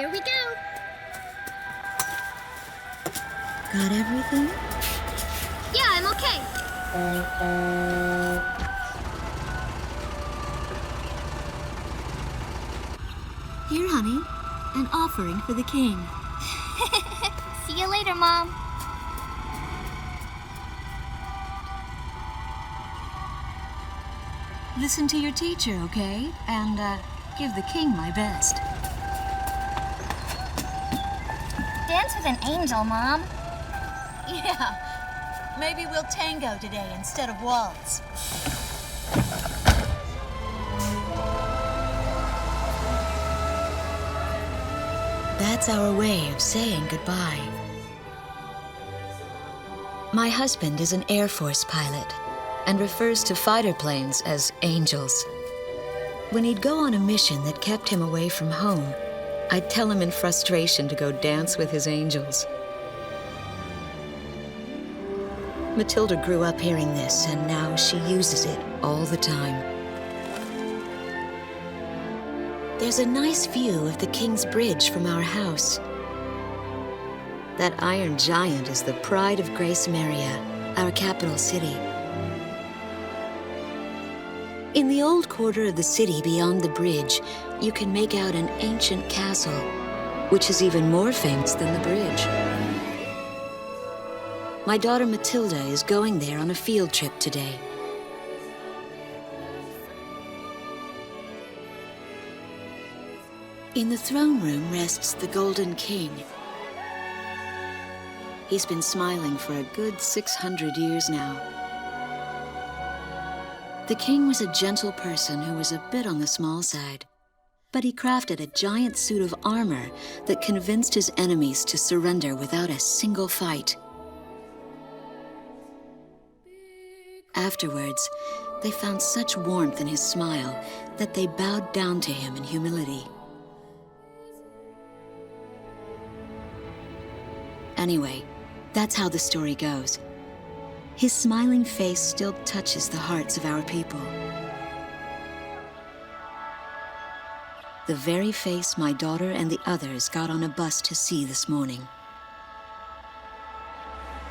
Here we go. Got everything? Yeah, I'm okay. Here, honey. An offering for the king. See you later, Mom. Listen to your teacher, okay? And, give the king my best. Dance with an angel, Mom. Yeah. Maybe we'll tango today instead of waltz. That's our way of saying goodbye. My husband is an Air Force pilot and refers to fighter planes as angels. When he'd go on a mission that kept him away from home, I'd tell him in frustration to go dance with his angels. Matilda grew up hearing this, and now she uses it all the time. There's a nice view of the King's Bridge from our house. That iron giant is the pride of Gracemeria, our capital city. In the old quarter of the city beyond the bridge, you can make out an ancient castle, which is even more famous than the bridge. My daughter Matilda is going there on a field trip today. In the throne room rests the Golden King. He's been smiling for a good 600 years now. The king was a gentle person who was a bit on the small side, but he crafted a giant suit of armor that convinced his enemies to surrender without a single fight. Afterwards, they found such warmth in his smile that they bowed down to him in humility. Anyway, that's how the story goes. His smiling face still touches the hearts of our people. The very face my daughter and the others got on a bus to see this morning.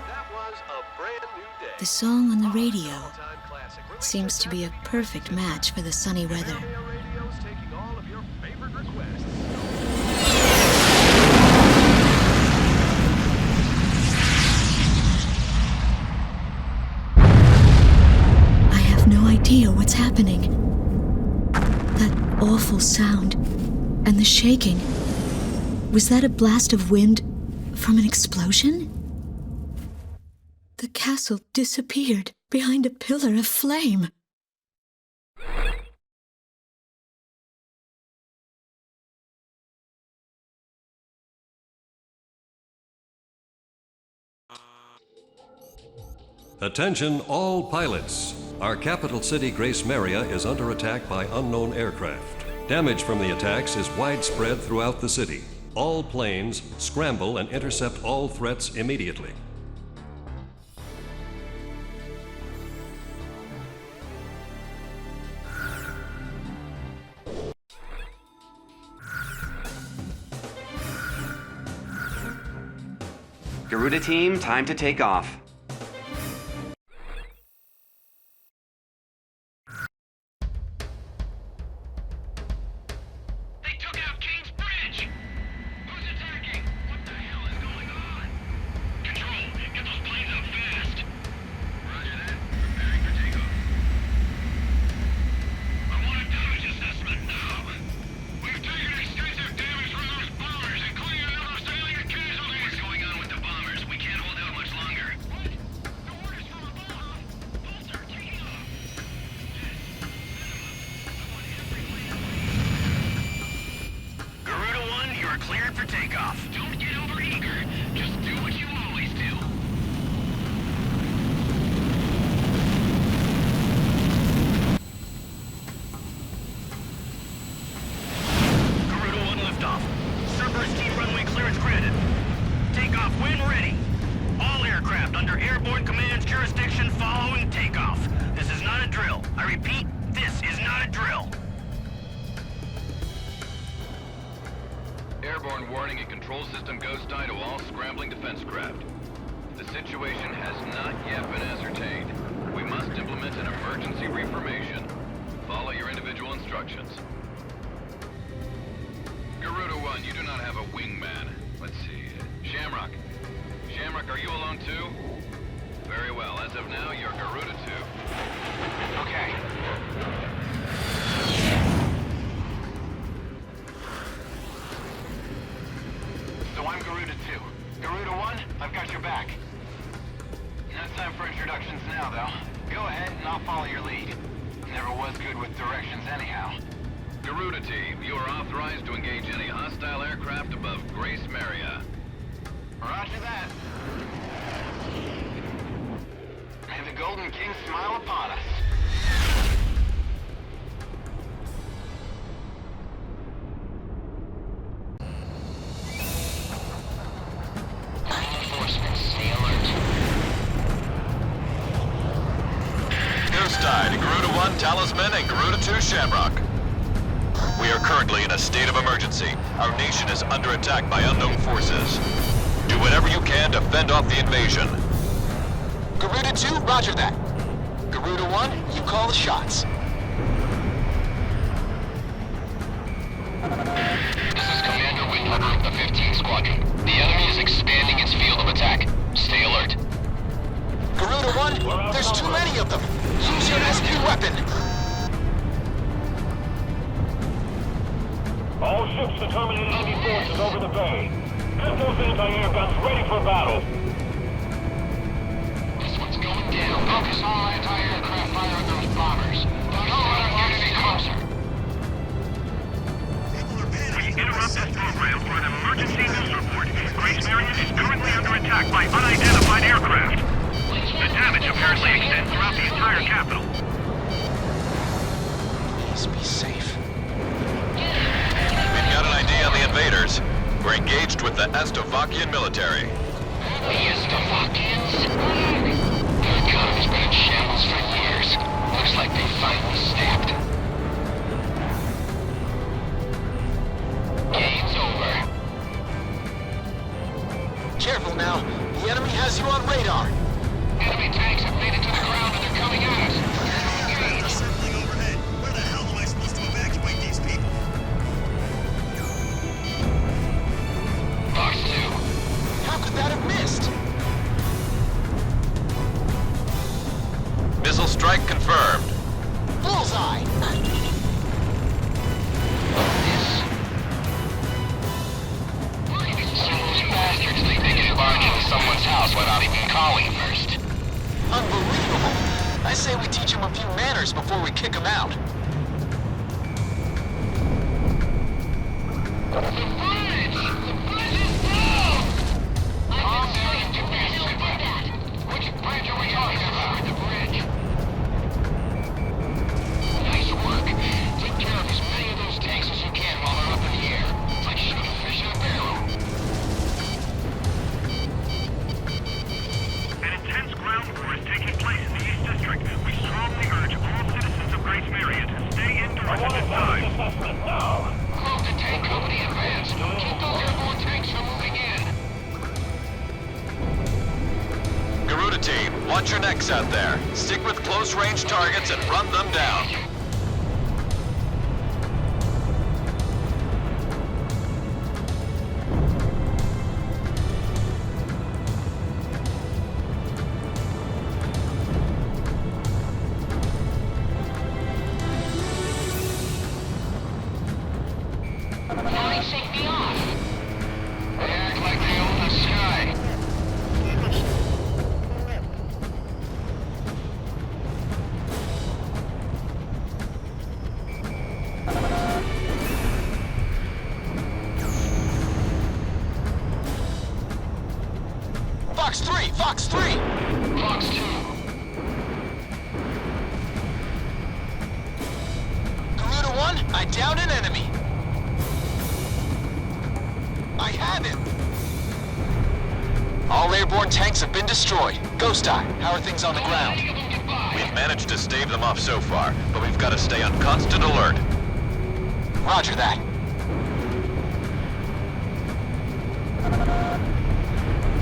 That was a brand new day. The song on the radio seems to be a perfect match for the sunny weather. Radio's taking all of your favorite requests. I have no idea what's happening. That awful sound and the shaking. Was that a blast of wind from an explosion? The castle disappeared behind a pillar of flame. Attention all pilots. Our capital city Gracemeria is under attack by unknown aircraft. Damage from the attacks is widespread throughout the city. All planes scramble and intercept all threats immediately. Garuda team, time to take off. They took out King's Bridge! Who's attacking? What the hell is going on? Control, get those planes up fast. Roger that. Preparing for takeoff. I want a damage assessment now. We've taken extensive damage from those bombers, including another salient casualty. What's going on with the bombers? We can't hold out much longer. control system ghost eye to all scrambling defense craft. The situation has not yet been ascertained. We must implement an emergency reformation. Follow your individual instructions. Garuda 1, you do not have a wingman. Let's see. Shamrock. Shamrock, are you alone too? Very well. As of now, you're Garuda 2. Okay. So I'm Garuda 2. Garuda 1, I've got your back. No time for introductions now, though. Go ahead and I'll follow your lead. Never was good with directions anyhow. Garuda Team, you are authorized to engage any hostile aircraft above Gracemeria. Roger that. May the Golden King smile upon us. Reinforcements, stay alert. Ghost Eye to Garuda 1 Talisman and Garuda 2 Shamrock. We are currently in a state of emergency. Our nation is under attack by unknown forces. Do whatever you can to fend off the invasion. Garuda 2, roger that. Garuda 1, you call the shots. This is Commander Windhunter of the 15th Squadron. The enemy is expanding its field of attack. Stay alert. Garuda 1, there's too many of them. Use your SP weapon. All ships to terminate enemy forces over the bay. Get those anti-air guns ready for battle. This one's going down. Focus all anti-aircraft fire on those bombers. Don't let them get any closer. We interrupt this program for an emergency news report. Gracemeria is currently under attack by unidentified aircraft. The damage apparently extends throughout the entire capital. Please be safe. We've got an ID on the invaders. We're engaged with the Estovakian military. The Estovakians? Their economy's been in shambles for years. Looks like they finally snapped. Game's over. Careful now. The enemy has you on radar. Enemy tanks have made it to the ground and they're coming at us. Engage. Circling overhead. Where the hell am I supposed to evacuate these people? Box 2. How could that have missed? Missile strike confirmed. Bullseye! So those bastards think they can barge into someone's house without even calling first. Unbelievable! I say we teach them a few manners before we kick them out. The bridge! The bridge is down! Calm down, you two bastards. Which bridge are we talking about? The bridge. Nice work. Take care of as many of those tanks as you can while they're up in the air. It's like shooting a fish in a barrel. An intense ground war is taking place in the East District. We strongly urge all citizens of Gracemeria to stay indoors at this time. Move the tank company advance. Keep those airborne tanks from moving in. Garuda team, watch your necks out there. Stick with close-range targets and run them down. Flying safety off. They act like they own the sky. Fox 3! Fox 3! Fox 2. Garuda 1, I downed an enemy. I have him! All airborne tanks have been destroyed. Ghost Eye, how are things on the ground? We've managed to stave them off so far, but we've got to stay on constant alert. Roger that.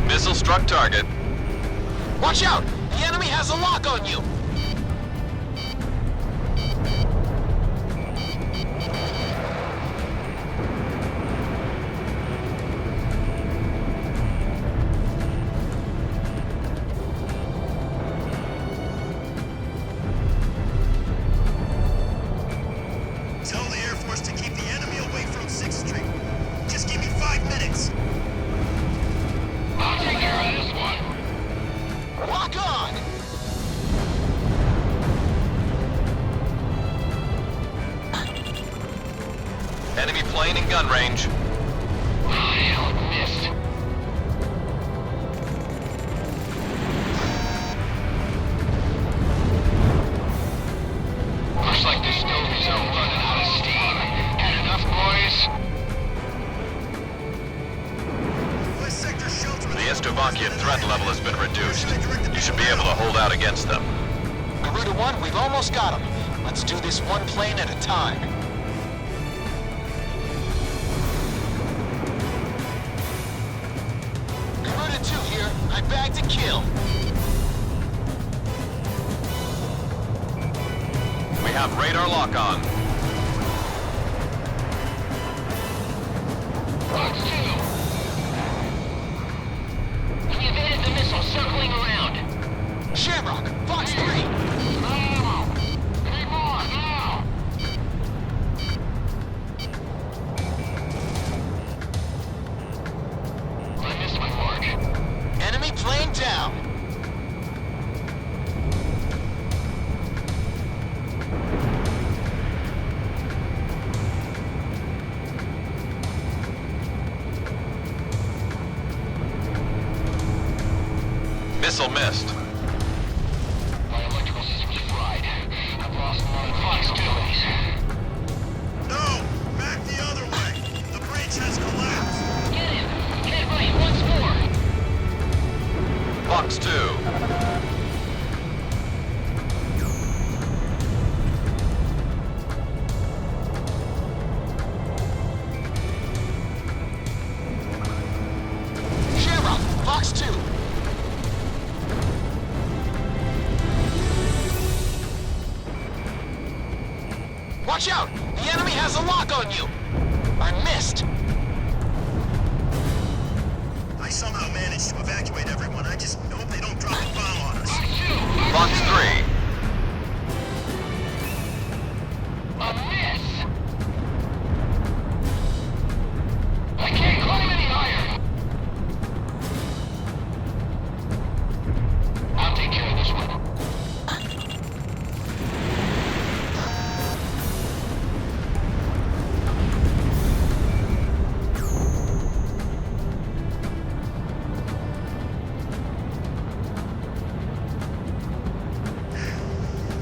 Missile struck target. Watch out! The enemy has a lock on you! Tell the Air Force to keep the enemy away from 6th Street. Just give me 5 minutes. I'll take care of this one. Lock on! Enemy plane in gun range. Hell, missed. Looks like the stovies are running out of steam. Had enough, boys? West Sector shelter. The Estovakian threat level has been reduced. You should be able to hold out against them. Garuda 1, we've almost got him. Let's do this one plane at a time. Garuda 2 here. I bagged a kill. We have radar lock on. Fox 2. We evaded the missile circling around. Shamrock, Fox 3. Now! Keep on, now! I missed my mark. Enemy plane down. Missile missed. My electrical system is fried. I've lost one Fox 2. No! Back the other way! The bridge has collapsed! Get him! Head right, once more! Fox 2. Shamrock, Fox 2. Watch out! The enemy has a lock on you! I missed! I somehow managed to evacuate everyone. I just hope they don't drop a bomb on us. Fox 3. A miss! I can't climb any higher! I'll take care of this one.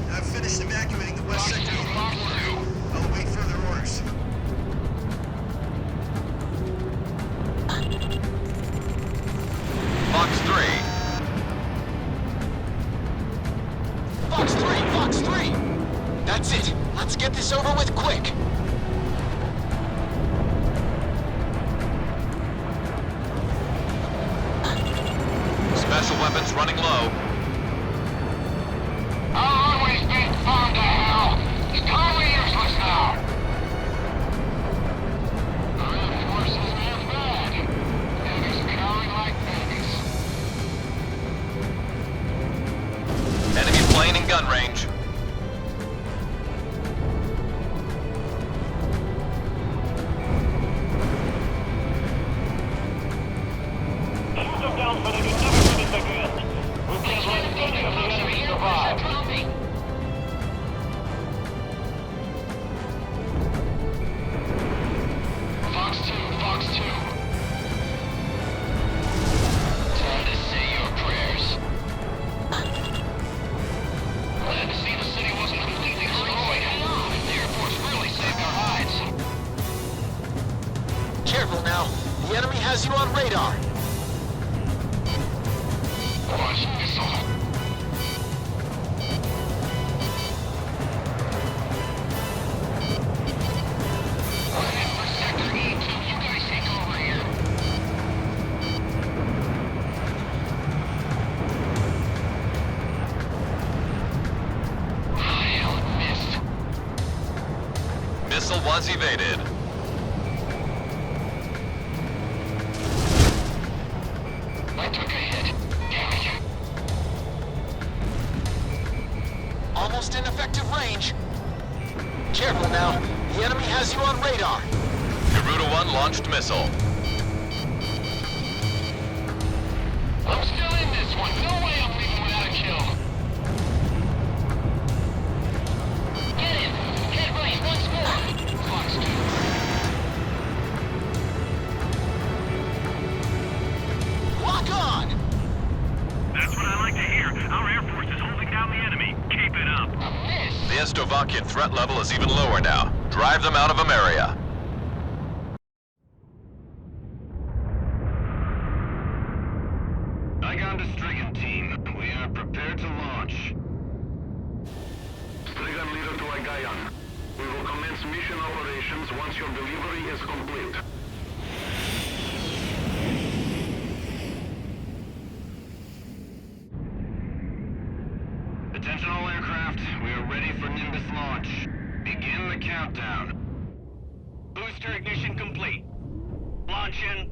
I've finished evacuating the West Sector. I'll await further orders. Fox 3. Fox 3! Fox 3! That's it! Let's get this over with quick! Special weapons running low. Our runway's being farmed to hell! It's totally useless now! Ground force isn't half bad. Enemies cowering like babies. Enemy plane in gun range. Shoot them down so they can never do this again. We've just let plenty of the enemy survive. Fox 2, Fox 2. Time to say your prayers. Glad to see the city wasn't completely destroyed. The Air Force really saved our hides. Careful now. The enemy has you on radar. Watch missile. We're in for Sector E2. You guys take over here. missile was evaded. I took a hit. Damn it. Almost in effective range. Careful now. The enemy has you on radar. Garuda 1 launched missile. I'm still in this one. No way I'm leaving without a kill. Get him. Hit right once more. Fox 2. Lock on! That's what I like to hear. Our Air Force is holding down the enemy. Keep it up. A miss. The Estovakian threat level is even lower now. Drive them out of Ameria. Strigan to Strigan team. We are prepared to launch. Strigan leader to Agayan. We will commence mission operations once your delivery is complete. Attention all aircraft. We are ready for Nimbus launch. Begin the countdown. Booster ignition complete. Launch in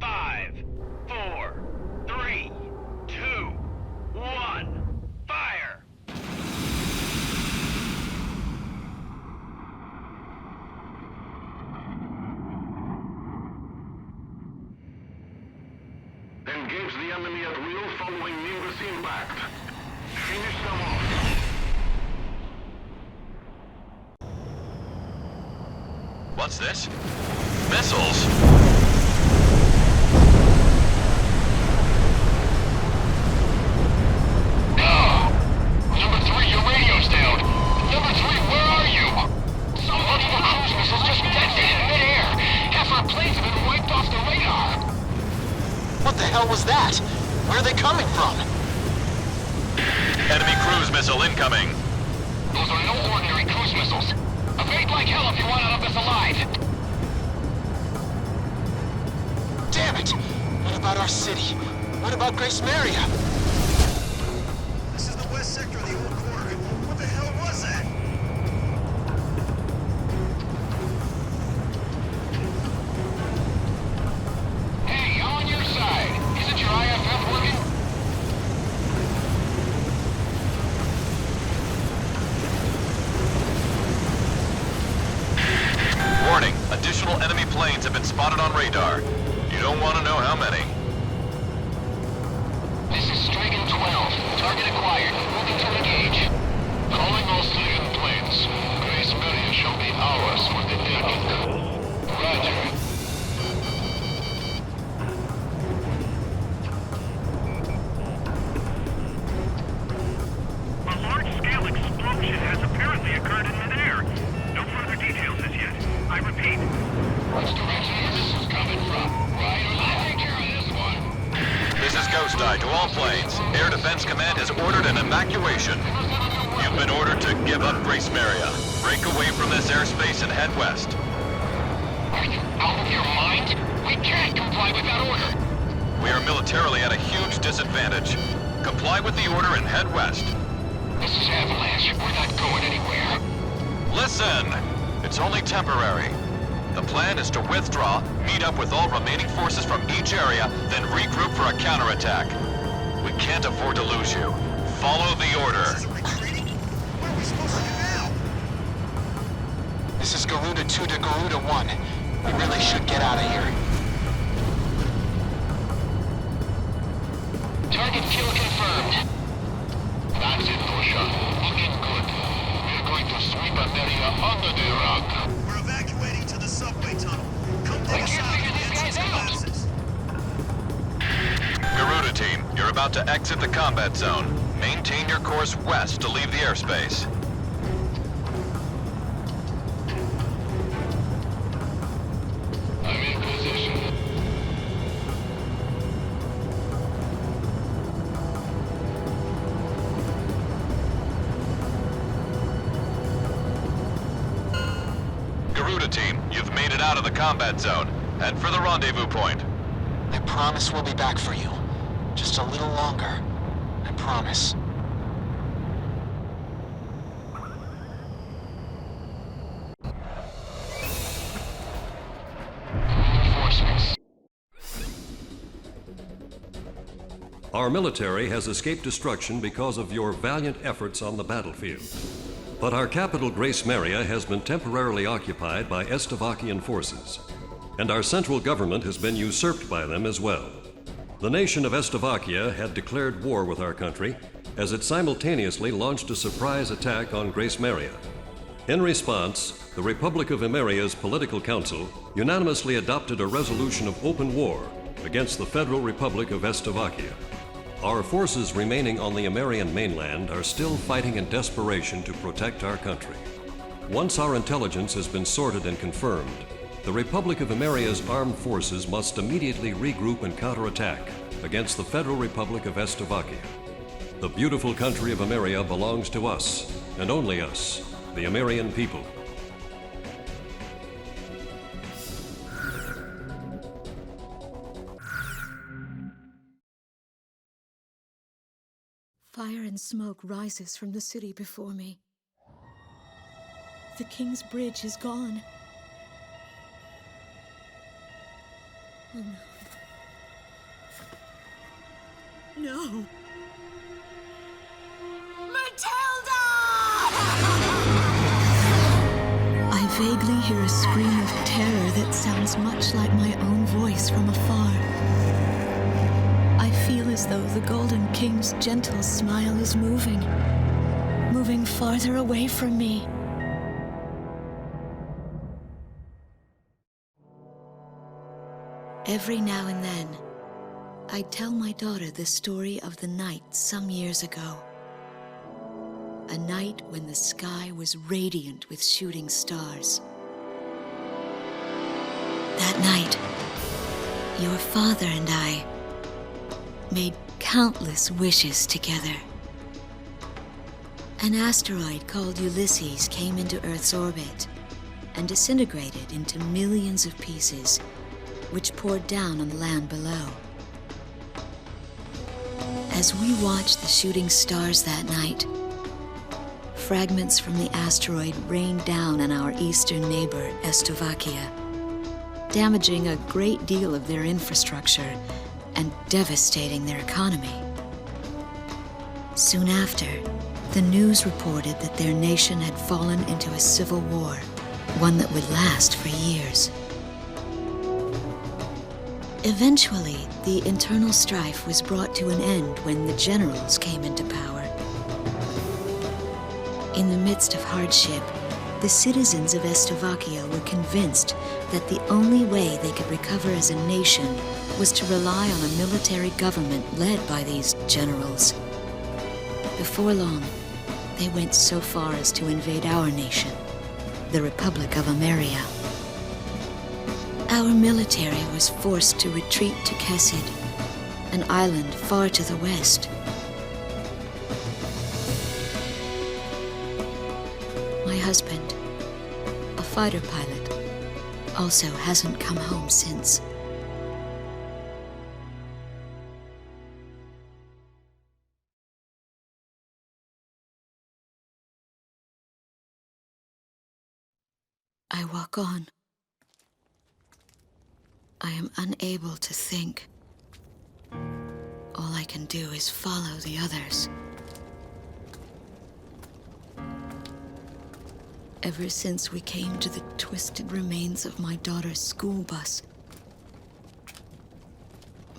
5, 4, 3, 2, 1. Fire! Engage the enemy at will following Nimbus impact. Finish them off. What's this? Missiles! Number 3, your radio's down. Number 3, where are you? Some enemy cruise missiles just detonated in midair. Half our planes have been wiped off the radar. What the hell was that? Where are they coming from? Enemy cruise missile incoming. Those are no ordinary cruise missiles. Evade like hell if you want out of this alive. Damn it! What about our city? What about Gracemeria? This is the west sector of the old quarter. What the hell was that? Hey, I'm on your side. Isn't your IFF working? Warning, additional enemy planes have been spotted on radar. You don't want to know how many. This is Strigan 12. Target acquired. Moving to engage. Calling all Strigan planes. Gracemeria shall be ours for the taking. Roger. A large-scale explosion has apparently occurred in midair. No further details as yet. I repeat. Which direction is this coming from? Right, I'll take care of this one. This is Ghost Eye to all planes. Air Defense Command has ordered an evacuation. You've been ordered to give up Gracemeria. Break away from this airspace and head west. Are you out of your mind? We can't comply with that order. We are militarily at a huge disadvantage. Comply with the order and head west. This is Avalanche. We're not going anywhere. Listen! It's only temporary. The plan is to withdraw, meet up with all remaining forces from each area, then regroup for a counterattack. We can't afford to lose you. Follow the order. This isn't retreating. What are we supposed to do now? This is Garuda 2 to Garuda 1. We really should get out of here. Target kill confirmed. That's it, Pusha. Looking good. We're going to sweep Ameria under the rug. We're evacuating to the subway tunnel. Come I take us can't out figure if the these entrance guys out. collapses. Garuda team, you're about to exit the combat zone. Maintain your course west to leave the airspace. I'm in position. Garuda team, you've made it out of the combat zone. Head for the rendezvous point. I promise we'll be back for you. Just a little longer. I promise. Our military has escaped destruction because of your valiant efforts on the battlefield. But our capital, Gracemeria, has been temporarily occupied by Estovakian forces, and our central government has been usurped by them as well. The nation of Estovakia had declared war with our country as it simultaneously launched a surprise attack on Gracemeria. In response, the Republic of Emeria's Political Council unanimously adopted a resolution of open war against the Federal Republic of Estovakia. Our forces remaining on the Emerian mainland are still fighting in desperation to protect our country. Once our intelligence has been sorted and confirmed, the Republic of Emeria's armed forces must immediately regroup and counterattack against the Federal Republic of Estovakia. The beautiful country of Emeria belongs to us, and only us, the Emerian people. Fire and smoke rises from the city before me. The King's Bridge is gone. Oh no. No! I vaguely hear a scream of terror that sounds much like my own voice from afar. I feel as though the Golden King's gentle smile is moving farther away from me. Every now and then, I tell my daughter the story of the night some years ago. A night when the sky was radiant with shooting stars. That night, your father and I made countless wishes together. An asteroid called Ulysses came into Earth's orbit and disintegrated into millions of pieces, which poured down on the land below. As we watched the shooting stars that night, fragments from the asteroid rained down on our eastern neighbor, Estovakia, damaging a great deal of their infrastructure and devastating their economy. Soon after, the news reported that their nation had fallen into a civil war, one that would last for years. Eventually, the internal strife was brought to an end when the generals came into power. In the midst of hardship, the citizens of Estovakia were convinced that the only way they could recover as a nation was to rely on a military government led by these generals. Before long, they went so far as to invade our nation, the Republic of Emeria. Our military was forced to retreat to Kesid, an island far to the west. My husband, a fighter pilot, also hasn't come home since. I walk on. I am unable to think. All I can do is follow the others. Ever since we came to the twisted remains of my daughter's school bus,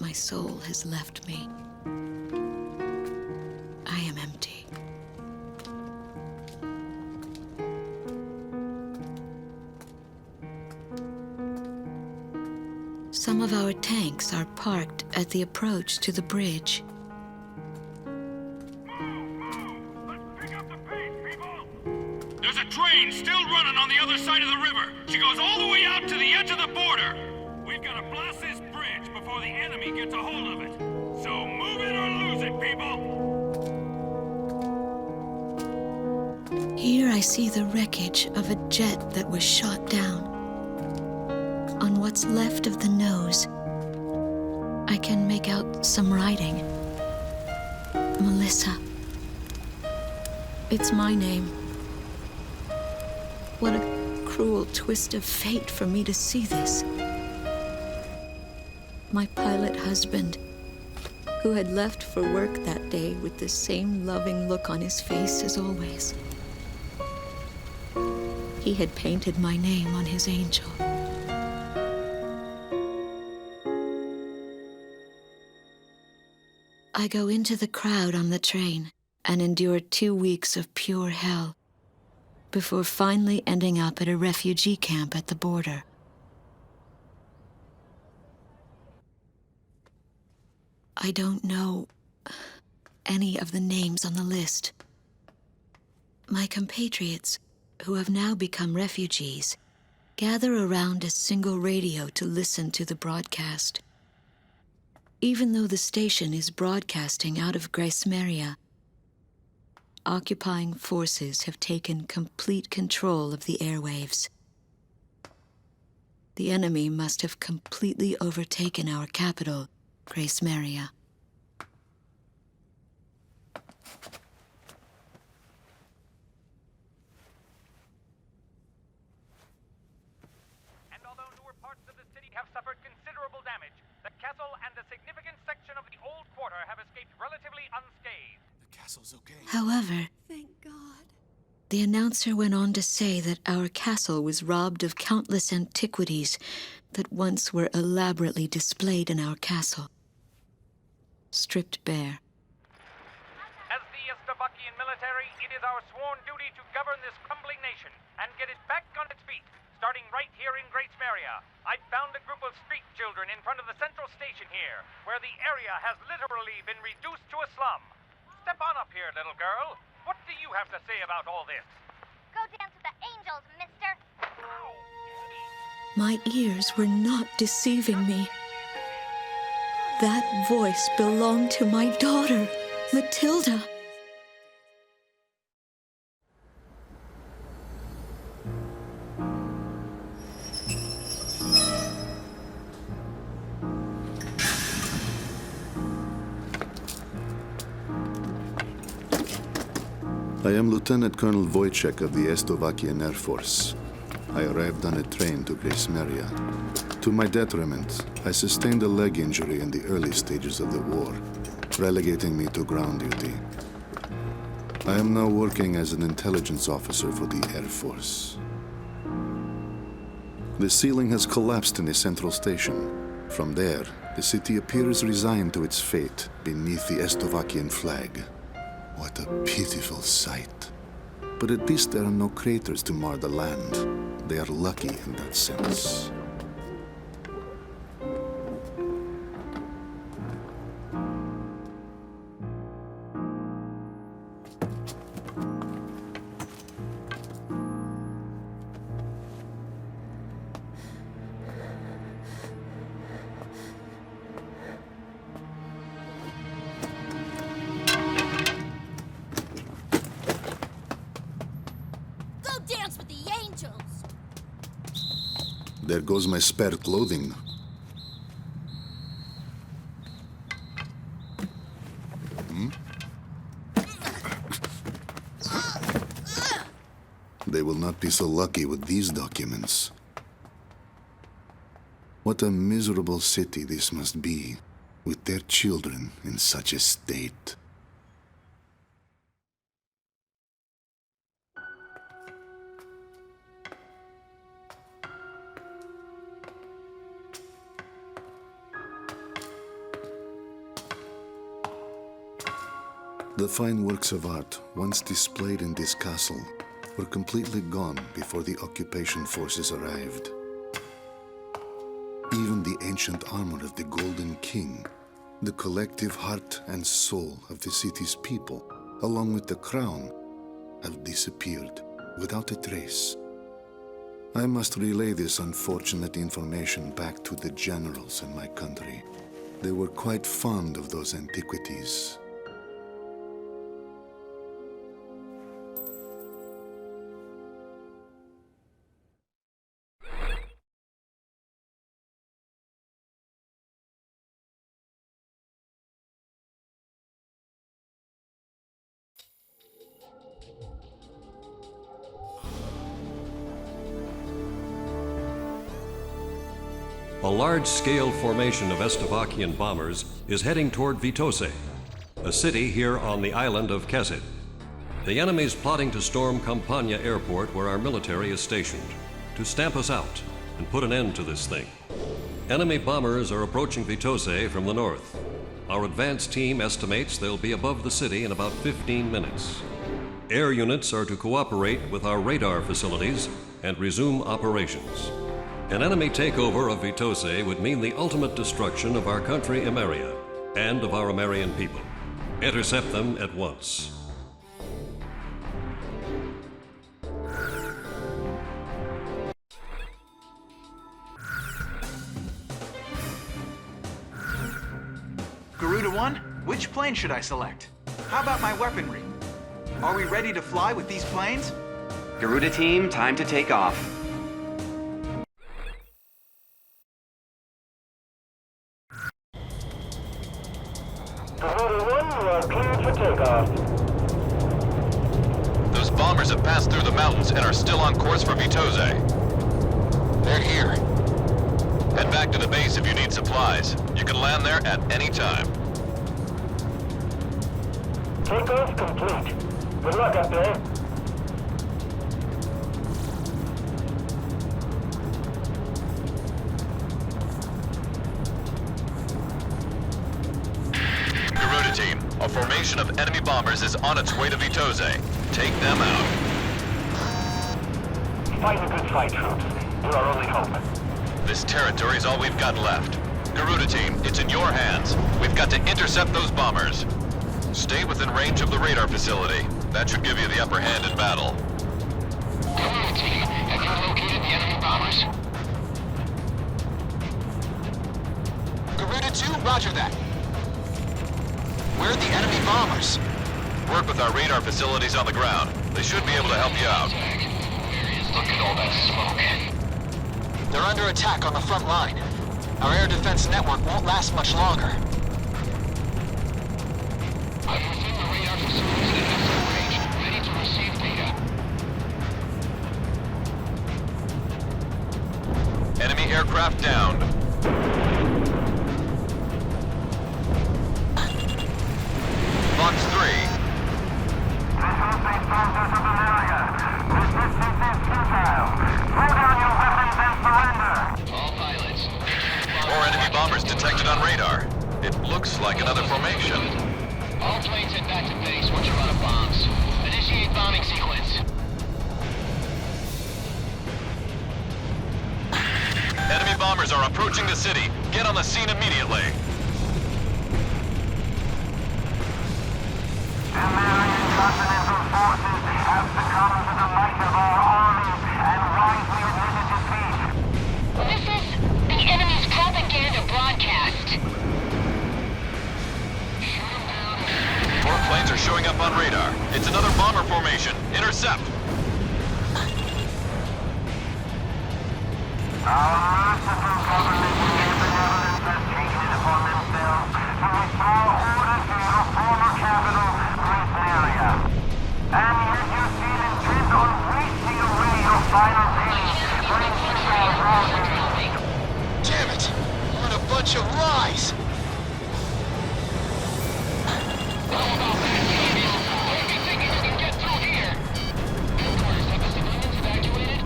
my soul has left me. I am empty. Some of our tanks are parked at the approach to the bridge. There's a train still running on the other side of the river. She goes all the way out to the edge of the border. We've got to blast this bridge before the enemy gets a hold of it. So move it or lose it, people. Here I see the wreckage of a jet that was shot down. On what's left of the nose, I can make out some writing. Melissa. It's my name. What a cruel twist of fate for me to see this. My pilot husband, who had left for work that day with the same loving look on his face as always. He had painted my name on his angel. I go into the crowd on the train and endure 2 weeks of pure hell before finally ending up at a refugee camp at the border. I don't know any of the names on the list. My compatriots, who have now become refugees, gather around a single radio to listen to the broadcast. Even though the station is broadcasting out of Gracemeria, occupying forces have taken complete control of the airwaves. The enemy must have completely overtaken our capital, Gracemeria. And although newer parts of the city have suffered considerable damage, the castle and a significant section of the old quarter have escaped relatively unscathed. The castle's okay. However, Thank God. the announcer went on to say that our castle was robbed of countless antiquities that once were elaborately displayed in our castle. Stripped bare. As the Slovakian military, it is our sworn duty to govern this crumbling nation and get it back on its feet, starting right here in Gracemeria. I found a group of street children in front of the central station here, where the area has literally been reduced to a slum. Step on up here, little girl. What do you have to say about all this? Go dance with the angels, mister. My ears were not deceiving me. That voice belonged to my daughter, Matilda. I am Lieutenant Colonel Wojciech of the Slovakian Air Force. I arrived on a train to Gracemeria. To my detriment, I sustained a leg injury in the early stages of the war, relegating me to ground duty. I am now working as an intelligence officer for the Air Force. The ceiling has collapsed in the central station. From there, the city appears resigned to its fate beneath the Slovakian flag. What a pitiful sight. But at least there are no craters to mar the land. They are lucky in that sense. Dance with the angels. There goes my spare clothing. They will not be so lucky with these documents. What a miserable city this must be, with their children in such a state. The fine works of art, once displayed in this castle, were completely gone before the occupation forces arrived. Even the ancient armor of the Golden King, the collective heart and soul of the city's people, along with the crown, have disappeared without a trace. I must relay this unfortunate information back to the generals in my country. They were quite fond of those antiquities. A large-scale formation of Estevakian bombers is heading toward Vitoze, a city here on the island of Kezid. The enemy's plotting to storm Campania Airport, where our military is stationed, to stamp us out and put an end to this thing. Enemy bombers are approaching Vitoze from the north. Our advance team estimates they'll be above the city in about 15 minutes. Air units are to cooperate with our radar facilities and resume operations. An enemy takeover of Vitoze would mean the ultimate destruction of our country Emeria and of our Emerian people. Intercept them at once. Garuda 1, which plane should I select? How about my weaponry? Are we ready to fly with these planes? Garuda team, time to take off. Garuda 1, you are cleared for takeoff. Those bombers have passed through the mountains and are still on course for Vitoze. They're here. Head back to the base if you need supplies. You can land there at any time. Takeoff complete. Good luck up there. Garuda team, a formation of enemy bombers is on its way to Vitoze. Take them out. Fight a good fight, troops. You're our only hope. This territory is all we've got left. Garuda team, it's in your hands. We've got to intercept those bombers. Stay within range of the radar facility. That should give you the upper hand in battle. Garuda team, have you located the enemy bombers? Garuda 2, roger that. Where are the enemy bombers? Work with our radar facilities on the ground. They should be able to help you out. Look at all that smoke. They're under attack on the front line. Our air defense network won't last much longer. I'm within the radar facilities at exit range, ready to receive data. Enemy aircraft downed. Fox 3. This is the soldiers of Emeria. Resistance is futile. Throw down your weapons and surrender. All pilots. More enemy bombers detected on radar. It looks like another formation. All planes head back to base once you're out of bombs. Initiate bombing sequence. Enemy bombers are approaching the city. Get on the scene immediately. Emerian Continental forces have succumbed to the might of our armies and wisely admitted defeat. This is the enemy's propaganda broadcast. More planes are showing up on radar. It's another bomber formation. Intercept. Our merciful government and benevolence has taken it upon themselves to restore order to your former capital, Gracemeria. And yet you seem intent on wasting away your final days, bringing our wrong. Damn it! What a bunch of lies! How about that, babies? Don't be thinking you can get through here! Headquarters, have the civilians evacuated?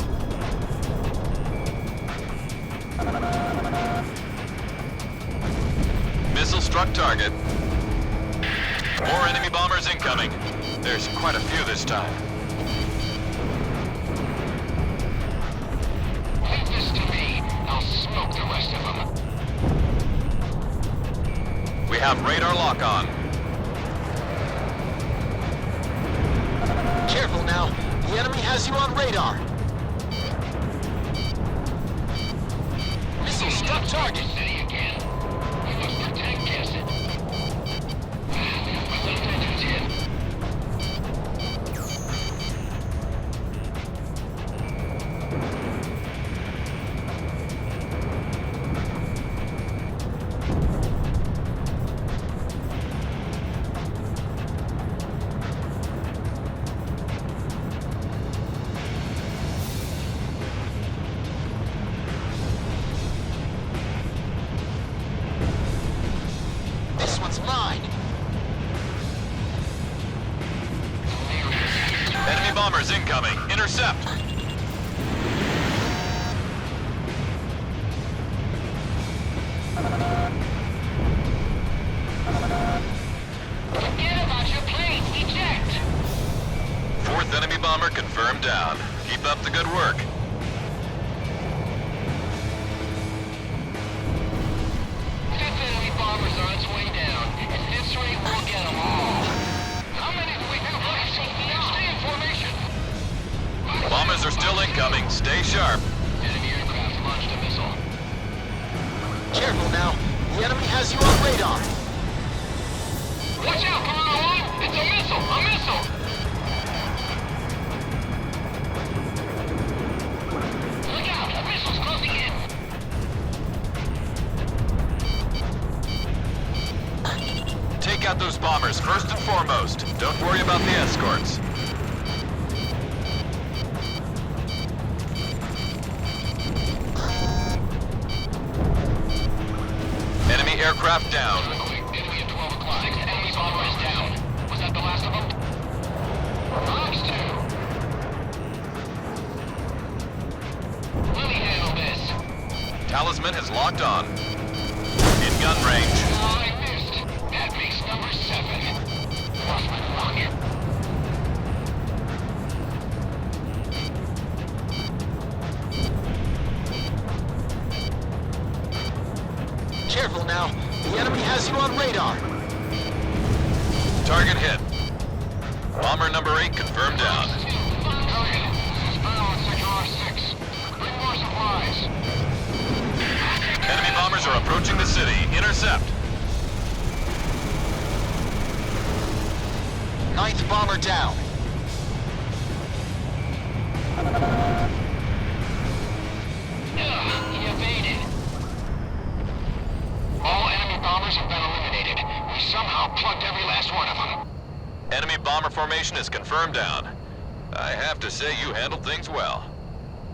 Missile struck target. More enemy bombers incoming. There's quite a few this time. Leave this to me. I'll smoke the rest of them. We have radar lock on. Careful now. The enemy has you on radar. Missile struck target. City again. We must protect Kezid. My left engine's hit. bombers incoming. Intercept. Forget about your plane. Eject. 4th enemy bomber confirmed down. Keep up the good work. Fifth enemy bombers are on its way down. At this rate, we'll get them all. How many do we have left? Stay in formation. Bombers are still incoming. Stay sharp. Enemy aircraft launched a missile. Careful now. The enemy has you on radar. Watch out, Garuda 1! It's a missile! A missile! Look out! A missile's closing in! Take out those bombers first and foremost. Don't worry about the escorts. Enemy aircraft down. Enemy at 12 o'clock. 6th enemy bomber is down. Was that the last of them? Last 2. Let me handle this. Talisman has locked on. In gun range. Oh, I missed. That makes number 7. Lost my launch. Careful now. The enemy has you on radar. Target hit. Bomber number 8 confirmed down. Target. This is Battle on Sector R6. Bring more supplies. Enemy bombers are approaching the city. Intercept. 9th bomber down. He evaded. All enemy bombers have been eliminated. We somehow plugged every last one of them. Enemy bomber formation is confirmed down. I have to say you handled things well.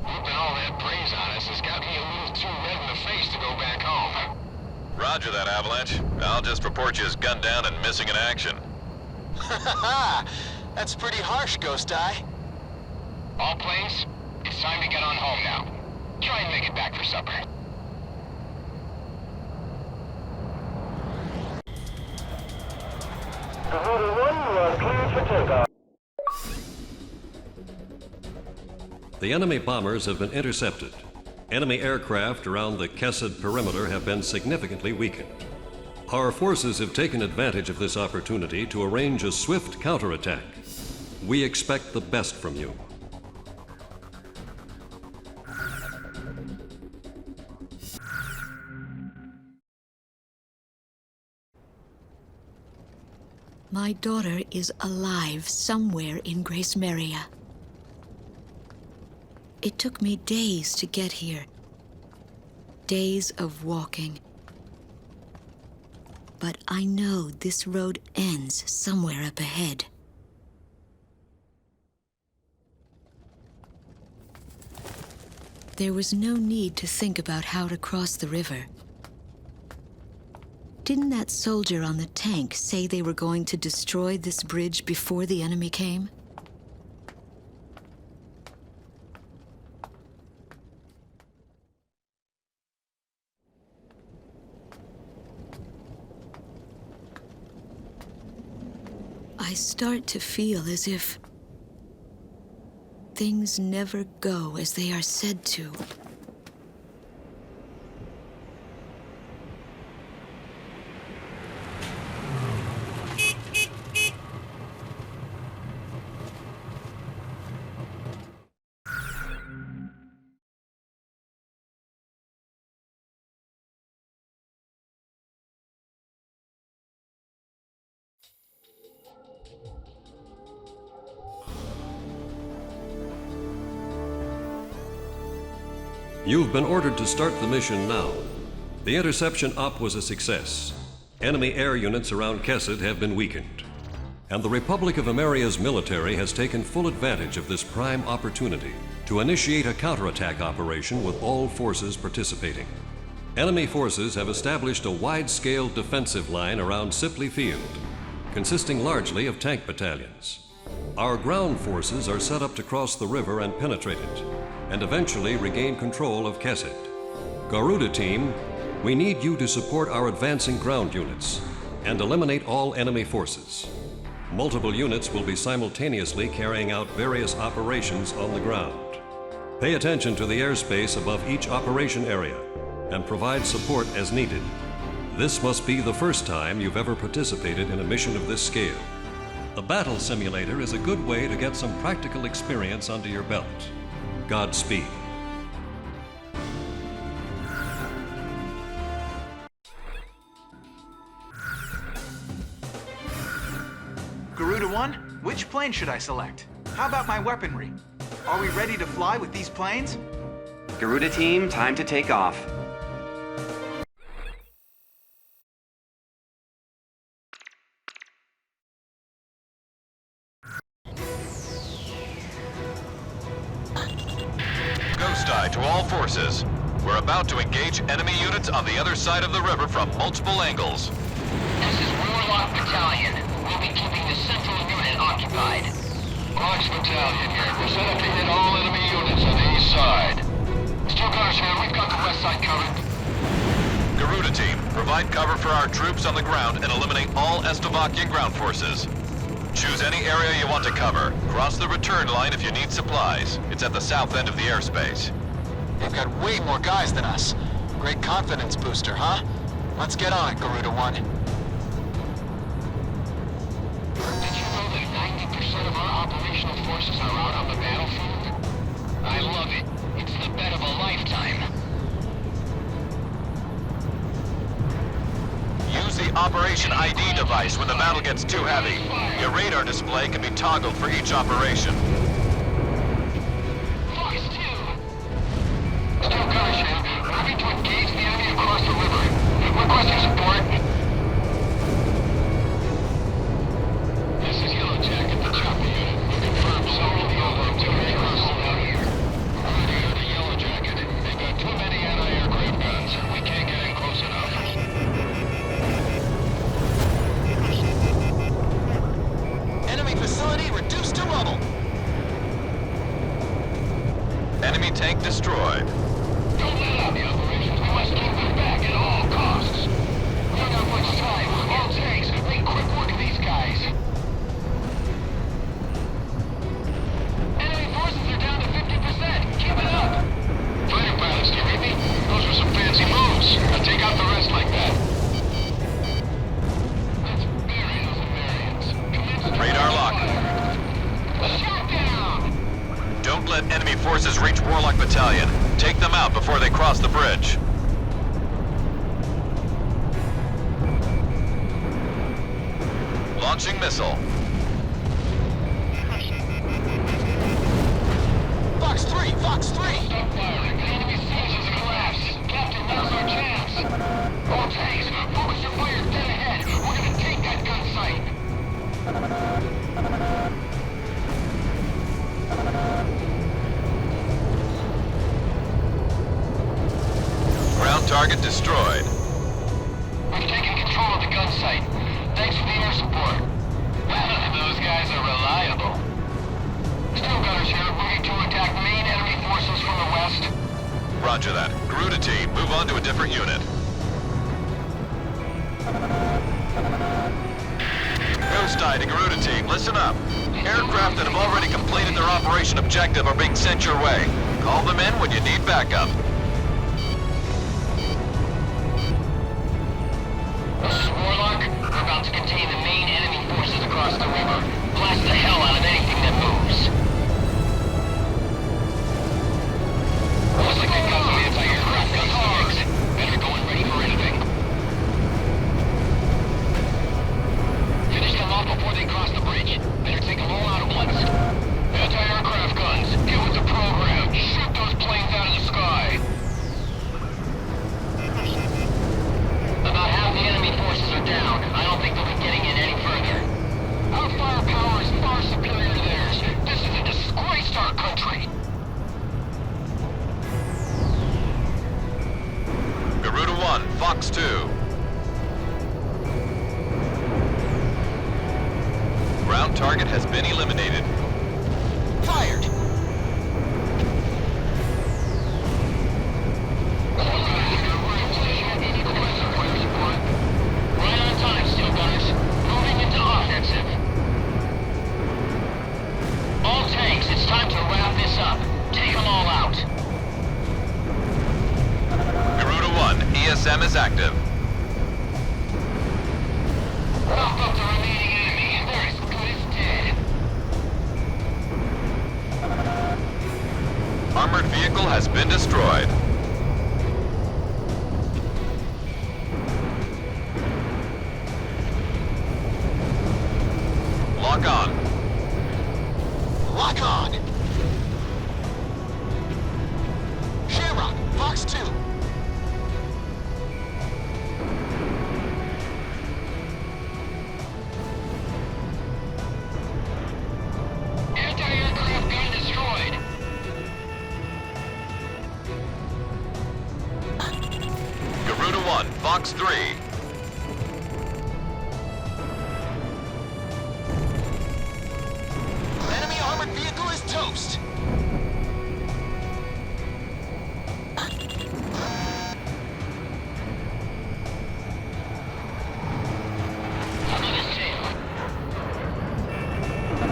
Whooping all that praise on us has got me a little too red in the face to go back home. Roger that, Avalanche. I'll just report you as gunned down and missing in action. That's pretty harsh, Ghost Eye. All planes, it's time to get on home now. Try and make it back for supper. Garuda 1, you are cleared for takeoff. The enemy bombers have been intercepted. Enemy aircraft around the Kesed perimeter have been significantly weakened. Our forces have taken advantage of this opportunity to arrange a swift counterattack. We expect the best from you. My daughter is alive somewhere in Gracemeria. It took me days to get here. Days of walking. But I know this road ends somewhere up ahead. There was no need to think about how to cross the river. Didn't that soldier on the tank say they were going to destroy this bridge before the enemy came? I start to feel as if things never go as they are said to. You've been ordered to start the mission now. The interception op was a success. Enemy air units around Kesed have been weakened. And the Republic of Ameria's military has taken full advantage of this prime opportunity to initiate a counterattack operation with all forces participating. Enemy forces have established a wide-scale defensive line around Sipli Field, consisting largely of tank battalions. Our ground forces are set up to cross the river and penetrate it, and eventually regain control of Kesed. Garuda Team, we need you to support our advancing ground units and eliminate all enemy forces. Multiple units will be simultaneously carrying out various operations on the ground. Pay attention to the airspace above each operation area and provide support as needed. This must be the first time you've ever participated in a mission of this scale. The battle simulator is a good way to get some practical experience under your belt. Godspeed. Garuda 1, which plane should I select? How about my weaponry? Are we ready to fly with these planes? Garuda team, time to take off. Ghost Eye to all forces. We're about to engage enemy units on the other side of the river from multiple angles. This is Moloch Battalion. We'll be keeping the central unit occupied. Moloch Battalion here. We're set up to hit all enemy units on the east side. Still gunners here. We've got the west side covered. Garuda Team, provide cover for our troops on the ground and eliminate all Estovakian ground forces. Choose any area you want to cover. Cross the return line if you need supplies. It's at the south end of the airspace. They've got way more guys than us. Great confidence booster, huh? Let's get on it, Garuda 1. Did you know that 90% of our operational forces are out on the battlefield? I love it. It's the bet of a lifetime. Use the Operation ID device when the battle gets too heavy. Your radar display can be toggled for each operation. Focus 2! Still gunners here. Moving to engage the enemy across the river. Requesting support. This is Yellow Jacket, the chopper unit. Confirm several of the other artillery crossing out here. Good here to Yellow Jacket. They've got too many anti-aircraft guns. We can't get in close enough. Enemy facility reduced to rubble. Enemy tank destroyed. Don't let out the operations. We must keep them back at all costs. We don't have much time. All tanks, make quick work of these guys. Enemy forces are down to 50%. Keep it up. Fighter pilots, do you read me? Those were some fancy moves. Now take out the rest like that. Let's bury those Americans. Radar lock. Shut down! Don't let enemy forces reach Warlock Battalion. Take them out before they cross the bridge. Launching missile. Fox 3! Fox 3! Stop firing. The enemy soldiers collapse. Captain, now's our chance. All tanks, focus your fire dead ahead. We're gonna take that gun site. Ground target destroyed. We've taken control of the gun site. Thanks for the air support. Those guys are reliable. Still gunners here, moving to attack main enemy forces from the west. Roger that. Garuda Team, move on to a different unit. Ghost Eye to Garuda Team, listen up. Aircraft that have already completed their operation objective are being sent your way. Call them in when you need backup. This is Warlock. We're about to contain the main enemy forces across the river. Blast the hell out of anything that moves. Looks like they've got some anti-aircraft guns to mix. Better go and ready for anything. Finish them off before they cross the bridge. Better take them all out at once. Anti-aircraft guns, get with the program. Shoot those planes out of the sky. is active. Knock up the remaining enemy. They're as good as dead. Armored vehicle has been destroyed. Lock on. Lock on! Shamrock, Fox 2. Anti-aircraft gun destroyed. Garuda 1, Fox 3. Enemy armored vehicle is toast.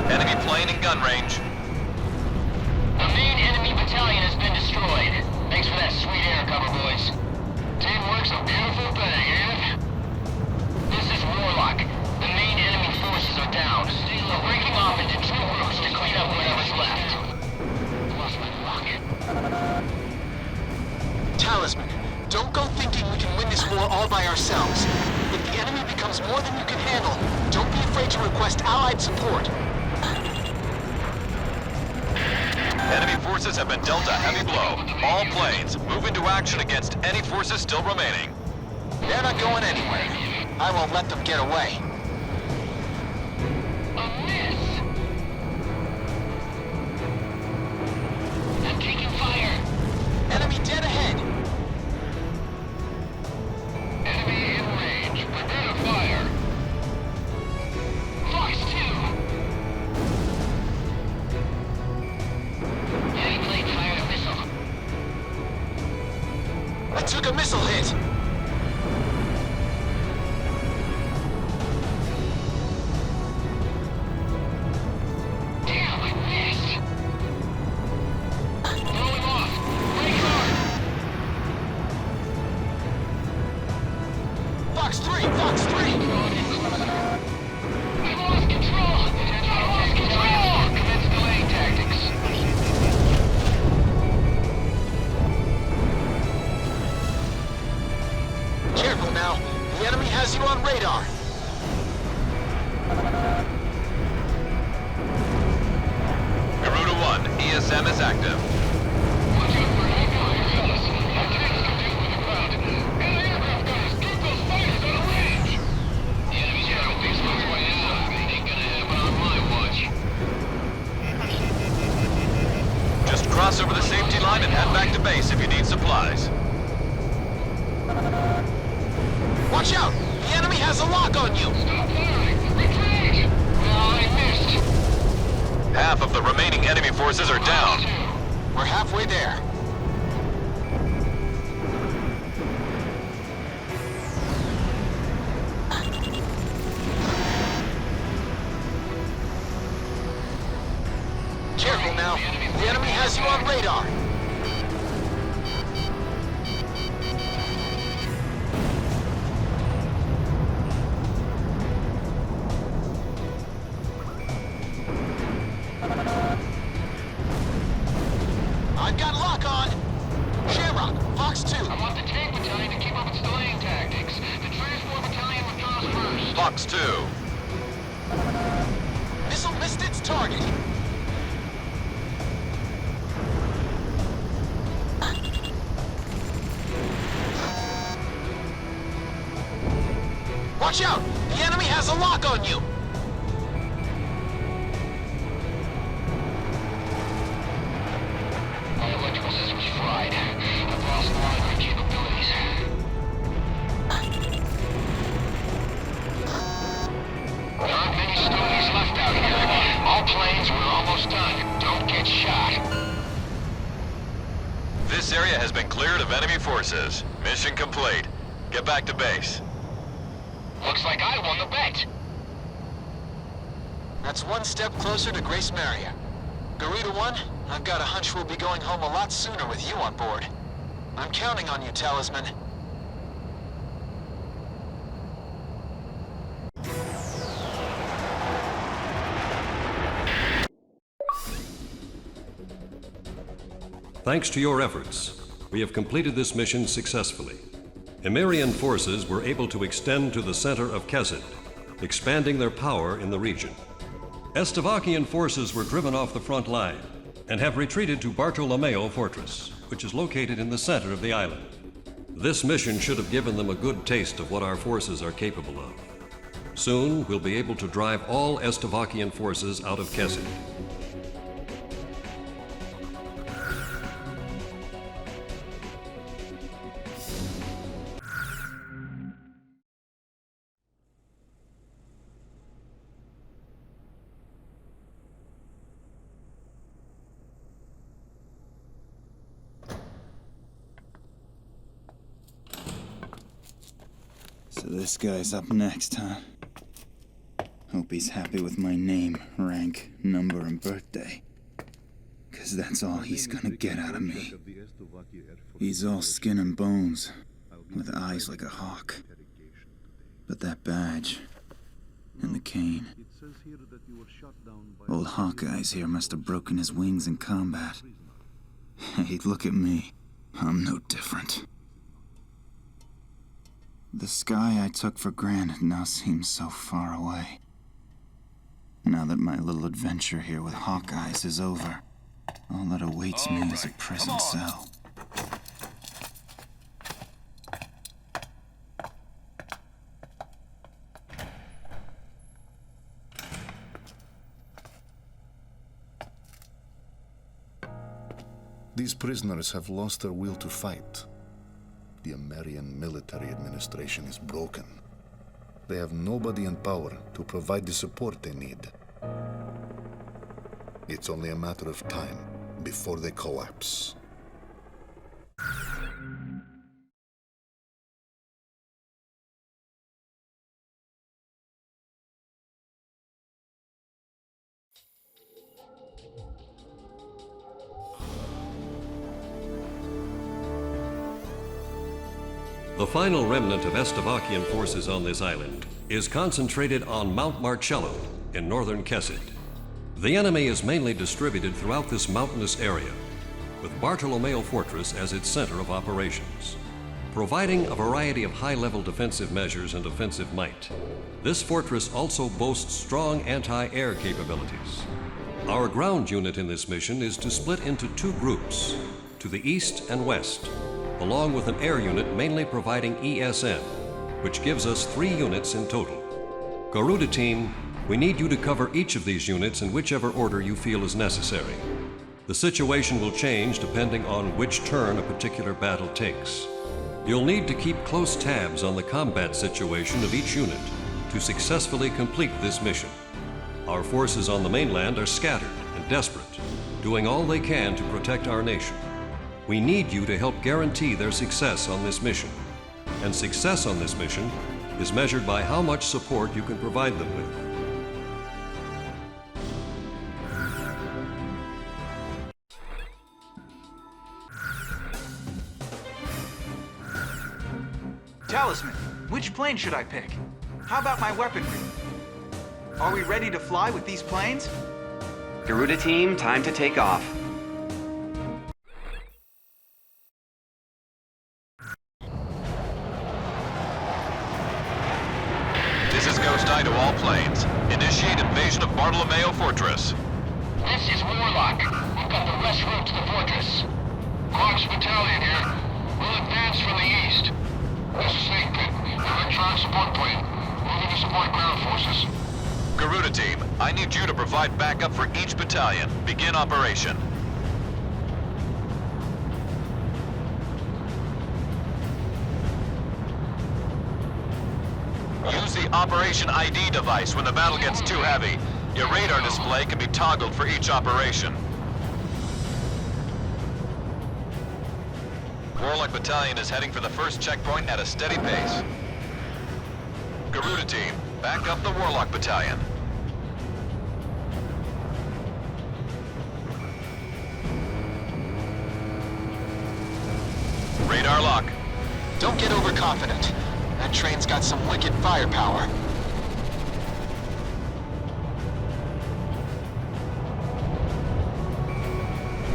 Enemy plane in gun range. The main enemy battalion has been destroyed. Thanks for that sweet air cover, boys. Teamwork's a beautiful thing, ain't it? This is Warlock. The main enemy forces are down. We're breaking off into 2 groups to clean up whatever's left. Lost my luck. Talisman, don't go thinking we can win this war all by ourselves. If the enemy becomes more than you can handle, don't be afraid to request allied support. Enemy forces have been dealt a heavy blow. All planes, move into action against any forces still remaining. They're not going anywhere. I won't let them get away. A miss! I'm taking fire. Enemy dead ahead. Enemy in range. Prepare to fire. Fox 2! Enemy plane fired a missile. I took a missile hit. Damn, I missed! Throw him off! Break hard! Fox 3! Fox 3! I lost control! I lost control! Commence delaying tactics. Careful now. The enemy has you on radar. Garuda 1, ESM is active. Watch out for heavy aircraft. Our tanks can deal with the ground. Anti-aircraft gunners, keep those fighters out of range! The enemy's trying to fix what's right now. Ain't gonna happen on my watch. Just cross over the safety line and head back to base if you need supplies. Watch out! The enemy has a lock on you! Stop firing! Retreat! Oh, I missed! Half of the remaining enemy forces are down. We're halfway there. Careful now. The enemy has you on radar. I've got lock on. Shamrock, Fox 2. I want the tank battalion to keep up its delaying tactics. The transport battalion withdraws first. Fox 2. Missile missed its target. Watch out! The enemy has a lock on you! My electrical system's fried. I've lost a lot of my capabilities. There aren't many stories left out here. All planes, we're almost done. Don't get shot. This area has been cleared of enemy forces. Mission complete. Get back to base. Looks like I won the bet. That's one step closer to Gracemeria. Garuda 1, I've got a hunch we'll be going home a lot sooner with you on board. I'm counting on you, Talisman. Thanks to your efforts, we have completed this mission successfully. Emirian forces were able to extend to the center of Kesid, expanding their power in the region. Estavakian forces were driven off the front line and have retreated to Bartolomeo Fortress, which is located in the center of the island. This mission should have given them a good taste of what our forces are capable of. Soon, we'll be able to drive all Estavakian forces out of Kesid. So this guy's up next, huh? Hope he's happy with my name, rank, number, and birthday. 'Cause that's all he's gonna get out of me. He's all skin and bones, with eyes like a hawk. But that badge, and the cane. Old Hawkeye's here must have broken his wings in combat. Hey, look at me. I'm no different. The sky I took for granted now seems so far away. Now that my little adventure here with Hawkeyes is over, all that awaits me is a prison cell. These prisoners have lost their will to fight. The Emirian military administration is broken. They have nobody in power to provide the support they need. It's only a matter of time before they collapse. The final remnant of Estavakian forces on this island is concentrated on Mount Marcello in northern Kesid. The enemy is mainly distributed throughout this mountainous area, with Bartolomeo Fortress as its center of operations. Providing a variety of high-level defensive measures and offensive might, this fortress also boasts strong anti-air capabilities. Our ground unit in this mission is to split into two groups, to the east and west, along with an air unit mainly providing ESN, which gives us 3 units in total. Garuda team, we need you to cover each of these units in whichever order you feel is necessary. The situation will change depending on which turn a particular battle takes. You'll need to keep close tabs on the combat situation of each unit to successfully complete this mission. Our forces on the mainland are scattered and desperate, doing all they can to protect our nation. We need you to help guarantee their success on this mission. And success on this mission is measured by how much support you can provide them with. Talisman, which plane should I pick? How about my weaponry? Are we ready to fly with these planes? Garuda team, time to take off. This is Ghost Eye to all planes. Initiate invasion of Bartolomeo Fortress. This is Warlock. We've got the west route to the fortress. Clark's battalion here. We'll advance from the east. This is Snake Pit. Electron support plane. Moving to support ground forces. Garuda team, I need you to provide backup for each battalion. Begin operation. Use the Operation ID device when the battle gets too heavy. Your radar display can be toggled for each operation. Warlock Battalion is heading for the first checkpoint at a steady pace. Garuda team, back up the Warlock Battalion. Radar lock. Don't get overconfident. That train's got some wicked firepower.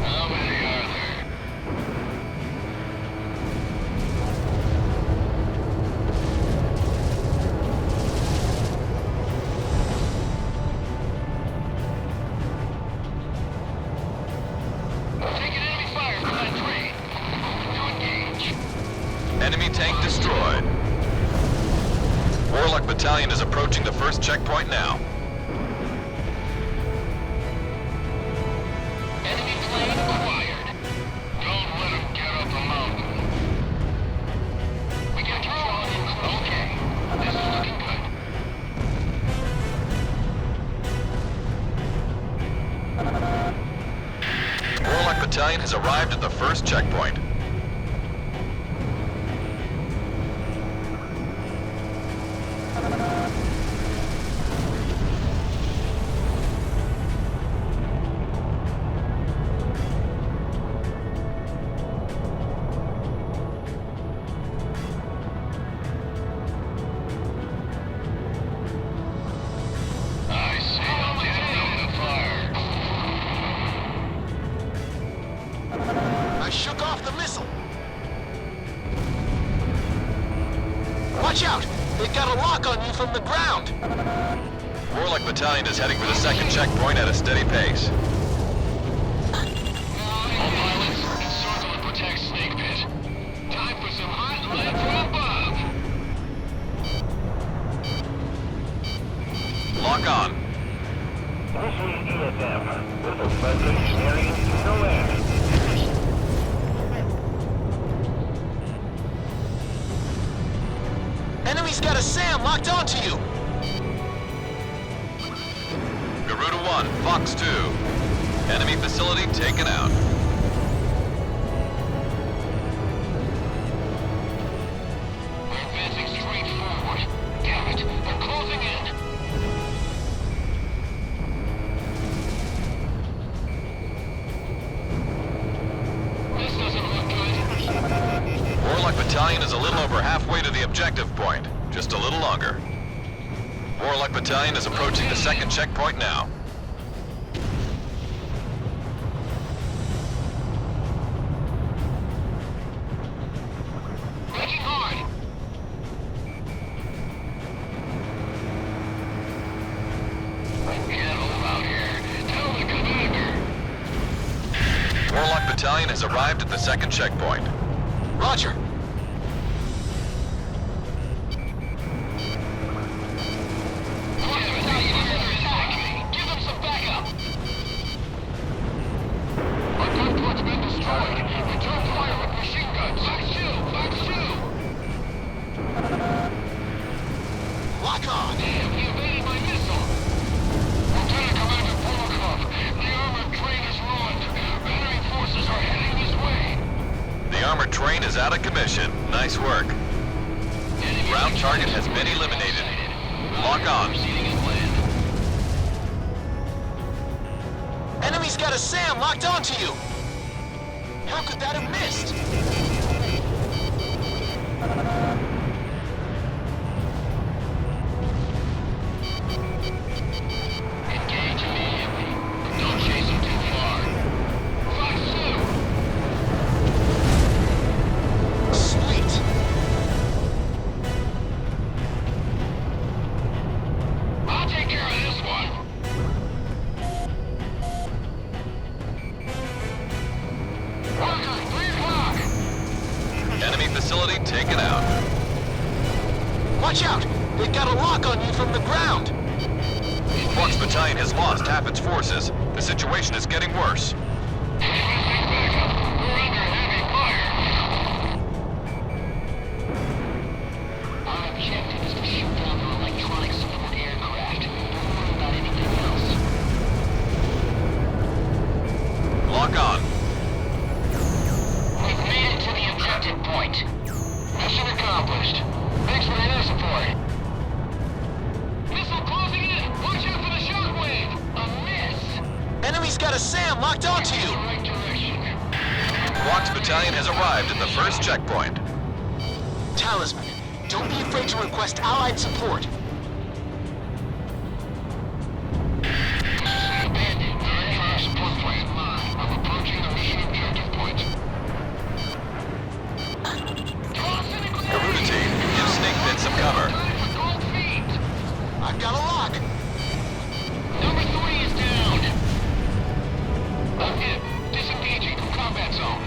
How many are there? Enemy tank destroyed. Warlock Battalion is approaching the first checkpoint now. Enemy plane acquired. Don't let him get up the mountain. We got control in crew. Okay, this is looking good. Warlock Battalion has arrived at the first checkpoint. Watch out! They've got a lock on you from the ground! Warlock Battalion is heading for the second checkpoint at a steady pace. All pilots, encircle and protect Snake Pit. Time for some hot lead from above. Lock on. This is ESM, with a friendly Sumerian no air. Enemy's got a SAM locked onto you! Garuda 1, Fox 2. Enemy facility taken out. We're advancing straight forward. Damn it, they're closing in. This doesn't look good. Warlock Battalion is a little over halfway to the objective point. Just a little longer. Warlock Battalion is approaching the second checkpoint now. Making hard. Get over out here. Tell the commander. Warlock Battalion has arrived at the second checkpoint. Roger. Give them some backup. Our gunport's been destroyed. Return fire with machine guns. Fox 2! Fox 2! Lock on! Damn, he evaded my missile. Lieutenant Commander Polakov, the armored train is ruined. Enemy forces are heading this way. The armored train is out of commission. Nice work. Ground target has been eliminated. Lock on. Enemy's got a SAM locked onto you! How could that have missed? Engage immediately. Don't chase him too far. Fox 2! Sweet! I'll take care of this one. Worker, 3 o'clock. Enemy facility taken out. Watch out! They've got a lock on you from the ground! Fox Battalion has lost half its forces. The situation is getting worse. Requesting backup. We're under heavy fire. Our objective is to shoot down their electronic support aircraft. Don't worry about anything else. Lock on. We've made it to the objective point. Mission accomplished. Thanks for the air support. Missile closing in! Watch out for the shockwave! A miss! Enemy's got a SAM locked onto you! Right direction. Fox Battalion has arrived at the first checkpoint. Talisman, don't be afraid to request allied support. This is an abandoned, very far support plant. I'm approaching the mission objective point. Garuda team, give Snake Pit some cover. Time for gold feet! I've got a lock! Number 3 is down! I'm hit. Disengaging from combat zone.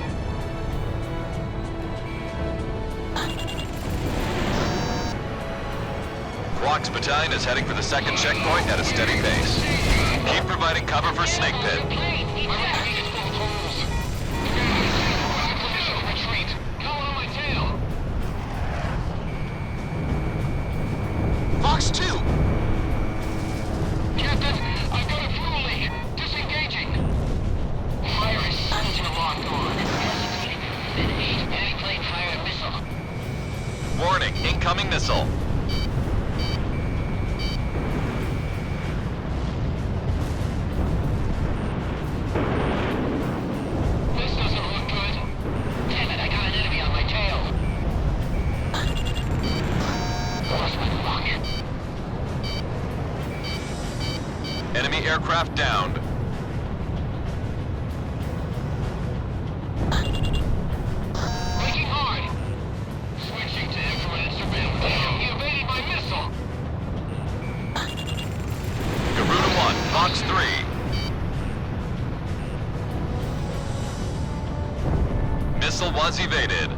Battalion is heading for the second checkpoint at a steady pace. Keep providing cover for Snake Pit. Fox 2! Captain, I've got a fuel leak. Disengaging. Fire is locked on. Enemy plane fired a missile. Warning, incoming missile. This doesn't look good. Damn it, I got an enemy on my tail. Lost my luck. Enemy aircraft downed. Braking hard. Switching to infrared surveillance. He evaded my missile. Garuda 1, Fox 3. Missile was evaded.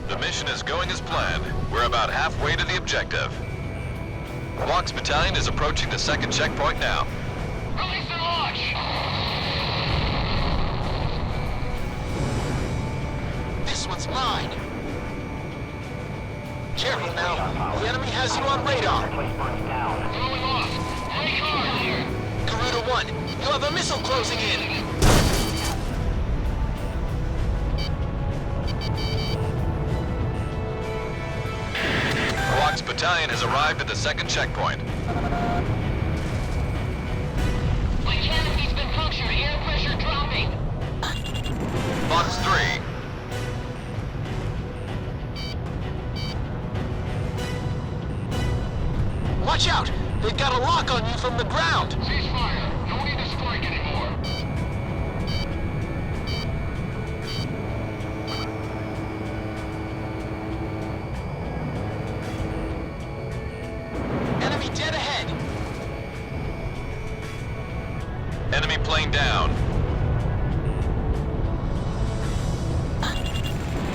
The mission is going as planned. We're about halfway to the objective. Fox Battalion is approaching the second checkpoint now. Release and launch. This one's mine! Careful now. The enemy has you on radar. Throwing off. Brake hard. Garuda 1, you have a missile closing in. Fox Battalion has arrived at the second checkpoint. My canopy's been punctured. Air pressure dropping. Fox 3. Watch out! They've got a lock on you from the ground! Ceasefire. No need to strike anymore. Enemy dead ahead! Enemy plane down.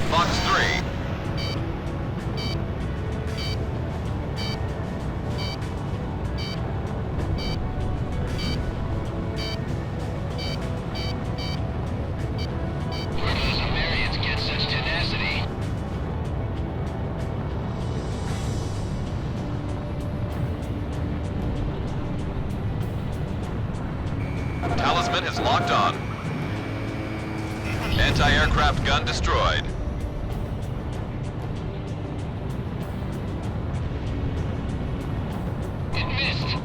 Fox 3. Where do the Sumerians get such tenacity? Talisman is locked on. Anti-aircraft gun destroyed. It missed.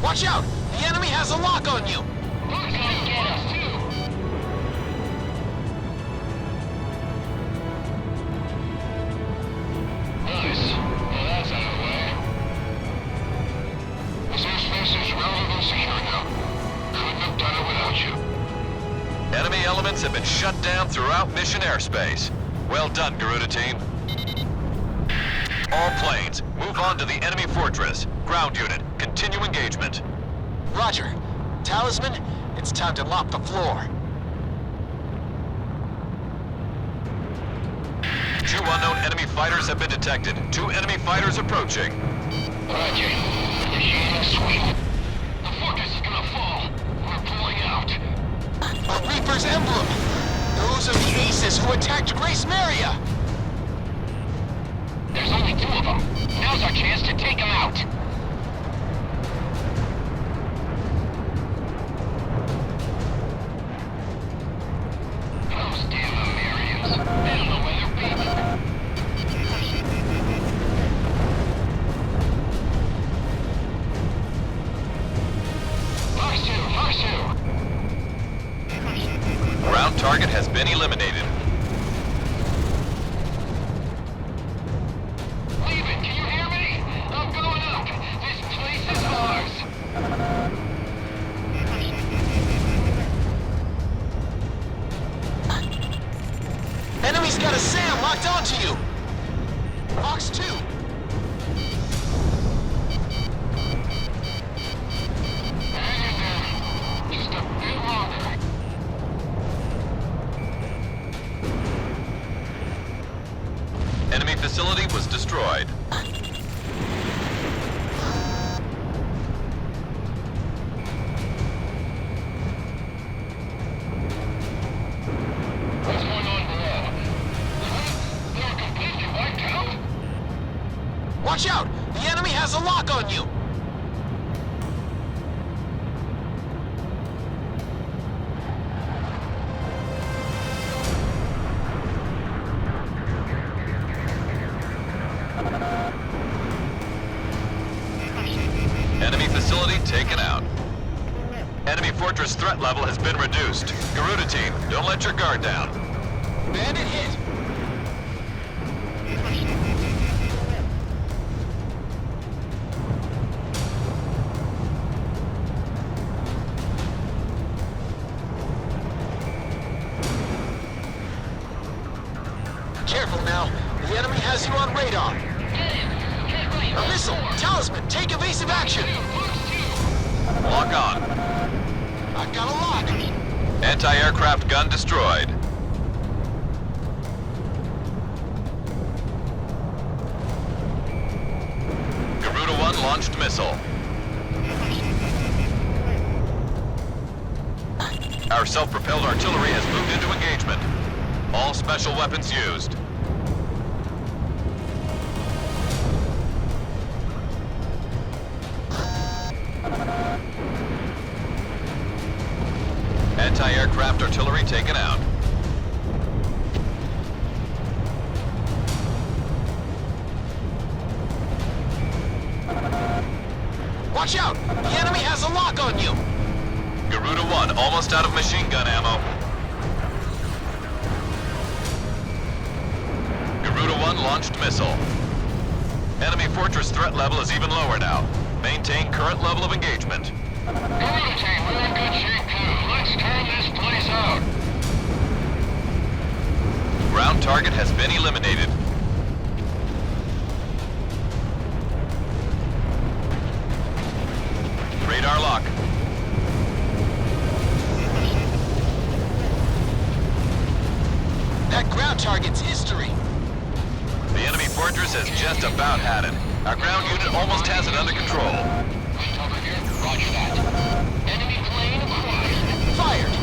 Watch out! The enemy has a lock on you! Who's gonna get us too? Nice. Well, that's out of the way. This airspace is relatively secure now. Couldn't have done it without you. Enemy elements have been shut down throughout mission airspace. Well done, Garuda team. All planes, move on to the enemy fortress. Ground unit, continue engagement. Roger. Talisman, it's time to mop the floor. 2 unknown enemy fighters have been detected. 2 enemy fighters approaching. Roger. Initiating sweep. The fortress is gonna fall. We're pulling out. A Reaper's emblem! Those are the aces who attacked Gracemeria! There's only 2 of them. Now's our chance to take them out. Those damn Americans. They don't know where they're beating. Fox 2, Fox 2. Ground target has been eliminated. Leave it, can you hear me? I'm going up. This place is ours. Enemy's got a SAM locked onto you! Fox 2! Hang in there. Just a bit longer. facility taken out. Enemy fortress threat level has been reduced. Garuda team, don't let your guard down. Bandit hit! Careful now. The enemy has you on radar. A missile! Talisman, take evasive action! Lock on. I've got a lock! Anti-aircraft gun destroyed. Garuda 1 launched missile. Our self-propelled artillery has moved into engagement. All special weapons used. Anti-aircraft artillery taken out. Watch out! The enemy has a lock on you! Garuda 1 almost out of machine gun ammo. Garuda 1 launched missile. Enemy fortress threat level is even lower now. Maintain current level of engagement. Garuda team, we're in good shape too. Let's turn this place out. Ground target has been eliminated. Radar lock. That ground target's history. The enemy fortress has just about had it. Our ground unit almost has it under control. Cover here. Roger that. Enemy plane acquired. Fired!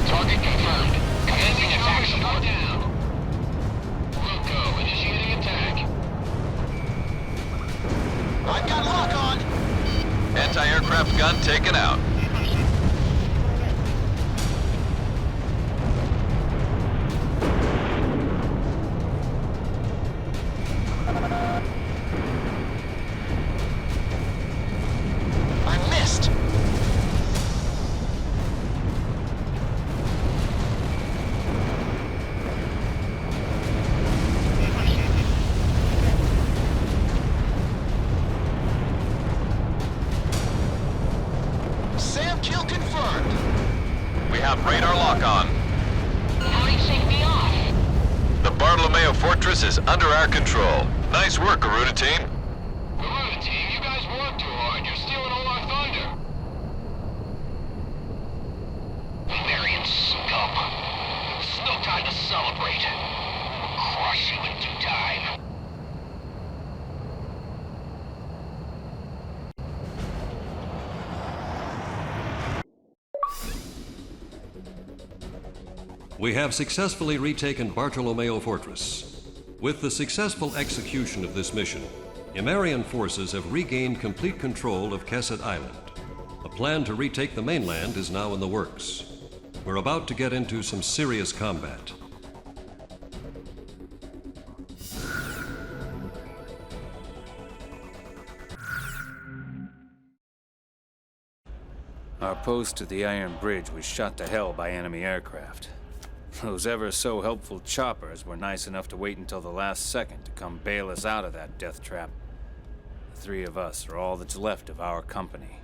Target confirmed. Commencing attack support down. Wilco, initiating attack. I've got lock on! Anti-aircraft gun taken out. I missed! Sam kill confirmed! We have radar lock on. Racing me off. The Bartolomeo Fortress is under our control. Nice work, Garuda team. Garuda team, you guys work too hard. You're stealing all our thunder. Barbarian scum. It's no time to celebrate. We'll crush you in due time. We have successfully retaken Bartolomeo Fortress. With the successful execution of this mission, Emerian forces have regained complete control of Kesset Island. A plan to retake the mainland is now in the works. We're about to get into some serious combat. Our post to the Iron Bridge was shot to hell by enemy aircraft. Those ever-so-helpful choppers were nice enough to wait until the last second to come bail us out of that death trap. The three of us are all that's left of our company.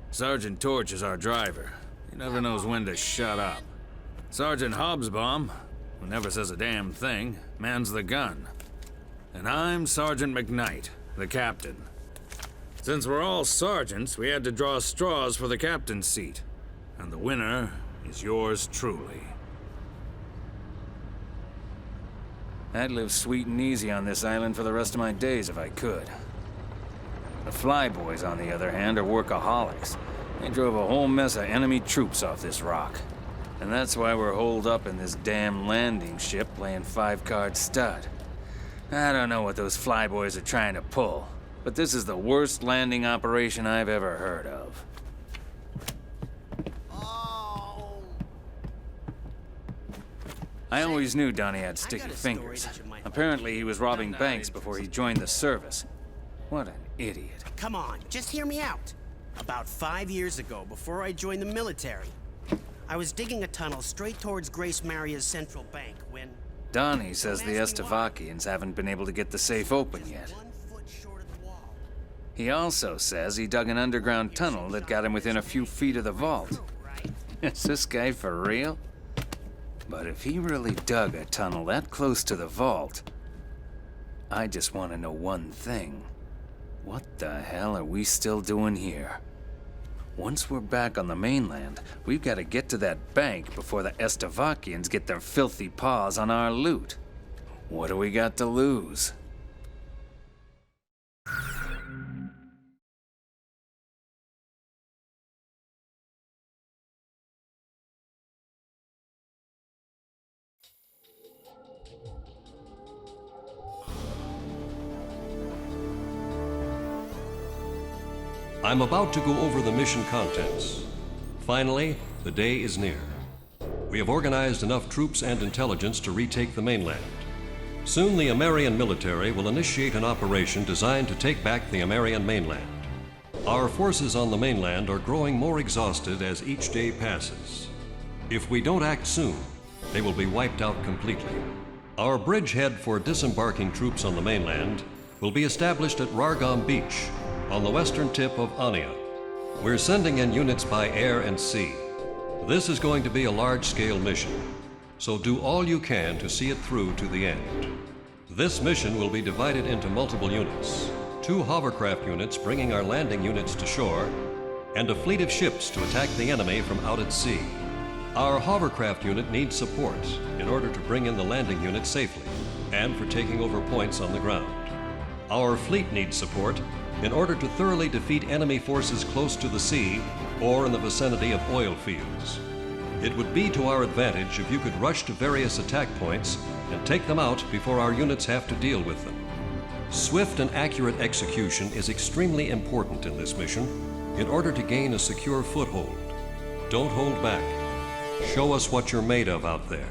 Sergeant Torch is our driver. He never knows when to shut up. Sergeant Hobsbawm, who never says a damn thing, mans the gun. And I'm Sergeant McKnight, the captain. Since we're all sergeants, we had to draw straws for the captain's seat. And the winner is yours truly. I'd live sweet and easy on this island for the rest of my days if I could. The Flyboys, on the other hand, are workaholics. They drove a whole mess of enemy troops off this rock. And that's why we're holed up in this damn landing ship playing 5-card stud. I don't know what those Flyboys are trying to pull, but this is the worst landing operation I've ever heard of. I always knew Donnie had sticky fingers. Apparently he was robbing banks before he joined the service. What an idiot. Come on, just hear me out. About 5 years ago, before I joined the military, I was digging a tunnel straight towards Gracemeria's central bank when... Donnie says the Estevakians haven't been able to get the safe open yet. He also says he dug an underground tunnel that got him within a few feet of the vault. Is this guy for real? But if he really dug a tunnel that close to the vault, I just want to know one thing. What the hell are we still doing here? Once we're back on the mainland, we've got to get to that bank before the Estevakians get their filthy paws on our loot. What do we got to lose? I'm about to go over the mission contents. Finally, the day is near. We have organized enough troops and intelligence to retake the mainland. Soon the Amerian military will initiate an operation designed to take back the Amerian mainland. Our forces on the mainland are growing more exhausted as each day passes. If we don't act soon, they will be wiped out completely. Our bridgehead for disembarking troops on the mainland will be established at Ragno Beach, on the western tip of Anea. We're sending in units by air and sea. This is going to be a large-scale mission, so do all you can to see it through to the end. This mission will be divided into multiple units, 2 hovercraft units bringing our landing units to shore, and a fleet of ships to attack the enemy from out at sea. Our hovercraft unit needs support in order to bring in the landing unit safely, and for taking over points on the ground. Our fleet needs support in order to thoroughly defeat enemy forces close to the sea or in the vicinity of oil fields. It would be to our advantage if you could rush to various attack points and take them out before our units have to deal with them. Swift and accurate execution is extremely important in this mission in order to gain a secure foothold. Don't hold back. Show us what you're made of out there.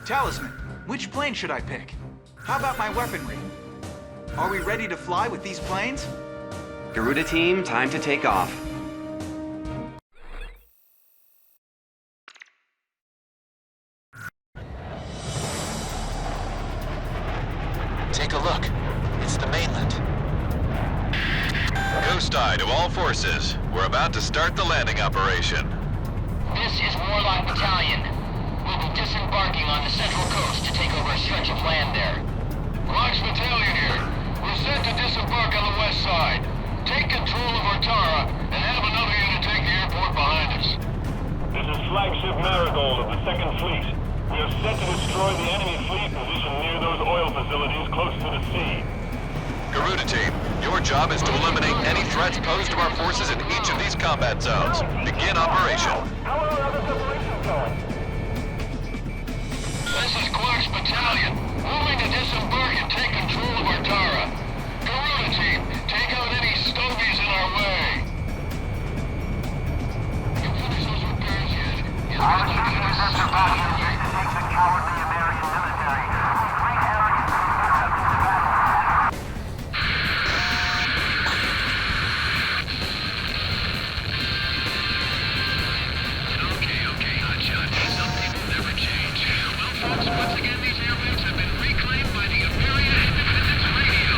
Talisman, which plane should I pick? How about my weaponry? Are we ready to fly with these planes? Garuda team, time to take off. Take a look. It's the mainland. Ghost Eye to all forces. We're about to start the landing operation. This is Warlock Battalion. We'll be disembarking on the central coast to take over a stretch of land there. Rock's Battalion here. We're set to disembark on the west side. Take control of Ortara and have another unit take the airport behind us. This is Flagship Marigold of the 2nd Fleet. We are set to destroy the enemy fleet positioned near those oil facilities close to the sea. Garuda team, your job is to eliminate any threats posed to our forces in each of these combat zones. Begin operation. How are our other preparations going? This is Clark's Battalion. Moving to disembark and take control of Ortara. Garuda team, take out any stovies in our way. You finish those repairs yet? Our chief is Mr. Battalion used to take the cowardly American military. Great arrogance to set up this battle. Okay, hotshot. Some people never change. Well, folks, once again, these airwaves have been reclaimed by the American Independence Radio.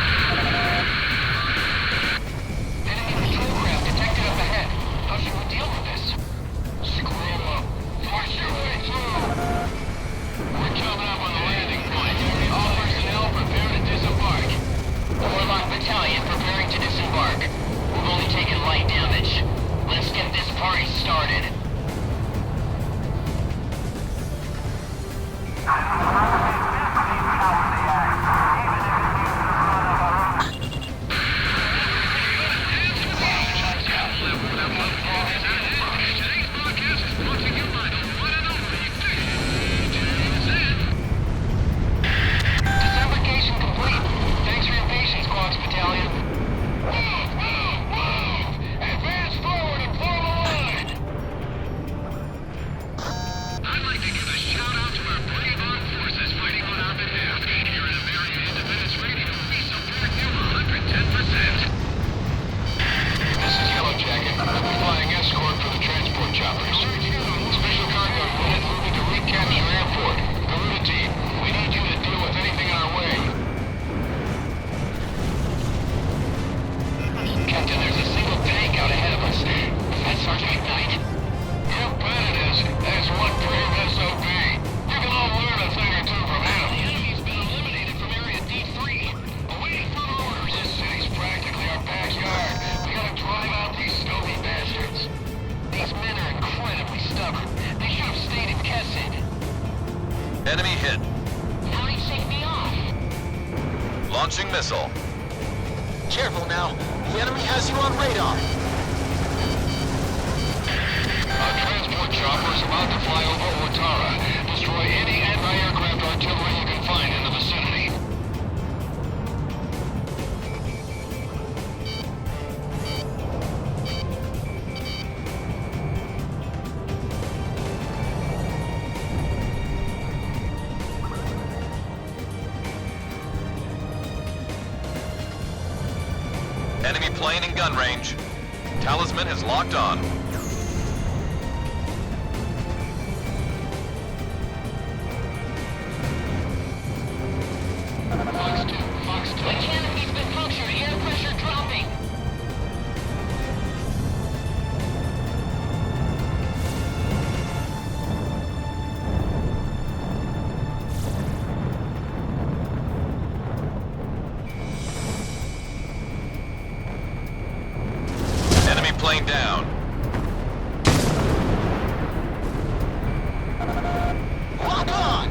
missile. Careful now. The enemy has you on radar. A transport chopper is about to fly over Otara. Destroy any anti-aircraft artillery you can find in the vicinity. Enemy plane in gun range. Talisman is locked on. Fox 2. The cannon's been punctured. Air pressure dropping. Enemy plane down. Lock on!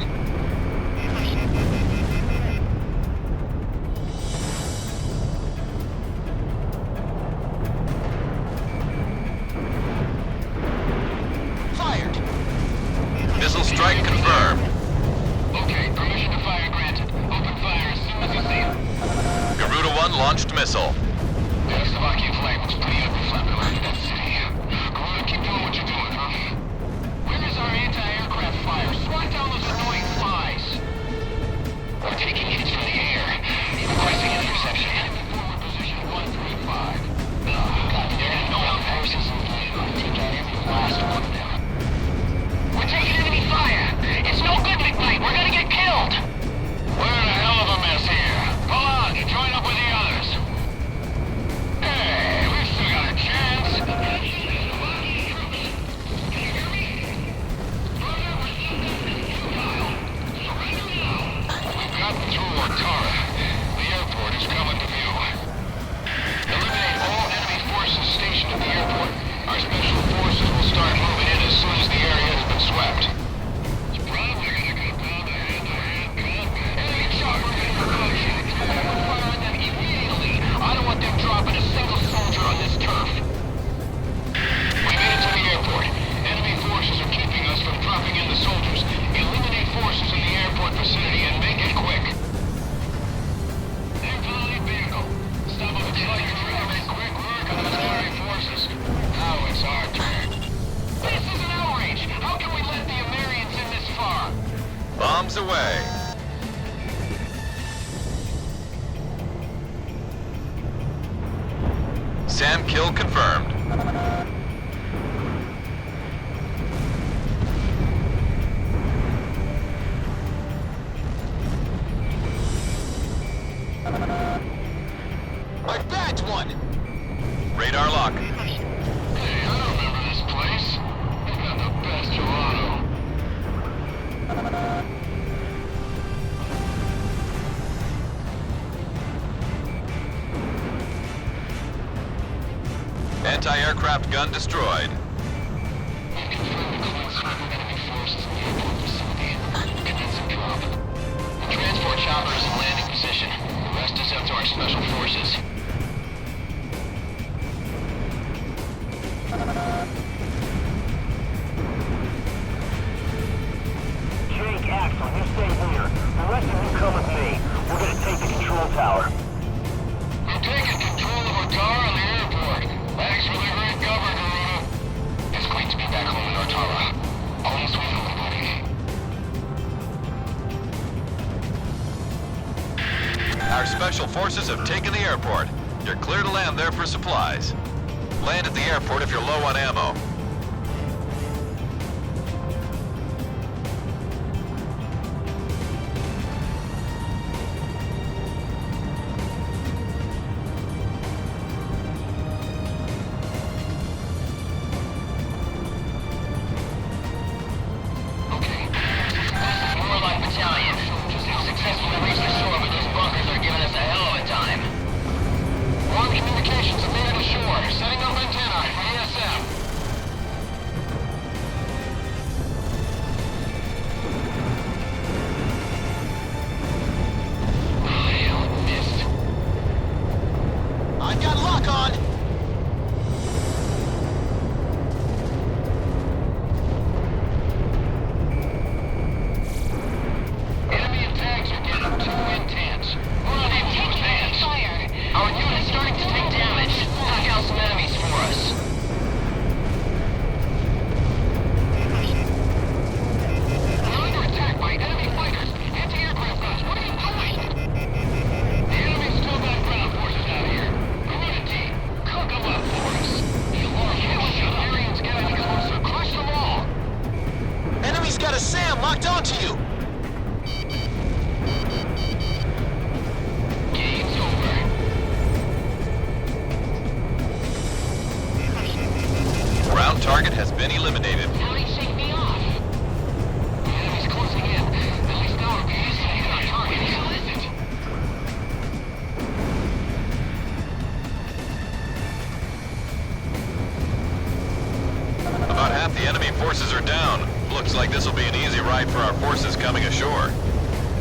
Fired! Missile strike confirmed. Okay, permission to fire granted. Open fire as soon as you see him. Garuda 1 launched missile. The Slovakian flag looks pretty ugly flapping around in that city. Garuda, keep doing what you're doing, huh? Where is our anti-aircraft fire? Swat down those annoying flies. We're taking hits from the air. Requesting interception. Enemy forward position 135. God, there are no forces in the take out every last one of them. We're taking enemy fire. It's no good, McKnight. We're gonna get killed. We're in a hell of a mess here. Pull out. Join up with the others. Hey, we've still got a chance. Can you hear me? Brother, we're still defending futile. Surrender now. We've gotten through Otara. The airport is coming to view. Eliminate all enemy forces stationed at the airport. Our special forces will start moving in as soon as the area has been swept. It's probably gonna come down to hand-to-hand combat. Enemy choppers in production. Open fire on them immediately. I don't want them dropping a single soldier on this turf. We made it to the airport. Enemy forces are keeping us from dropping in the soldiers. Eliminate forces in the airport vicinity and make it quick. Infantry vehicle. Stop up the like you're make quick work of those enemy forces. Now it's our turn. This is an outrage. How can we let the Amerians in this far? Bombs away. SAM kill confirmed. I bagged one! Radar lock. Hey, I remember this place. They've got the best gelato. Anti-aircraft gun destroyed. We've confirmed the close sweep of enemy forces in the airport vicinity. Commence a drop. The transport chopper is in landing position. The rest is up to our special forces. Jake, Axel, you stay here. The rest of you come with me. We're gonna take the control tower. We're taking control of Otara and the airport. Thanks for the great cover, Garuda. It's great to be back home in Otara. Home sweet home, buddy. Our special forces have taken the airport. You're clear to land there for supplies. Land at the airport if you're low on ammo. Okay. This is Moloch Battalion. We've successfully reached the shore, but those bunkers are giving us a hell of a time. Armed communications have made it ashore. Setting up antennae for ASM. Target has been eliminated. How'd he shake me off? The enemy's closing in. At least now it'll be easy to hit our target. Who the hell is it? About half the enemy forces are down. Looks like this will be an easy ride for our forces coming ashore.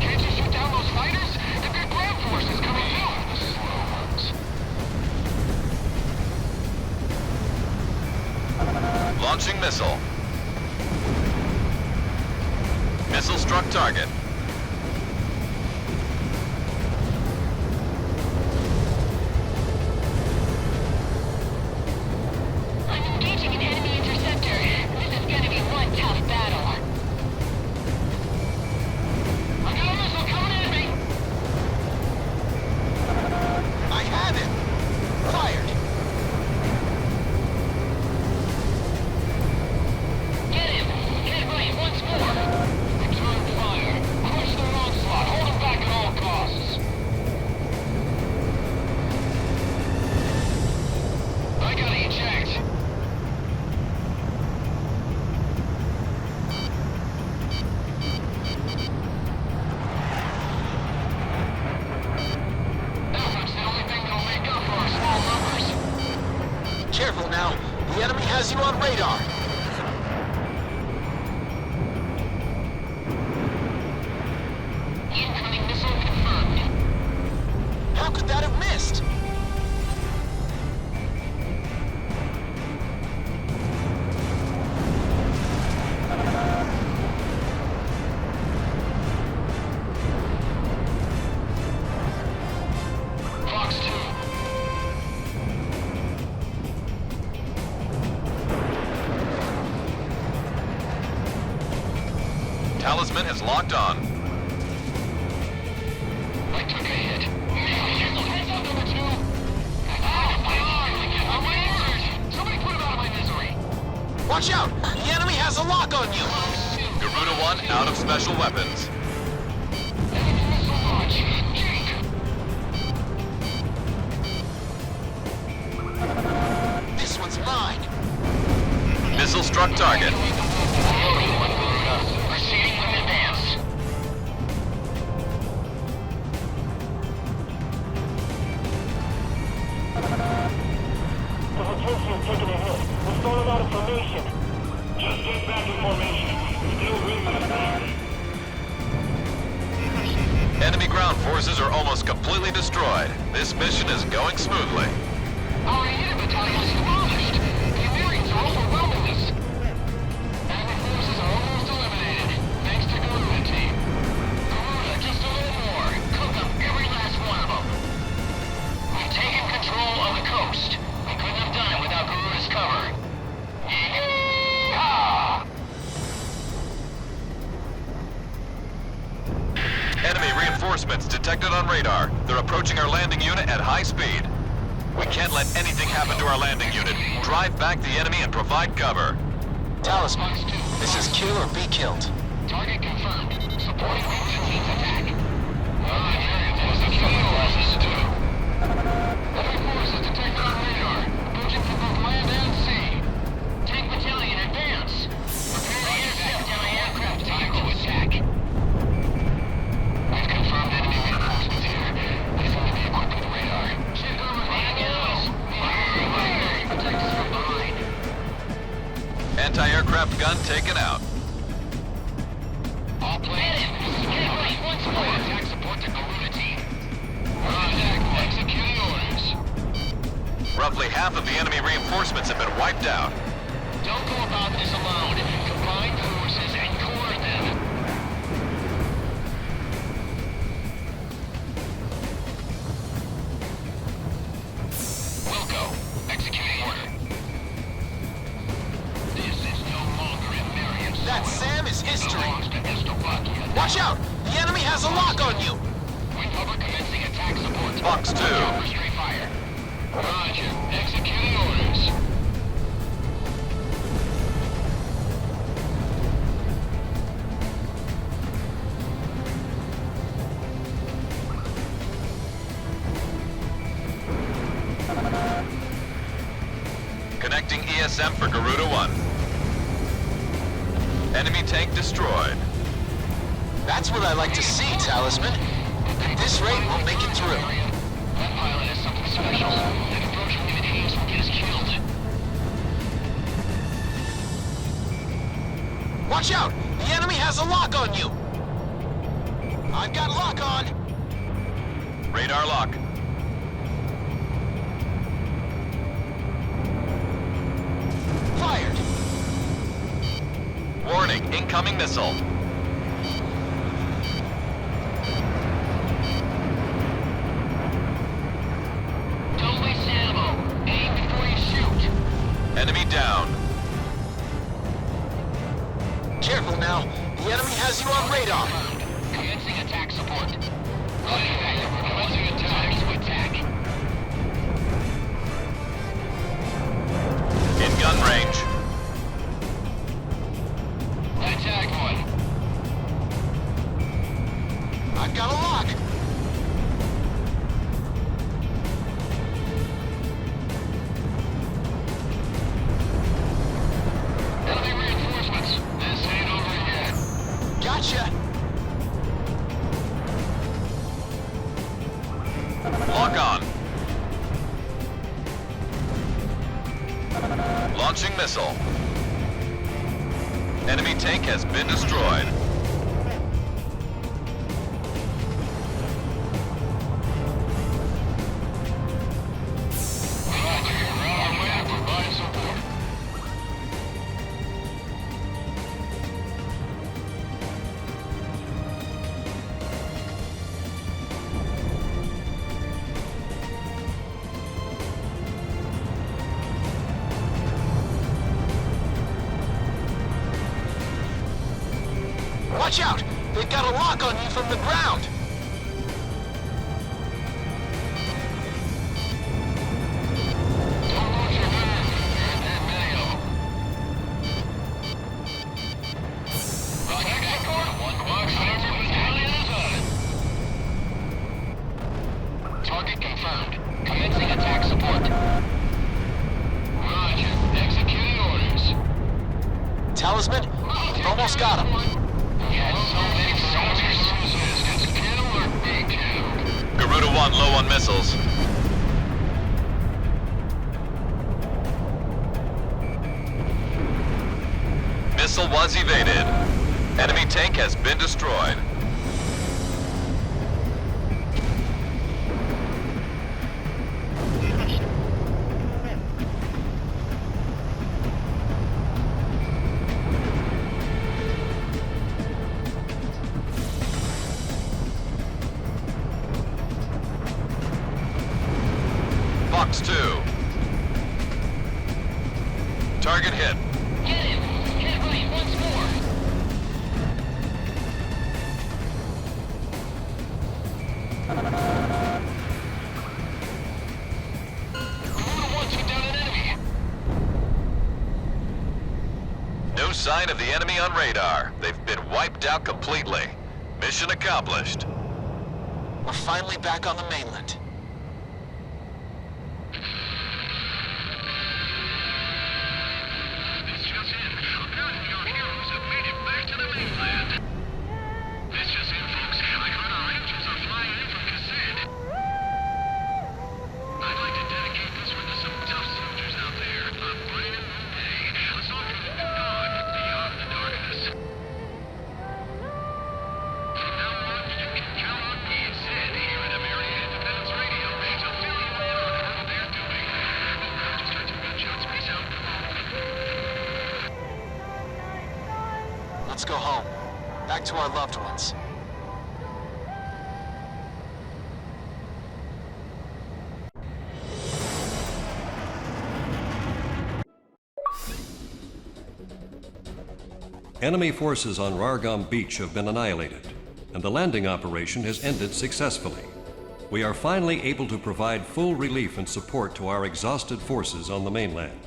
Can't you shoot down those fighters? They've got ground forces coming through. The slow ones. Launching missile. Missile struck target. I'm engaging an enemy interceptor. This is gonna be one tough battle. I got a missile coming at me. I have it! Fired! Get him! Get right once more! Return fire! Crush their onslaught! Hold them back at all costs! I gotta eject! Effort's the only thing that'll make up for our small numbers. Careful now. The enemy has you on radar. Incoming missile confirmed. How could that have missed? Fox 2. Talisman has locked on. I took a hit. Heads up, number 2. Ow, my arm! I'm injured! Somebody put him out of my misery. Watch out! The enemy has a lock on you! Garuda 1 out of special weapons. Enemy missile launch. Jake! This one's mine! Missile struck target. Proceeding with advance. The Vitoze taking a hit. We're falling out of formation. Just get back in formation. Still ringing back. Enemy ground forces are almost completely destroyed. This mission is going smoothly. Our unit battalion is demolished. The Americans are overwhelming us. Enemy forces are almost eliminated. Thanks to Garuda team. Garuda, just a little more. Cook up every last one of them. We've taken control of the coast. We couldn't have done it without Garuda's cover. Yeehaw! Enemy reinforcements detected on radar. They're approaching our landing unit at high speed. We can't let anything happen to our landing unit. Drive back the enemy and provide cover. Talisman, this is kill or be killed. Target confirmed. Supporting Garuda team's attack. Executing orders too. Enemy forces detected on radar. Approaching from both land and sea. Tank battalion, advance. Prepare to intercept anti-aircraft vehicle attack. We've confirmed enemy reinforcements here. They seem to be equipped with radar. Ship over Ragno. Fire! Protect us from behind. Anti-aircraft gun taken out. All planes, get right once more. Attack support to Garuda team. Roger, executing orders. Roughly half of the enemy reinforcements have been wiped out. Don't go about this alone. Combine forces and corner them. Wilco, executing order. This is no longer American soil. That Sam is history. Belongs to Estovakia. Watch out! The enemy has a lock on you! Wind hover commencing attack support. Fox 2. Watch out for stray fire. Roger, executing orders. Connecting ESM for Garuda 1. Enemy tank destroyed. That's what I like to see, Talisman. At this rate, we'll make it through. That pilot has something special. If approaching him in haste will get us killed. Watch out! The enemy has a lock on you! I've got lock on! Radar lock. Fired! Warning, incoming missile. Don't waste ammo. Aim before you shoot. Enemy down. Careful now. The enemy has you on radar. Commencing attack support. Okay, commencing attack. To attack. In gun range. Attack one. I've got a lock. Enemy reinforcements. This ain't over yet. Gotcha. Lock on. Launching missile. Enemy tank has been destroyed. Roger, we're on our way to provide support. Watch out! They've got a lock on you from the ground! Don't lose your nerve. There are that many of them. Attack support. One box armor battalion is on it. Target confirmed. Commencing attack support. Roger. Executing orders. Talisman, we've almost got him. Had so many soldiers. It's kill or be killed. Garuda 1 low on missiles. Missile was evaded. Enemy tank has been destroyed. Fox 2. Target hit. Get him! Hit right once more! Garuda 1 took down an enemy! No sign of the enemy on radar. They've been wiped out completely. Mission accomplished. We're finally back on the mainland. This just in. Apparently our heroes have made it back to the mainland. This just in, folks. I heard our Rangers are flying in from Cassad. I'd like to dedicate this one to some tough soldiers out there. A brand new day. A song from the new dawn beyond the darkness. From now on, you can count on me, Sid, here at American Independence Radio, to fill you in on what they're doing. Just got two gunshots. Peace out. Let's go home. Back to our loved ones. Enemy forces on Rargam Beach have been annihilated, and the landing operation has ended successfully. We are finally able to provide full relief and support to our exhausted forces on the mainland.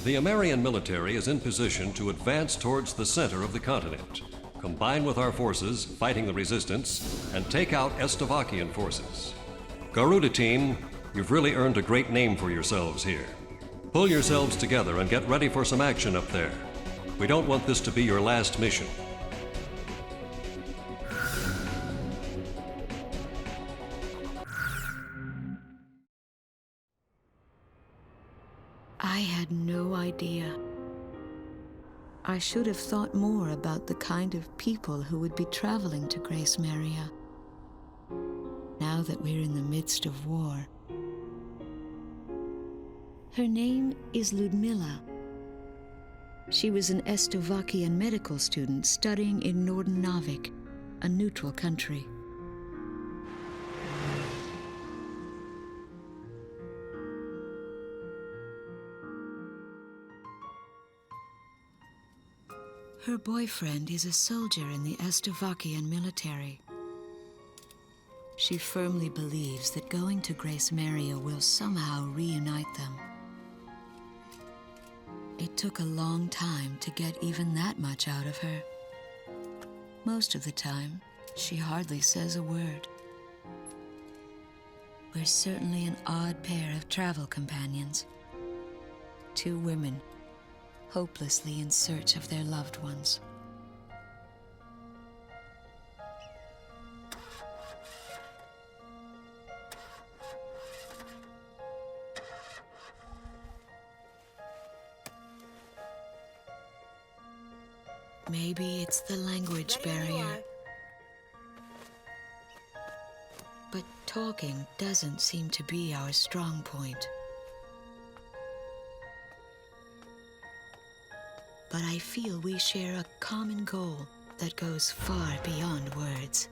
The Amerian military is in position to advance towards the center of the continent, combine with our forces fighting the resistance, and take out Estavakian forces. Garuda team, you've really earned a great name for yourselves here. Pull yourselves together and get ready for some action up there. We don't want this to be your last mission. I had no idea. I should have thought more about the kind of people who would be traveling to Gracemeria. Now that we're in the midst of war. Her name is Ludmilla. She was an Estovakian medical student studying in Northern Navik, a neutral country. Her boyfriend is a soldier in the Estovakian military. She firmly believes that going to Gracemeria will somehow reunite them. It took a long time to get even that much out of her. Most of the time, she hardly says a word. We're certainly an odd pair of travel companions. Two women, hopelessly in search of their loved ones. Maybe it's the language barrier. But talking doesn't seem to be our strong point. But I feel we share a common goal that goes far beyond words.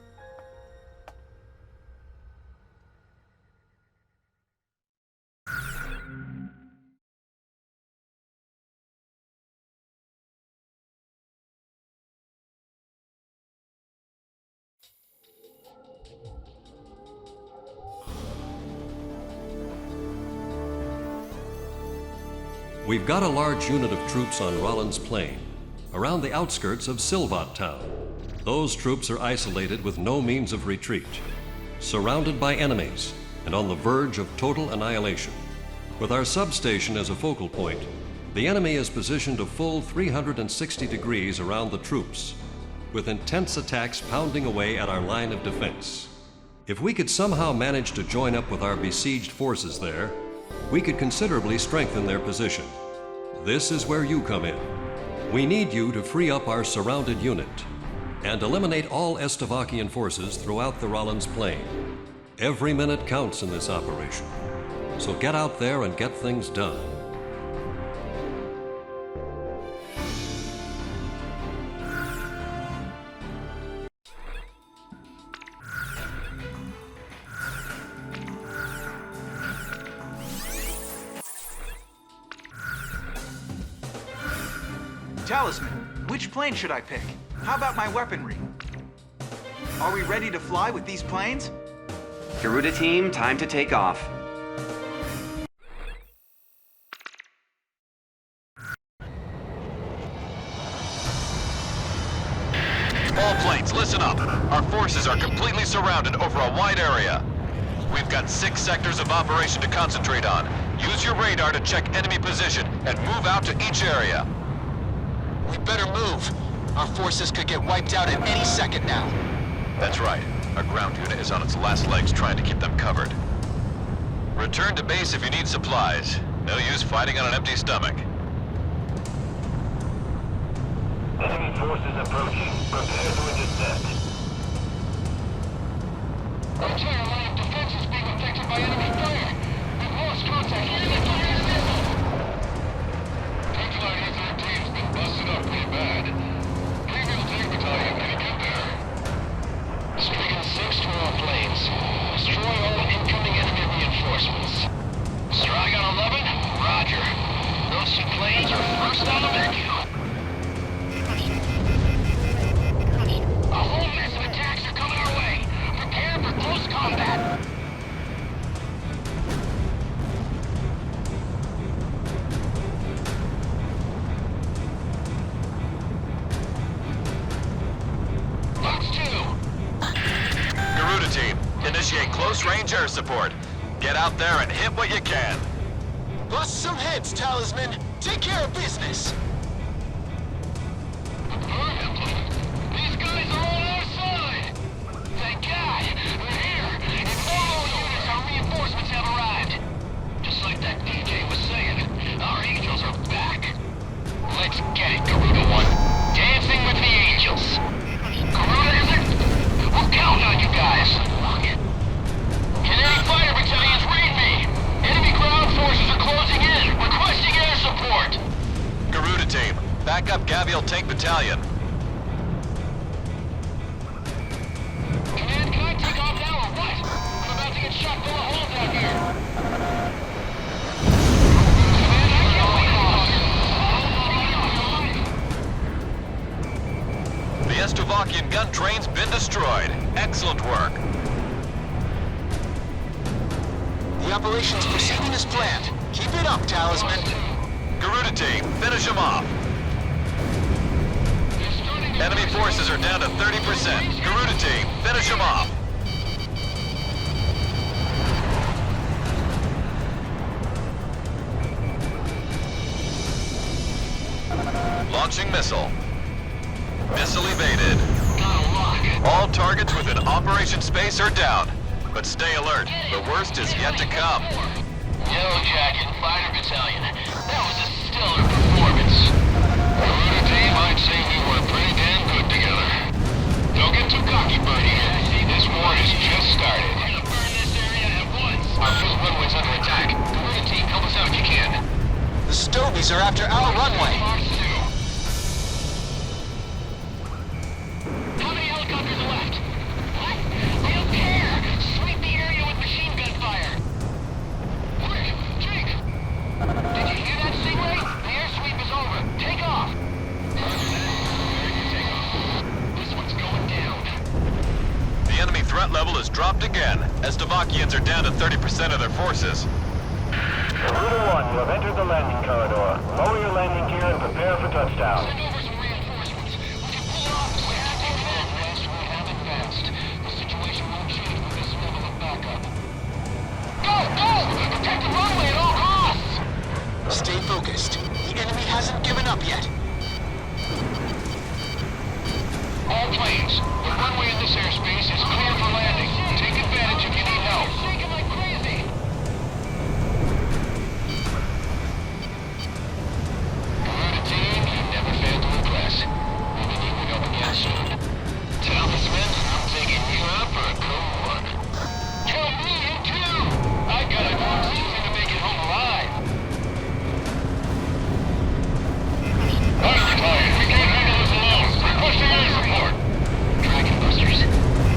We've got a large unit of troops on Rollins Plain, around the outskirts of Silvat town. Those troops are isolated with no means of retreat, surrounded by enemies, and on the verge of total annihilation. With our substation as a focal point, the enemy is positioned a full 360 degrees around the troops, with intense attacks pounding away at our line of defense. If we could somehow manage to join up with our besieged forces there, we could considerably strengthen their position. This is where you come in. We need you to free up our surrounded unit and eliminate all Estovakian forces throughout the Rollins Plain. Every minute counts in this operation, so get out there and get things done. Talisman, which plane should I pick? How about my weaponry? Are we ready to fly with these planes? Garuda team, time to take off. All planes, listen up. Our forces are completely surrounded over a wide area. We've got 6 sectors of operation to concentrate on. Use your radar to check enemy position and move out to each area. We better move. Our forces could get wiped out at any second now. That's right. Our ground unit is on its last legs trying to keep them covered. Return to base if you need supplies. No use fighting on an empty stomach. Enemy forces approaching. Prepare to intercept. Our entire line of defense is being affected by enemy fire. We've lost contact. Enemy fire is missile. Pipeline E-13's been busted up pretty bad. Premium tank battalion can get there. Stricken 6 to all planes. Destroy all incoming enemy reinforcements. Strike on 11? Roger. Those 2 planes are first on the menu. A whole mess of attacks are coming our way. Prepare for close combat. Garuda team, initiate close-range air support. Get out there and hit what you can. Bust some heads, Talisman. Take care of business. These guys are on our side! Thank God! They're here! And 4 more units, our reinforcements have arrived! Just like that DJ was saying, our angels are back! Let's get it, Garuda 1. Dancing with the angels! Garuda, is it? We're counting on you guys! Can any fighter battalions read me? Enemy ground forces are closing in! Requesting air support! Garuda team, back up Gavial Tank Battalion. Command, can I take off now or what? I'm about to get shot full of holes out here! Command, I can't wait! The Estovakian gun train's been destroyed. Excellent work. The operation's proceeding as planned. Keep it up, Talisman. Garuda team, finish them off. Enemy forces are down to 30%. Garuda team, finish them off. Launching missile. Missile evaded. All targets within operation space are down. But stay alert. The worst is yet to come. Yellow Jacket Fighter Battalion. That was a stellar performance. Garuda team, I'd say we were pretty damn good together. Don't get too cocky, Bernie. This war has just started. We're gonna burn this area at once. Our field runway's under attack. Garuda team, help us out if you can. The Stovies are after our runway. How many helicopters are left? What? I don't care! Sweep the area with machine gun fire! Quick! Jake! Did you hear that, Stingray? The air sweep is over. Take off! This one's going down. The enemy threat level has dropped again. Estovakians are down to 30% of their forces. Garuda 1, you have entered the landing corridor. Lower your landing gear and prepare for touchdown. Send over some reinforcements. We can pull it off quick. Yes, we have advanced. The situation won't change with this level of backup. Go! Go! Protect the runway at all costs! Stay focused. The enemy hasn't given up yet. All planes, the runway in this airspace is clear for landing. Take advantage if you need help. Shaking like crazy! Garuda team, you never failed to impress. We'll be moving up again soon. Talisman, I'm taking you out for a cool one. Count me in too! I got a good reason to make it home alive. Fighter battalion, we can't handle this alone. Requesting air support. Dragon busters.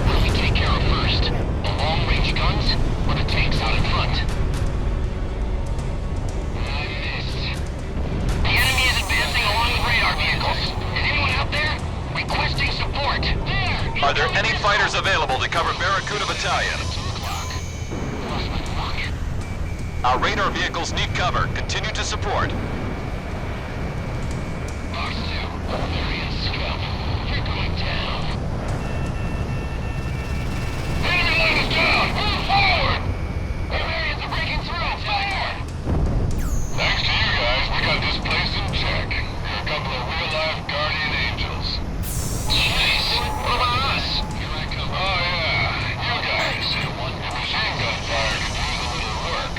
What do we take care of first? The long-range guns or the tanks out in front? I missed. The enemy is advancing along with radar vehicles. Is anyone out there? Requesting support. There! Are there any fighters available to cover Barracuda Battalion? 2 o'clock. Lost my lock. Our radar vehicles need cover. Continue to support. Barbarian scum. You're going down. Enemy line is down! Move forward! Barbarians are breaking through! Fire! Thanks to you guys, we got this place in check. You're a couple of real-life guardian angels. Jeez, what about us? Here I come. Oh yeah, you guys. Your machine gun fire could use a little work.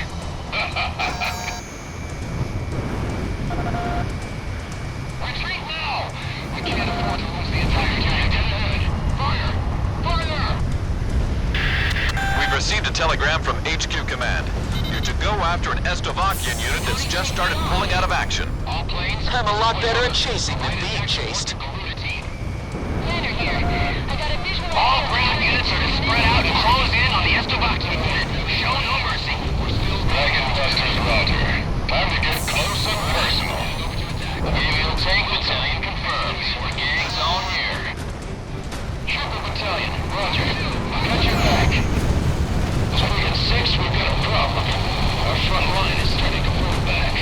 Retreat now! We can't afford to lose the entire unit. Get ahead! Fire! Fire! We've received a telegram from HQ Command. You're to go after an Estovakian unit that's just started pulling out of action. All planes? I'm a lot better at chasing than being chased. Commander here. I got a visual. All ground units are to spread out and close in on the Estovakian unit. Show no mercy. We're still Dragon Busters, Roger. Time to get close and personal. Avial Tank Battalion confirmed. The gang's all here. Trooper Battalion, Roger. Got your back. 3 and 6, we've got a problem. Our front line is starting to pull back.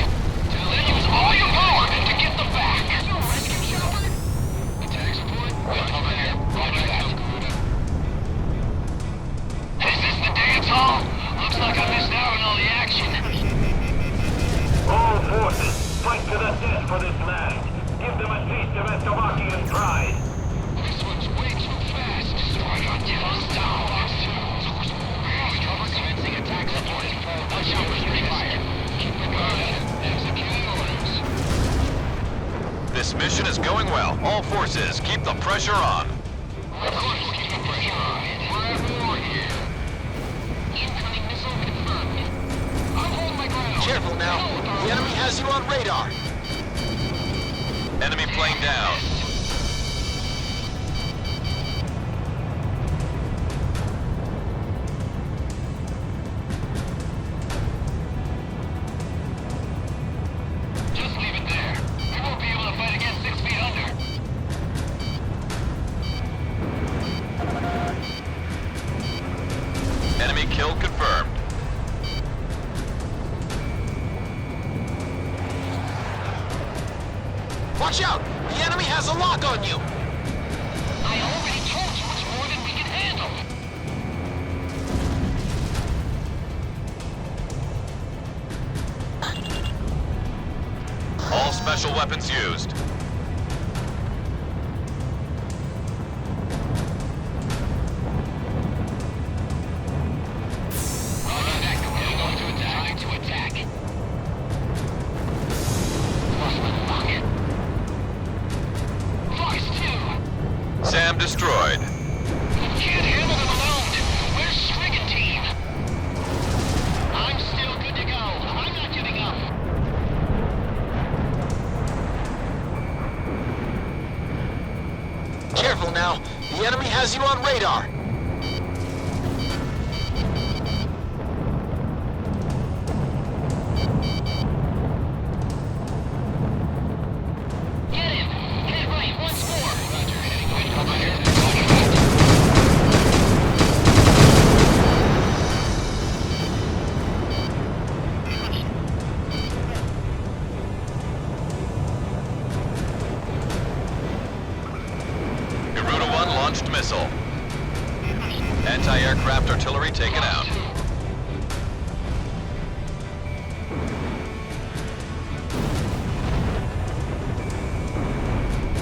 Then use all your power to get them back. Are you a rescue chopper? Attack support? Over here. Roger that. Is this the dance hall? Looks like I missed out on all the action. for this land. Give them a taste of Estovakian pride. This one's way too fast. Strike on tails down. Cover commencing attack support. Watch out for free fire. Keep it going. Executing orders. This mission is going well. All forces, keep the pressure on. Of course we'll keep the pressure on. We're at war here. Incoming missile confirmed. I'm holding my ground. Careful now. The enemy has you on radar. Enemy plane down. Just leave it there. We won't be able to fight against 6 feet under. Enemy kill confirmed. Watch out! The enemy has a lock on you! I already told you it's more than we can handle. All special weapons used. Sam destroyed. Can't handle them alone. Where's Strigan team? I'm still good to go. I'm not giving up. Careful now. The enemy has you on radar. Get him. Hit it right once more. Roger, heading wind cover here. Garuda 1 launched missile. Anti-aircraft artillery taken out.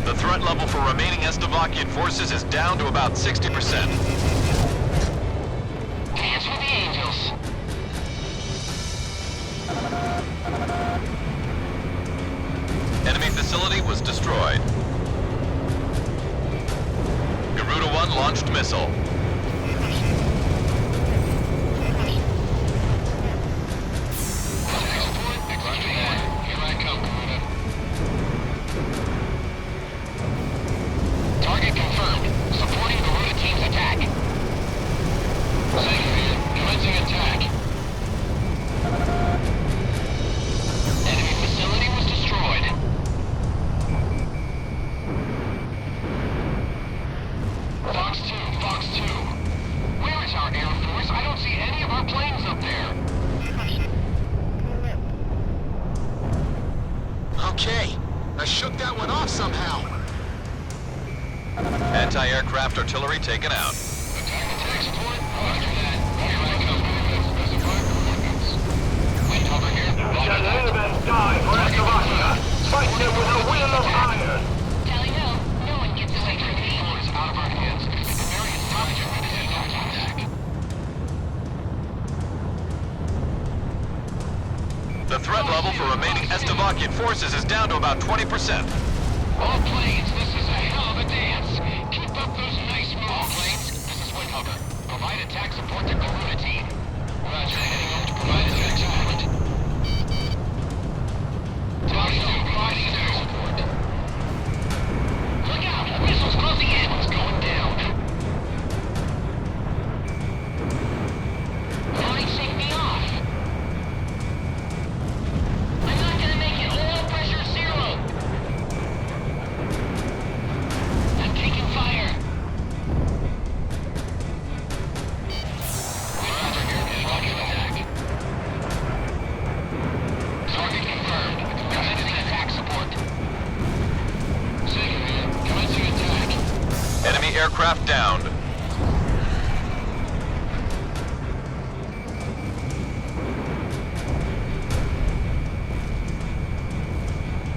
The threat level for remaining Estovakian forces is down to about 60%. Dance with the angels. Enemy facility was destroyed. Garuda 1 launched missile. Here I come, Garuda. Target confirmed. Supporting Garuda team's attack. Selumna, commencing attack. Enemy facility was destroyed. Fox 2, Fox 2. Where is our Air Force? I don't see any of our planes up there. Okay. I shook that one off somehow. Anti-aircraft artillery taken out. Attack support. Roger that. Here I come. Specify coordinates. Wind cover here. Shall live and die for Estovakia. Fight them with a will of iron. Tally ho. No one gets away from me. Is out of our hands. Various times you're ready to attack. The threat level for remaining Estovakian forces is down to about 20%. All planes, this is a hell of a dance. Keep up those nice moves. All planes, this is wind cover. Provide attack support to Garuda team. Roger, heading over to provide attack support. Fox 2, providing attack support. Look out! Missiles closing in. It's going down. Flying safety off. I'm not gonna make it. Oil pressure 0. I'm taking fire. Roger, heading on to attack. Target confirmed. Commencing attack support. Selumna, commencing attack. Enemy aircraft downed.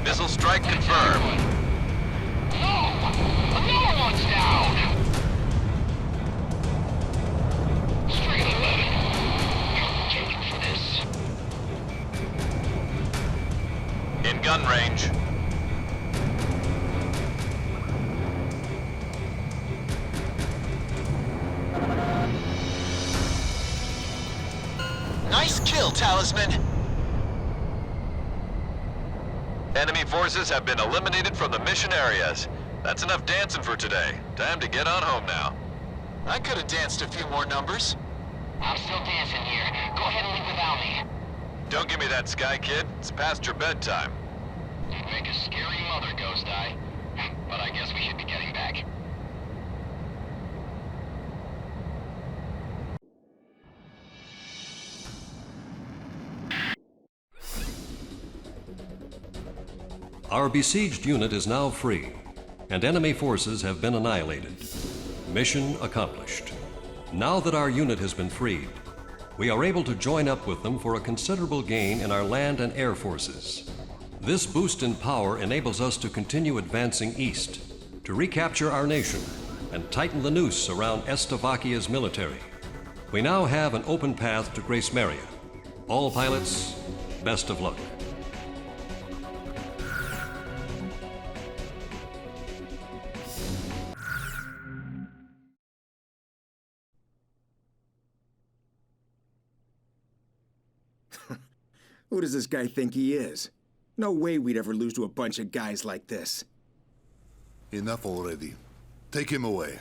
Missile strike Airstrike confirmed. No! Another one's down! Straight 11. You're taken for this. In gun range. Nice kill, Talisman. Enemy forces have been eliminated from the mission areas. That's enough dancing for today. Time to get on home now. I could have danced a few more numbers. I'm still dancing here. Go ahead and leave without me. Don't give me that, Sky Kid. It's past your bedtime. You'd make a scary mother, Ghost Eye. But I guess we should be getting back. Our besieged unit is now free, and enemy forces have been annihilated. Mission accomplished. Now that our unit has been freed, we are able to join up with them for a considerable gain in our land and air forces. This boost in power enables us to continue advancing east, to recapture our nation, and tighten the noose around Estavakia's military. We now have an open path to Gracemeria. All pilots, best of luck. Who does this guy think he is? No way we'd ever lose to a bunch of guys like this. Enough already. Take him away.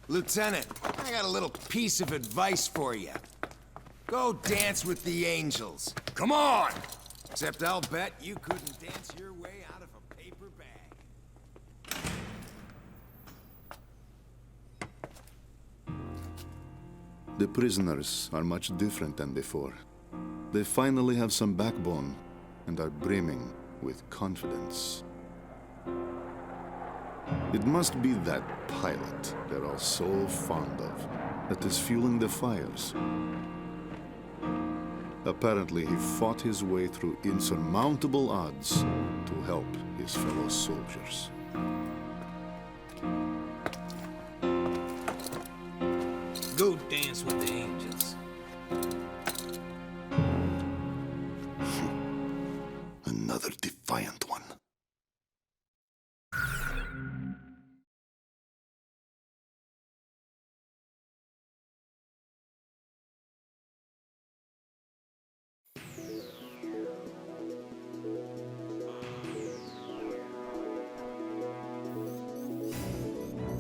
Lieutenant, I got a little piece of advice for you. Go dance with the angels. Come on! Except I'll bet you couldn't dance your way out of a paper bag. The prisoners are much different than before. They finally have some backbone and are brimming with confidence. It must be that pilot they're all so fond of that is fueling the fires. Apparently, he fought his way through insurmountable odds to help his fellow soldiers. Go dance with the angels. Another defiant one.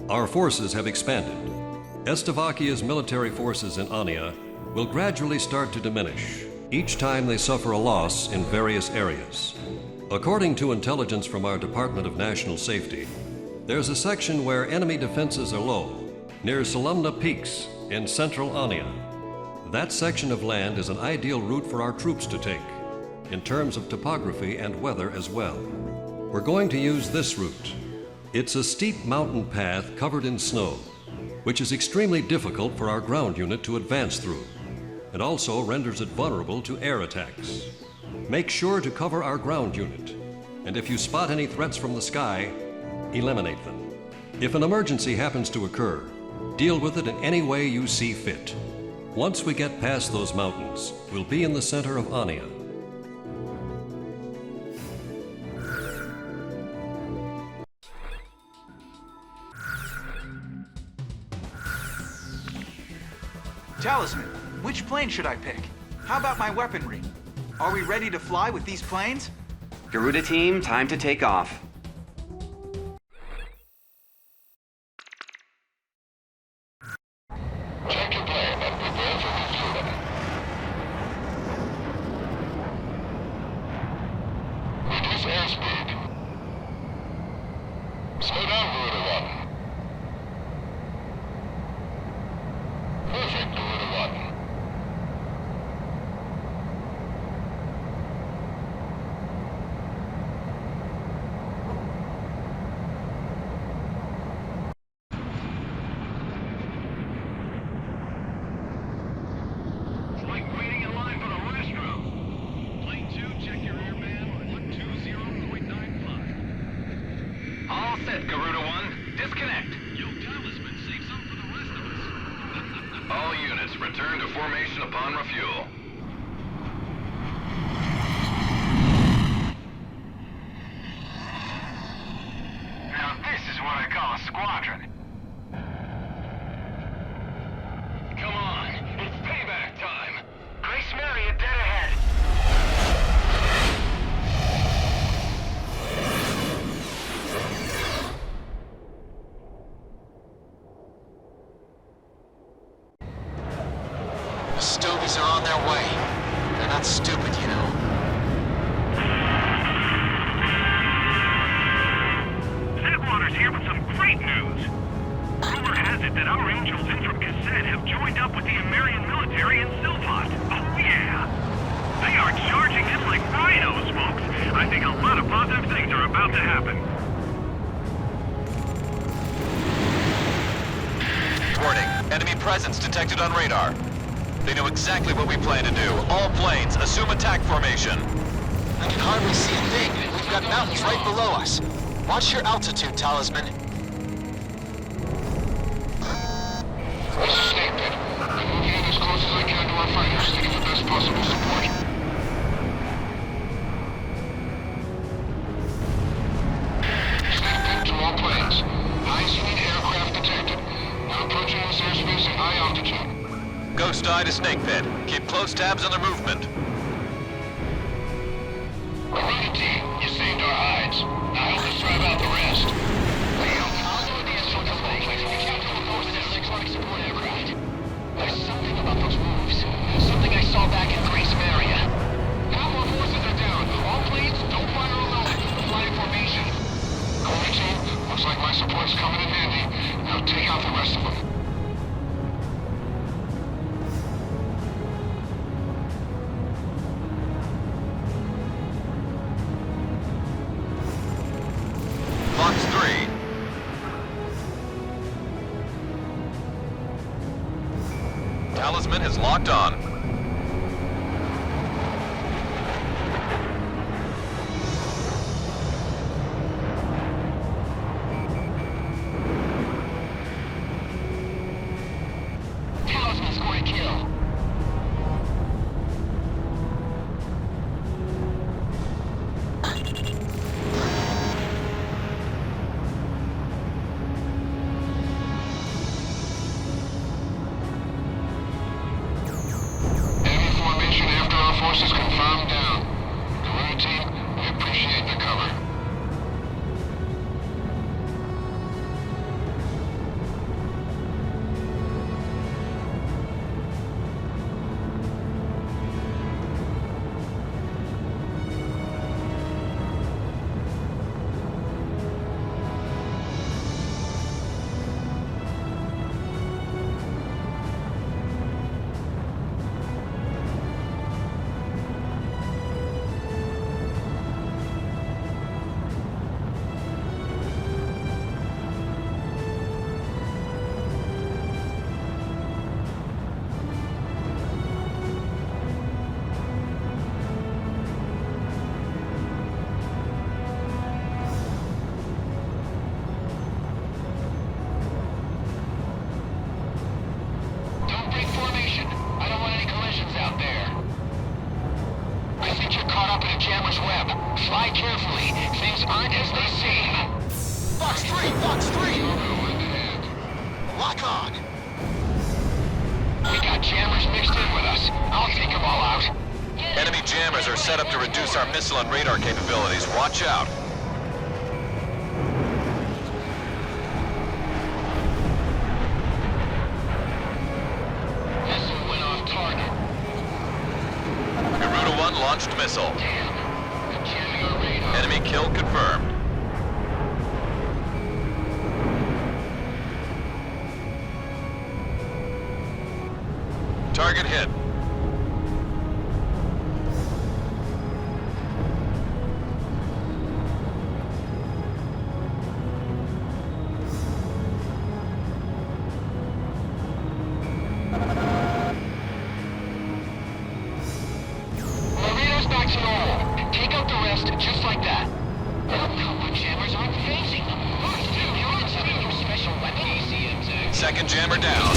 Our forces have expanded. Estavakia's military forces in Anea will gradually start to diminish each time they suffer a loss in various areas. According to intelligence from our Department of National Safety, there's a section where enemy defenses are low, near Selumna Peaks in central Anea. That section of land is an ideal route for our troops to take, in terms of topography and weather as well. We're going to use this route. It's a steep mountain path covered in snow, which is extremely difficult for our ground unit to advance through. It also renders it vulnerable to air attacks. Make sure to cover our ground unit, and if you spot any threats from the sky, eliminate them. If an emergency happens to occur, deal with it in any way you see fit. Once we get past those mountains, we'll be in the center of Anea. Talisman, which plane should I pick? How about my weaponry? Are we ready to fly with these planes? Garuda team, time to take off. Check your plane and prepare for refueling. Reduce airspeed. Slow down, Garuda 1. Perfect, Garuda 1. It's like waiting in line for the restroom. Plane 2, check your air band. ahead, Garuda 1. Disconnect. Yo, Talisman, save some for the rest of us. All units, return to formation upon refuel. Now this is what I call a squadron. Come on, it's payback time. Gracemeria dead ahead. The Stogies are on their way. They're not stupid, you know. Setwater's here with some great news. Rumor has it that our angels in from Cassette have joined up with the Amerian military in Silvat. Oh yeah! They are charging in like rhinos, folks. I think a lot of positive things are about to happen. Warning, enemy presence detected on radar. They know exactly what we plan to do. All planes, assume attack formation. I can hardly see a thing. We've got mountains right below us. Watch your altitude, Talisman. This is Snake Pit. I'm moving in as close as I can to our fighters to give the best possible support. Snake Pit to all planes. High-speed aircraft detected. Now approaching this airspace at high altitude. Ghost Eye to Snake Pit. Keep close tabs on their movement. Garuda team, you saved our hides. Now help us drive out the rest. I'll go with the escort flank. We can't go force this electronic support aircraft. There's something about those moves. Something I saw back in Gracemeria. Now our forces are down. All planes, don't fire alone. Fly in formation. Garuda team, looks like my support's coming in handy. Now take out the rest of them. Box 3. Talisman is locked on. Talisman scored a kill. Enemy formation after our forces confirmed down. Garuda team, we appreciate the cover. Don't break formation. I don't want any collisions out there. I think you're caught up in a jammer's web. Fly carefully. Things aren't as they seem. Box 3! Box 3! Lock on! We got jammers mixed in with us. I'll take them all out. Enemy jammers are set up to reduce our missile and radar capabilities. Watch out. Missile went off target. Garuda 1 launched missile. They're jamming our radar. Enemy kill confirmed. Target hit. Marina's back to normal. Take out the rest just like that. jammer down.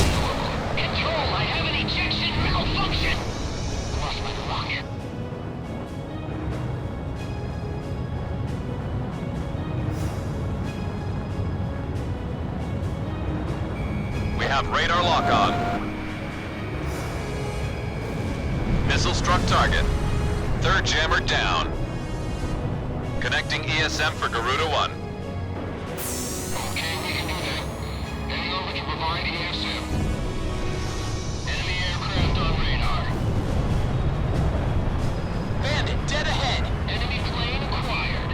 Control, I have an ejection malfunction! Lost my lock. We have radar lock on. Missile struck target. Third jammer down. Connecting ESM for Garuda 1. Okay, we can do that. Heading over to provide ESM. Enemy aircraft on radar. Bandit, dead ahead! Enemy plane acquired.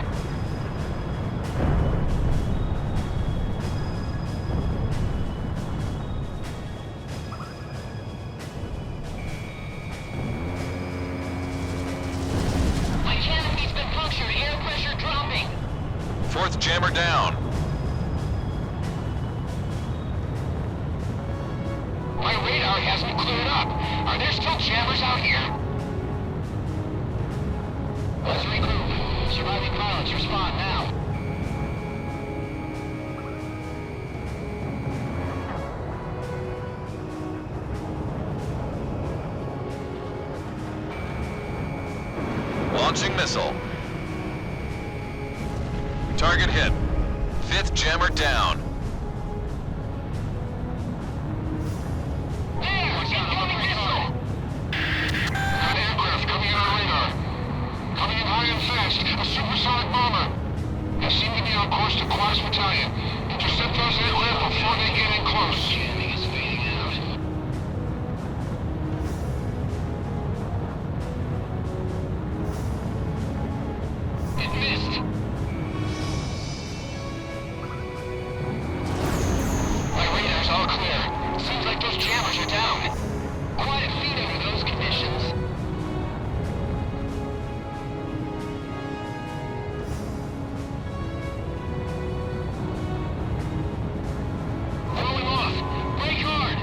My canopy's been punctured. Air pressure dropping. Fourth jammer down. My radar hasn't cleared up. Are there still jammers out here? Let's regroup. Surviving pilots respond now. Launching missile. Target hit. Fifth jammer down. There! Incoming missile! An aircraft coming in on radar. Coming in high and fast. A supersonic bomber. They seem to be on course to Quada's battalion. Intercept those aircraft before they get in close. Jamming is fading out. It missed. My radar's all clear. Seems like those jammers are down. Quite a feat under those conditions. Rolling off. Brake hard.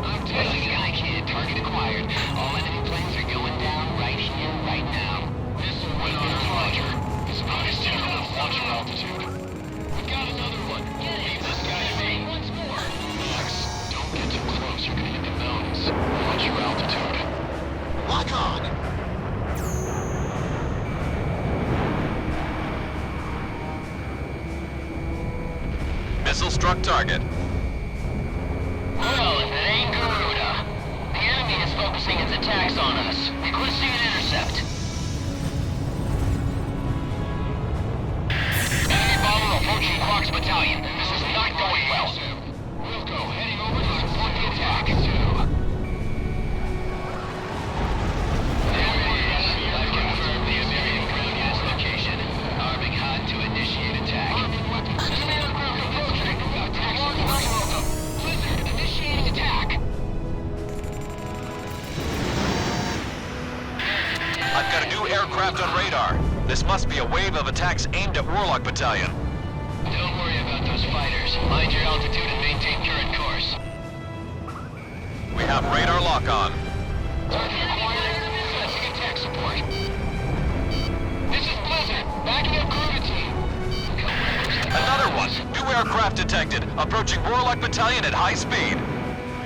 I'm telling you, kid, target acquired. All enemy planes are going down right here, right now. This went on our launcher. It's about as zero launcher altitude. We got another one. Leave this guy to me. Once more. Max, don't get too close. You're gonna hit the mountains. Watch your altitude. Lock on! Missile struck target. Well, if it ain't Garuda. The enemy is focusing its attacks on us. Requesting an intercept. Enemy bomber approaching Quark's battalion. This is not going well. Wilco, heading over to support the attack. I've confirmed the Assyrian ground unit's location. Arming hot to initiate attack. Enemy aircraft approaching. Blizzard, initiating attack. I've got a new aircraft on radar. This must be a wave of attacks aimed at Warlock Battalion. Don't worry about those fighters. Mind your altitude and maintain current course. We have radar lock on. Target acquired. Assessing attack support. This is Blizzard. Backing up Garuda team. Another one. New aircraft detected. Approaching Warlock Battalion at high speed.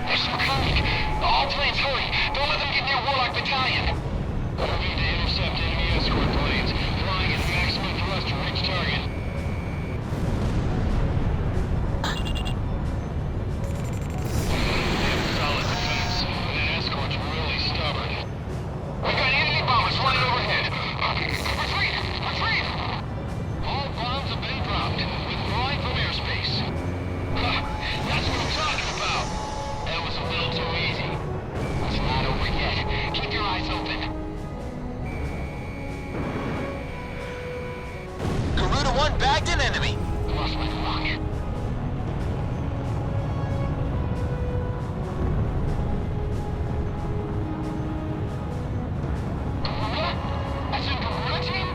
There's some coming. All planes hurry. Don't let them get near Warlock Battalion. Moving to intercept enemy escort planes. Flying at maximum thrust to reach target. Solid defense. That escort's really stubborn. We got enemy bombers flying overhead. Retreat! Retreat! All bombs have been dropped. Withdrawing from airspace. That's what I'm talking about. That was a little too easy. It's not over yet. Keep your eyes open. Garuda 1 bagged an enemy. Lost my lock. Garuda? That's in Garuda team?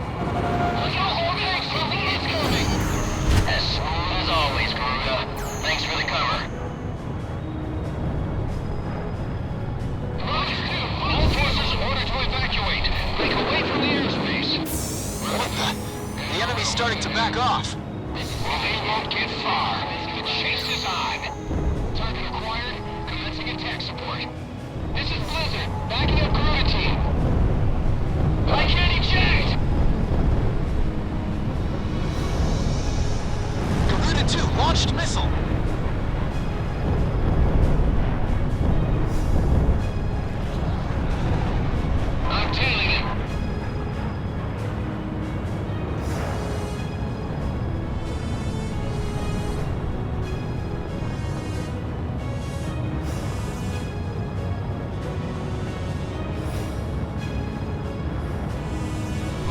Look out, orbit starting to back off. They won't get far. The chase is on. Target acquired. Commencing attack support. This is Blizzard. Backing up Garuda team. I can't eject! Garuda 2 launched missile. I'm tailing him.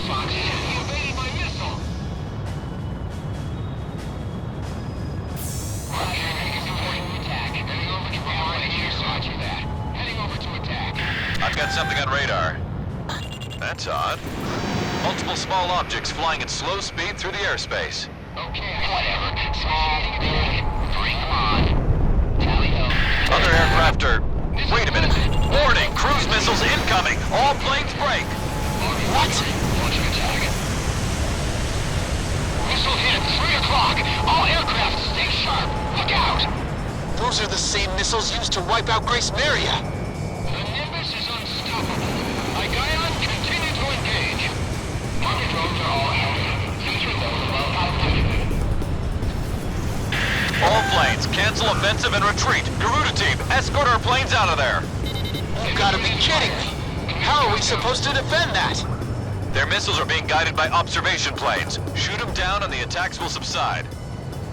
Fox, he evaded my missile. Okay, he's supporting the attack. Heading over to Roger that. Heading over to attack. I've got something on radar. That's odd. Multiple small objects flying at slow speed through the airspace. Okay, whatever. Small, big, bring them on. Tally-ho. Other aircraft are... Wait a minute. Warning! Cruise missiles incoming! All planes break! What? Launching attack. Missile hit at 3 o'clock. All aircraft stay sharp. Look out! Those are the same missiles used to wipe out Gracemeria. The Nimbus is unstoppable. Igaon, continue to engage. Target drones are all out. Future load above output. All planes, cancel offensive and retreat. Garuda team, escort our planes out of there. You gotta be kidding me. How are we supposed to defend that? Their missiles are being guided by observation planes. Shoot them down and the attacks will subside.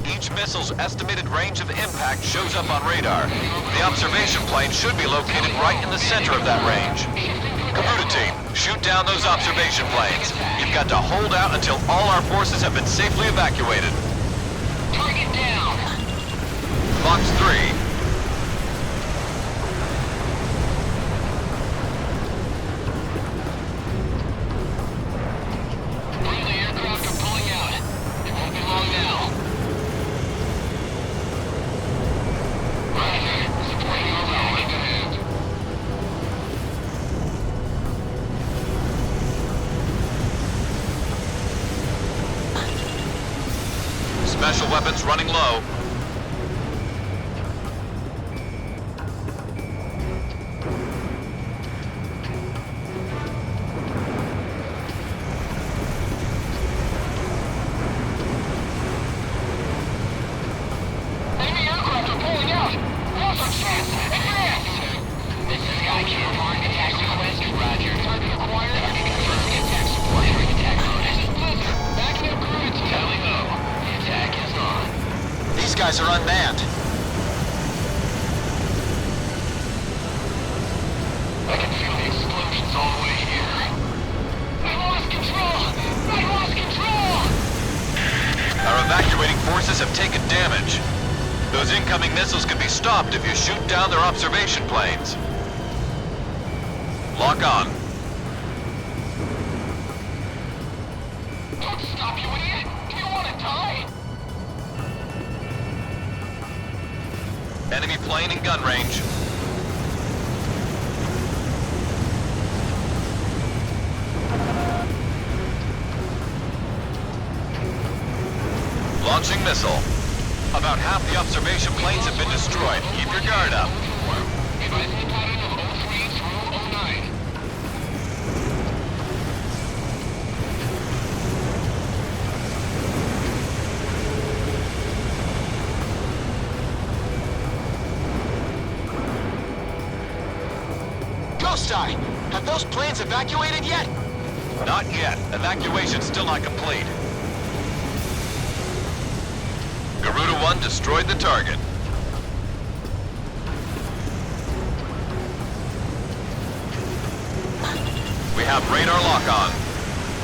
Each missile's estimated range of impact shows up on radar. The observation plane should be located right in the center of that range. Garuda team, shoot down those observation planes. You've got to hold out until all our forces have been safely evacuated. Target down. Fox 3. Friendly aircraft are pulling out. It won't be long now. Roger. Supporting our right ahead. Special weapons running low. Enemy aircraft are pulling out. Now's our chance. Advance. This is Sky King. Attack request. Roger. Target acquired. Target confirming attack support. Attack mode. This is Blizzard. Backing up Garuda team. Tally-ho. The attack is on. These guys are unmanned. I can feel the explosions all the way here. I lost control! I lost control! Our evacuating forces have taken damage. Those incoming missiles can be stopped if you shoot down their observation planes. Lock on. Don't stop, you idiot! Do you want to die? Enemy plane in gun range. Launching missile. About half the observation planes have been destroyed. Keep your guard up. Advising pattern of 03 through 09. Ghost Eye, have those planes evacuated yet? Not yet. Evacuation's still not complete. Garuda 1 destroyed the target. We have radar lock on.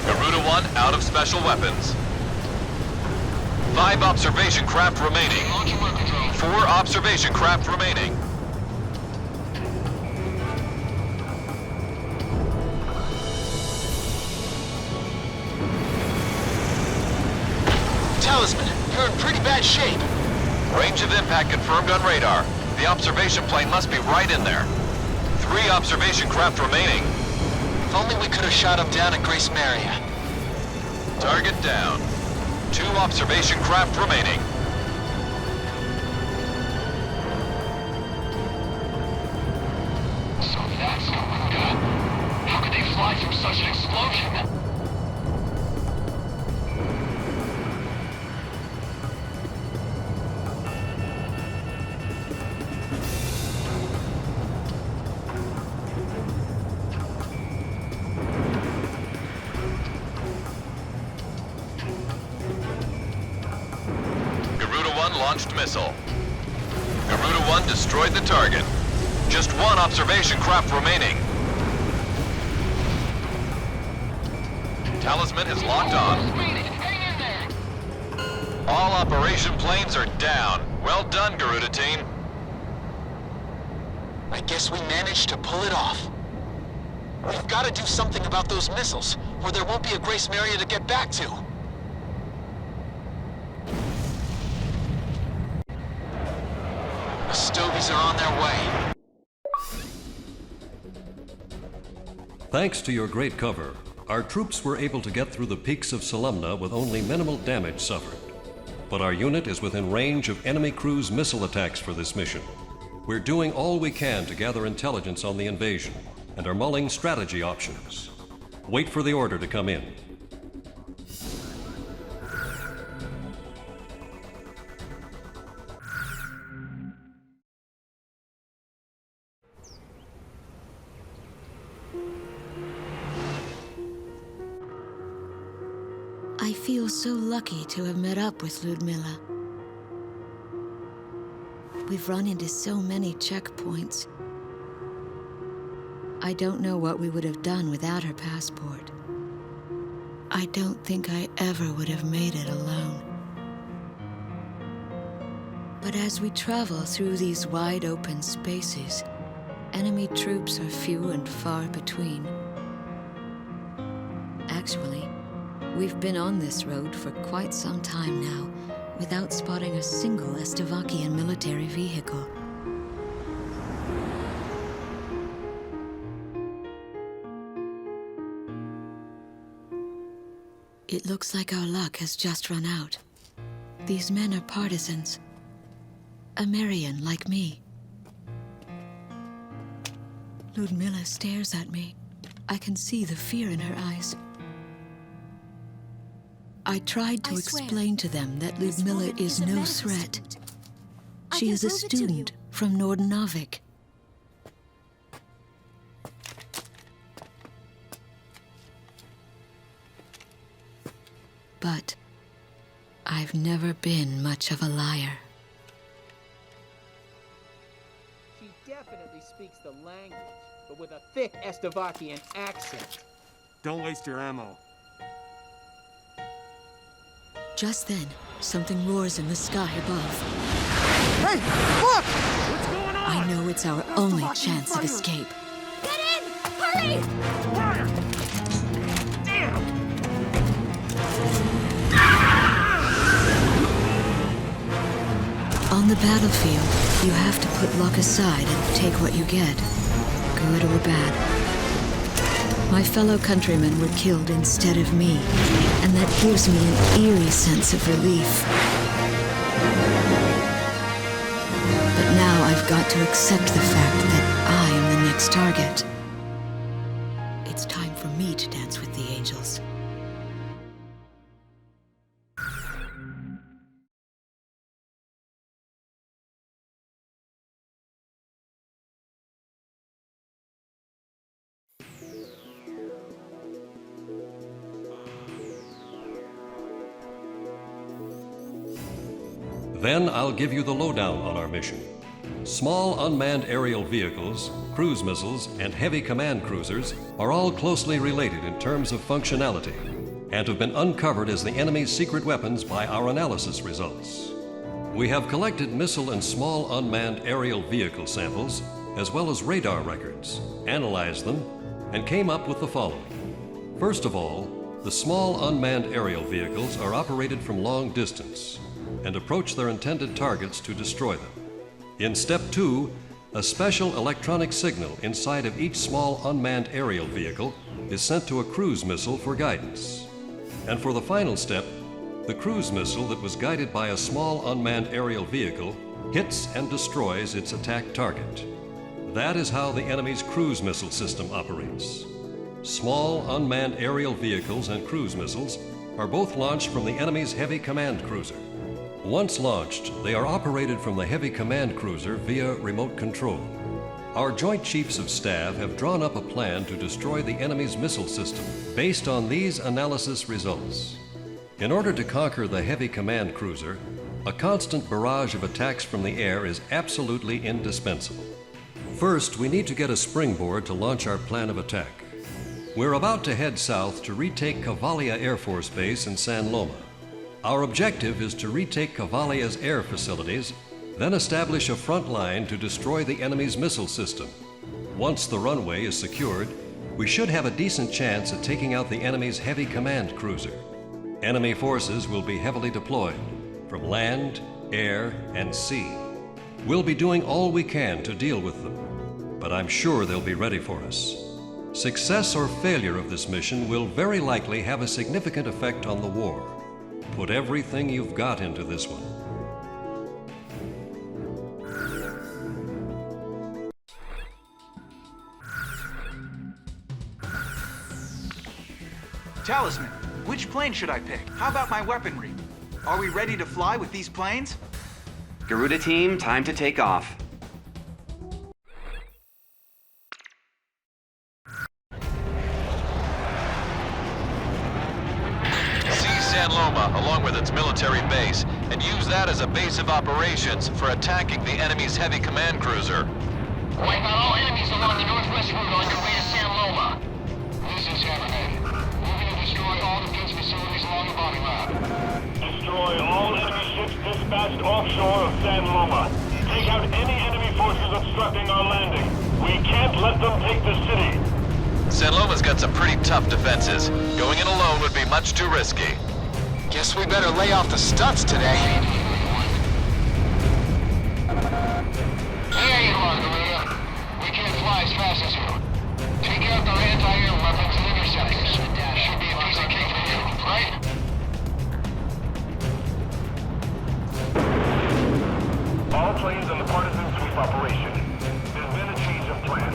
Garuda 1 out of special weapons. 5 observation craft remaining. 4 observation craft remaining. Talisman, you're in pretty bad shape. Range of impact confirmed on radar. The observation plane must be right in there. 3 observation craft remaining. If only we could have shot him down at Gracemeria. Target down. 2 observation craft remaining. So that's quota. How could they fly through such an explosion? Launched missile. Garuda 1 destroyed the target. Just 1 observation craft remaining. Talisman is locked on. All operation planes are down. Well done, Garuda team. I guess we managed to pull it off. We've got to do something about those missiles, or there won't be a Gracemeria to get back to. The Stogies are on their way. Thanks to your great cover, our troops were able to get through the peaks of Selumna with only minimal damage suffered. But our unit is within range of enemy cruise missile attacks for this mission. We're doing all we can to gather intelligence on the invasion and are mulling strategy options. Wait for the order to come in. I feel so lucky to have met up with Ludmilla. We've run into so many checkpoints. I don't know what we would have done without her passport. I don't think I ever would have made it alone. But as we travel through these wide open spaces, enemy troops are few and far between. Actually, we've been on this road for quite some time now, without spotting a single Estevakian military vehicle. It looks like our luck has just run out. These men are partisans. Amerian like me. Ludmilla stares at me. I can see the fear in her eyes. I tried to explain to them that Ludmilla is no threat. She is a student from Nordnavik. But I've never been much of a liar. She definitely speaks the language, but with a thick Estevakian accent. Don't waste your ammo. Just then, something roars in the sky above. Hey, look! What's going on? I know it's our only chance of escape. Get in! Hurry! Fire! Damn! On the battlefield, you have to put luck aside and take what you get, good or bad. My fellow countrymen were killed instead of me, and that gives me an eerie sense of relief. But now I've got to accept the fact that I am the next target. It's time for me to dance with the angels. Then I'll give you the lowdown on our mission. Small unmanned aerial vehicles, cruise missiles, and heavy command cruisers are all closely related in terms of functionality and have been uncovered as the enemy's secret weapons by our analysis results. We have collected missile and small unmanned aerial vehicle samples, as well as radar records, analyzed them, and came up with the following. First of all, the small unmanned aerial vehicles are operated from long distance and approach their intended targets to destroy them. In Step 2, a special electronic signal inside of each small unmanned aerial vehicle is sent to a cruise missile for guidance. And for the final step, The cruise missile that was guided by a small unmanned aerial vehicle hits and destroys its attack target. That is how the enemy's cruise missile system operates. Small unmanned aerial vehicles and cruise missiles are both launched from the enemy's heavy command cruiser. Once launched, they are operated from the heavy command cruiser via remote control. Our Joint Chiefs of Staff have drawn up a plan to destroy the enemy's missile system based on these analysis results. In order to conquer the heavy command cruiser, a constant barrage of attacks from the air is absolutely indispensable. First, we need to get a springboard to launch our plan of attack. We're about to head south to retake Cavalia Air Force Base in San Loma. Our objective is to retake Cavalia's air facilities, then establish a front line to destroy the enemy's missile system. Once the runway is secured, we should have a decent chance at taking out the enemy's heavy command cruiser. Enemy forces will be heavily deployed from land, air, and sea. We'll be doing all we can to deal with them, but I'm sure they'll be ready for us. Success or failure of this mission will very likely have a significant effect on the war. Put everything you've got into this one. Talisman, which plane should I pick? How about my weaponry? Are we ready to fly with these planes? Garuda team, time to take off. San Loma, along with its military base, and use that as a base of operations for attacking the enemy's heavy command cruiser. Wipe out all enemies along the northwest route on your way to San Loma. This is Hammerhead. Moving to destroy all defense facilities along the body map. Destroy all enemy ships dispatched offshore of San Loma. Take out any enemy forces obstructing our landing. We can't let them take the city. San Loma's got some pretty tough defenses. Going in alone would be much too risky. Guess we better lay off the stunts today. There you are, Garuda. We can't fly as fast as you. Take out their anti-air weapons and interceptors. Should be a piece of cake for you, right? All planes on the partisan sweep operation. There's been a change of plan.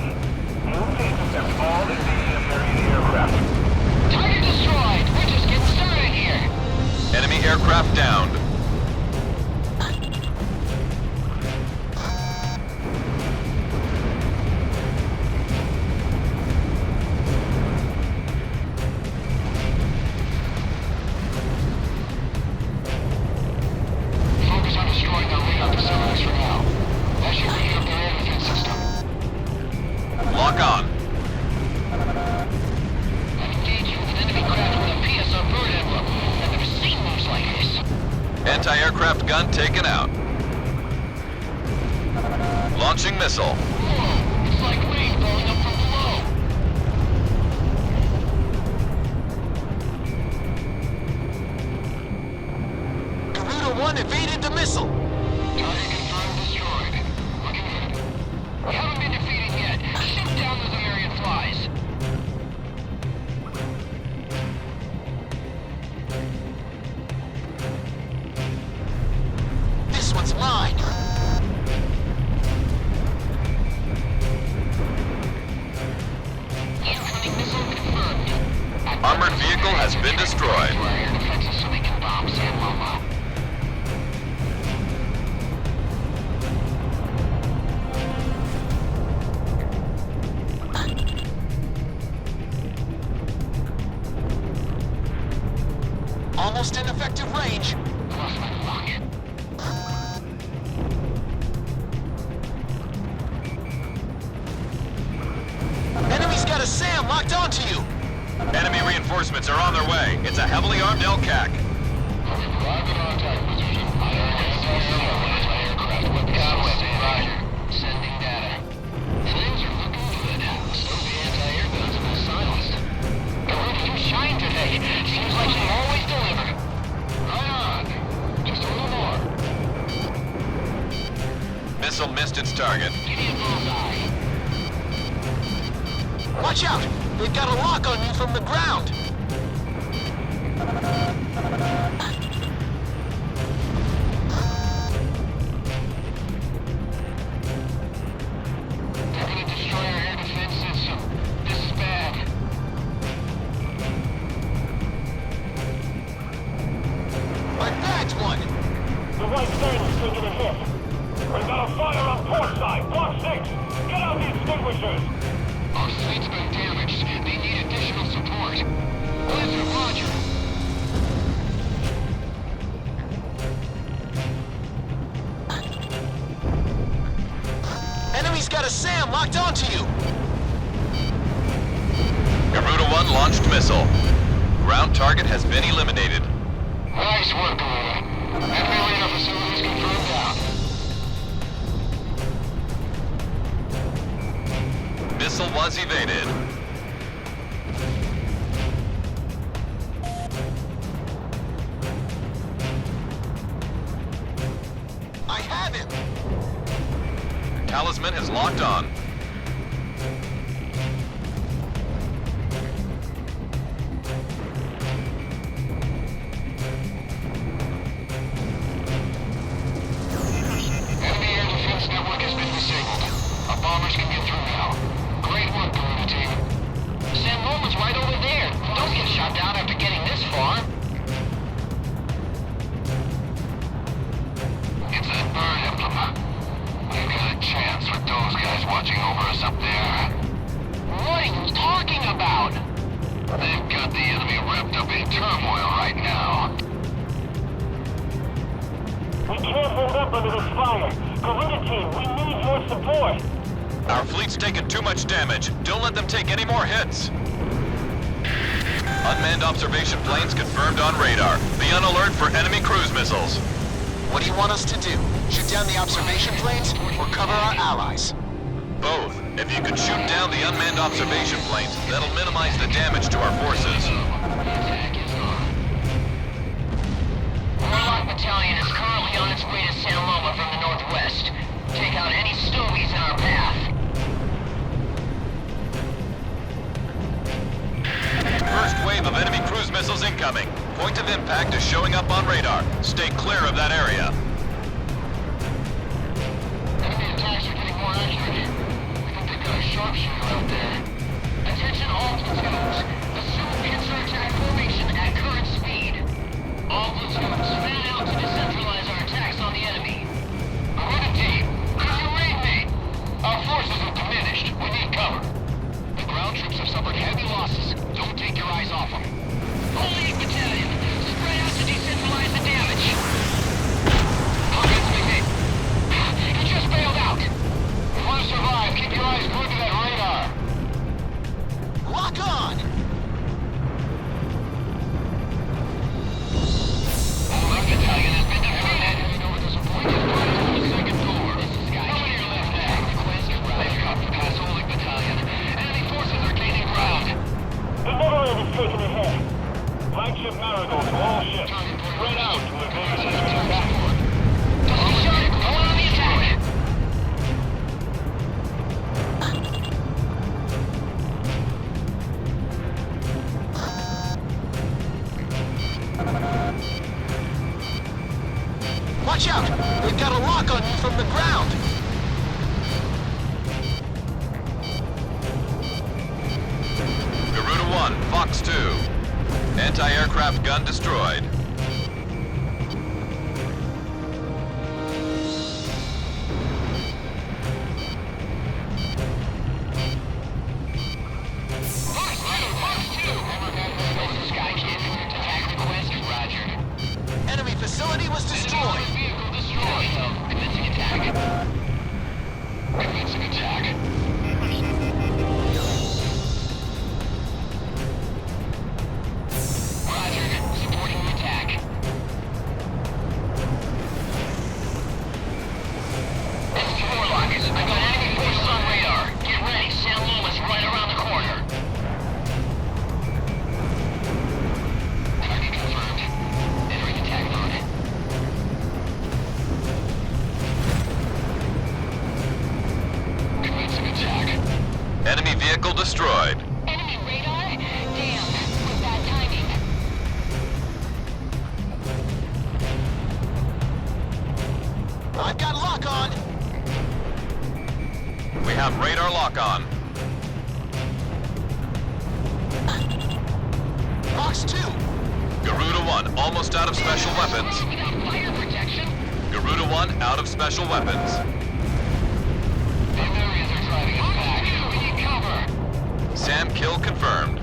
Move to intercept all invading American aircraft. Target destroyed! We're just getting started here! Enemy aircraft downed. Focus on destroying their radar facilities for now. That should read up their air defense system. Lock on. I'm engaging with an enemy craft with a PSR bird emblem. I've never seen moves like this. Anti-aircraft gun taken out. Launching missile. Whoa! It's like rain falling up from below. Garuda 1 evaded the missile. Target confirmed destroyed. Looking good. We haven't been defeated yet. Shoot down those American flies. This one's mine. Incoming missile confirmed. Armored vehicle has been destroyed. To our air defenses so they can bomb San Loma. Almost in effective range. Lost my luck. Enemy's got a SAM locked onto you. Enemy reinforcements are on their way. It's a heavily armed LCAC. Arrived at contact position. Anti-aircraft weapons system. Sending data. Things are looking good. So the anti-air guns have been silenced. Garuda, you shine today. Seems like you always deliver. Right on. Just a little more. Missile missed its target. Give me a bullseye. Watch out! They've got a lock on you from the ground. locked onto you! Garuda 1 launched missile. Ground target has been eliminated. Nice work, Garuda. Enemy radar facilities confirmed down. Missile was evaded. I have him! Talisman has locked on. Enemy air defense network has been disabled. Our bombers can get through now. Great work, Garuda team. San Loma's right over there. Don't get shot down after getting this far. It's that bird emblem. We've got a chance with those guys watching over us up there. What are you talking about? They've got the enemy wrapped up in turmoil right now. We can't hold up under this fire. Garuda team, we need your support. Our fleet's taken too much damage. Don't let them take any more hits. Unmanned observation planes confirmed on radar. Be on alert for enemy cruise missiles. What do you want us to do? Shoot down the observation planes or cover our allies? Both. If you could shoot down the unmanned observation planes, that'll minimize the damage to our forces. Moloch Battalion is currently on its way to San Loma from the northwest. Take out any stowies in our path. First wave of enemy cruise missiles incoming. Point of impact is showing up on radar. Stay clear of that area. Enemy attacks are getting more accurate. I think they've got a sharpshooter out there. Attention all platoons. Assume counterattack formation at current speed. All platoons, fan out to decentralize our attacks on the enemy. Garuda team, could you read me? Our forces have diminished. We need cover. The ground troops have suffered heavy losses. Don't take your eyes off them. Only battalion, spread out to decentralize the damage. Hawkins, me. He just bailed out. You want to survive, keep your eyes glued to that radar. Lock on! Moloch Battalion has been defeated. Disappointed fire on the second door. This is Guy. Over to your left flank. Request they've got to pass Moloch Battalion. Enemy forces are gaining ground. The Neverland is taking ahead. Flagship Marigold to all ships. Spread out to advance as we attack. Dusty Shark, going on the attack. Watch out! They've got a lock on you from the ground! Garuda 1, Fox 2. Anti-aircraft gun destroyed. Enemy facility was destroyed! Vehicle destroyed. Commencing attack. Commencing attack. Roger. Supporting the attack. This is Warlock. I've got enemy forces on radar. Get ready. San Loma's right around the corner. Target confirmed. Entering attack mode. Commencing attack. Enemy vehicle destroyed. Enemy radar? Damn, with bad timing. I've got lock on! We have radar lock on. Fox 2! Garuda 1, almost out of special weapons. Without fire protection? Garuda 1, out of special weapons. The Americans are driving us back. We need cover. SAM kill confirmed.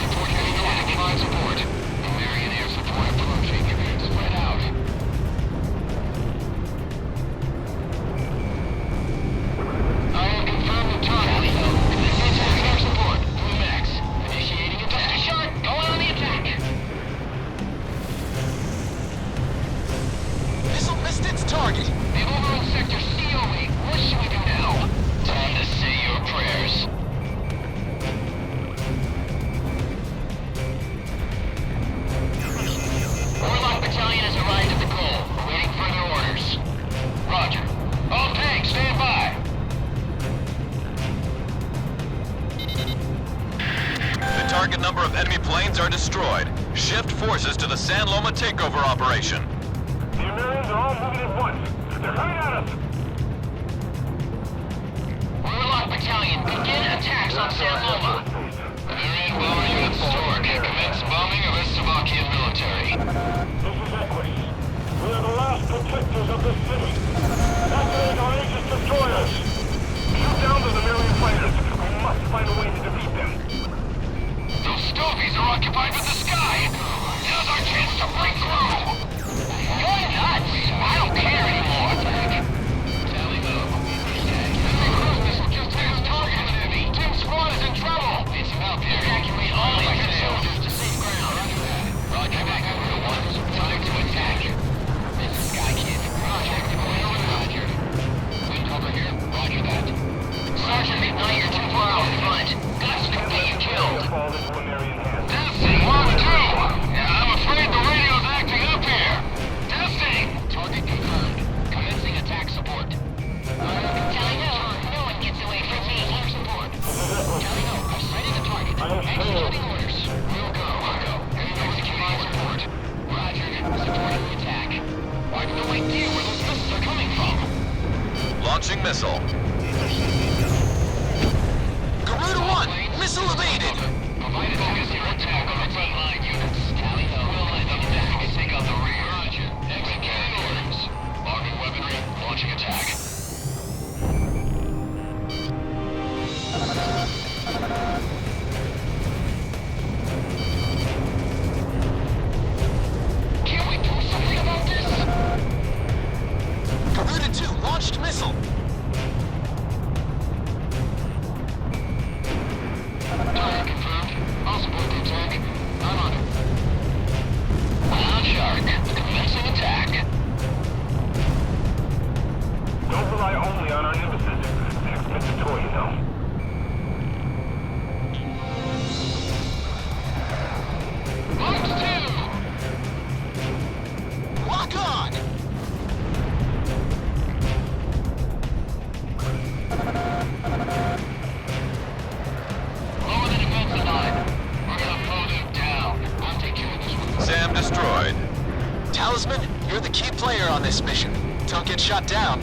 Supporting the attack. Line support. American air support approaching. Spread out. target. They've overrun sector COE. What should we do now? Time to say your prayers. Warlock Battalion has arrived at the goal. Awaiting further orders. Roger. All tanks, stand by. The target number of enemy planes are destroyed. Shift forces to the San Loma takeover operation. The Americans are all moving at once. They're coming at us. Warlock Battalion, begin attacks on San Loma. Marion bomber unit stored. Commence bombing of Estevakian military. This is Equus. We are the last protectors of this city. Activate our Aegis destroyers. Shoot down the Lemurian fighters. We must find a way to defeat them. Those stovies are occupied with the sky. Now's our chance to break through. You're nuts. I don't care anymore. Tally ho. Enemy cruise missile just hit its target. Team squad is in trouble. It's about to evacuate all of your soldiers to safe ground. Roger that. Roger back. Time to attack. This is Sky Kid. Roger. Roger. Wind cover here. Roger that. Sergeant, now you're too far out front. Guts could get you killed. Testing, 1, 2. Yeah, I'm afraid the radio's acting up here. Testing. Target confirmed. Commencing attack support. Tally no. No one gets away from me. Air support. Tally no. I've sighted the target. Executing orders. We'll go. Executing support. Roger. Supporting the attack. I have no idea where those missiles are coming from. Launching missile. Garuda 1, missile evaded. Provided focus your attack on the front line units. Tally ho. We'll let them back. Take out the rear. Roger. Executing orders. Logging weaponry. Launching attack. Can't we do something about this? Garuda 2, launched missile. Target confirmed. I'll support the attack. I'm on it. Wild Shark, commencing attack. Don't rely only on our nemesis. They're expensive toy, you know. Launch 2! Lock on! Lower the defensive line. We're gonna blow them down. I'll take care of this one. SAM destroyed. Talisman, you're the key player on this mission. Don't get shot down.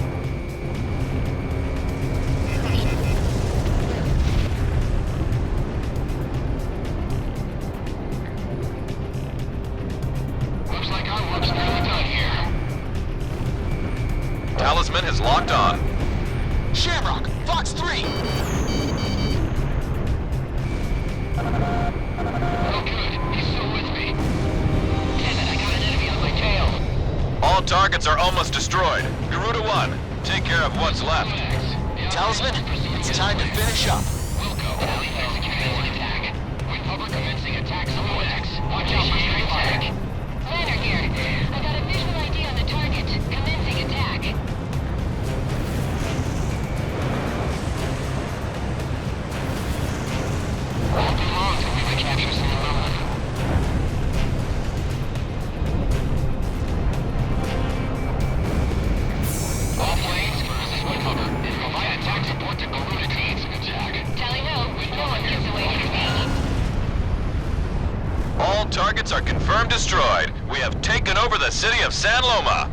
Looks like our work's nearly done here. Talisman has locked on. Shamrock, Fox 3. Oh good, he's still with me. Damn it, I got an enemy on my tail. All targets are almost destroyed. Garuda 1, take care of what's left. Talisman, it's time to finish up. We'll go. Tally executing attack. With cover commencing attack support X. Watch out for straight attack. Lander here. I got a visual ID on the target. Commencing attack. Won't be long till we recapture San Loma. All planes, cruises will cover. Provide attack support to Garuda teams. Attack. Tally no. No one gets away from me. All targets are confirmed destroyed. We have taken over the city of San Loma.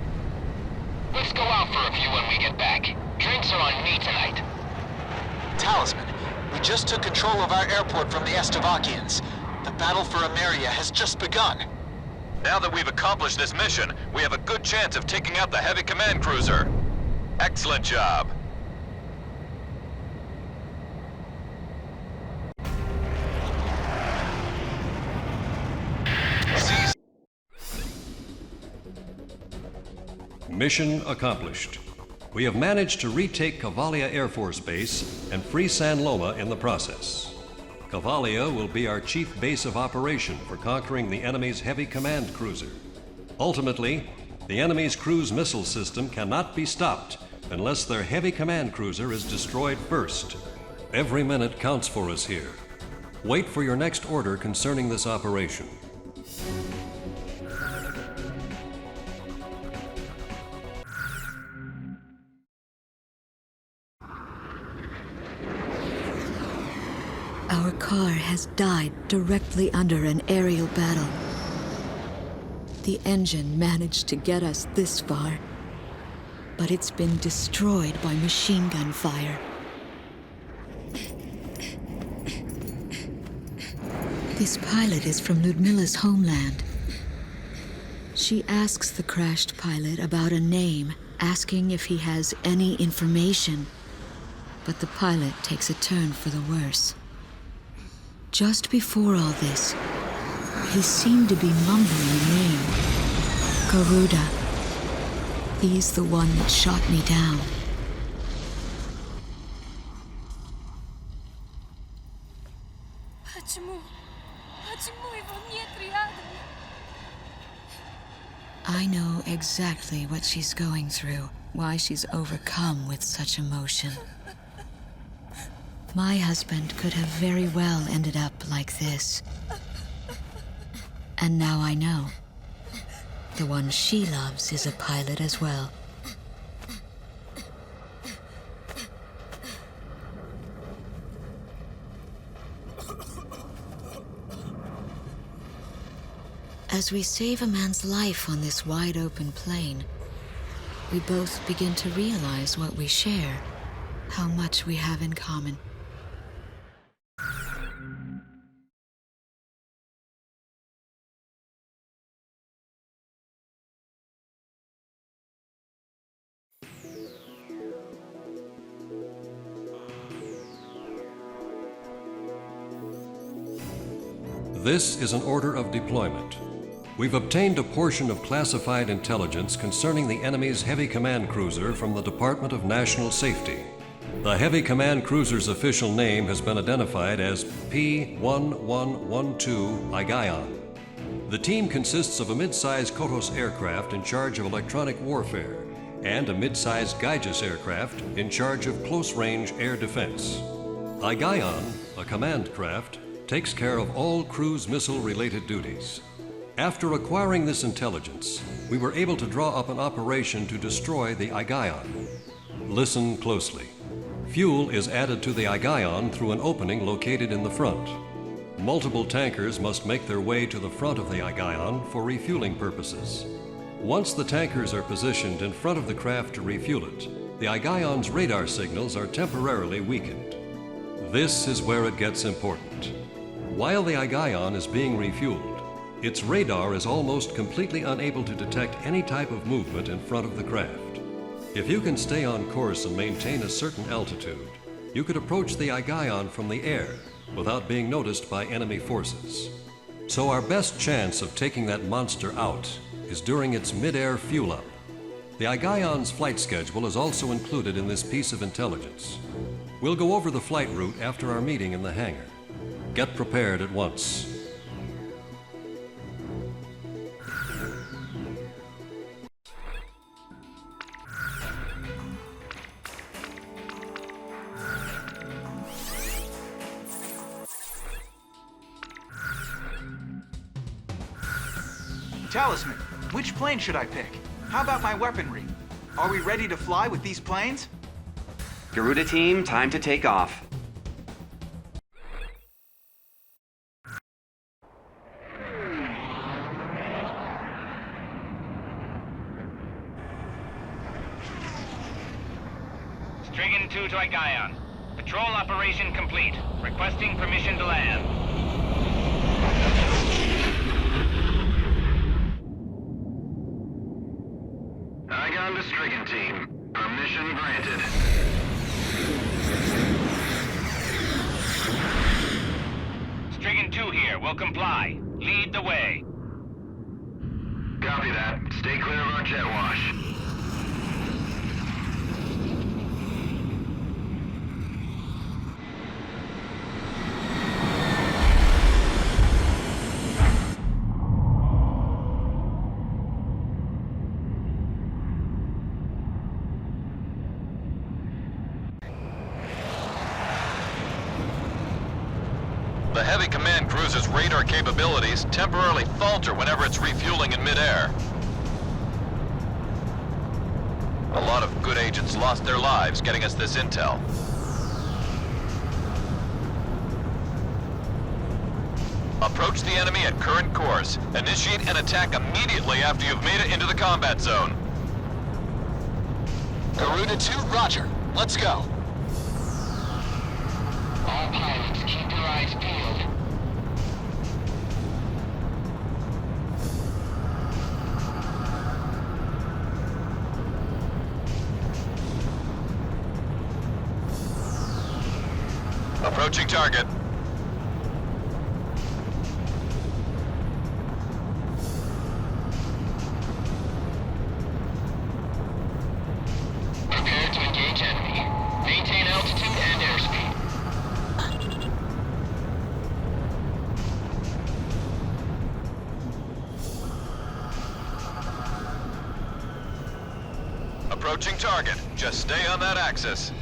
Let's go out for a few when we get back. Drinks are on me tonight. Talisman, we just took control of our airport from the Estevakians. The battle for Ameria has just begun. Now that we've accomplished this mission, we have a good chance of taking out the heavy command cruiser. Excellent job. Mission accomplished. We have managed to retake Cavalia Air Force Base and free San Loma in the process. Cavalia will be our chief base of operation for conquering the enemy's heavy command cruiser. Ultimately, The enemy's cruise missile system cannot be stopped unless their heavy command cruiser is destroyed first. Every minute counts for us here. Wait for your next order concerning this operation. Our car has died directly under an aerial battle. The engine managed to get us this far, but it's been destroyed by machine gun fire. This pilot is from Ludmila's homeland. She asks the crashed pilot about a name, asking if he has any information, but the pilot takes a turn for the worse. Just before all this, he seemed to be mumbling a name. Garuda. He's the one that shot me down. I know exactly what she's going through, why she's overcome with such emotion. My husband could have very well ended up like this. And now I know. The one she loves is a pilot as well. As we save a man's life on this wide-open plain, we both begin to realize what we share, how much we have in common. This is an order of deployment. We've obtained a portion of classified intelligence concerning the enemy's heavy command cruiser from the Department of National Safety. The heavy command cruiser's official name has been identified as P-1112 Igaion. The team consists of a mid-sized Kotos aircraft in charge of electronic warfare and a mid-sized Gaijus aircraft in charge of close-range air defense. Igaion, a command craft, takes care of all cruise missile-related duties. After acquiring this intelligence, we were able to draw up an operation to destroy the Igaion. Listen closely. Fuel is added to the Igaion through an opening located in the front. Multiple tankers must make their way to the front of the Igaion for refueling purposes. Once the tankers are positioned in front of the craft to refuel it, the Igaion's radar signals are temporarily weakened. This is where it gets important. While the Igaion is being refueled, its radar is almost completely unable to detect any type of movement in front of the craft. If you can stay on course and maintain a certain altitude, you could approach the Igaion from the air without being noticed by enemy forces. So our best chance of taking that monster out is during its mid-air fuel-up. The Igaion's flight schedule is also included in this piece of intelligence. We'll go over the flight route after our meeting in the hangar. Get prepared at once. Talisman, which plane should I pick? How about my weaponry? Are we ready to fly with these planes? Garuda team, time to take off. Strigan 2 to Igaion. Patrol operation complete. Requesting permission to land. Igon to Strigan team. Permission granted. Strigan 2 here. Will comply. Lead the way. Copy that. Stay clear of our jet wash. The heavy command cruiser's radar capabilities temporarily falter whenever it's refueling in midair. A lot of good agents lost their lives getting us this intel. Approach the enemy at current course. Initiate an attack immediately after you've made it into the combat zone. Garuda 2, roger. Let's go. All pilots, keep your eyes peeled. Approaching target. Prepare to engage enemy. Maintain altitude and airspeed. Approaching target. Just stay on that axis.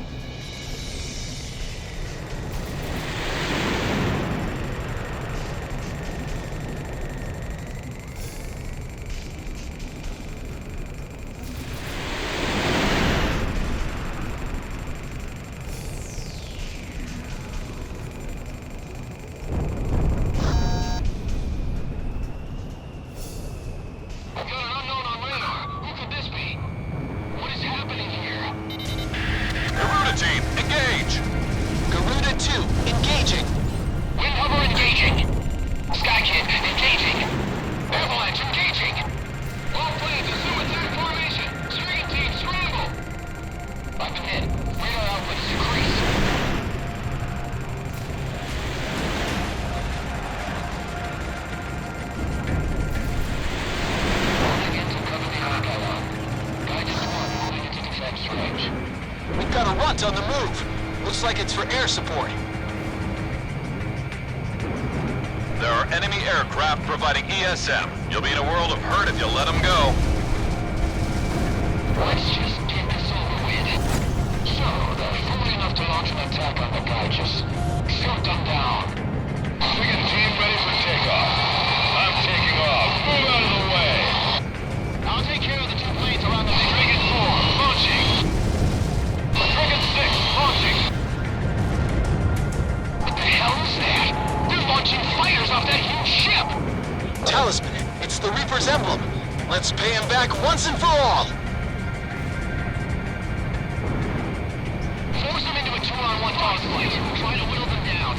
I've got an unknown on radar. Who could this be? What is happening here? Garuda team, engage! Garuda 2, engaging. Wind hover engaging. Skykid engaging. Avalanche engaging. All planes assume attack formation. Striking team scramble. I've been hit. Radar output is decreased. We've got a runt on the move. Looks like it's for air support. There are enemy aircraft providing ESM. You'll be in a world of hurt if you let them go. Let's just get this over with. So, they're fool enough to launch an attack on the guy. Just shut them down. Stricken team ready for takeoff. I'm taking off. Move out of the way. I'll take care of the two planes around the Stricken 4. Launching. Stricken 6. Launching. What the hell is that? They're launching fighters off that huge ship. Talisman, it's the Reaper's emblem. Let's pay him back once and for all. Force them into a 2-on-1 dogfight. Try to whittle them down.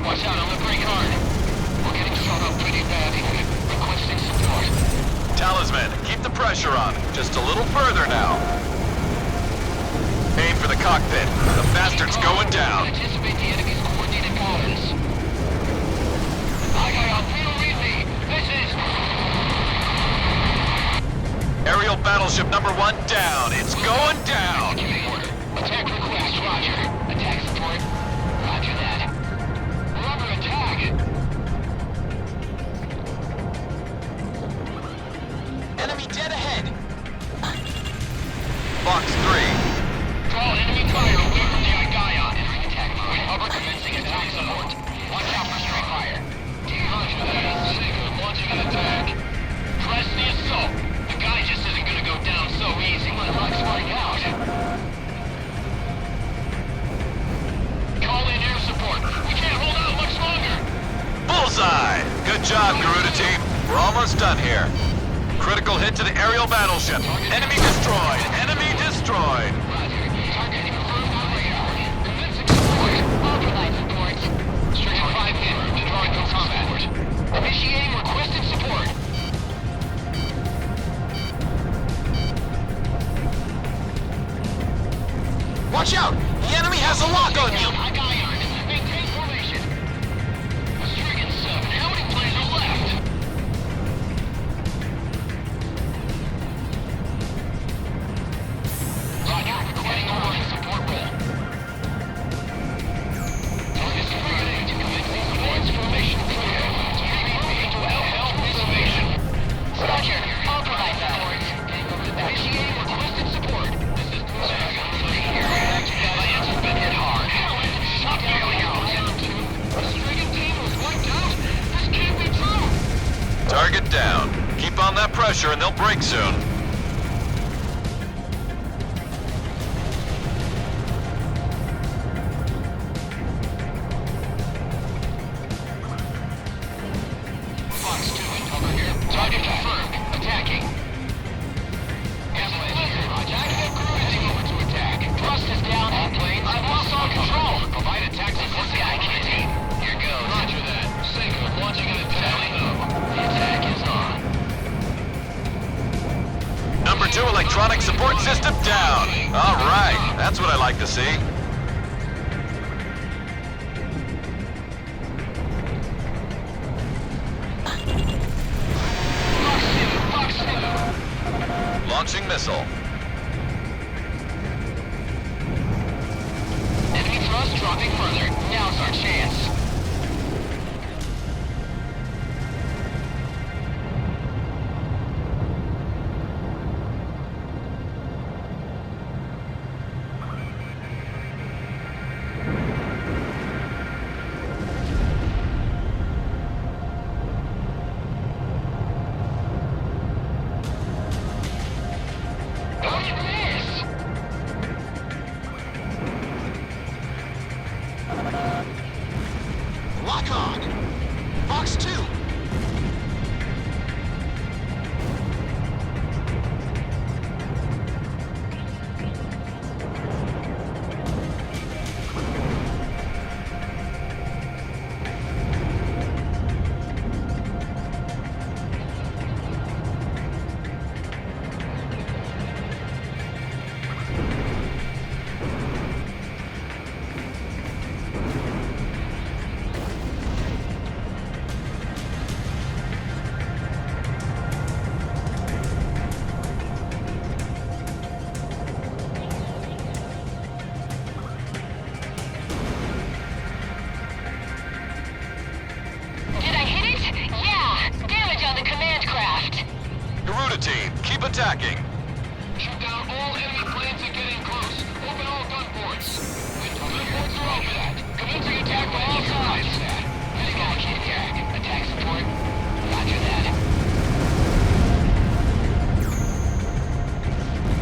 Watch out, I'm gonna brake hard. We're getting shot up pretty badly. Requesting support. Talisman, keep the pressure on. Just a little further now. Aim for the cockpit. The bastard's going down. Anticipate the enemy's coordinated patterns. Read me. This is... Aerial battleship number 1 down. It's going down. Executing order. Attack request, roger. Attack support. Roger that. We're under attack. Enemy dead ahead. Box 3. Draw enemy fire away from the Igaion. Entering attack mode. Hover commencing attack support. Watch out for straight fire. Roger that. Sigma launching an attack. Press the assault. The guy just isn't gonna go down so easy. Let's find out. Call in air support. We can't hold out much longer. Bullseye! Good job, Garuda team. We're almost done here. Critical hit to the aerial battleship. Enemy destroyed! Enemy destroyed! Target confirmed on radar. Convincing support. Ultralight support. Stricken 5 in. Withdrawing from combat. Initiating requested support. Watch out! The enemy has a lock on you! Igaion. Maintain formation. Stricken 7. How many planes are left? Roger. Requesting a running support roll. Target supported. Commencing supports formation clear. Into LL formation. Roger. Authorized support. Initiating requested support. This is that pressure and they'll break soon. Fox 2 over here. Target confirmed. Attacking. Attacking at cruising over to attack. Thrust is down. All planes. I've lost all control. Provide attack support to team. Here goes. Roger that. Single. Launching an attack. The attack is on. Number 2 electronic support system down. All right, that's what I like to see. Fox 2. Launching missile. Enemy thrust dropping further. Now's our chance. Lock on! Fox 2! Keep attacking. Shoot down all enemy planes and get in close. Open all gun ports. Gun ports are open. Commencing attack on all sides. Heading out here. Attack support. Roger that.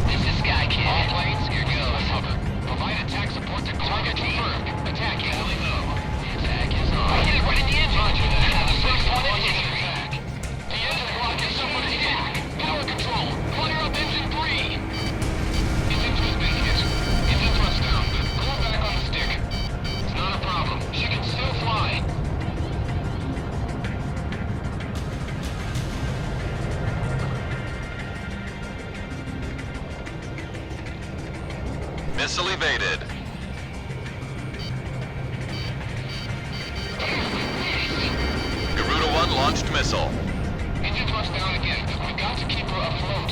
This is Sky Kid. All planes, here goes. Provide attack support to target confirmed. Attacking. Hailing low. The attack is on. I hit it right in the engine. Roger that. The first one in history. The engine block is somewhere to hit. Power control. Fire up engine 3. Engine 2's been hit. Engine thrust down. Pull back on the stick. It's not a problem. She can still fly. Missile evaded. Garuda 1 launched missile. Engine thrust down again. We've got to keep her afloat.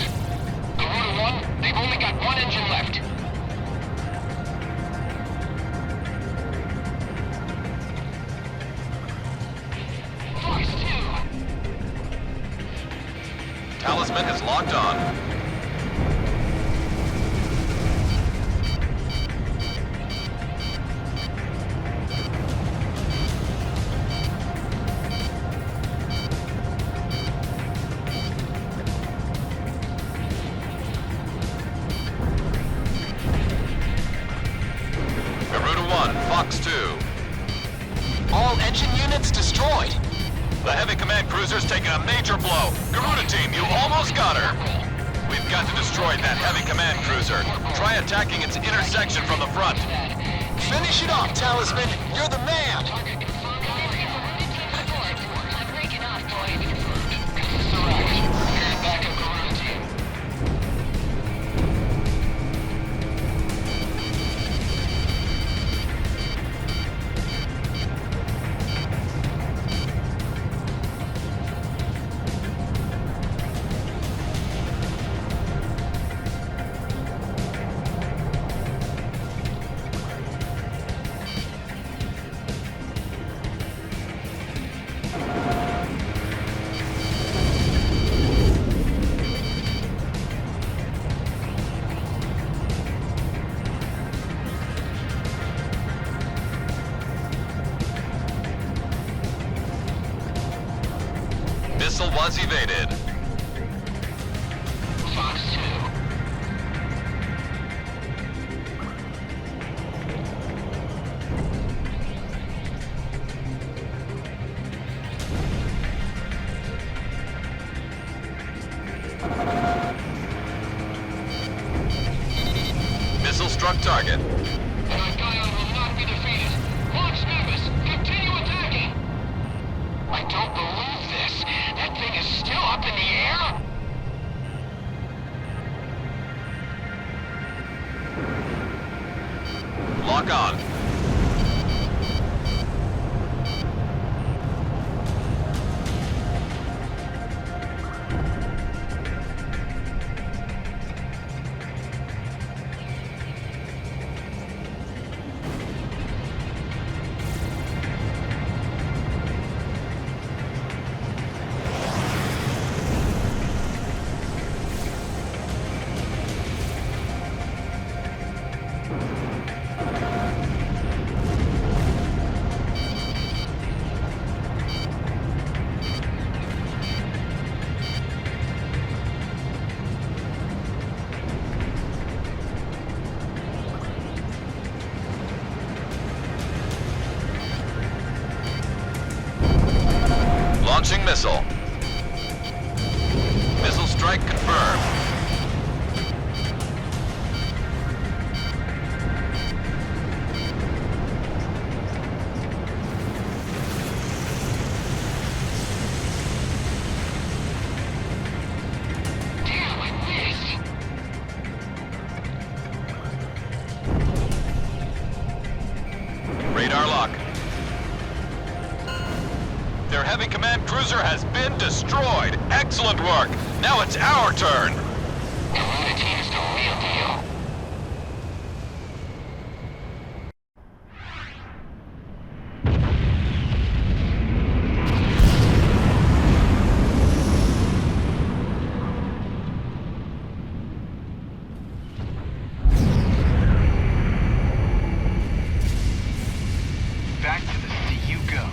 Garuda 1, they've only got one engine left. Fox 2. Talisman is locked on. Fox 2. All engine units destroyed. The heavy command cruiser's taking a major blow. Garuda team, you almost got her. We've got to destroy that heavy command cruiser. Try attacking its intersection from the front. Finish it off, Talisman. You're the man. on target. That guy will not be defeated. Launch Nimbus! Continue attacking! I don't believe this. That thing is still up in the air? Lock on. Launching missile. Missile strike confirmed. Damn, I missed! Radar lock. Their heavy command cruiser has been destroyed. Excellent work. Now it's our turn. Garuda team is the real deal. Back to the sea you go.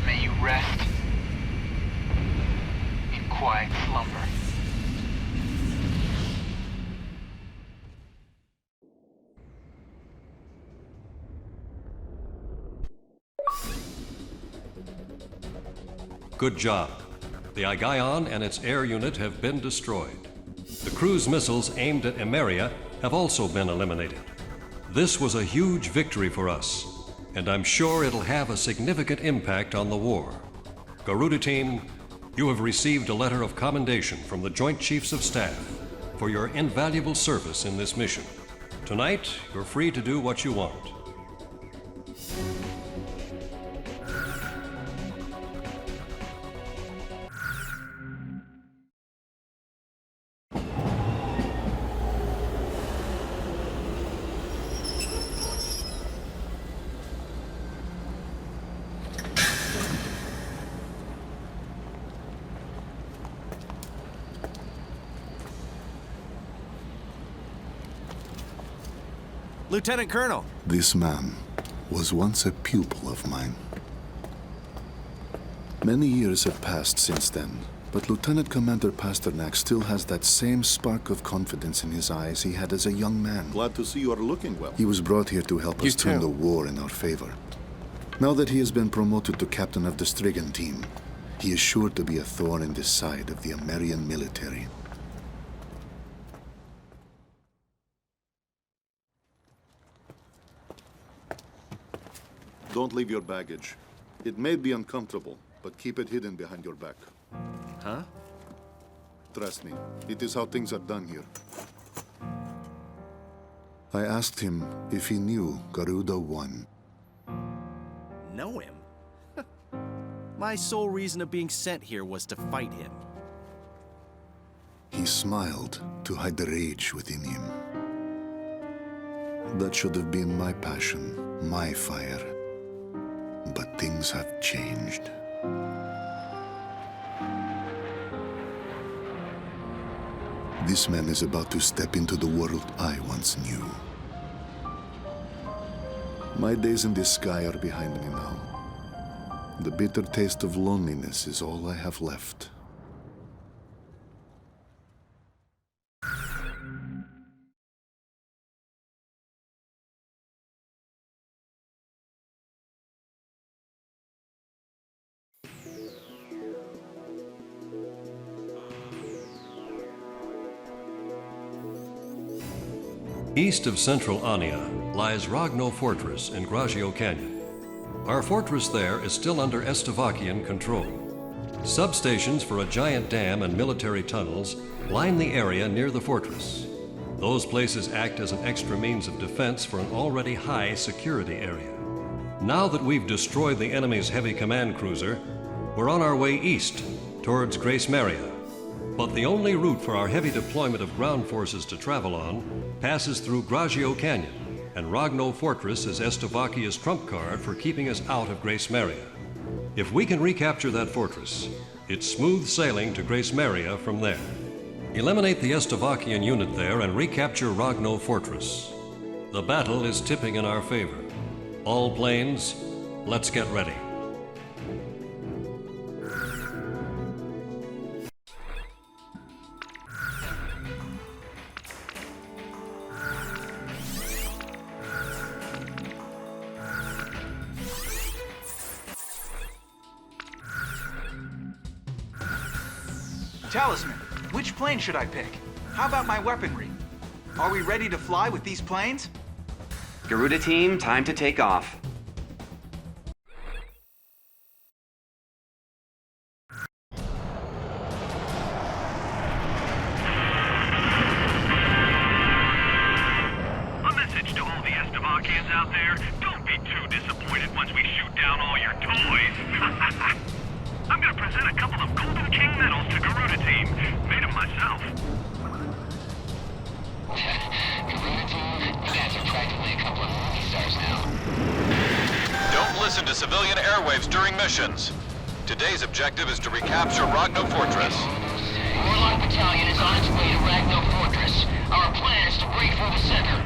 May you rest in quiet slumber. Good job. The Igaion and its air unit have been destroyed. The cruise missiles aimed at Emeria have also been eliminated. This was a huge victory for us, and I'm sure it'll have a significant impact on the war. Garuda Team, you have received a letter of commendation from the Joint Chiefs of Staff for your invaluable service in this mission. Tonight, you're free to do what you want. Lieutenant Colonel. This man was once a pupil of mine. Many years have passed since then, but Lieutenant Commander Pasternak still has that same spark of confidence in his eyes he had as a young man. Glad to see you are looking well. He was brought here to help us turn the war in our favor. Now that he has been promoted to captain of the Strigan team, he is sure to be a thorn in the side of the Amerian military. Don't leave your baggage. It may be uncomfortable, but keep it hidden behind your back. Huh? Trust me, it is how things are done here. I asked him if he knew Garuda 1. Know him? My sole reason of being sent here was to fight him. He smiled to hide the rage within him. That should have been my passion, my fire. But things have changed. This man is about to step into the world I once knew. My days in the sky are behind me now. The bitter taste of loneliness is all I have left. East of central Anea lies Ragno Fortress in Ragno Canyon. Our fortress there is still under Estavakian control. Substations for a giant dam and military tunnels line the area near the fortress. Those places act as an extra means of defense for an already high security area. Now that we've destroyed the enemy's heavy command cruiser, we're on our way east towards Gracemeria. But the only route for our heavy deployment of ground forces to travel on passes through Ragno Canyon, and Ragno Fortress is Estavakia's trump card for keeping us out of Gracemeria. If we can recapture that fortress, it's smooth sailing to Gracemeria from there. Eliminate the Estavakian unit there and recapture Ragno Fortress. The battle is tipping in our favor. All planes, let's get ready. Talisman, which plane should I pick? How about my weaponry? Are we ready to fly with these planes? Garuda team, time to take off. A message to all the Estavakians out there, don't be too disappointed once we shoot down all your toys. I'm gonna present a couple of Golden King medals to Garuda team. Made them myself. Garuda team, you guys are practically a couple of movie stars now. Don't listen to civilian airwaves during missions. Today's objective is to recapture Ragno Fortress. Moloch Battalion is on its way to Ragno Fortress. Our plan is to break through the center.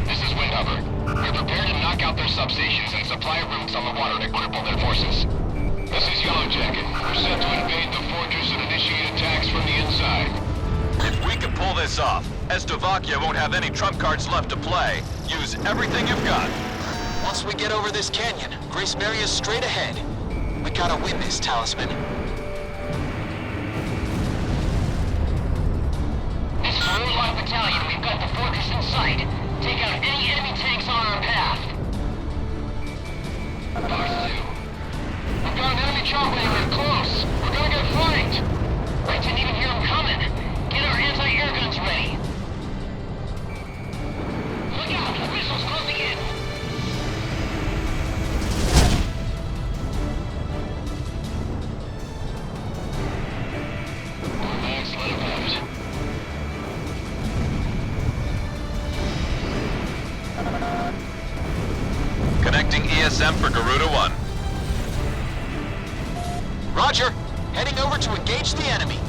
This is Windhover. We're prepared to knock out their substations and supply routes on the water to cripple their forces. This is Yellow Jacket. We're set to invade the fortress and initiate attacks from the inside. If we can pull this off, Estavakia won't have any trump cards left to play. Use everything you've got. Once we get over this canyon, Gracemeria's straight ahead. We gotta win this, Talisman. This is Moloch Battalion. We've got the fortress in sight. Take out any enemy tanks on our path. We've got an enemy chopper anywhere close. We're gonna get flanked. I didn't even hear them coming. Get our anti-air guns ready. Look out! Missiles closing in. Max, let him have it. Connecting ESM for Garuda 1. Roger. Heading over to engage the enemy.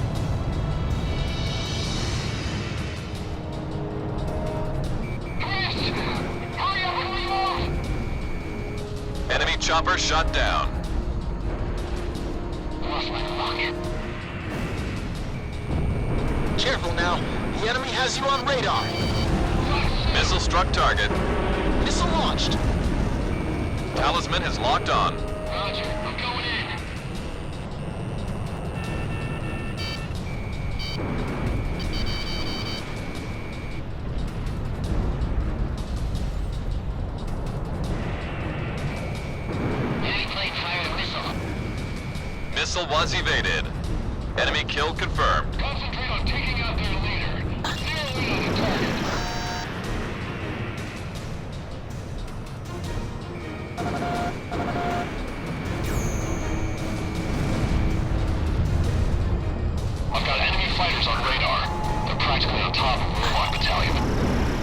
Hurry up and reload! Enemy chopper shot down. Lost my rocket. Careful now. The enemy has you on radar. Missile struck target. Missile launched. Talisman has locked on. Roger, I'm going in. Enemy plane fired a missile. Missile was evaded. Enemy kill confirmed. Concentrate on taking out their leader. Zero in on the target. I've got enemy fighters on radar. They're practically on top of Moloch Battalion.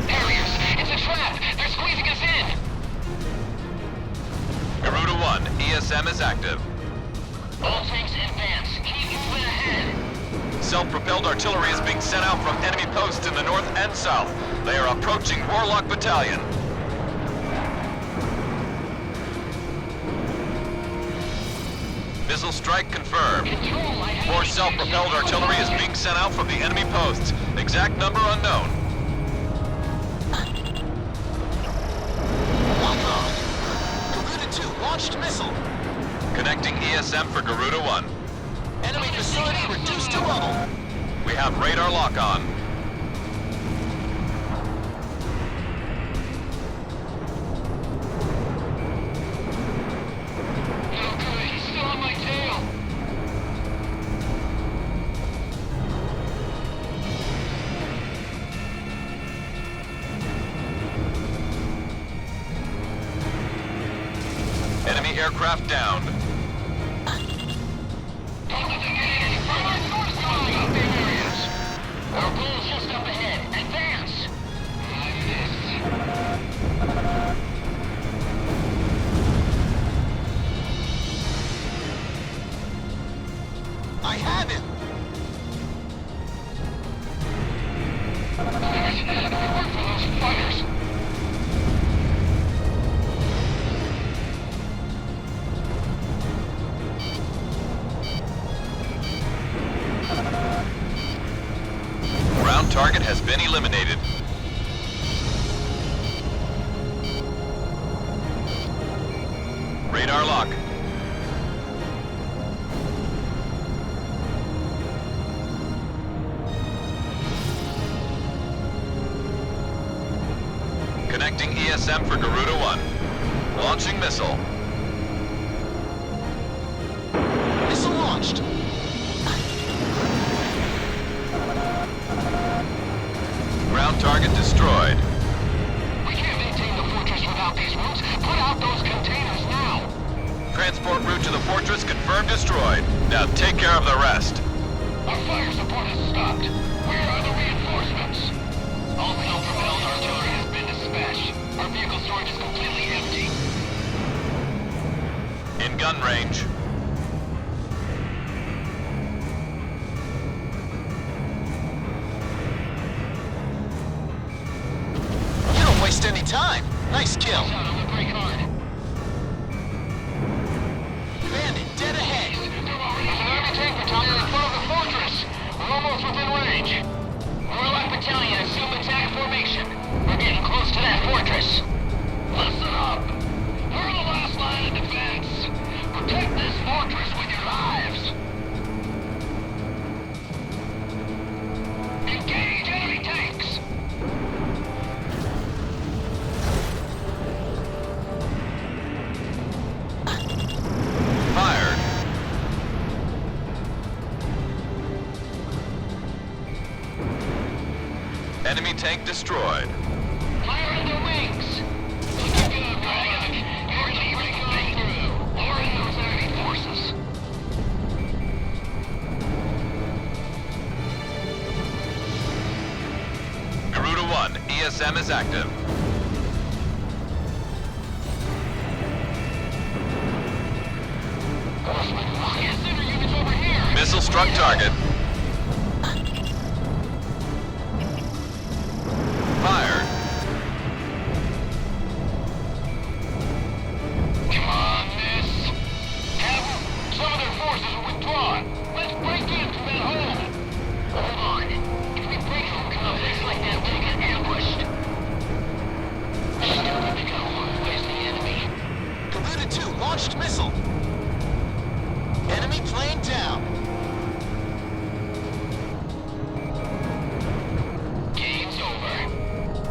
Harriers! It's a trap! They're squeezing us in! Garuda 1, ESM is active. All tanks advance. Keep moving ahead. Self-propelled artillery is being sent out from enemy posts in the north and south. They are approaching Warlock Battalion. Missile strike confirmed. More self-propelled artillery is being sent out from the enemy posts. Exact number unknown. Lock on. Garuda 2 launched missile. Connecting ESM for Garuda 1. Enemy facility reduced to rubble. We have radar lock on. aircraft downed. Don't let them get any further. Filling up big areas. Our goal's just up ahead. Advance! I missed. I have him! Work for those fighters. Ground target has been eliminated. Radar lock. Connecting ESM for Garuda 1. Launching missile. Missile launched! Ground target destroyed. We can't maintain the fortress without these routes. Put out those containers now! Transport route to the fortress confirmed destroyed. Now take care of the rest. Our fire support has stopped. Where are the reinforcements? All self-propelled artillery has been dispatched. Our vehicle storage is completely empty. In gun range. You don't waste any time. Nice kill. Bandit, dead ahead. There's an Army tank battalion in front of the fortress. We're almost within range. Warlock battalion assume attack formation. We're getting close to that fortress. Listen up. We're the last line of defense. Protect this fortress with your lives. Engage enemy tanks. Fired. Enemy tank destroyed. Fire in their wings. Looking good, Ragno. You're leaving right through. Lowering those enemy forces. Garuda 1, ESM is active. Center units over here. Missile struck target. Fired. Come on, miss. Captain, some of their forces are withdrawn. Let's break in from that hole. Hold on. If we break through conflicts like that, we'll get ambushed. Still good to go. Where's the enemy? Garuda 2 launched missile. Enemy plane down. Game's over.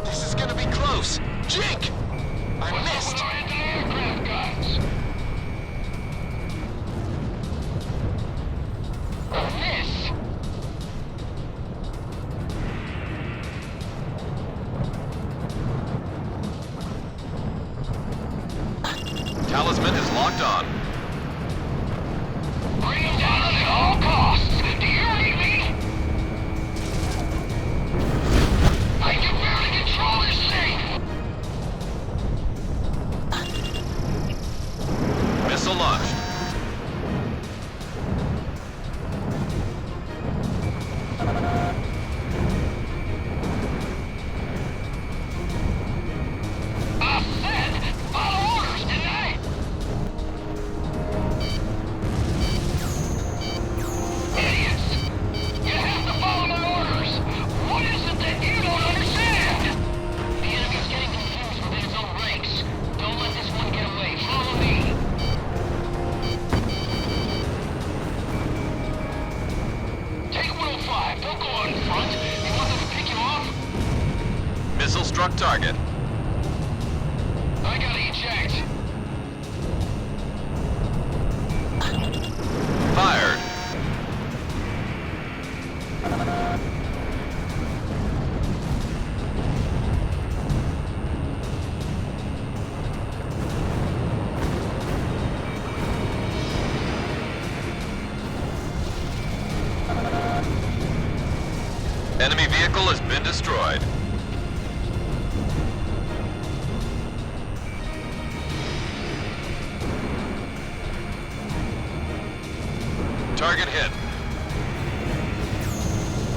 This is gonna be close. Jink! I missed. Our anti-aircraft guns. Miss. Talisman is locked on. Bring them down at all costs. Do you read me? I can barely control this thing. Missile launched. I said, follow orders, didn't I? Idiots! You have to follow my orders. What is it that you don't understand? The enemy's getting confused within its own ranks. Don't let this one get away. Follow me. Take 105. Don't go out in front. You want them to pick you off? Missile struck target. I gotta eject. Fired. Enemy vehicle has been destroyed. Target hit.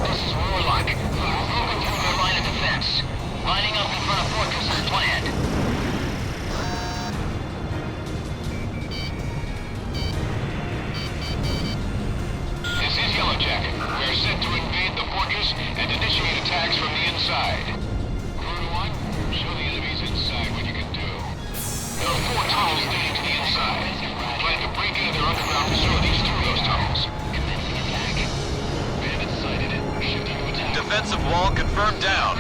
This is Warlock. We're moving through their line of defense. Lining up in front of Fortress as planned. This is Yellowjacket. We are set to invade the fortress and initiate attacks from the inside. Crew 1, show the enemies inside what you can do. There are 4 tunnels leading to the inside. Plan to break into their underground facilities through those tunnels. Commencing attack. Bandits sighted. Shifting to attack. Defensive wall confirmed down.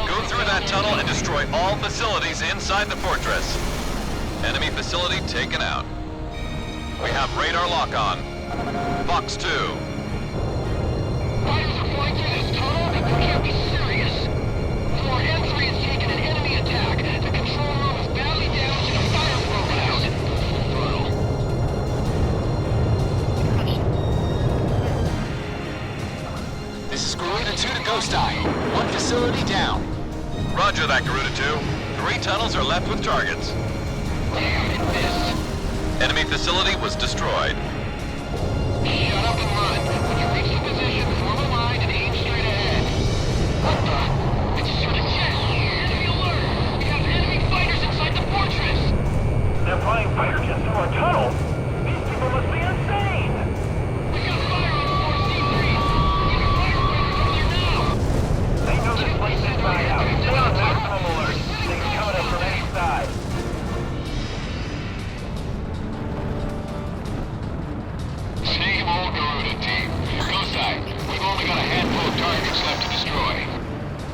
Go through that tunnel and destroy all facilities inside the fortress. Enemy facility taken out. We have radar lock on. Fox 2. Fighters are flying through this tunnel? You can't be serious. Floor M3 has taken an enemy attack. The control room is badly damaged and a fire broke out. Full throttle. This is Garuda 2 to Ghost Eye. 1 facility down. Roger that, Garuda 2. 3 tunnels are left with targets. Damn, it missed. Enemy facility was destroyed. Shut up and run. When you reach the position, form a line and aim straight ahead. What the? It's a shooting jet. Enemy alert. We have enemy fighters inside the fortress. They're flying fighter jets through our tunnel. These people must be insane. We got fire on 4C3. Get a fire weapon from there now. They know this place inside out. Stay on maximum alert. Things coming up from any side. Same old Garuda team. Ghost Eye, we've only got a handful of targets left to destroy.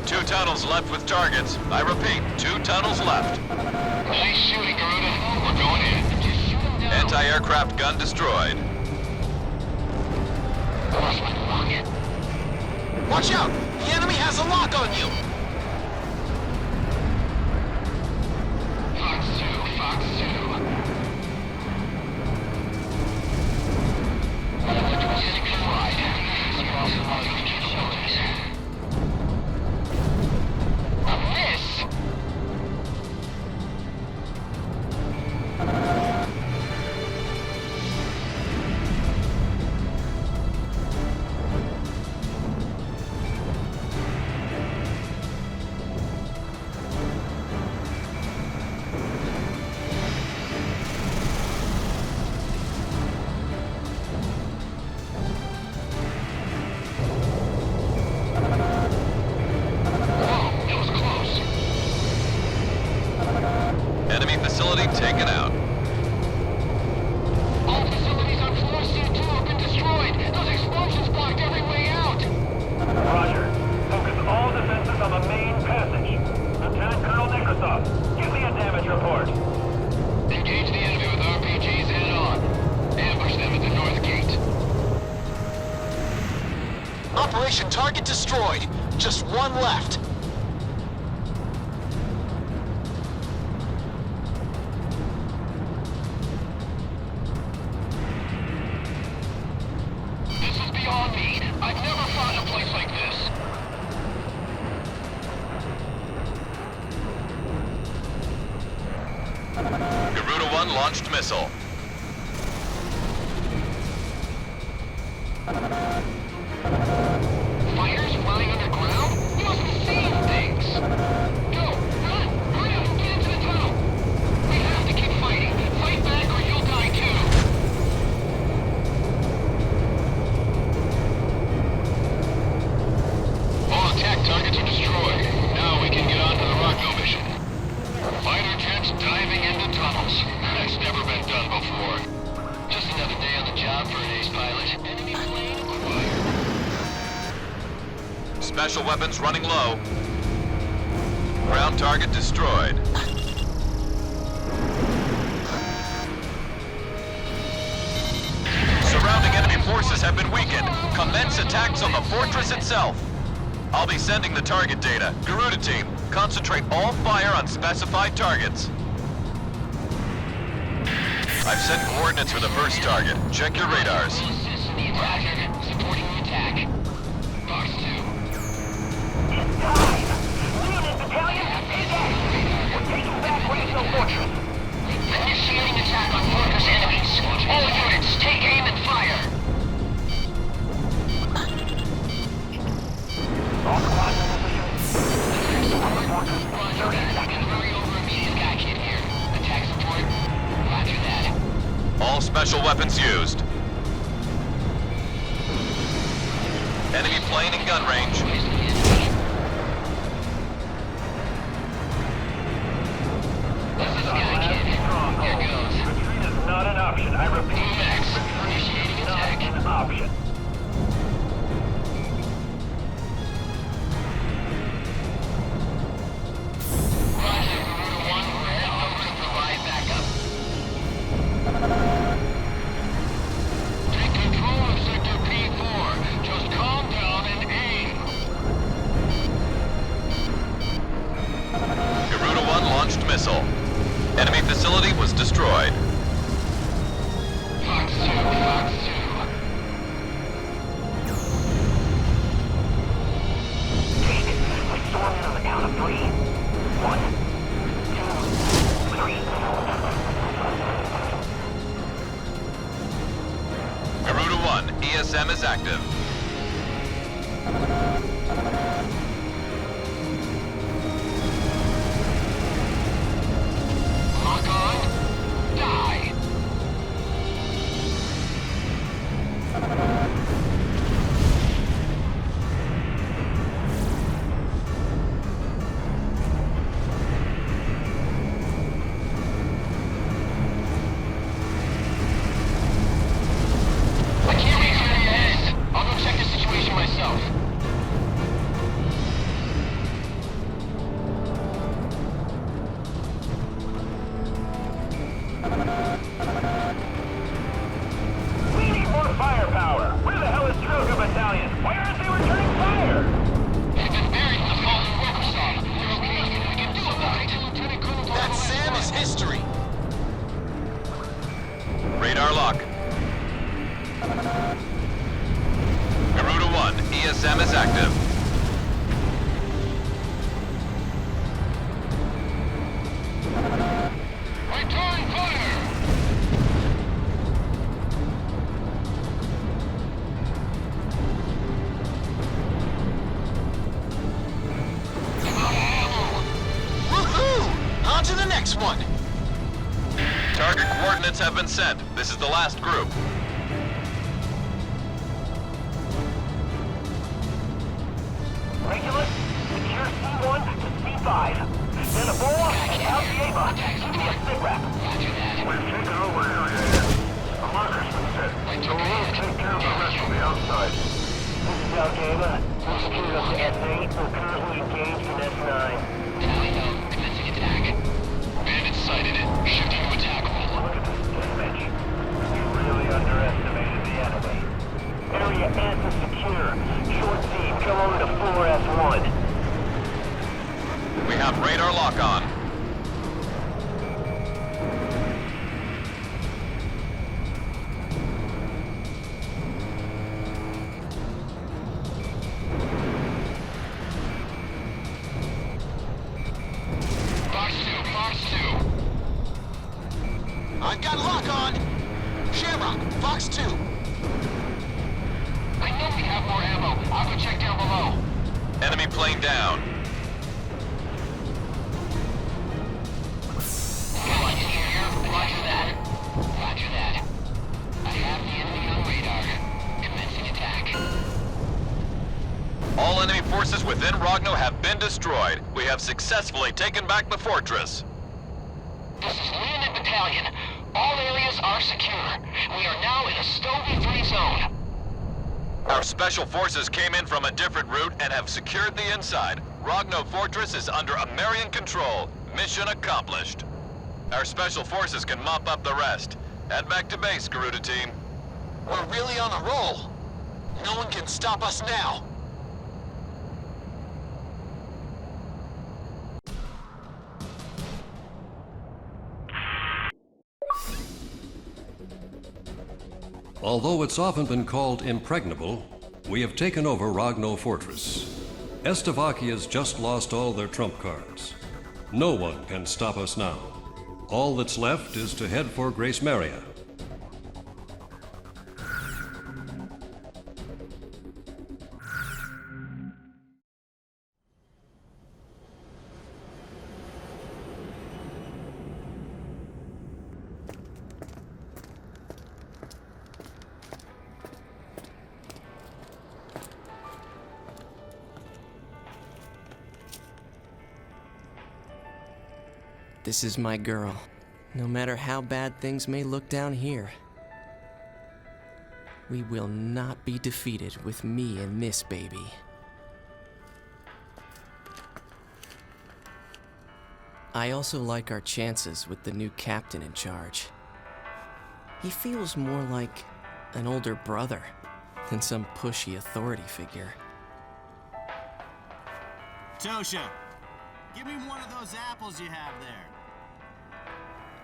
2 tunnels left with targets. I repeat, 2 tunnels left. Nice shooting, Garuda. We're going in. Just shoot them down. Anti-aircraft gun destroyed. Lost my lock. Watch out! The enemy has a lock on you! Fox 2, Fox 2. Taken out. All facilities on floor C2 have been destroyed. Those explosions blocked every way out. Roger. Focus all defenses on the main passage. Lieutenant Colonel Nekrasov, give me a damage report. Engage the enemy with RPGs head on. Ambush them at the north gate. Operation target destroyed. Just 1 left. Beyond me. I've never fought in a place like this. Garuda 1 launched missile. Fighters flying underground? You must be seeing things. Go, run, hurry up and get into the tunnel. We have to keep fighting. Fight back or you'll die too. All attack targets are destroyed. Now we can get on to the Ragno mission. Fighter jets diving into tunnels. That's never been done before. Just another day on the job for an ace pilot. Enemy plane acquired. Special weapons running low. Ground target destroyed. Surrounding enemy forces have been weakened. Commence attacks on the fortress itself. I'll be sending the target data. Garuda team, concentrate all fire on specified targets. I've sent coordinates for the first target. Check your radars. Supporting the attack. Fox 2. special weapons used. Enemy plane in gun range. Retreat is not an option. I repeat, retreat is not an option. Roger, Garuda 1, we're heading over to provide backup. Take control of Sector P4. Just calm down and aim. Garuda 1 launched missile. Enemy facility was destroyed. Fox 2, Fox 2. We storm in on the count of 3. 1, 2, 3. Garuda 1, ESM is active. Lock on. Die. I can't reach your heads. I'll go check the situation myself. We need more firepower. Where the hell is Droga Battalion? Why aren't they returning fire? They've been buried in the fallen rock song. There's nothing we can do about it. Lieutenant Colonel That SAM is history. Radar lock. Garuda 1, ESM is active. Return fire! Woohoo! On to the next one. Target coordinates have been sent. This is the last group. Regulus, secure C1 to C5. Then Ebola, out the Ava, into a sit rep. We've taken over area. A marker's been set. So we'll take care of the rest on the outside. This is Al-Ava. We've secured up to S8. We're currently engaged in S9. Tally, commencing attack. Bandits sighted it. Shifting to attack role. Look at this damage. We really underestimated the enemy. Area S is secure. Short team, come over to 4S1. We have radar lock on. Fox 2, Fox 2. I've got lock on. Shamrock, Fox 2. I know we have more ammo. I'll go check down below. Enemy plane down. Roger here. Roger that. Roger that. I have the enemy on radar. Commencing attack. All enemy forces within Ragno have been destroyed. We have successfully taken back the fortress. This is Lieutenant Battalion. All areas are secure. We are now in a Stovey-free zone. Our special forces came in from a different route and have secured the inside. Ragno Fortress is under Amerian control. Mission accomplished. Our special forces can mop up the rest. Head back to base, Garuda team. We're really on a roll. No one can stop us now. Although it's often been called impregnable, we have taken over Ragno Fortress. Estevakia's just lost all their trump cards. No one can stop us now. All that's left is to head for Gracemeria. This is my girl. No matter how bad things may look down here, we will not be defeated with me and this baby. I also like our chances with the new captain in charge. He feels more like an older brother than some pushy authority figure. Tosha, give me one of those apples you have there.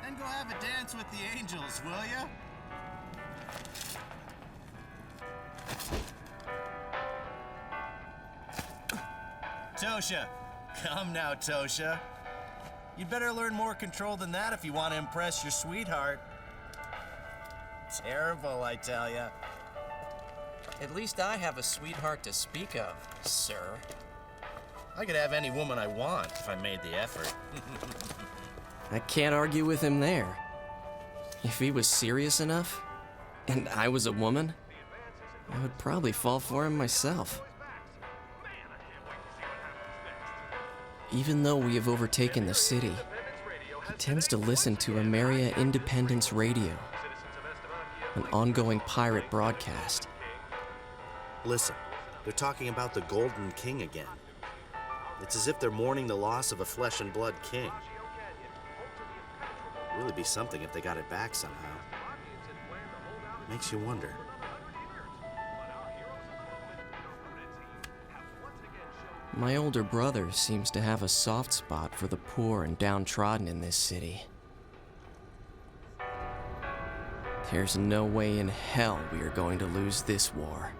Then go have a dance with the angels, will ya? Tosha, come now, Tosha. You'd better learn more control than that if you want to impress your sweetheart. Terrible, I tell ya. At least I have a sweetheart to speak of, sir. I could have any woman I want if I made the effort. I can't argue with him there. If he was serious enough, and I was a woman, I would probably fall for him myself. Even though we have overtaken the city, he tends to listen to Ameria Independence Radio, an ongoing pirate broadcast. Listen, they're talking about the Golden King again. It's as if they're mourning the loss of a flesh and blood king. It'd really be something if they got it back somehow. Makes you wonder. My older brother seems to have a soft spot for the poor and downtrodden in this city. There's no way in hell we are going to lose this war.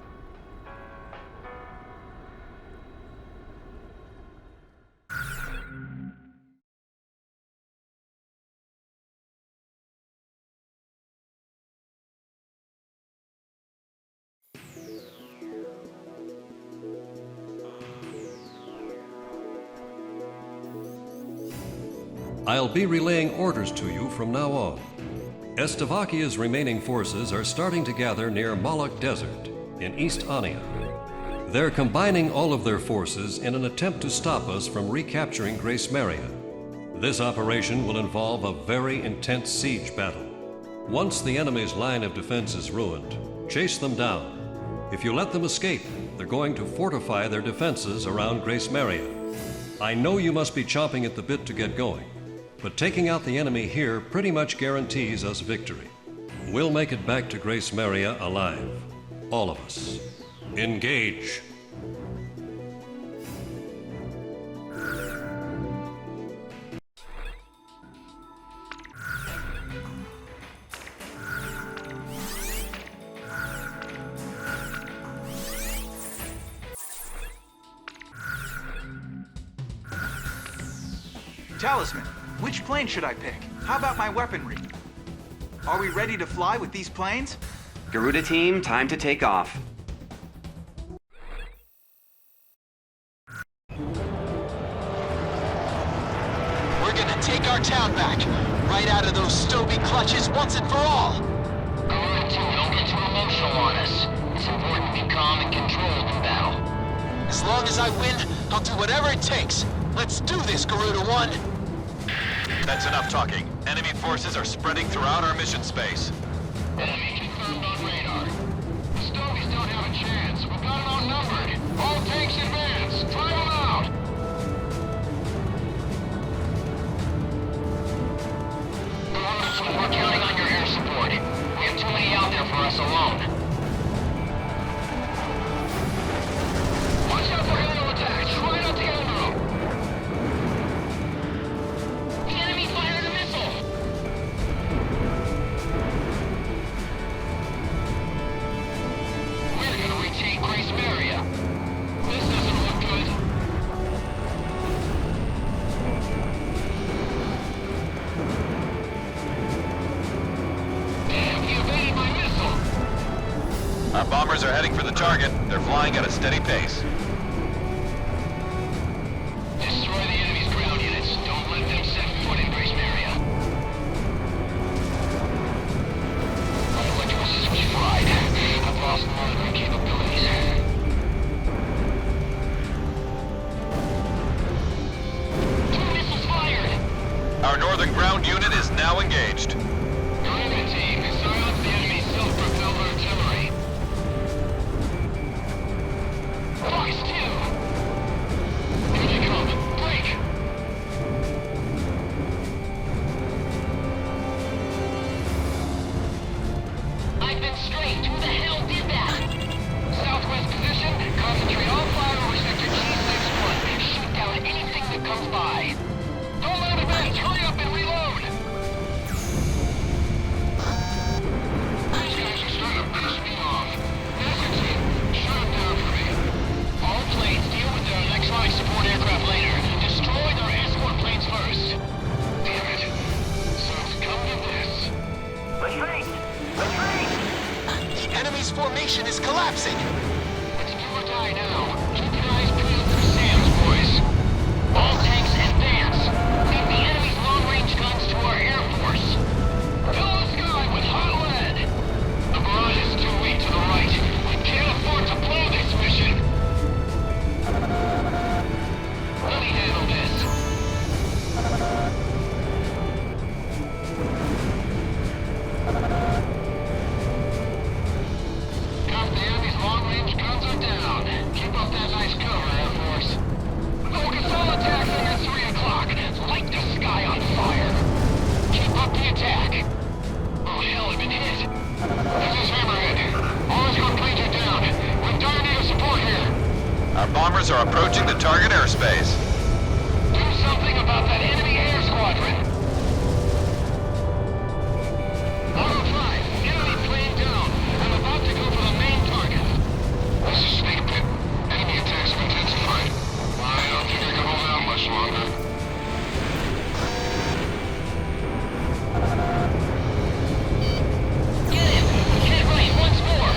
I'll be relaying orders to you from now on. Estavakia's remaining forces are starting to gather near Moloch Desert in East Anea. They're combining all of their forces in an attempt to stop us from recapturing Gracemeria. This operation will involve a very intense siege battle. Once the enemy's line of defense is ruined, chase them down. If you let them escape, they're going to fortify their defenses around Gracemeria. I know you must be chomping at the bit to get going, but taking out the enemy here pretty much guarantees us victory. We'll make it back to Gracemeria alive. All of us. Engage. Talisman, which plane should I pick? How about my weaponry? Are we ready to fly with these planes? Garuda team, time to take off. We're gonna take our town back, right out of those Stoby clutches once and for all. Garuda 2, don't get too emotional on us. It's important to be calm and controlled in battle. As long as I win, I'll do whatever it takes. Let's do this, Garuda 1. That's enough talking. Enemy forces are spreading throughout our mission space. Enemy confirmed on radar. The Stobies don't have a chance. We've got them outnumbered. All tanks advance. Drive them out. We're counting on your air support. We have too many out there for us alone. Watch out for aerial attacks. Try not to get in the road. The enemy fired a missile. We're gonna retake Gracemeria. This doesn't look good. Our bombers are heading for the target. They're flying at a steady pace. Destroy the enemy's ground units. Don't let them set foot in Gracemeria. My electrical system's fried. I've lost monitoring capabilities. Two missiles fired! Our now engaged. Garuna team, silence the enemy's self-propelled artillery. Fox 2! Here they come! Break! I've been strafed. Who the hell did that? Southwest position. Concentrate all fire over sector G61. Shoot down anything that comes by. Don't let it advance. Hurry up and reload. These guys are starting to piss me off. Master team, shut them down for me. All planes deal with their electronic support aircraft later. Destroy their escort planes first. Damn it. So it's come to this. Retreat! Retreat! The enemy's formation is collapsing. It's do or die now. Keep your eyes peeled for Sam's, boys. All tanks advance. Feed the enemy's long-range guns to our Air Force. Fill the sky with hot lead. The barrage is too weak to the right. We can't afford to blow this mission. Let me handle this. The enemy's long-range guns are down. Keep up that nice cover, Air Force. Focus all attacks on at 3 o'clock. Light the sky on fire. Keep up the attack. Oh, hell, I've been hit. This is Hammerhead. All escort planes are down. We're dire need of support here. Our bombers are approaching the target airspace. Do something about that enemy air squadron. Auto 5, enemy plane down. I'm about to go for the main target. This is Snake Pit. Enemy attacks have intensified. I don't think I can hold out much longer. Get him! Get it right once more!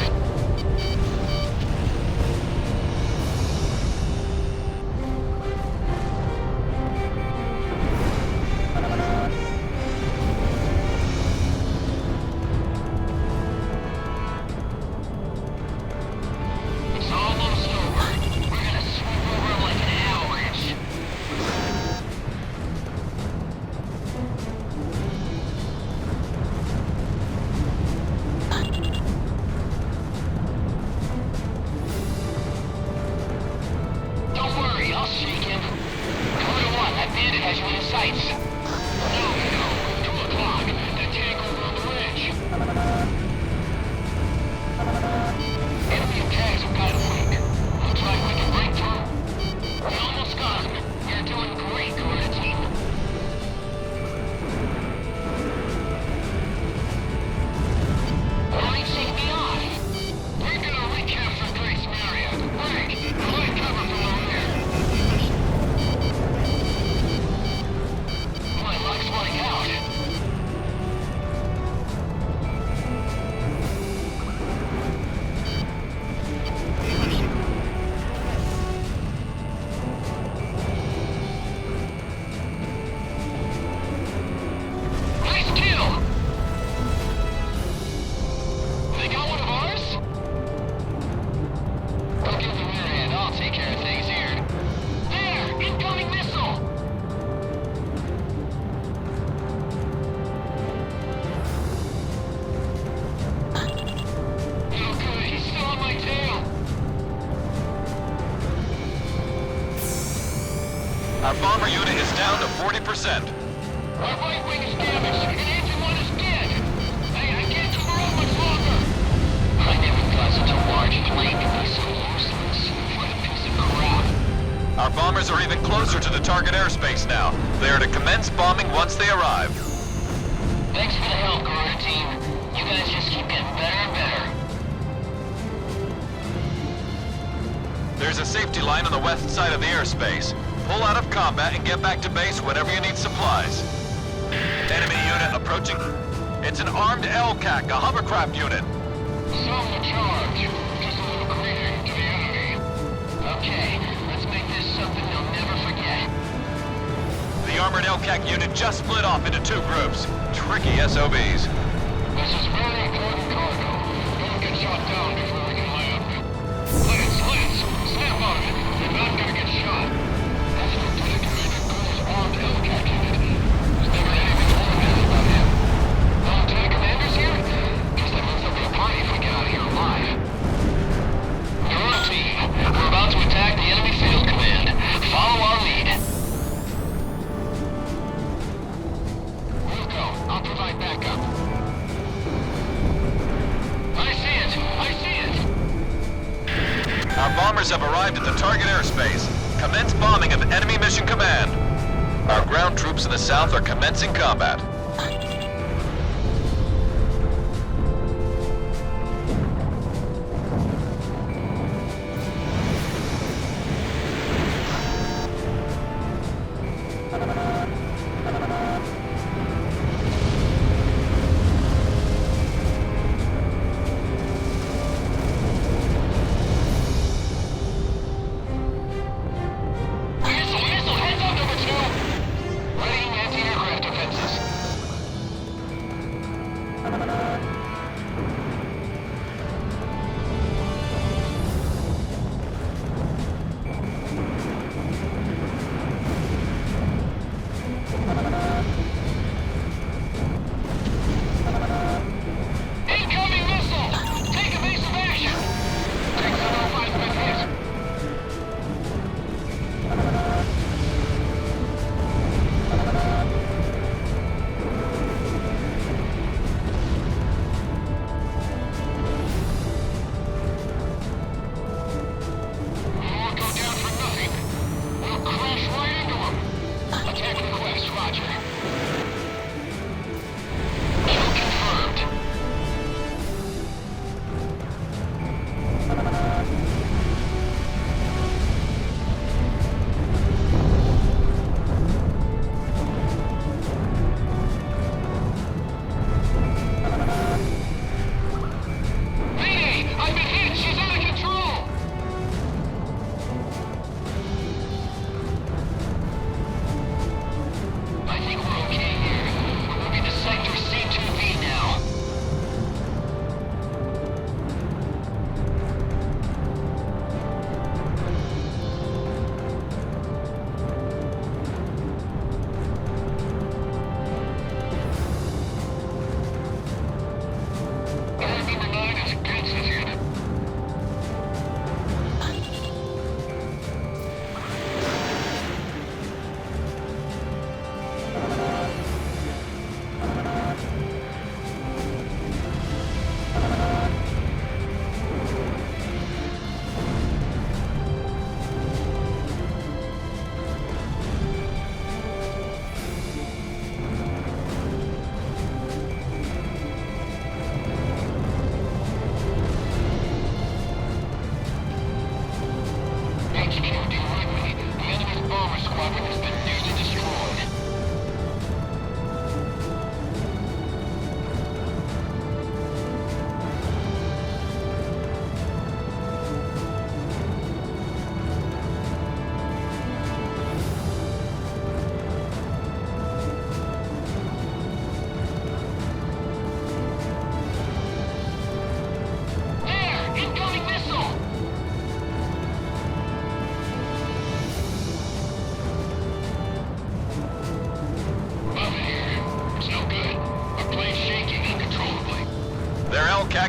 It's almost over. We're gonna swoop over like an avalanche. Don't worry, I'll shake him. Quarter 1, that bandit has you in his sights. No, 2 o'clock. That tank over on the ridge. Enemy attacks have got him weak. Looks like we can break through. We almost got him. You're doing great, Garuna team. Why shake me off? We're gonna recapture Gracemeria. Break! Provide cover from the rear. My luck's running out. Nice kill! They got one of ours? Don't give them your hand. I'll take care of things here. There! Incoming missile! No good. He's still on my tail. Our bomber unit is down to 40%. My right wing is damaged, and engine 1 is dead. I can't keep her up much longer. I never thought such a large plane could be so useless. What a piece of crap. Our bombers are even closer to the target airspace now. They are to commence bombing once they arrive. Thanks for the help, Garuna team. You guys just keep getting better and better. There's a safety line on the west side of the airspace. Pull out of combat and get back to base whenever you need supplies. Enemy unit approaching. It's an armed LCAC, a hovercraft unit. Self the charge. Just a little greeting to the enemy. Okay, let's make this something they'll never forget. The armored LCAC unit just split off into 2 groups. Tricky SOBs. This is very important cargo. Don't get shot down before we can land. Lance, snap out of it. You're not gonna get shot. That's Lieutenant Commander Gould's armed LCAC unit. There's never anything organized about him. have arrived at the target airspace. Commence bombing of enemy mission command. Our ground troops in the south are commencing combat.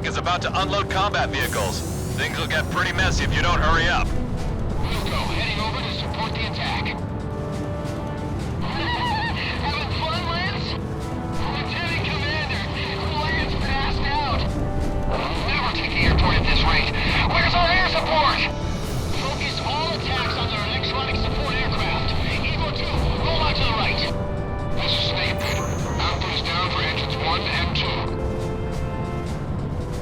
Is about to unload combat vehicles. Things will get pretty messy if you don't hurry up. Wilco, heading over to support the attack. Having fun, Lance? Lieutenant Commander, Lance passed out. I'll never take the airport at this rate. Where's our air support? Focus all attacks on their electronic support aircraft. Evo 2, roll out to the right. This is Snake. Output is down for engines 1 and 2.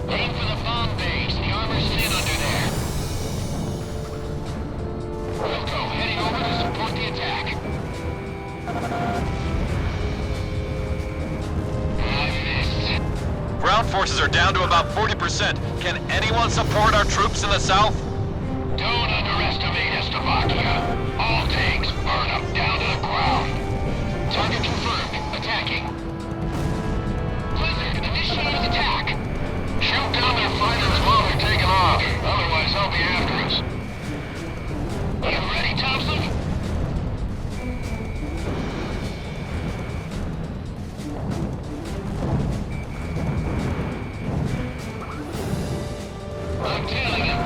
Aim for the bomb base. The armor's thin under there. Wilco, heading over to support the attack. I missed. Ground forces are down to about 40%. Can anyone support our troops in the south? Don't underestimate Estavakia. All tanks burn up down to the ground. Target confirmed. Attacking. Blizzard, initiate attack. Shoot down their fighters while they're taking off. Otherwise, they'll be after us. You ready, Thompson? I'm tailing him.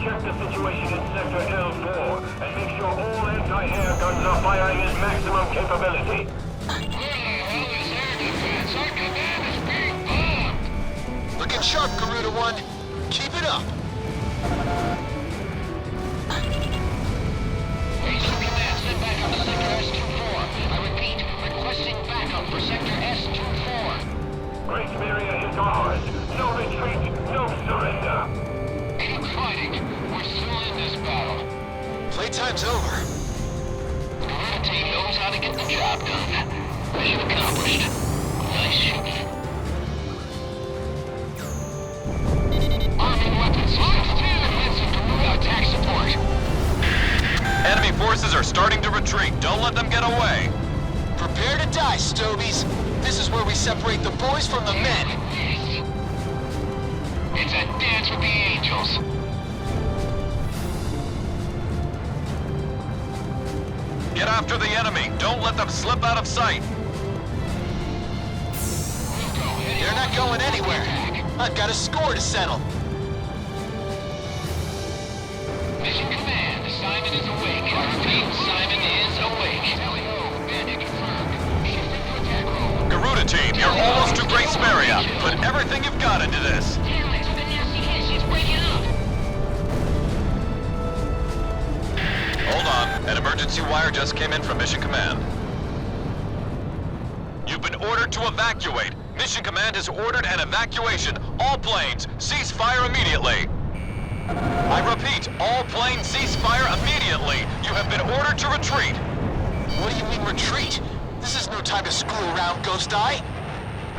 check the situation in Sector L4 and make sure all anti-air guns are firing at maximum capability. Where the hell is air defense? Our command is being bombed! Looking sharp, Garuda 1. Keep it up. Base command, send backup to Sector S24. I repeat, requesting backup for Sector S24. Gracemeria is ours. No retreat, no surrender. Keep fighting. We're still in this battle. Playtime's over. The Garuda team knows how to get the job done. Mission accomplished. Nice shooting. Arming weapons. Let's stand and some Garuda attack support. Enemy forces are starting to retreat. Don't let them get away. Prepare to die, Stobies. This is where we separate the boys from the men. It's a dance with the angels. Get after the enemy. Don't let them slip out of sight. They're not going anywhere. I've got a score to settle. Mission command, Simon is awake. I repeat, Simon is awake. Bandit confirmed. Shifting to attack role. Garuda team, you're almost to Gracemeria. Put everything you've got into this. Helix with a nasty hit. She's breaking up. Hold on. An emergency wire just came in from Mission Command. You've been ordered to evacuate. Mission Command has ordered an evacuation. All planes, cease fire immediately. I repeat, all planes cease fire immediately. You have been ordered to retreat. What do you mean retreat? This is no time to screw around, Ghost Eye.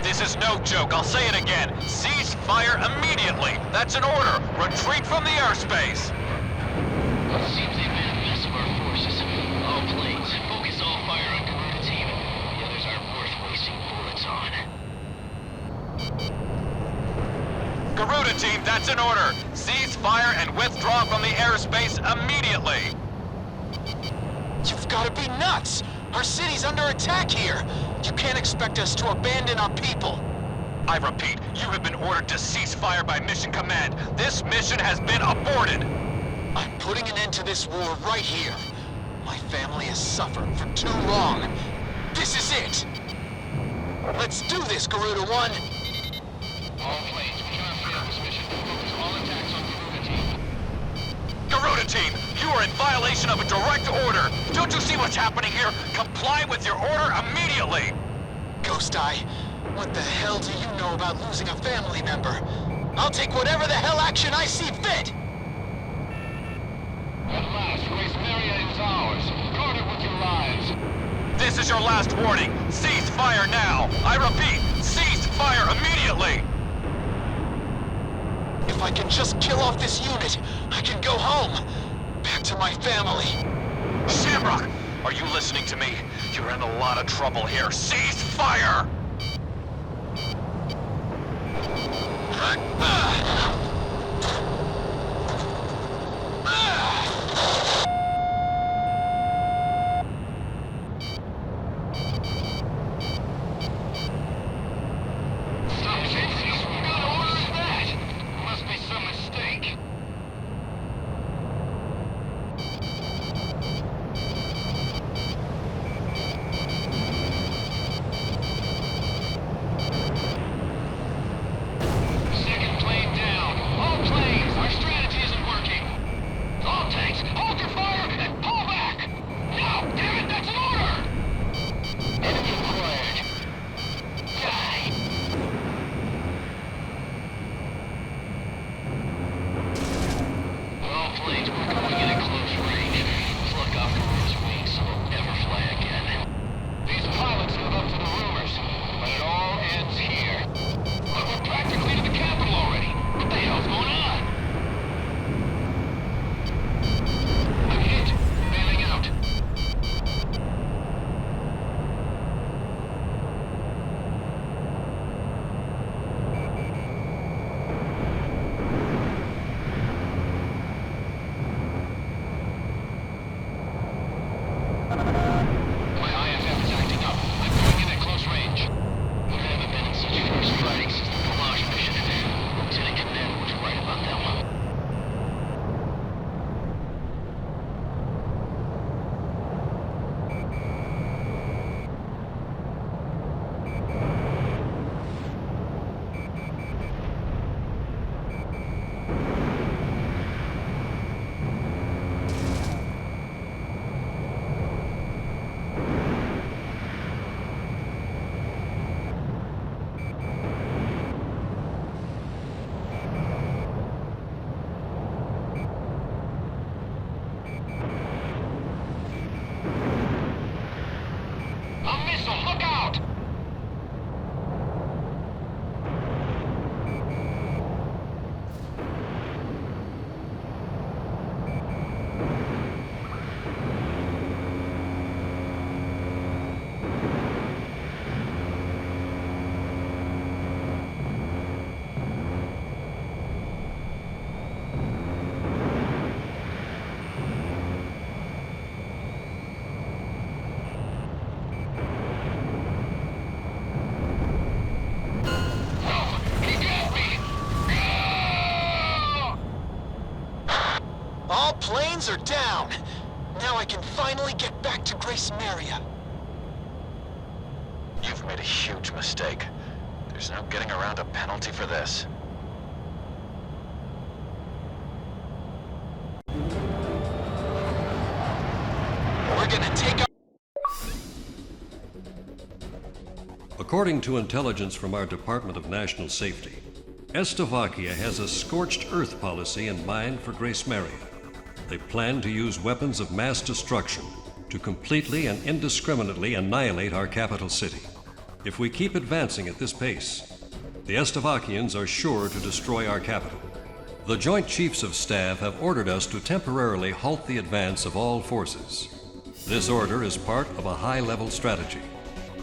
This is no joke. I'll say it again. Cease fire immediately. That's an order. Retreat from the airspace. It seems they've made a mess of our forces. All planes, focus all fire on Garuda team. The others aren't worth wasting bullets on. Garuda team, that's an order. Cease fire and withdraw from the airspace immediately. You've got to be nuts! Our city's under attack here! You can't expect us to abandon our people! I repeat, you have been ordered to cease fire by Mission Command. This mission has been aborted. I'm putting an end to this war right here. My family has suffered for too long. This is it! Let's do this, Garuda 1! All planes, we cannot fail this mission. Focus all attacks on Garuda team. Garuda team, you are in violation of a direct order. Don't you see what's happening here? Comply with your order immediately. Ghost Eye, what the hell do you know about losing a family member? I'll take whatever the hell action I see fit! At last, Gracemeria is ours. Guard it with your lives. This is your last warning. Cease fire now. I repeat, cease fire immediately. If I can just kill off this unit, I can go home. Back to my family. Shamrock, are you listening to me? You're in a lot of trouble here. Cease fire! planes are down. Now I can finally get back to Gracemeria. You've made a huge mistake. There's no getting around a penalty for this. We're gonna take out... According to intelligence from our Department of National Safety, Slovakia has a scorched earth policy in mind for Gracemeria. They plan to use weapons of mass destruction to completely and indiscriminately annihilate our capital city. If we keep advancing at this pace, the Slovakians are sure to destroy our capital. The Joint Chiefs of Staff have ordered us to temporarily halt the advance of all forces. This order is part of a high-level strategy.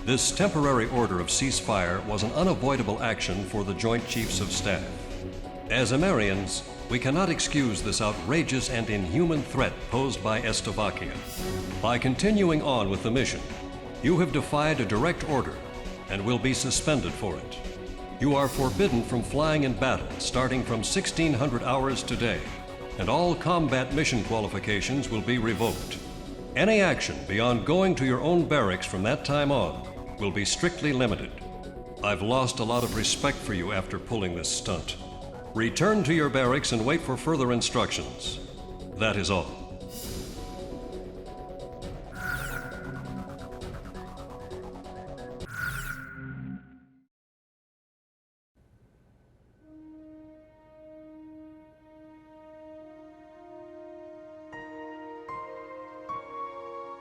This temporary order of ceasefire was an unavoidable action for the Joint Chiefs of Staff. As Amerians, we cannot excuse this outrageous and inhuman threat posed by Slovakia. By continuing on with the mission, you have defied a direct order and will be suspended for it. You are forbidden from flying in battle starting from 1600 hours today, and all combat mission qualifications will be revoked. Any action beyond going to your own barracks from that time on will be strictly limited. I've lost a lot of respect for you after pulling this stunt. Return to your barracks and wait for further instructions. That is all.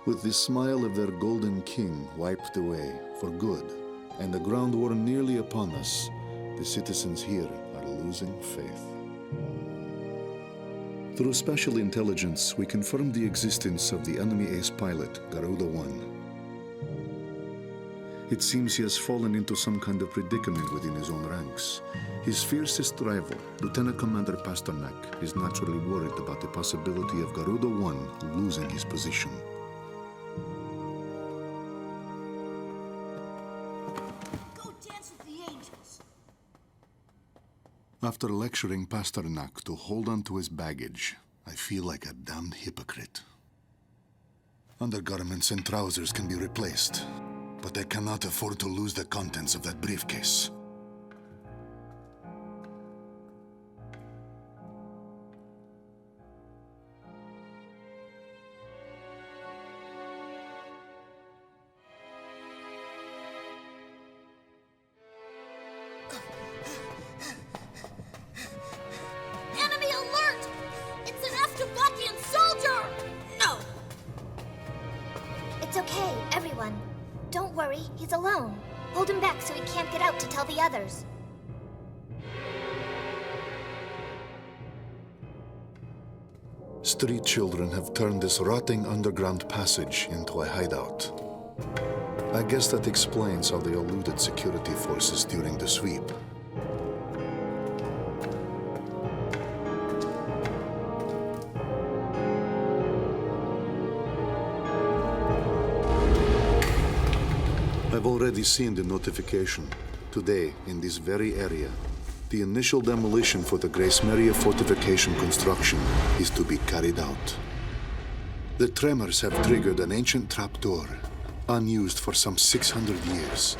With the smile of their golden king wiped away for good, and the ground war nearly upon us, the citizens here are losing faith. Through special intelligence, we confirmed the existence of the enemy ace pilot, Garuda-1. It seems he has fallen into some kind of predicament within his own ranks. His fiercest rival, Lieutenant Commander Pasternak, is naturally worried about the possibility of Garuda-1 losing his position. After lecturing Pasternak to hold on to his baggage, I feel like a damned hypocrite. Undergarments and trousers can be replaced, but I cannot afford to lose the contents of that briefcase. It's okay, everyone. Don't worry, he's alone. Hold him back so he can't get out to tell the others. Street children have turned this rotting underground passage into a hideout. I guess that explains how they eluded security forces during the sweep. I've already seen the notification. Today, in this very area, the initial demolition for the Gracemeria fortification construction is to be carried out. The tremors have triggered an ancient trapdoor, unused for some 600 years.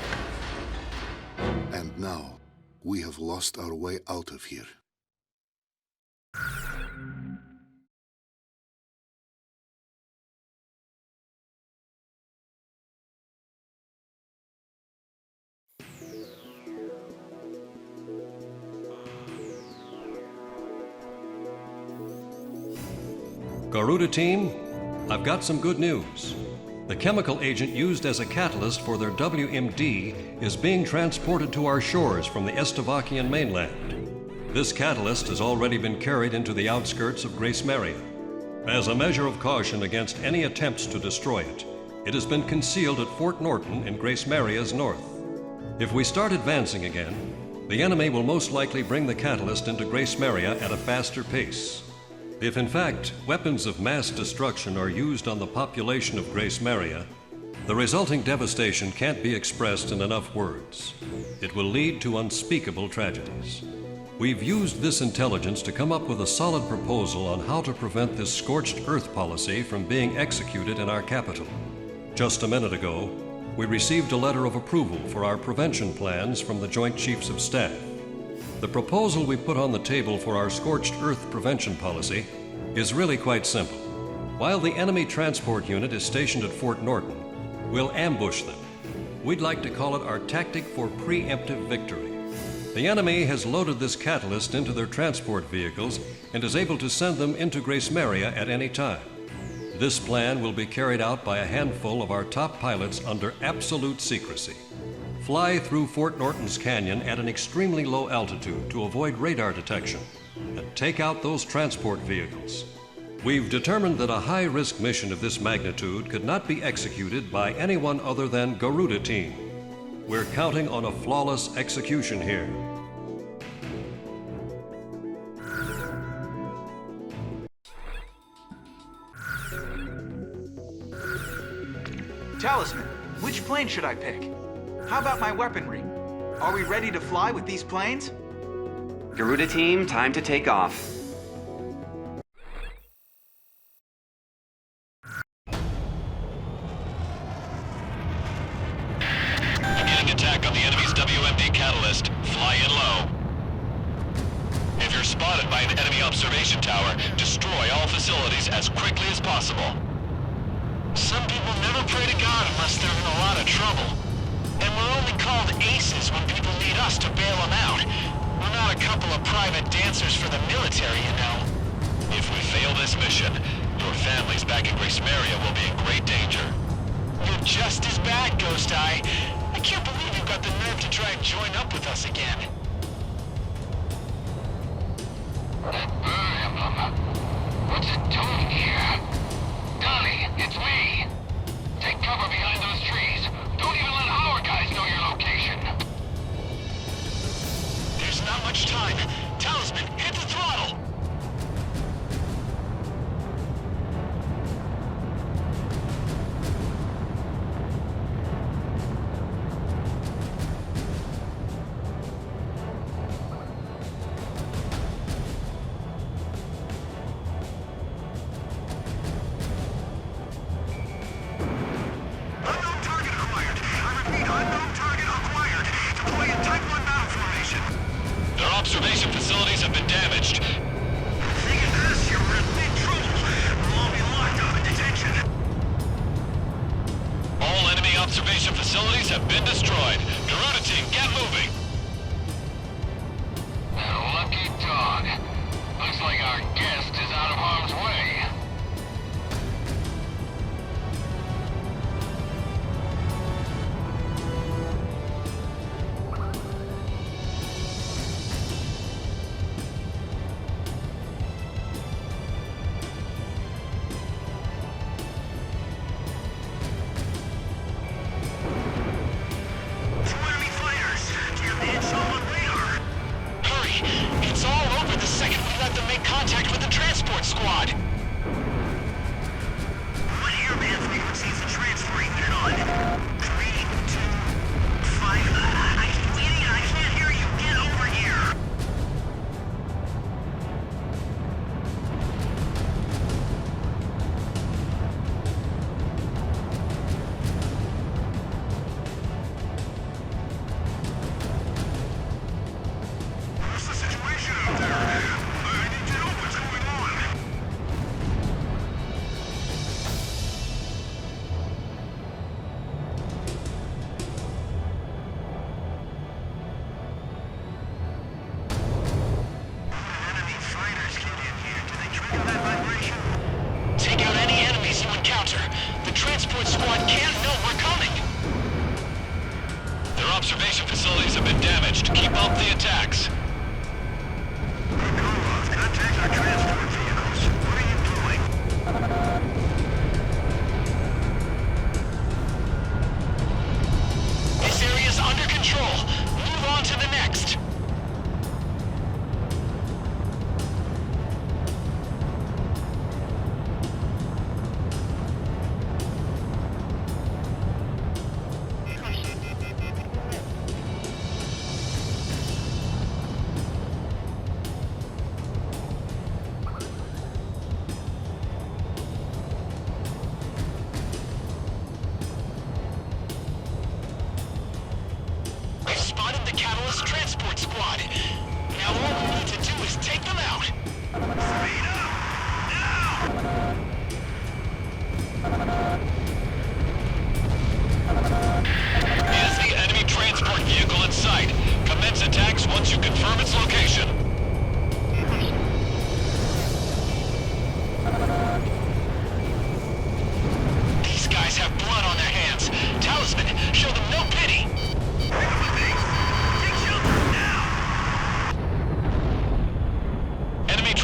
And now, we have lost our way out of here. Garuda team, I've got some good news. The chemical agent used as a catalyst for their WMD is being transported to our shores from the Slovakian mainland. This catalyst has already been carried into the outskirts of Gracemeria. As a measure of caution against any attempts to destroy it, it has been concealed at Fort Norton in Gracemeria's north. If we start advancing again, the enemy will most likely bring the catalyst into Gracemeria at a faster pace. If in fact weapons of mass destruction are used on the population of Gracemeria, the resulting devastation can't be expressed in enough words. It will lead to unspeakable tragedies. We've used this intelligence to come up with a solid proposal on how to prevent this scorched earth policy from being executed in our capital. Just a minute ago, we received a letter of approval for our prevention plans from the Joint Chiefs of Staff. The proposal we put on the table for our scorched earth prevention policy is really quite simple. While the enemy transport unit is stationed at Fort Norton, we'll ambush them. We'd like to call it our tactic for preemptive victory. The enemy has loaded this catalyst into their transport vehicles and is able to send them into Gracemeria at any time. This plan will be carried out by a handful of our top pilots under absolute secrecy. Fly through Fort Norton's canyon at an extremely low altitude to avoid radar detection and take out those transport vehicles. We've determined that a high-risk mission of this magnitude could not be executed by anyone other than Garuda Team. We're counting on a flawless execution here. Talisman, which plane should I pick? How about my weaponry? Are we ready to fly with these planes? Garuda Team, time to take off. Beginning attack on the enemy's WMD catalyst. Fly in low. If you're spotted by an enemy observation tower, destroy all facilities as quickly as possible. Some people never pray to God unless they're in a lot of trouble. And we're only called aces when people need us to bail them out. We're not a couple of private dancers for the military, you know. If we fail this mission, your families back in Gracemeria will be in great danger. You're just as bad, Ghost Eye. I can't believe you've got the nerve to try and join up with us again. That bird emblem. What's it doing here? Donnie, it's me! Take cover behind those trees. Don't even let our guys know your location. There's not much time. Talisman, hit the throttle! Observation facilities have been damaged. Thinking this, you're in big trouble. We'll all be locked up in detention. All enemy observation facilities have been destroyed. Garuda Team, get moving! Lucky dog. Looks like our guest is out of harm's way. Contact with the transport squad! What airband frequency is the transferring unit on? 3, 2, 5... Idiot, I can't hear you! Get over here! What's the situation out there? What's going on? Enemy fighters get in here. Do they trigger that vibration? Take out any enemies you encounter. The transport squad can't know we're coming. Their observation facilities have been damaged. Keep up the attacks. Contact our transport vehicles. What are you doing? This area's under control. Move on to the next.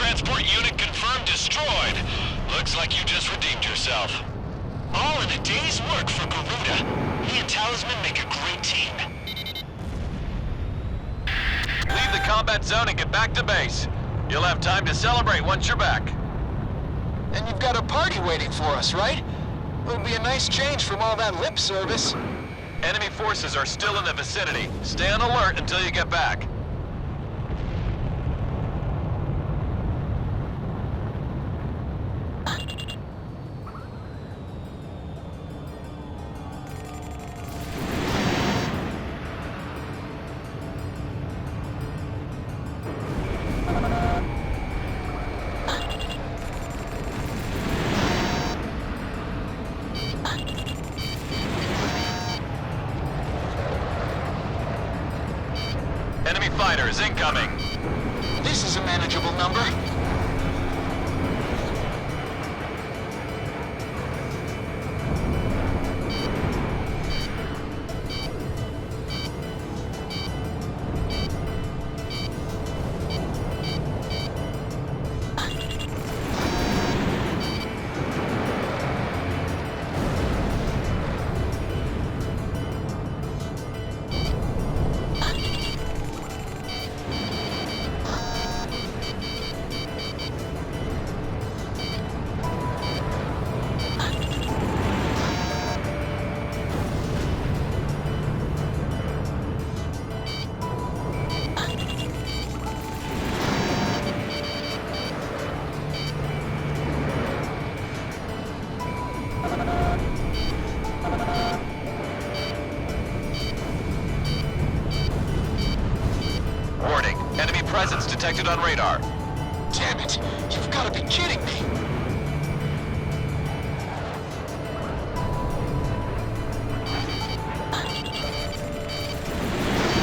Transport unit confirmed destroyed. Looks like you just redeemed yourself. All in a day's work for Garuda. He and Talisman make a great team. Leave the combat zone and get back to base. You'll have time to celebrate once you're back. And you've got a party waiting for us, right? It'll be a nice change from all that lip service. Enemy forces are still in the vicinity. Stay on alert until you get back. Enemy fighters incoming. This is a manageable number. Presence detected on radar. Damn it! You've got to be kidding me!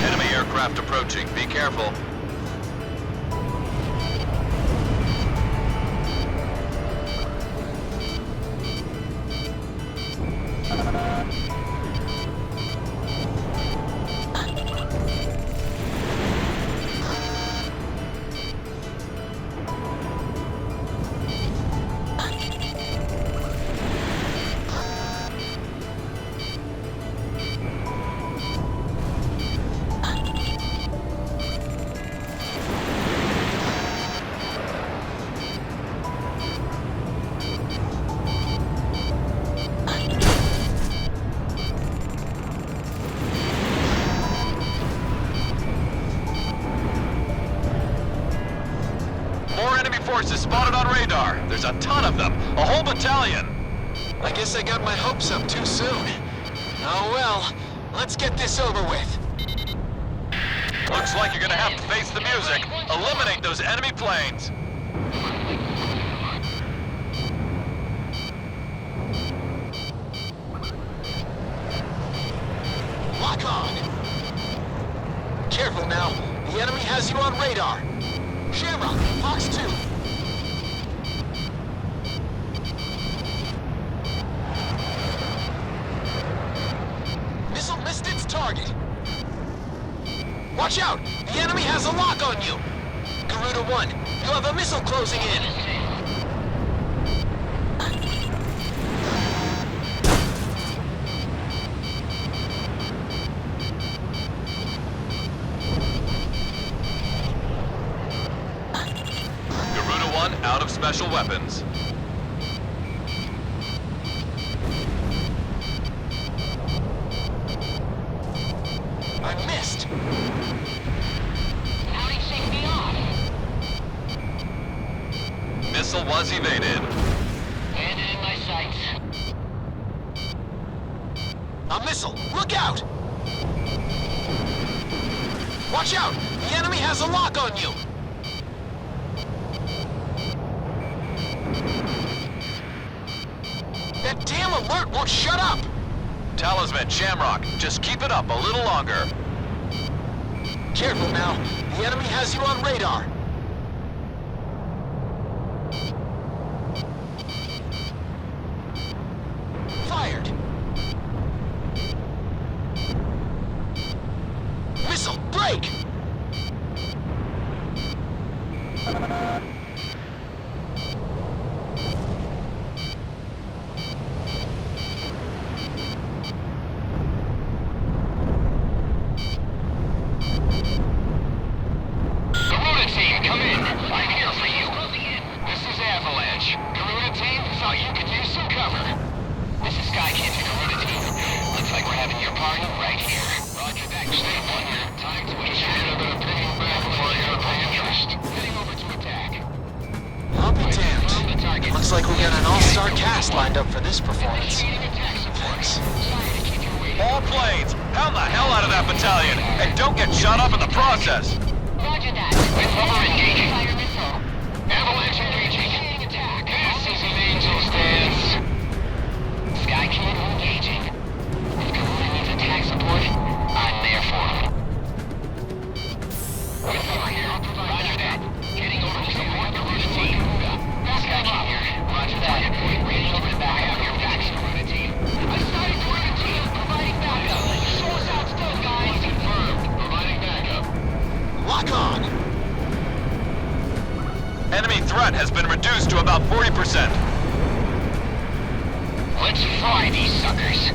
Enemy aircraft approaching. Be careful. Forces spotted on radar. There's a ton of them. A whole battalion. I guess I got my hopes up too soon. Oh well, let's get this over with. Looks like you're gonna have to face the music. Eliminate those enemy planes. Lock on. Careful now. The enemy has you on radar. Shamrock, Fox 2. Missile missed its target. Watch out! The enemy has a lock on you! Garuda 1, you have a missile closing in. Out of special weapons. I missed. How'd he shake me off? Missile was evaded. Landed in my sights. A missile! Look out! Watch out! The enemy has a lock on you! That damn alert won't shut up! Talisman, Shamrock, just keep it up a little longer. Careful now. The enemy has you on radar. Fired. Missile, break! Looks like we got an all-star cast lined up for this performance. Thanks. All planes, pound the hell out of that battalion, and don't get shot up in the process. Roger that. Wind rubber engaging. Fire missile. Avalanche engaging. Gases and angels dance. Sky King engaging. If Garuda needs attack support, I'm there for him. Wind rubber here. Roger that. Heading over to support Garuda team. Sky King here. Roger that. Ready over to back up your backs, Garuda team. I started Garuda team. Providing backup. Show us out still, guys. Confirmed. Providing backup. Lock on! Enemy threat has been reduced to about 40%. Let's fry these suckers.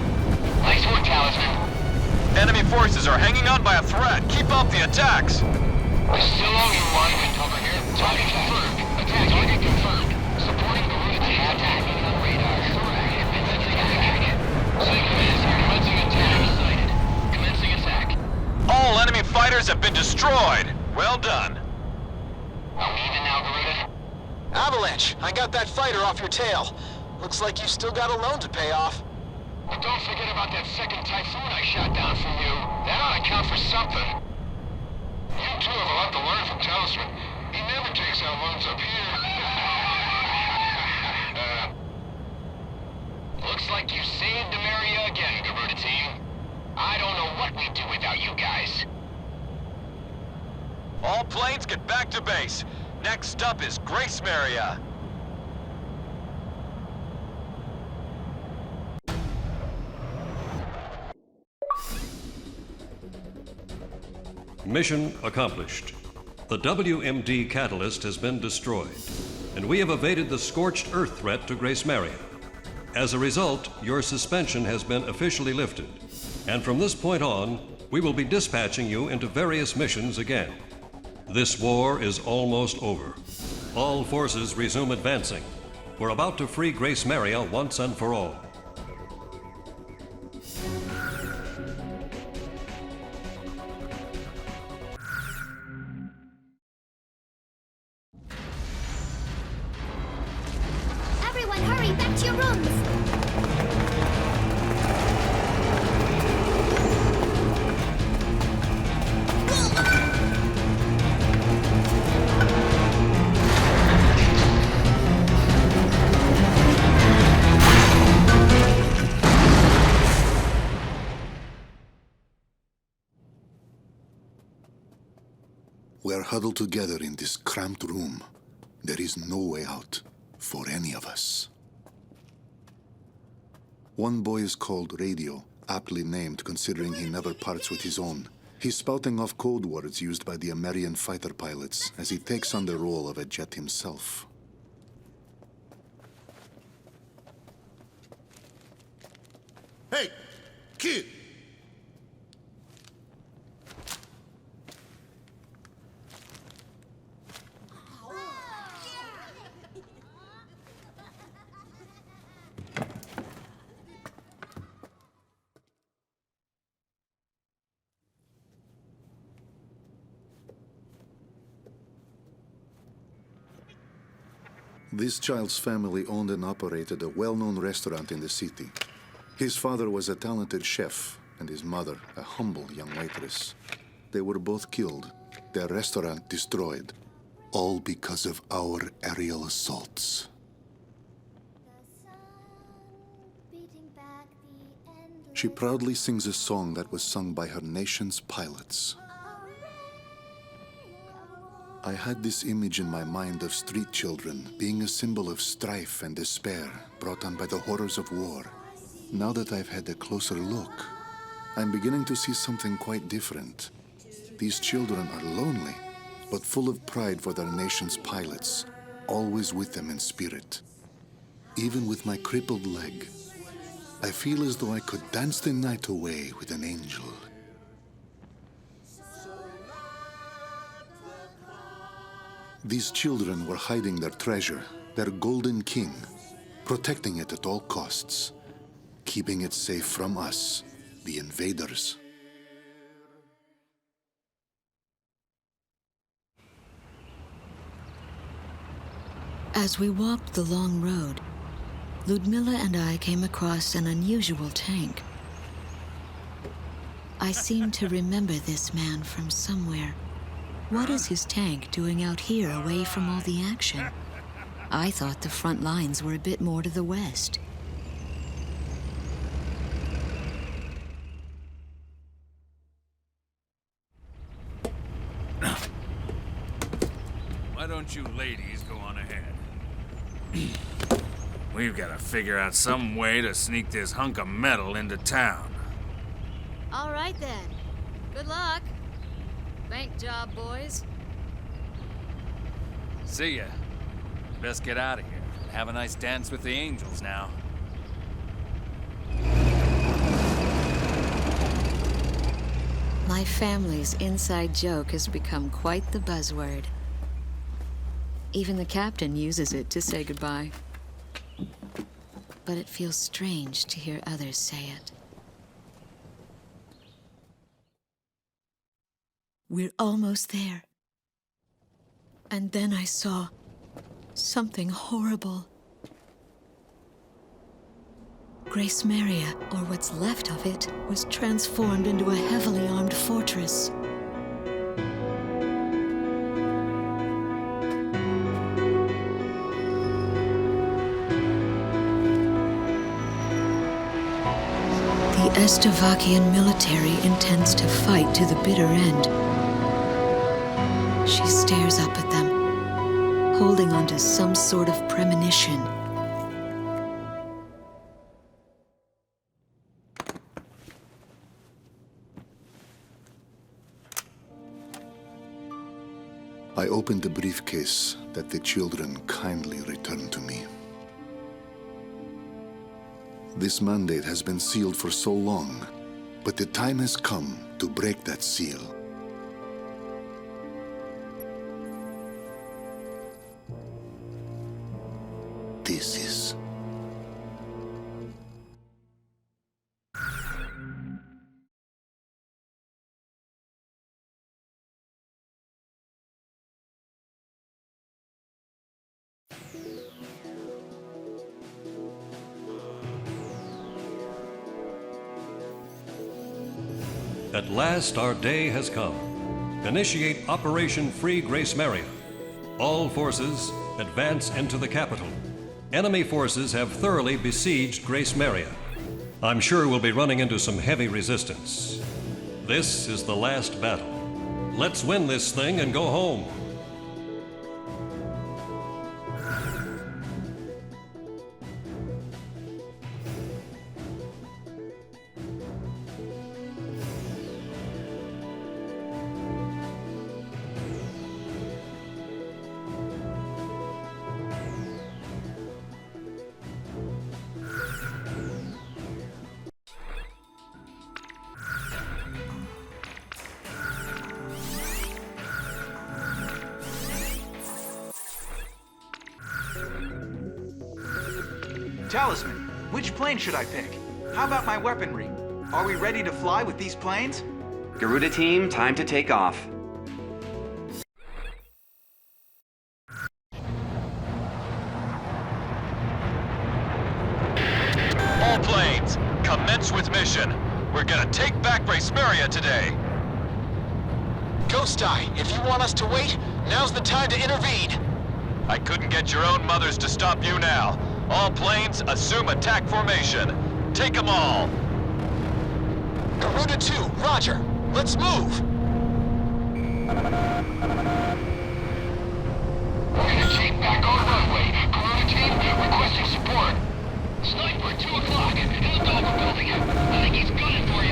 Nice work, Talisman. Enemy forces are hanging on by a thread. Keep up the attacks. Still on you, one. Wind over here. Target confirmed. Attack. Target confirmed. Supporting the route to attack. On radar. Commencing attack. Commencing attack. Sighted. Commencing attack. All enemy fighters have been destroyed. Well done. Are we even now, Garuda? Avalanche, I got that fighter off your tail. Looks like you still got a loan to pay off. But don't forget about that second Typhoon I shot down from you. That ought to count for something. You two have a lot to learn from Talisman. He never takes out loans up here. Looks like you saved Demeria again, Garuda team. I don't know what we'd do without you guys. All planes get back to base. Next up is Gracemeria. Mission accomplished. The WMD catalyst has been destroyed, and we have evaded the scorched earth threat to Gracemeria. As a result, your suspension has been officially lifted, and from this point on, we will be dispatching you into various missions again. This war is almost over. All forces resume advancing. We're about to free Gracemeria once and for all. Everyone, hurry! Back to your rooms! We're huddled together in this cramped room. There is no way out for any of us. One boy is called Radio, aptly named considering he never parts with his own. He's spouting off code words used by the American fighter pilots as he takes on the role of a jet himself. Hey, kid! This child's family owned and operated a well-known restaurant in the city. His father was a talented chef, and his mother a humble young waitress. They were both killed, their restaurant destroyed, all because of our aerial assaults. She proudly sings a song that was sung by her nation's pilots. I had this image in my mind of street children being a symbol of strife and despair brought on by the horrors of war. Now that I've had a closer look, I'm beginning to see something quite different. These children are lonely, but full of pride for their nation's pilots, always with them in spirit. Even with my crippled leg, I feel as though I could dance the night away with an angel. These children were hiding their treasure, their golden king, protecting it at all costs, keeping it safe from us, the invaders. As we walked the long road, Ludmilla and I came across an unusual tank. I seem to remember this man from somewhere. What is his tank doing out here away from all the action? I thought the front lines were a bit more to the west. Why don't you ladies go on ahead? We've got to figure out some way to sneak this hunk of metal into town. All right then. Good luck. Bank job, boys. See ya. Best get out of here. Have a nice dance with the angels now. My family's inside joke has become quite the buzzword. Even the captain uses it to say goodbye. But it feels strange to hear others say it. We're almost there. And then I saw something horrible. Gracemeria, or what's left of it, was transformed into a heavily armed fortress. The Estavakian military intends to fight to the bitter end. She stares up at them, holding on to some sort of premonition. I opened the briefcase that the children kindly returned to me. This mandate has been sealed for so long, but the time has come to break that seal. This is... At last, our day has come. Initiate Operation Free Gracemeria. All forces, advance into the capital. Enemy forces have thoroughly besieged Gracemeria. I'm sure we'll be running into some heavy resistance. This is the last battle. Let's win this thing and go home. Talisman, which plane should I pick? How about my weaponry? Are we ready to fly with these planes? Garuda team, time to take off. All planes, commence with mission. We're gonna take back Gracemeria today. Ghost Eye, if you want us to wait, now's the time to intervene. I couldn't get your own mothers to stop you now. All planes, assume attack formation. Take them all. Garuda 2, roger. Let's move. We're gonna take back our runway. Garuda team, requesting support. Sniper, 2 o'clock, in the Dover building. I think he's gunning for you.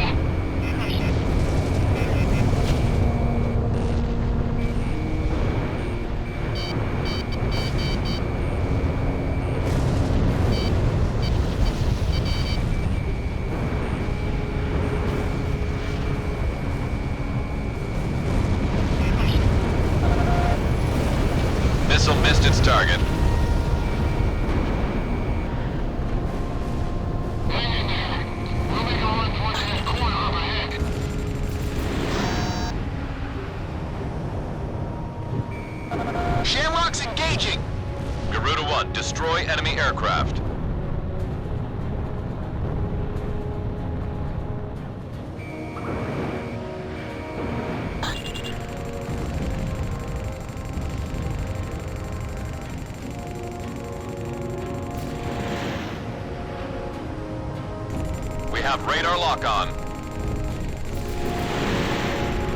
Missile missed its 1, destroy enemy aircraft. We have radar lock on.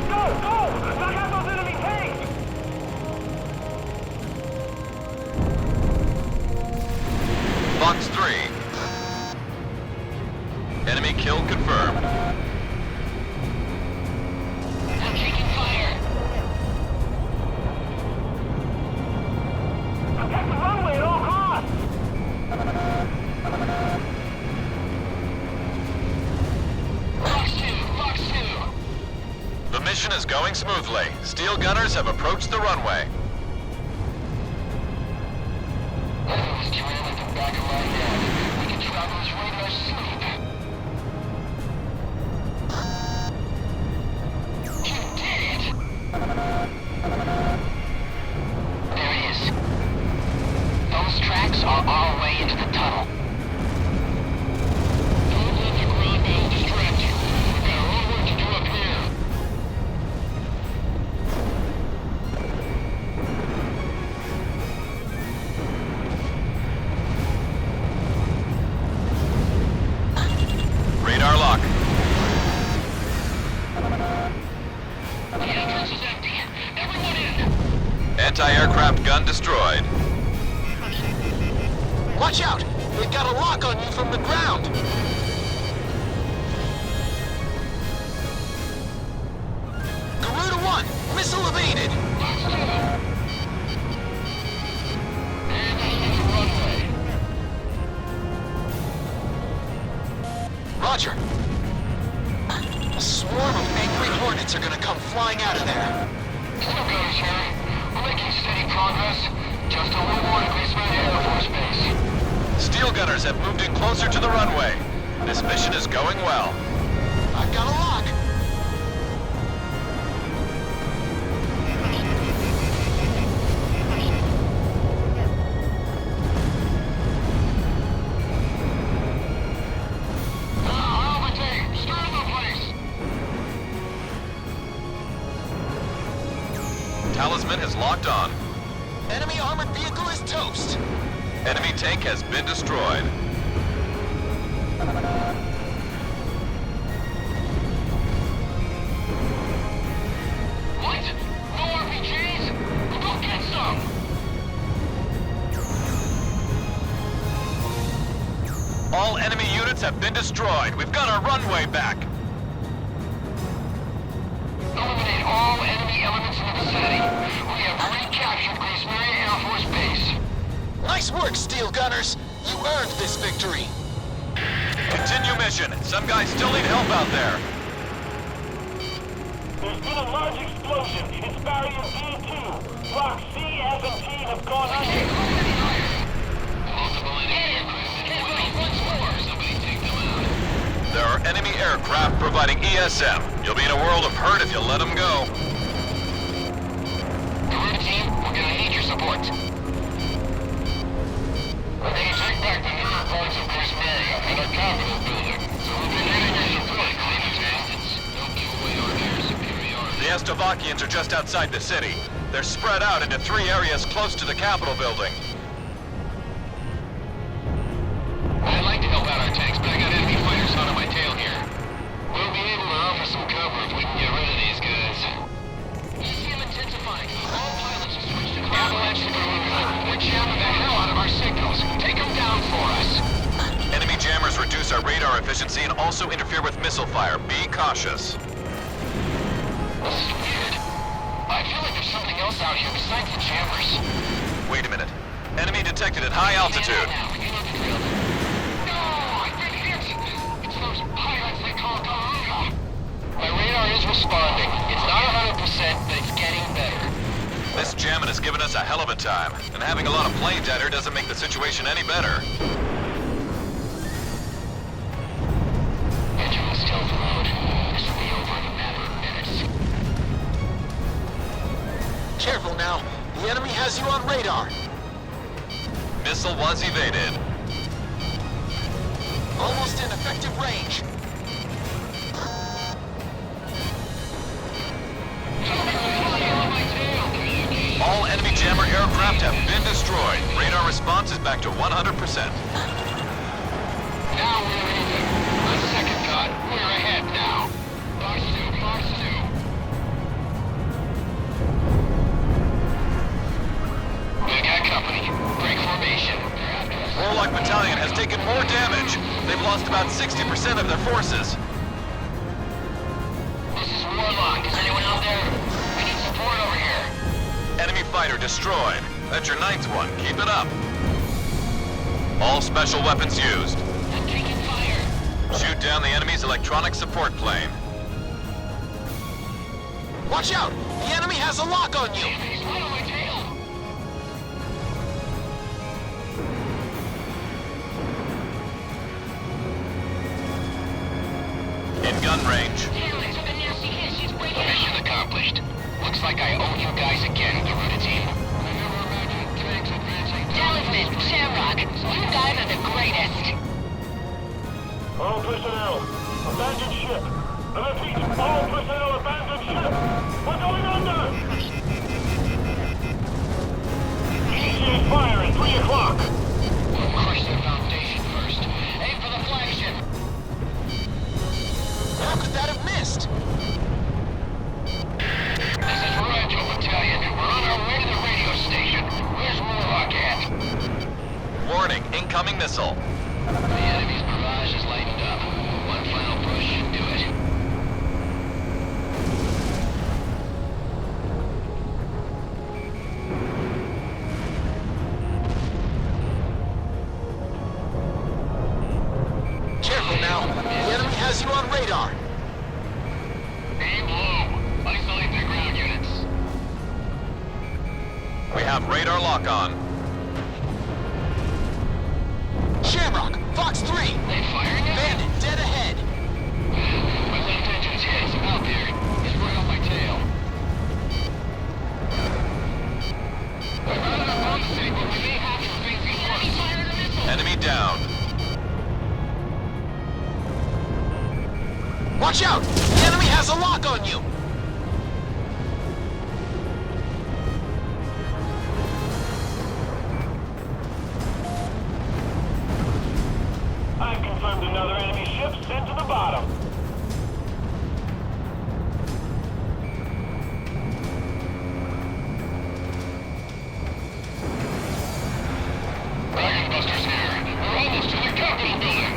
Go! Go! Knock out those enemy tanks! Fox 3. Enemy kill confirmed. I'm taking fire. Protect the runway at all costs! Fox 2! The mission is going smoothly. Steel gunners have approached the runway. Enemies jammed at the back of my head. We can travel this radar sleep. You did it! There he is. Those tracks are our way into the tunnel. Don't let the ground battle distract you. We've got our own work to do up here. Radar lock. The entrance is empty. Everyone in. Anti-aircraft gun destroyed. Watch out! They've got a lock on you from the ground! Garuda 1, missile evaded! And over the runway. Roger. A swarm of angry hornets are gonna come flying out of there. Still goes, Harry. We're making steady progress. Just a little more to Gracemeria Air Force Base. Steel gunners have moved in closer to the runway. This mission is going well. I've got a lock. Overtake! Stir the place! Talisman is locked on. Enemy armored vehicle is toast. Enemy tank has been destroyed. What? No RPGs? Well, go get some! All enemy units have been destroyed. We've got our runway back. Eliminate all enemy elements in the vicinity. We have recaptured Gracemeria Air Force Base. Nice work, Steel Gunners. You earned this victory. Continue mission. Some guys still need help out there. There's been a large explosion. It's barrier D2. Block C, F, and T have gone under. Multiple enemy aircraft. Can't wait once more. Somebody take them out. There are enemy aircraft providing ESM. You'll be in a world of hurt if you let them go. Garuda team, we're gonna need your support. We're gonna take back the newer parts of Gracemeria and our capital building. So we'll be needing your support, enhancements. Don't give away our air superiority. The Estovakians are just outside the city. They're spread out into 3 areas close to the Capitol building. I'd like to help out our tanks, but I got enemy fighters hot on my tail here. We'll be able to offer some cover if we can get rid of these guys. ECM intensifying. All pilots have switched to avalanche to Garuda. They're jamming the hell out of our signals. Take them down for us. Enemy jammers reduce our radar efficiency and also interfere with missile fire. Be cautious. This is weird. I feel like there's something else out here besides the jammers. Wait a minute. Enemy detected at high altitude. No! I've been hit! It's those pirates they call Garuda. My radar is responding. It's not 100%, but it's getting better. This jamming has given us a hell of a time, and having a lot of planes at her doesn't make the situation any better. Entering stealth mode. This will be over in a matter of minutes. Careful now. The enemy has you on radar. missile was evaded. Almost in effective range. All enemy jammer aircraft have been destroyed. Radar response is back to 100%. Now we're even. A second thought, we're ahead now. Marsu. We got company. Break formation. Moloch Battalion has taken more damage. They've lost about 60% of their forces. This is Warlock. Is anyone out there? We need support over here. Enemy fighter destroyed. That's your 9th one. Keep it up. All special weapons used. I'm taking fire. Shoot down the enemy's electronic support plane. Watch out! The enemy has a lock on you! He's right on my tail. In gun range. Mission accomplished. Looks like I owe you guys again, Garuda team. Talisman, Shamrock, you guys are the greatest. All personnel, abandon ship. I repeat, all personnel abandon ship. We're going under! Initiate fire at 3 o'clock. We'll crush their foundation first. Aim for the flagship. How could that have missed? This is Ragno Battalion. We're on our way to the radio station. Where's Moloch at? Warning, incoming missile. The enemy's barrage is lightened up. One final push should do it. Careful now. The enemy has you on radar. Aim low. Isolate their ground units. We have radar lock on. Shamrock, Fox 3. They firing at Bandit, dead ahead. My left engine's hit. Out there. He's right on my tail. We're not in a bomb city, but we may have to things get worse. Enemy down. Watch out! The enemy has a lock on you! I've confirmed another enemy ship sent to the bottom. Dragon Busters here. We're almost to the Capitol building.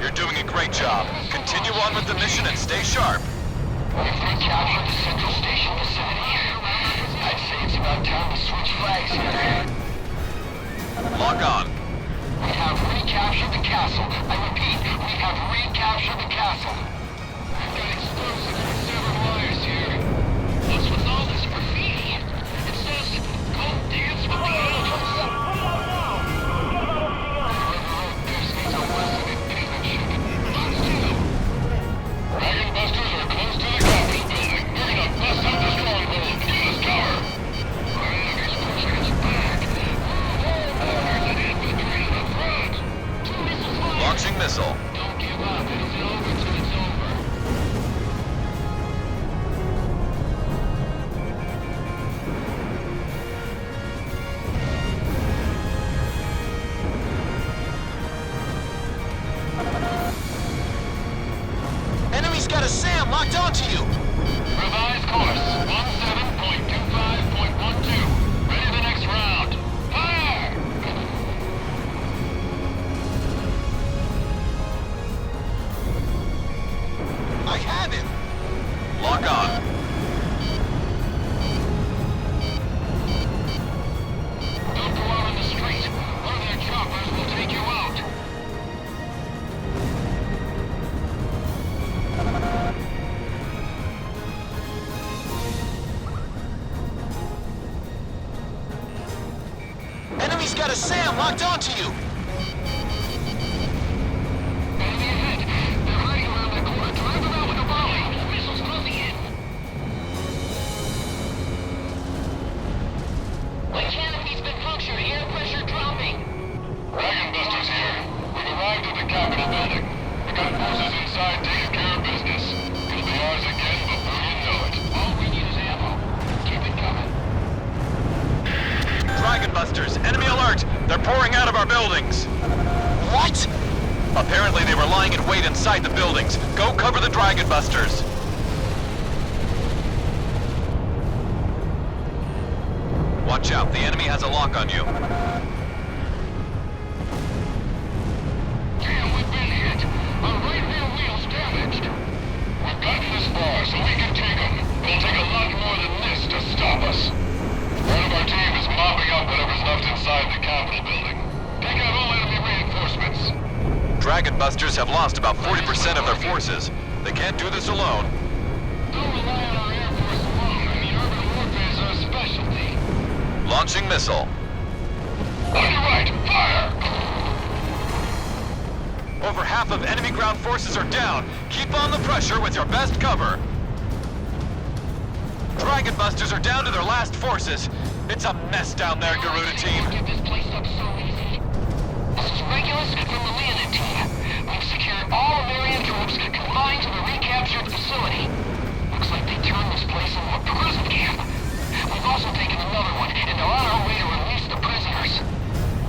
You're doing a great job. Continue on with the mission and stay sharp. We've recaptured the Central Station vicinity. I'd say it's about time to switch flags here. Lock on. We have recaptured the castle. I repeat, we have recaptured the castle. We've got explosives with severed wires here. What's with all this graffiti? It says, "Go dance with the angels." This needs a Wesson containment ship. Us too. Dragon Busters are close to the Capitol building. We're gonna bust out the stronghold. Give us cover. Our enemy's pushing us back. There's an infantry in the front. 2 missiles fired. Launching missile. Don't give up. It isn't over till it's over. Enemy's got a SAM locked onto you! Revised course, 17.25.12. Ready the next round. Fire! I have him! Lock on. Don't go out on the street. One of their choppers will take you out. Enemy's got a SAM locked onto you! Enemy ahead. They're hiding around that corner. Drive them out with a volley. Missiles closing in. The cannon's been punctured. Air pressure dropping. are pouring out of our buildings. What? Apparently they were lying in wait inside the buildings. Go cover the Dragon Busters. Watch out, the enemy has a lock on you. Damn, we've been hit. Our right rear wheel's damaged. We've gotten this far, so we can take them. It'll take a lot more than this to stop us. Part of our team is mopping up whatever's left inside the Capitol building. Take out all enemy reinforcements. Dragon Busters have lost about 40% of their forces. They can't do this alone. Don't rely on our Air Force alone. I mean, urban warfare's our specialty. Launching missile. On your right, fire! Over half of enemy ground forces are down. Keep on the pressure with your best cover. Dragon Busters are down to their last forces. It's a mess down there, Garuda team. Get this place up so easy. This is Regulus from the Leonid team. We've secured all American troops confined to the recaptured facility. Looks like they turned this place into a prison camp. We've also taken another one, and they're on our way to release the prisoners.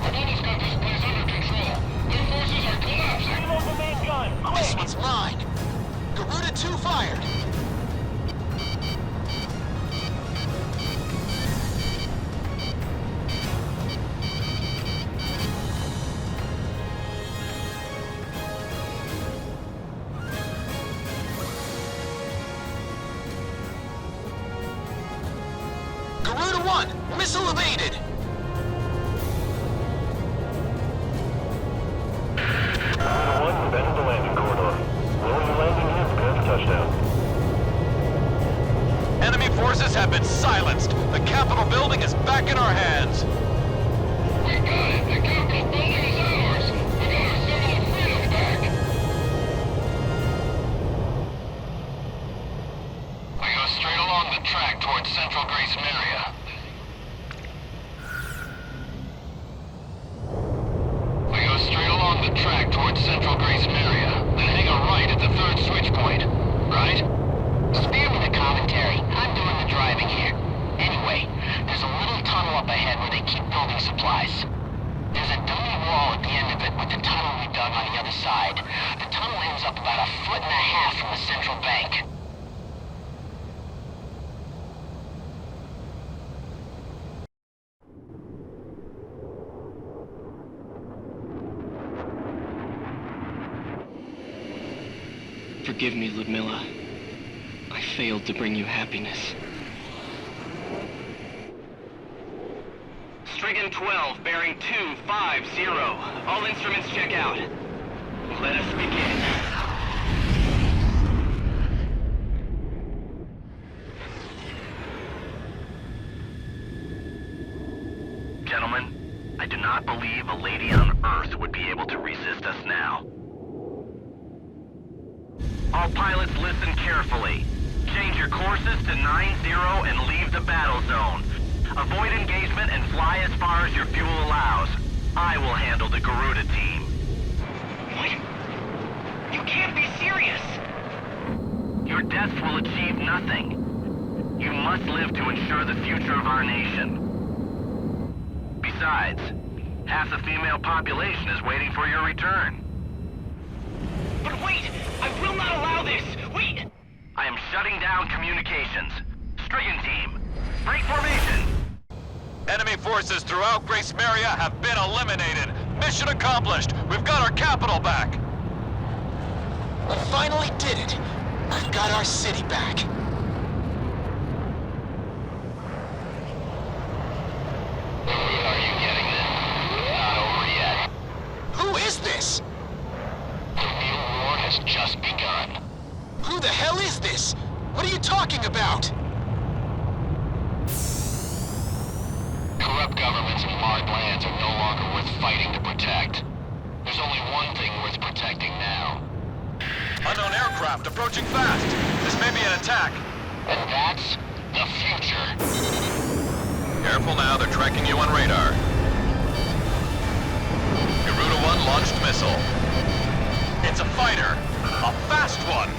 Ravenna's got this place under control. Their forces are collapsing. Reload the main gun. This one's mine. Garuda 2 fired. Garuda 1, missile evaded. Garuda 1, abandon the landing corridor. Lower your landing gear, prepare for touchdown. Enemy forces have been silenced. The Capitol building is back in our hands. We got it! The Capitol building is ours! We got our symbol of freedom back! We go straight along the track towards central Gracemeria. We go straight along the track towards central Gracemeria, then hang a right at the third switch point. Right? Spare me the commentary. I'm doing the driving here. Anyway, there's a little tunnel up ahead where they keep building supplies. There's a dummy wall at the end of it with the tunnel we dug on the other side. The tunnel ends up about 1.5 feet from the central bank. Forgive me, Ludmilla. I failed to bring you happiness. Strigan 12, bearing 250. All instruments check out. Let us begin. Gentlemen, I do not believe a lady on Earth would be able to resist us now. All pilots listen carefully. Change your courses to 90 and leave the battle zone. Avoid engagement and fly as far as your fuel allows. I will handle the Garuda team. What? You can't be serious! Your deaths will achieve nothing. You must live to ensure the future of our nation. Besides, half the female population is waiting for your return. But wait! I will not allow this! Wait! I am shutting down communications. Strigan team, break formation! Enemy forces throughout Gracemeria have been eliminated. Mission accomplished. We've got our capital back. We finally did it. I've got our city back. Are you getting this? Not over yet. Who is this? The real war has just begun. Who the hell is this? What are you talking about? Corrupt governments and marred lands are no longer worth fighting to protect. There's only one thing worth protecting now. Unknown aircraft approaching fast. This may be an attack. And that's the future. Careful now, they're tracking you on radar. Garuda 1 launched missile. It's a fighter. A fast one.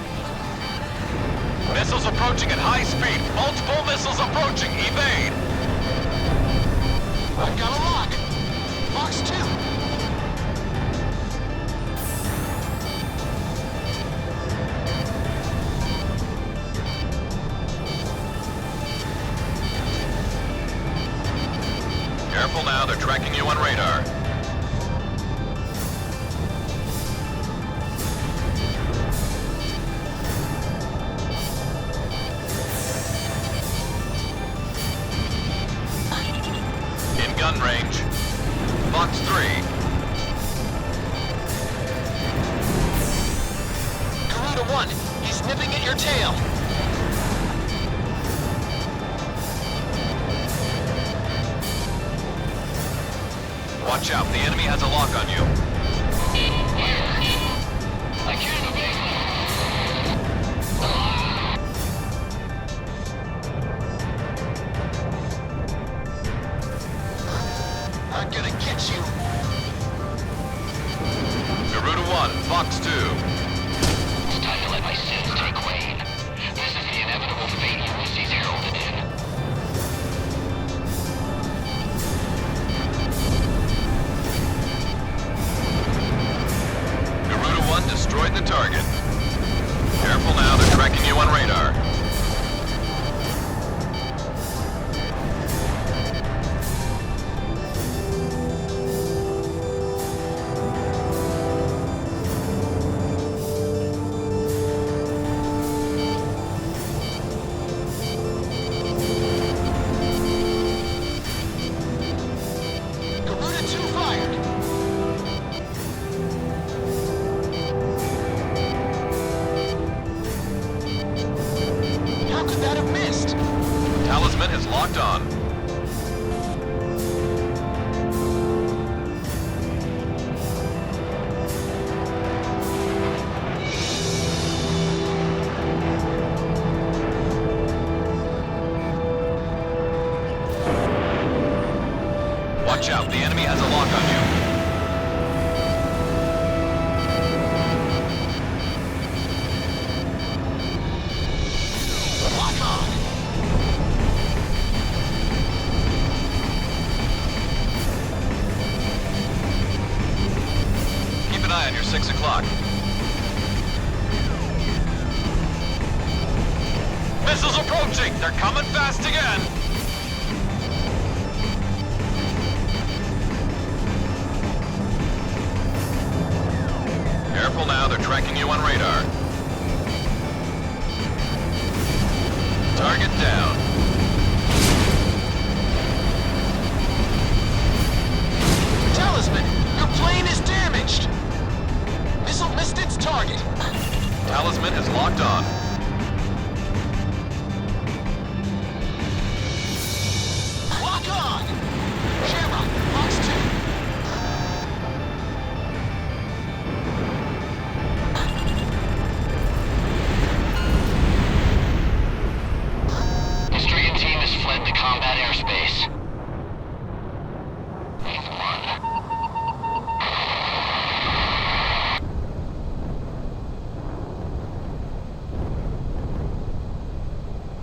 Missiles approaching at high speed. Multiple missiles approaching. Evade. I've got a lock. Fox 2, Fox 3. Garuda 1, he's nipping at your tail. Watch out, the enemy has a lock on you. I can't evade them. I'm gonna get you. Garuda 1, Fox 2. It's time to let my sins take reign. This is the inevitable fate Ulysses heralded in. Garuda 1 destroyed the target. Careful now, they're tracking you on radar. Garuda 2 fired. How could that have missed? Talisman is locked on. Watch out, the enemy has a lock on you. Lock on. Keep an eye on your 6 o'clock. Missiles approaching! They're coming fast again! Careful now, they're tracking you on radar. Target down. Talisman, your plane is damaged. Missile missed its target. Talisman is locked on. Lock on. Shamrock, Fox 2. History and team has fled the combat airspace. We've won.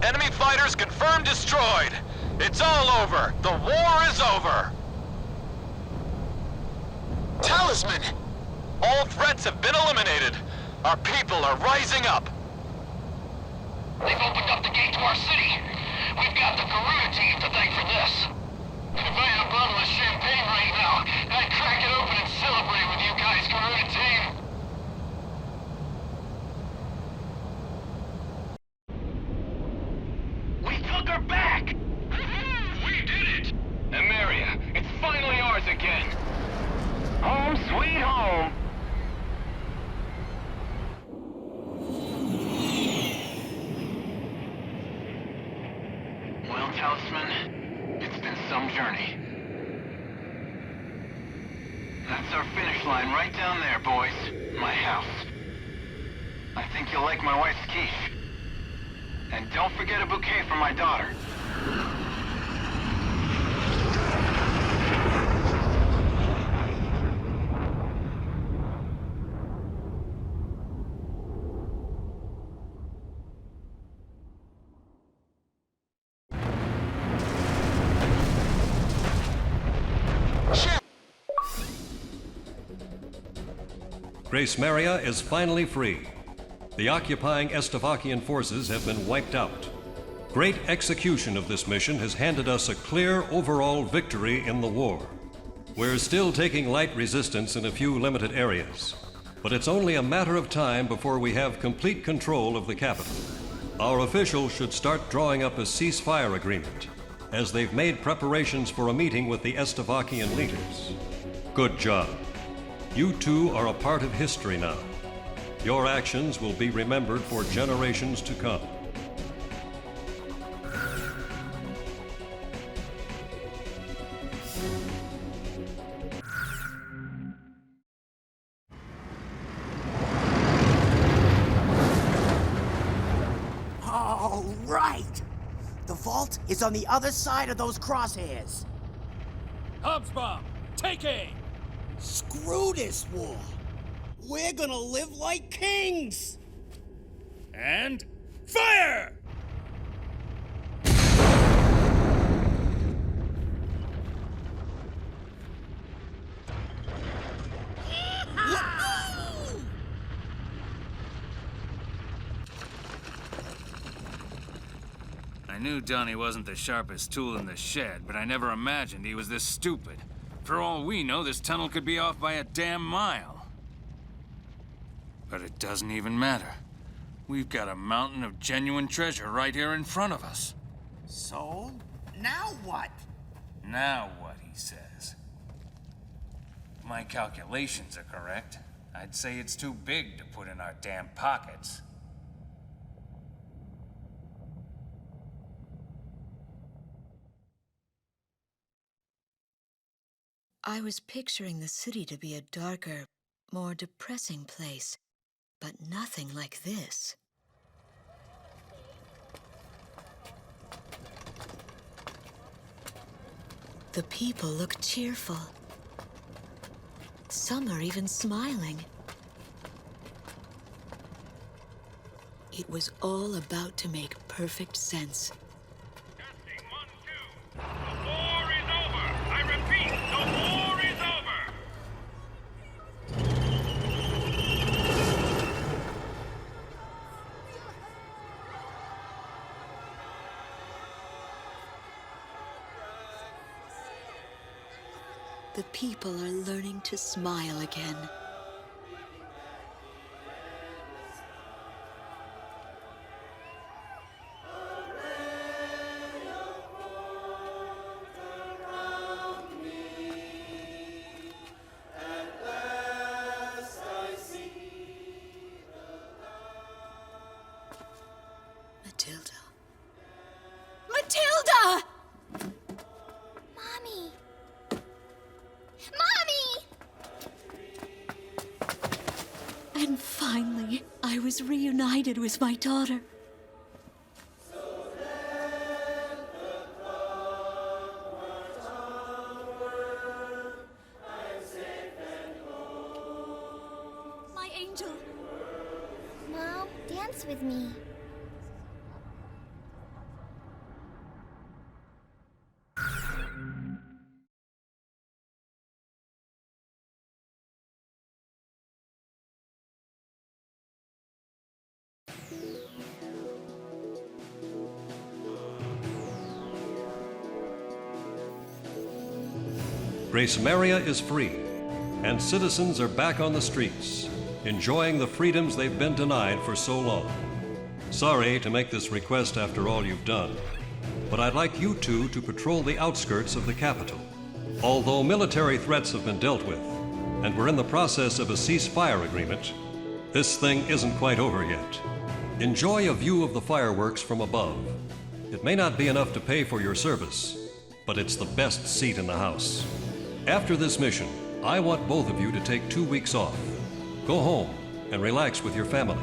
Enemy fighters confirmed destroyed. It's all over. The war is over. Talisman! All threats have been eliminated. Our people are rising up. They've opened up the gate to our city. We've got the Garuda team to thank for this. If I had a bottle of champagne right now, I'd crack it open and celebrate with you guys, Garuda team. We took her back! We did it! Emeria, it's finally ours again. Home sweet home. Well, Talisman, it's been some journey. That's our finish line right down there, boys. My house. I think you'll like my wife's quiche. And don't forget a bouquet for my daughter. Gracemeria is finally free. The occupying Estavakian forces have been wiped out. Great execution of this mission has handed us a clear overall victory in the war. We're still taking light resistance in a few limited areas, but it's only a matter of time before we have complete control of the capital. Our officials should start drawing up a ceasefire agreement, as they've made preparations for a meeting with the Estavakian leaders. Good job. You two are a part of history now. Your actions will be remembered for generations to come. All right! The vault is on the other side of those crosshairs. Hubsbomb, take aim! Screw this war! We're gonna live like kings! And fire! I knew Donnie wasn't the sharpest tool in the shed, but I never imagined he was this stupid. For all we know, this tunnel could be off by a damn mile. But it doesn't even matter. We've got a mountain of genuine treasure right here in front of us. So, now what? Now what, he says. If my calculations are correct, I'd say it's too big to put in our damn pockets. I was picturing the city to be a darker, more depressing place, but nothing like this. The people look cheerful. Some are even smiling. It was all about to make perfect sense. Testing 1, 2. The war is over! I repeat, the war is over! The people are learning to smile again. Matilda. Matilda! Mommy! Mommy! And finally, I was reunited with my daughter. My angel. Mom, dance with me. Gracemeria is free, and citizens are back on the streets, enjoying the freedoms they've been denied for so long. Sorry to make this request after all you've done, but I'd like you two to patrol the outskirts of the capital. Although military threats have been dealt with, and we're in the process of a ceasefire agreement, this thing isn't quite over yet. Enjoy a view of the fireworks from above. It may not be enough to pay for your service, but it's the best seat in the house. After this mission, I want both of you to take 2 weeks off. Go home and relax with your families.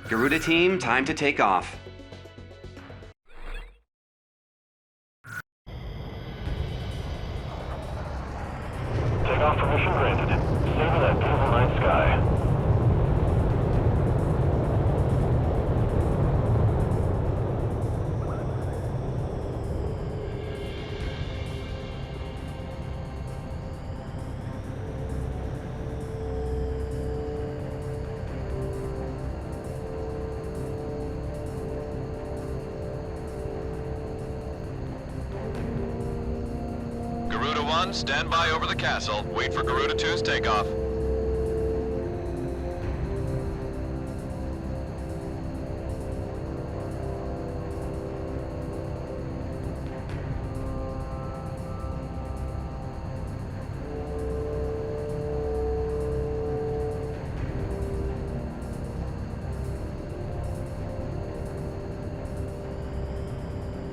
Garuda team, time to take off. Takeoff permission granted. Savor that beautiful night sky. 1, stand by over the castle. Wait for Garuda 2's takeoff.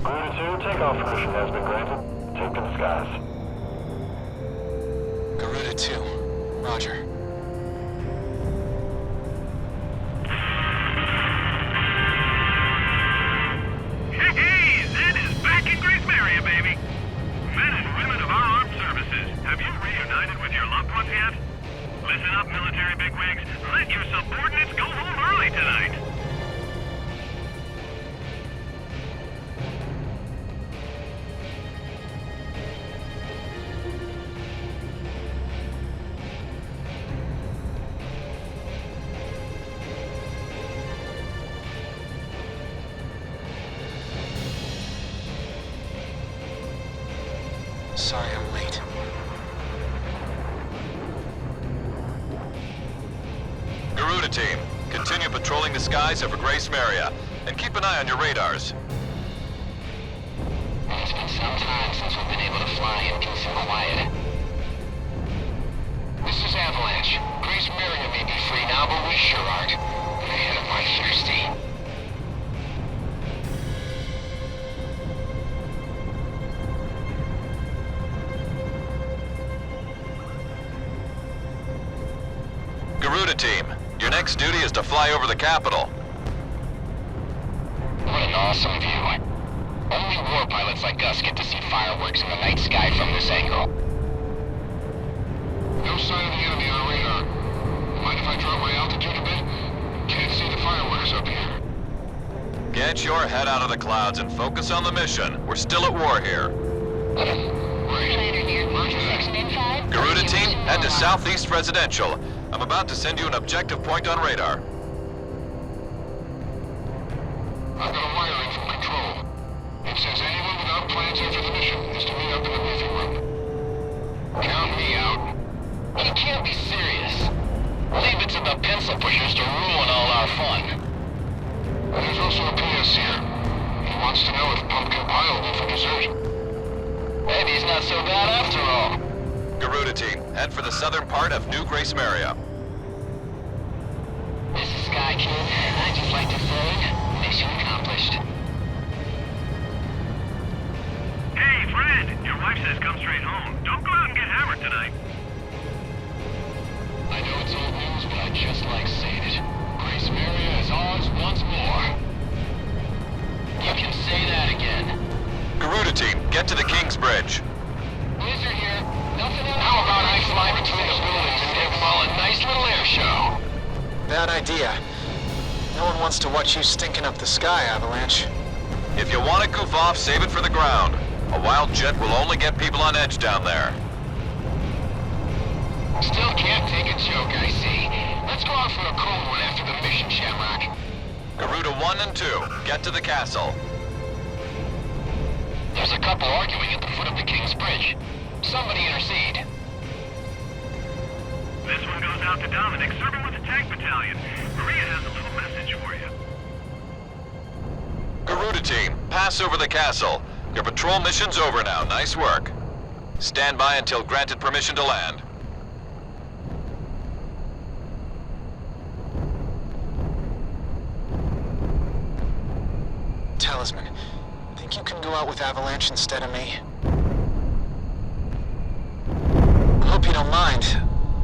Garuda 2, takeoff permission has been granted. Take to the skies. Garuda 2. Roger. Hey, Zed is back in Gracemeria, baby! Men and women of our armed services, have you reunited with your loved ones yet? Listen up, military bigwigs. Let your subordinates go home early tonight. Sorry I'm late. Garuda team, continue patrolling the skies over Gracemeria, and keep an eye on your radars. It's been some time since we've been able to fly in peace and quiet. This is Avalanche. Gracemeria may be free now, but we sure aren't. Man, am I thirsty. Garuda team, your next duty is to fly over the capital. What an awesome view. Only war pilots like us get to see fireworks in the night sky from this angle. No sign of the enemy on radar. Mind if I drop my altitude a bit? Can't see the fireworks up here. Get your head out of the clouds and focus on the mission. We're still at war here. Garuda team, head to Southeast Residential. I'm about to send you an objective point on radar. I've got a wire in from control. It says anyone without plans after the mission is to meet up in the briefing room. Count me out. You can't be serious. Leave it to the pencil pushers to ruin all our fun. And there's also a PS here. He wants to know if pumpkin pie will do for dessert. Maybe he's not so bad after all. Garuda team, head for the southern part of New Gracemeria. This is Sky Kid. I'd just like to say, mission accomplished. Hey, Fred! Your wife says come straight home. Don't go out and get hammered tonight. I know it's old news, but I just like saying it. Gracemeria is ours once more. You can say that again. Garuda team, get to the King's Bridge. Blizzard here. Nothing else. How about I fly between the buildings and give them all a nice little air show? Bad idea. No one wants to watch you stinking up the sky, Avalanche. If you want to goof off, save it for the ground. A wild jet will only get people on edge down there. Still can't take a joke, I see. Let's go out for a cold one after the mission, Shamrock. Garuda 1 and 2, get to the castle. There's a couple arguing at the foot of the King's Bridge. Somebody intercede. This one goes out to Dominic, serving with the tank battalion. Maria has a little message for you. Garuda team, pass over the castle. Your patrol mission's over now. Nice work. Stand by until granted permission to land. Talisman, think you can go out with Avalanche instead of me? Hope you don't mind.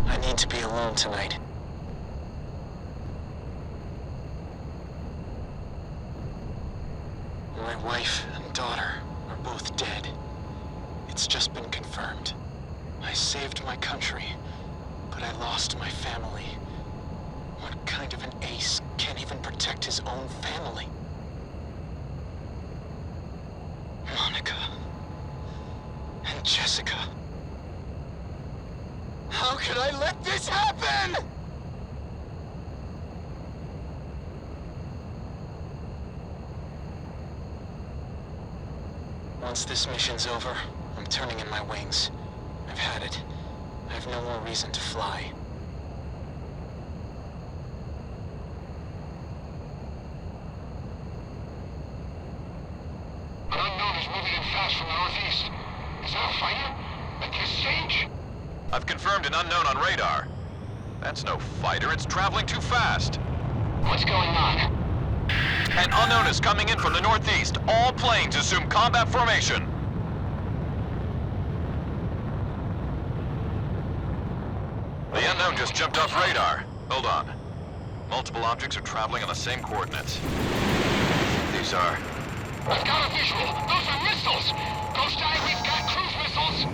I need to be alone tonight. My wife and daughter are both dead. It's just been confirmed. I saved my country, but I lost my family. What kind of an ace can't even protect his own family? Monica and Jessica. How could I let this happen? Once this mission's over, I'm turning in my wings. I've had it. I have no more reason to fly. An unknown is moving in fast from the northeast. Is that a fighter? At this stage? I've confirmed an unknown on radar. That's no fighter, it's traveling too fast. What's going on? An unknown is coming in from the northeast. All planes assume combat formation. The unknown just jumped off radar. Hold on. Multiple objects are traveling on the same coordinates. These are... I've got a visual. Those are missiles. Ghost Eye, we've got cruise missiles.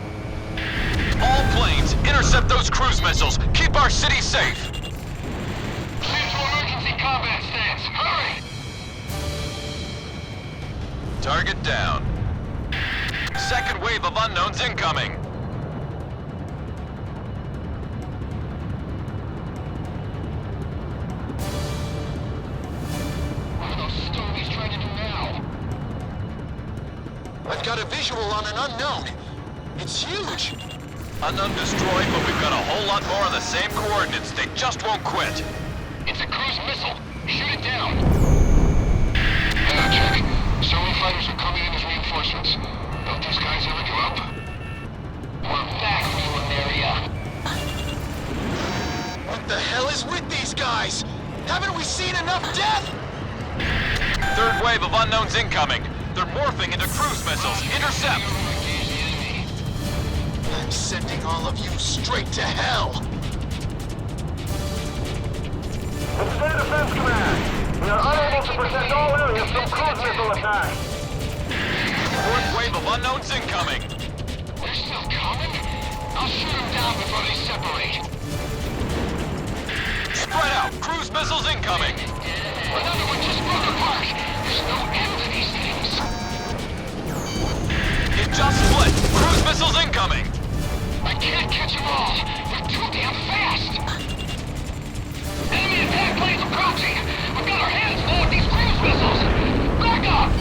All planes, intercept those cruise missiles. Keep our city safe. Clear to emergency combat stance. Hurry! Target down. Second wave of unknowns incoming. What are those stowaways trying to do now? I've got a visual on an unknown. It's huge. Unknown destroyed, but we've got a whole lot more on the same coordinates. They just won't quit. It's a cruise missile. Shoot it down. Check. Several fighters are coming in as reinforcements. Don't these guys ever give up? We're back, Gracemeria. What the hell is with these guys? Haven't we seen enough death? Third wave of unknowns incoming. They're morphing into cruise missiles. Intercept! I'm sending all of you straight to hell! This is Air Defense Command. We are unable to protect all areas from cruise missile attack. Fourth wave of unknowns incoming. They're still coming? I'll shoot them down before they separate. Spread out! Cruise missiles incoming! Another one just broke apart. There's no end to these things. It just split! Cruise missiles incoming! I can't catch them all. They're too damn fast. Enemy attack planes approaching. We've got our hands full with these cruise missiles. Back up!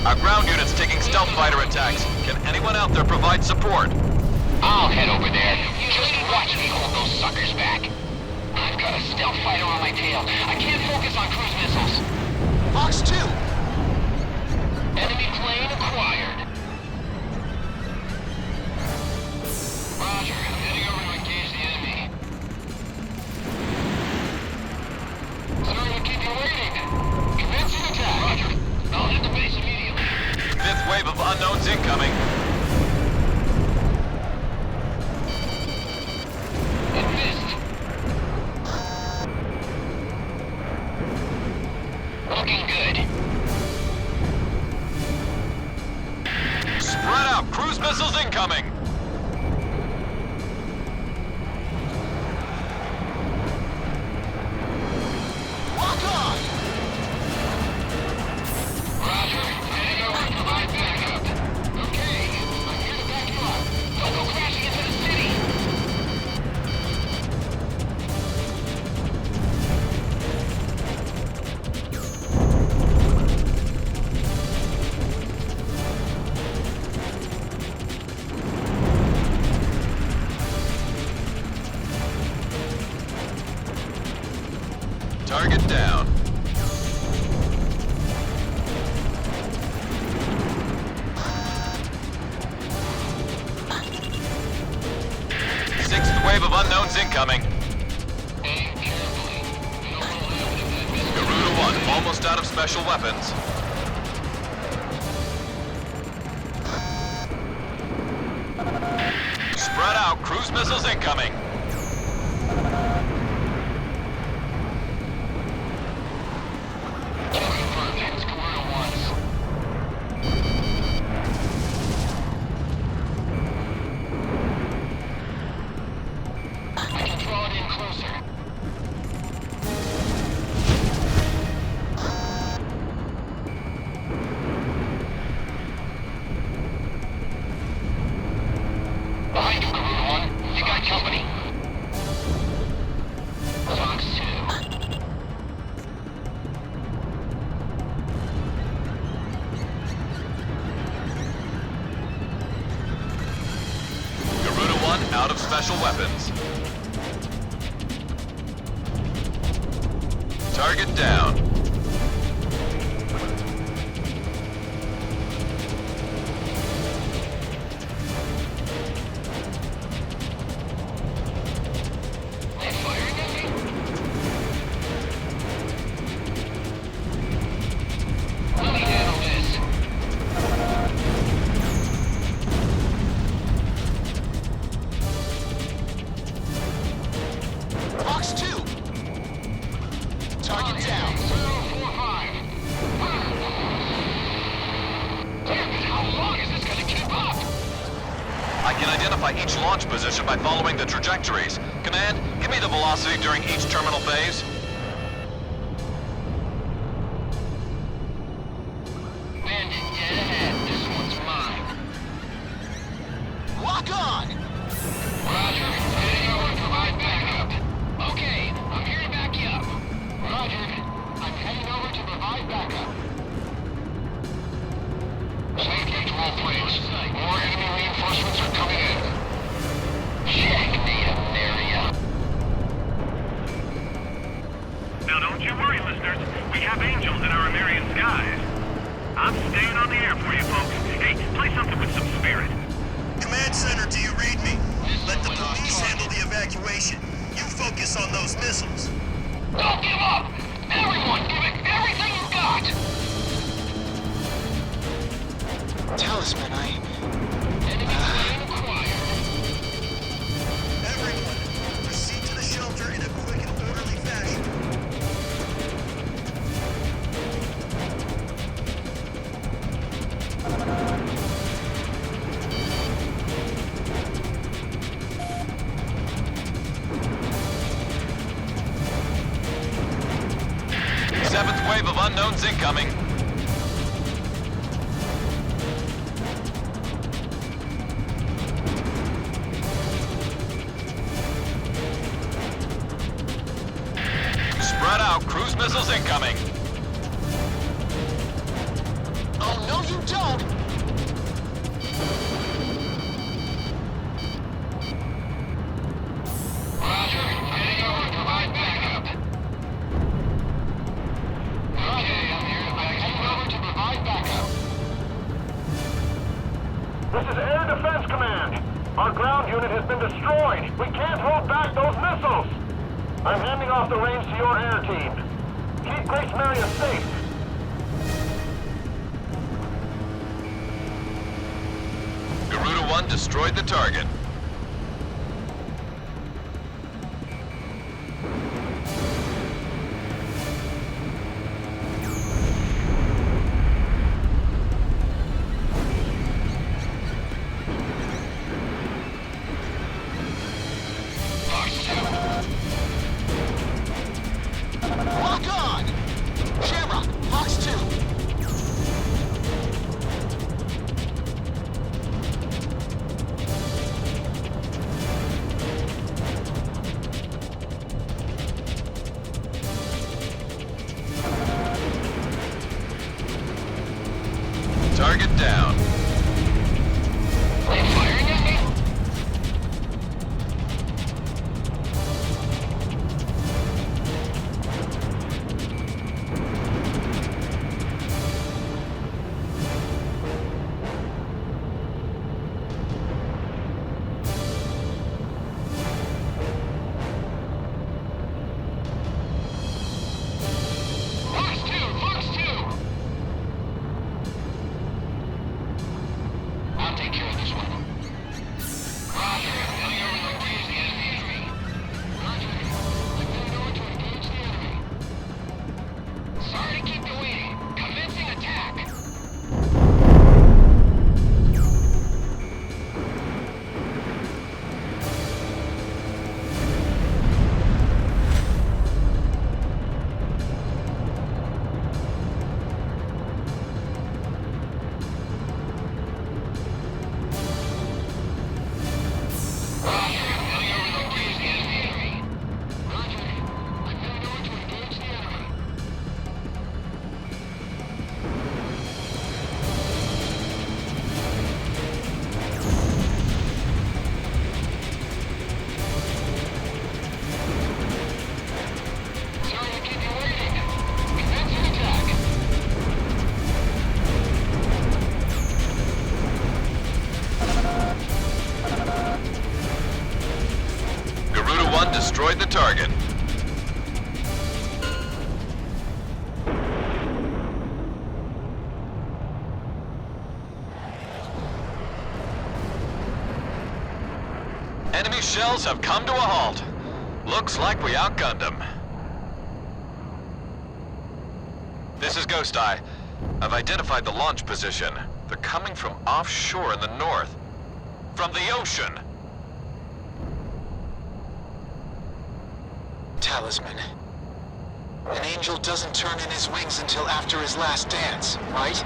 Our ground unit's taking stealth fighter attacks. Can anyone out there provide support? I'll head over there. Just watch me hold those suckers back. I've got a stealth fighter on my tail. I can't focus on cruise missiles. Fox 2! Enemy plane acquired. Roger, I'm heading over to engage the enemy. Sorry to keep you waiting. Commencing attack. Roger. I'll hit the base immediately. Fifth wave of unknowns incoming. It missed. Looking good. Spread out! Cruise missiles incoming! Lock on! Roger. Heading over to provide backup. Okay. I'm here to back you up. Don't go crashing into the city. Target down. Sixth wave of unknowns incoming. Aim carefully. We don't know what happened if that missile. Garuda 1, almost out of special weapons. Spread out, cruise missiles incoming. Confirmed. It's Garuda 1. I can draw it in closer. Behind you, Garuda 1. You got company. weapons. Target down. Each launch position by following the trajectories. Command, give me the velocity during each terminal phase. Bandit, dead ahead. This one's mine. Lock on! Roger. Heading over to provide backup. Okay, I'm here to back you up. Roger. I'm heading over to provide backup. Same thing to all planes. More enemy reinforcements are coming in. Now don't you worry, listeners. We have angels in our Amerian skies. I'm staying on the air for you folks. Hey, play something with some spirit. Command Center, do you read me? Let the police handle the evacuation. You focus on those missiles. Don't give up! Everyone, give it everything you got! Talisman, Everyone, proceed to the shelter in a quick and orderly fashion. Seventh wave of unknowns incoming. Spread out, cruise missiles incoming. Oh, no you don't! Roger. Heading over to provide backup. Okay, I'm here to back you over to provide backup. This is Air Defense Command. Our ground unit has been destroyed. We can't hold back those missiles. I'm handing off the reins to your air team. Keep Gracemeria safe. Garuda 1 destroyed the target. Lock on! Shamrock, Fox 2. Target down. Are you firing at me? Fox 2! target. Enemy shells have come to a halt. Looks like we outgunned them. This is Ghost Eye. I've identified the launch position. They're coming from offshore in the north. From the ocean. Talisman. An angel doesn't turn in his wings until after his last dance, right?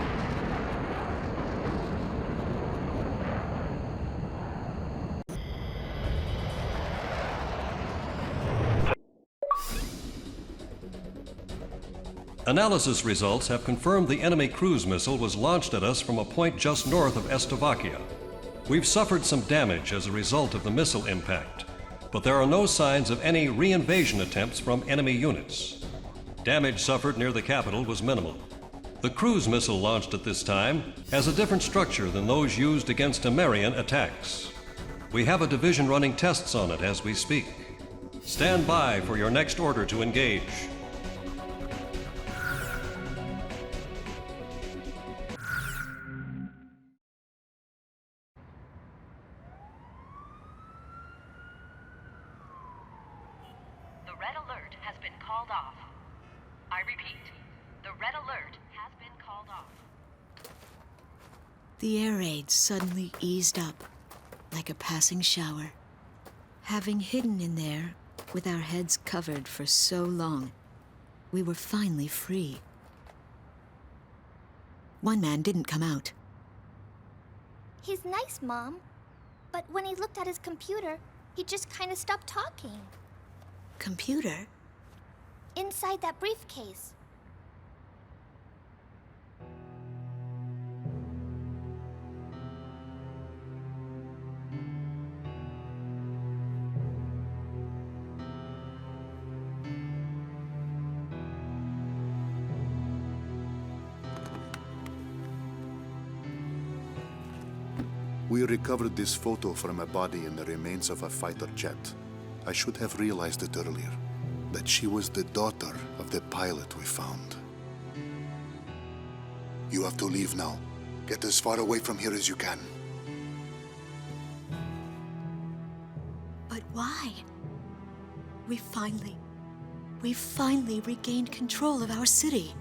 Analysis results have confirmed the enemy cruise missile was launched at us from a point just north of Estovacia. We've suffered some damage as a result of the missile impact, but there are no signs of any re-invasion attempts from enemy units. Damage suffered near the capital was minimal. The cruise missile launched at this time has a different structure than those used against Amarian attacks. We have a division running tests on it as we speak. Stand by for your next order to engage. The air raid suddenly eased up, like a passing shower. Having hidden in there, with our heads covered for so long, we were finally free. One man didn't come out. He's nice, Mom. But when he looked at his computer, he just kind of stopped talking. Computer? Inside that briefcase. We recovered this photo from a body in the remains of a fighter jet. I should have realized it earlier, that she was the daughter of the pilot we found. You have to leave now. Get as far away from here as you can. But why? We finally regained control of our city.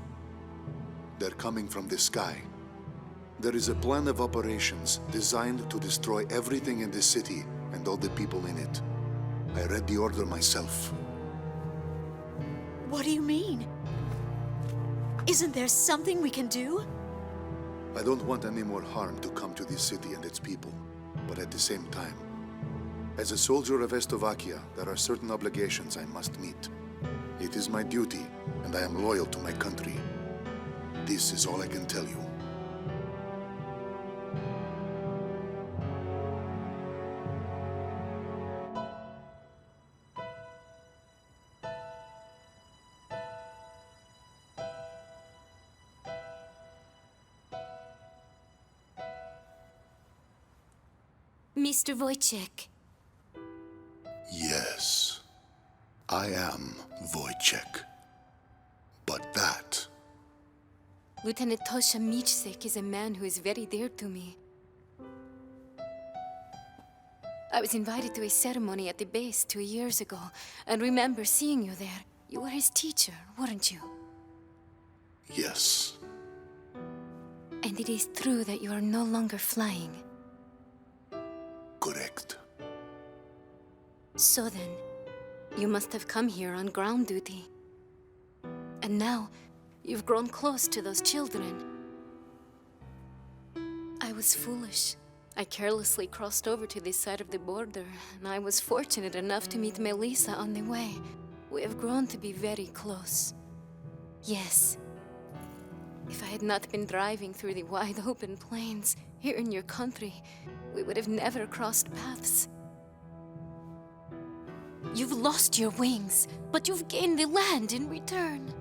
They're coming from the sky. There is a plan of operations designed to destroy everything in the city and all the people in it. I read the order myself. What do you mean? Isn't there something we can do? I don't want any more harm to come to this city and its people, but at the same time, as a soldier of Estovacia, there are certain obligations I must meet. It is my duty, and I am loyal to my country. This is all I can tell you. Mr. Wojciech. Yes, I am Wojciech. But that... Lieutenant Tosha Michsek is a man who is very dear to me. I was invited to a ceremony at the base 2 years ago, and remember seeing you there. You were his teacher, weren't you? Yes. And it is true that you are no longer flying. Correct. So then, you must have come here on ground duty. And now, you've grown close to those children. I was foolish. I carelessly crossed over to this side of the border, and I was fortunate enough to meet Melissa on the way. We have grown to be very close. Yes. If I had not been driving through the wide open plains here in your country, we would have never crossed paths. You've lost your wings, but you've gained the land in return.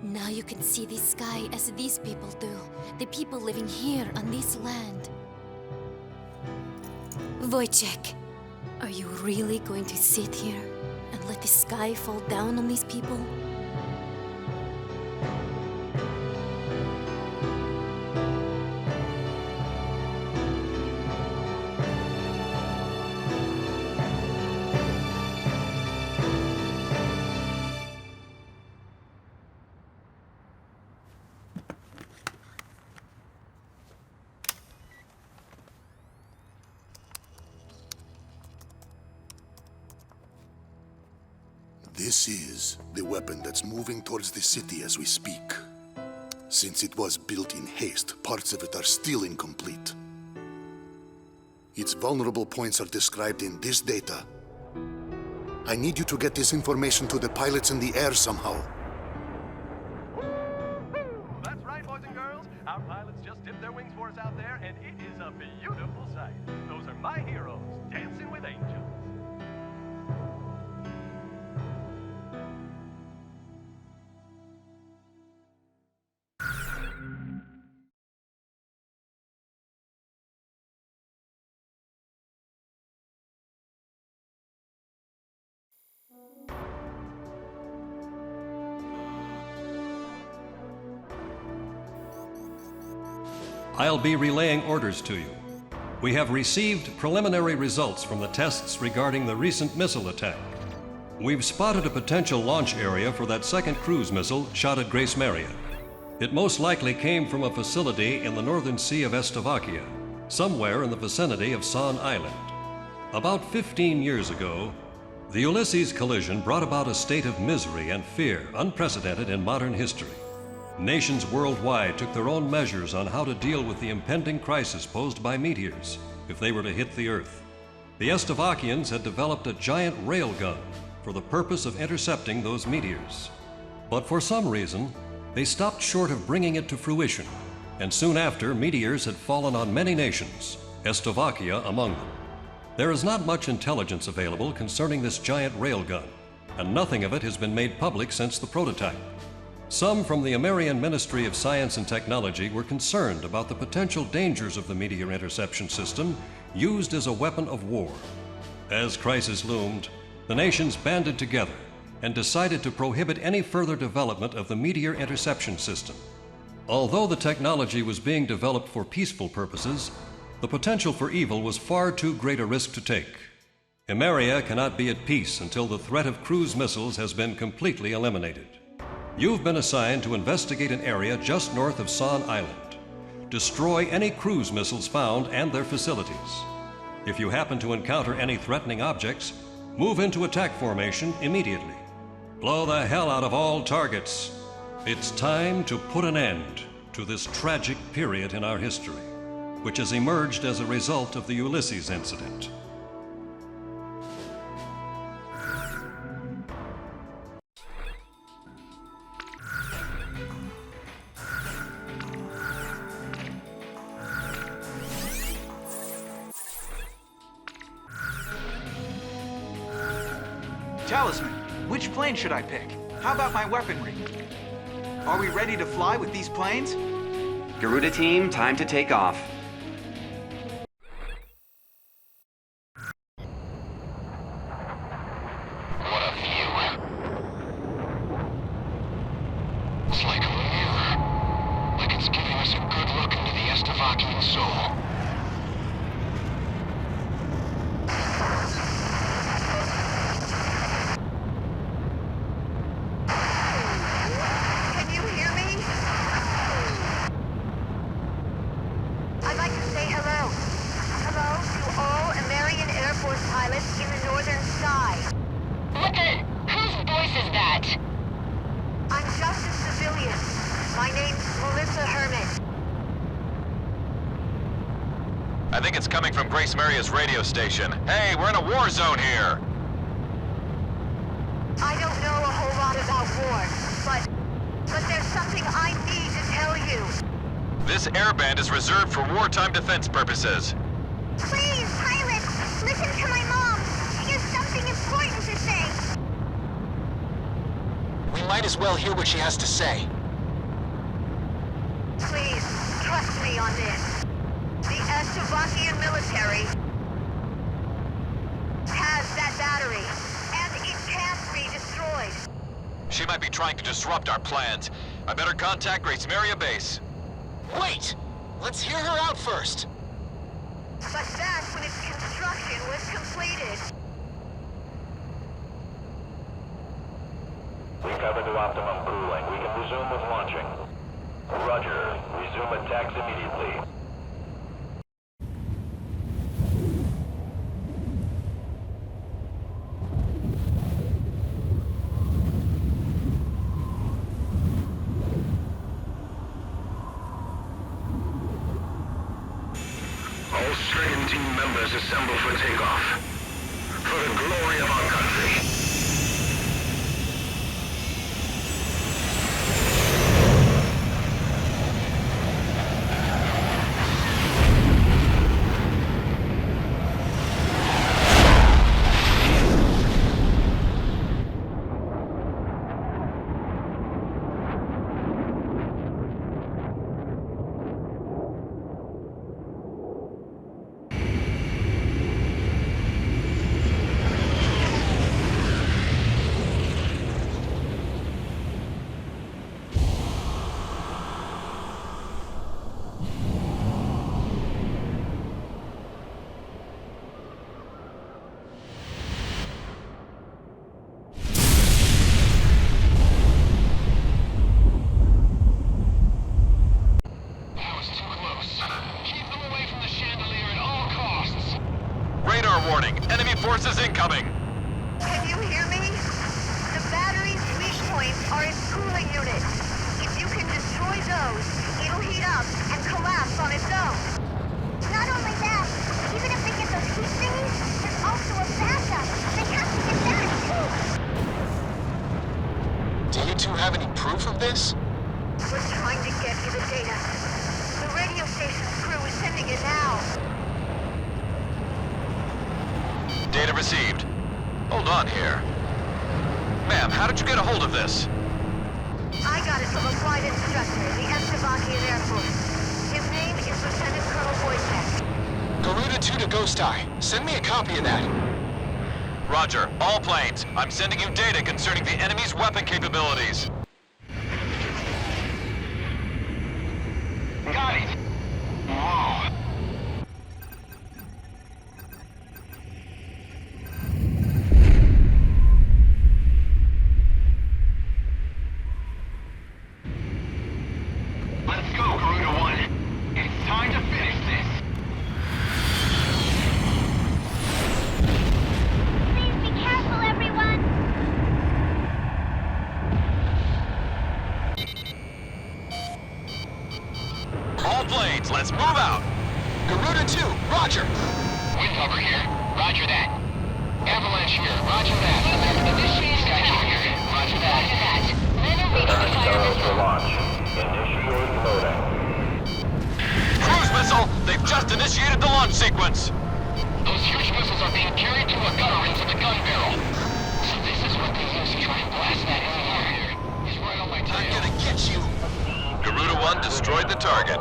Now you can see the sky as these people do, the people living here on this land. Wojciech, are you really going to sit here and let the sky fall down on these people? This is the weapon that's moving towards the city as we speak. Since it was built in haste, parts of it are still incomplete. Its vulnerable points are described in this data. I need you to get this information to the pilots in the air somehow. That's right, boys and girls. Our pilots just dipped their wings for us out there, and it is a beautiful sight. Those are my heroes, dancing with angels. I'll be relaying orders to you. We have received preliminary results from the tests regarding the recent missile attack. We've spotted a potential launch area for that second cruise missile shot at Gracemeria. It most likely came from a facility in the northern sea of Slovakia, somewhere in the vicinity of San Island. About 15 years ago, the Ulysses collision brought about a state of misery and fear unprecedented in modern history. Nations worldwide took their own measures on how to deal with the impending crisis posed by meteors if they were to hit the Earth. The Slovakians had developed a giant railgun for the purpose of intercepting those meteors. But for some reason, they stopped short of bringing it to fruition, and soon after, meteors had fallen on many nations, Slovakia among them. There is not much intelligence available concerning this giant railgun, and nothing of it has been made public since the prototype. Some from the American Ministry of Science and Technology were concerned about the potential dangers of the meteor interception system used as a weapon of war. As crisis loomed, the nations banded together and decided to prohibit any further development of the meteor interception system. Although the technology was being developed for peaceful purposes, the potential for evil was far too great a risk to take. Emeria cannot be at peace until the threat of cruise missiles has been completely eliminated. You've been assigned to investigate an area just north of San Island. Destroy any cruise missiles found and their facilities. If you happen to encounter any threatening objects, move into attack formation immediately. Blow the hell out of all targets. It's time to put an end to this tragic period in our history, which has emerged as a result of the Ulysses incident. Talisman, which plane should I pick? How about my weaponry? Are we ready to fly with these planes? Garuda team, time to take off. What a view. It's like a mirror. Like it's giving us a good look into the Slovakian soul. Can you hear me? I'd like to say hello. Hello to all American Air Force pilots in the northern sky. What the? Whose voice is that? I'm just a civilian. My name's Melissa Herman. I think it's coming from Gracemeria's radio station. Hey, we're in a war zone here! I don't know a whole lot about war, but there's something I need to tell you. This airband is reserved for wartime defense purposes. Please, pilot, listen to my mom. She has something important to say. We might as well hear what she has to say. Please, trust me on this. The Slovakian military has that battery, and it can She might be trying to disrupt our plans. I better contact Gracemeria base. Wait! Let's hear her out first. But that's when its construction was completed. We covered to optimum cooling. We can resume with launching. Roger. Resume attacks immediately. All Stricken team members assemble for takeoff. For the glory of our country. Forces incoming! Can you hear me? The battery's weak points are its cooling units. If you can destroy those, it'll heat up and collapse on its own. Not only that, even if they get those heat thingies, there's also a backup. They have to get that too. Do you two have any proof of this? We're trying to get you the data. The radio station's crew is sending it now. Data received. Hold on here. Ma'am, how did you get a hold of this? I got it from a flight instructor, the Slovakian Air Force. His name is Lieutenant Colonel Wojtek. Garuda 2 to Ghost Eye. Send me a copy of that. Roger. All planes. I'm sending you data concerning the enemy's weapon capabilities. Got it. Whoa. Let's go, Garuda 1. It's time to finish this. Please be careful, everyone. All planes, let's move out! Garuda 2, roger! Wind cover here. Roger that. Avalanche here. Roger that. Skykeeper here. Roger that. For launch. Initiate loading. Cruise missile! They've just initiated the launch sequence! Those huge missiles are being carried through a gutter into the gun barrel. So this is what they use to try and blast that in the air. He's right on my tail. I'm gonna get you! Garuda 1 destroyed the target.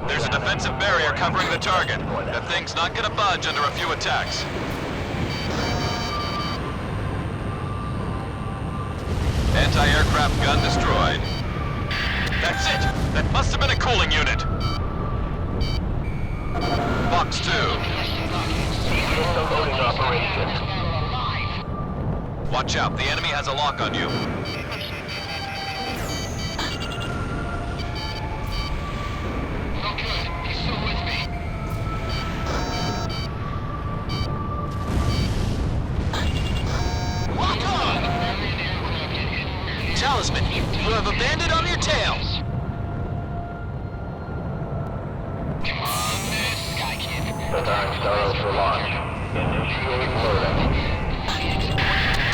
There's a defensive barrier covering the target. That thing's not gonna budge under a few attacks. Anti-aircraft gun destroyed. That's it! That must have been a cooling unit! Box 2. Begin the loading operation. Watch out, the enemy has a lock on you. No good. He's still with me. Lock on! Talisman, you have a bandit on your tail! Come on, Sky Kid. The Dark Star for launch. Initiate loading.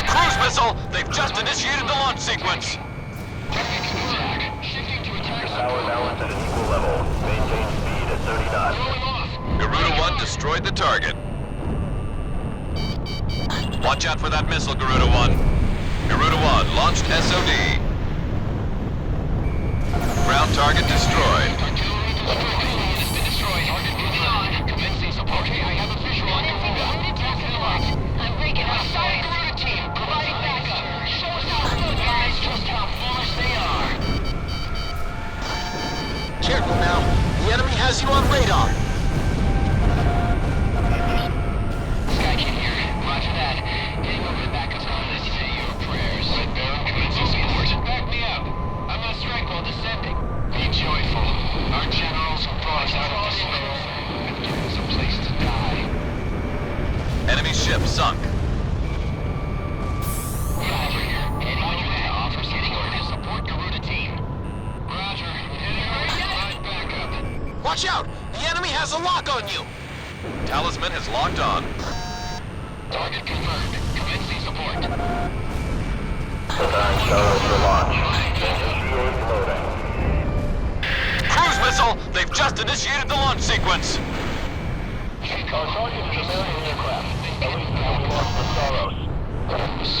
Cruise missile! They've just initiated the launch sequence! Power balance at an equal level. Maintain speed at 30 knots. Garuda 1 destroyed the target. Watch out for that missile, Garuda 1. Garuda 1 launched SOD. Ground target destroyed. Okay, I have a visual on Garuda. I'm breaking outside Garuda team, providing backup. Show us how it's done, guys. has you on radar. Sky Kid here. Roger that. Heading over to backup coordinates. Say your prayers. Red Baron, commencing support. Back me up. I'm gonna strike while descending. Be joyful. Our generals who brought us out of despair have given us a place to die. Enemy ship sunk. Roger here. Heading over that offer. Heading over to support Garuda team. Roger. Heading over to provide backup. Watch out! The enemy has a lock on you! Talisman has locked on. Target confirmed. Commencing support. Preparing Starros for launch. Initiate loading. Cruise missile! They've just initiated the launch sequence! Our target is a Marian aircraft. At least until we launch the Starros. This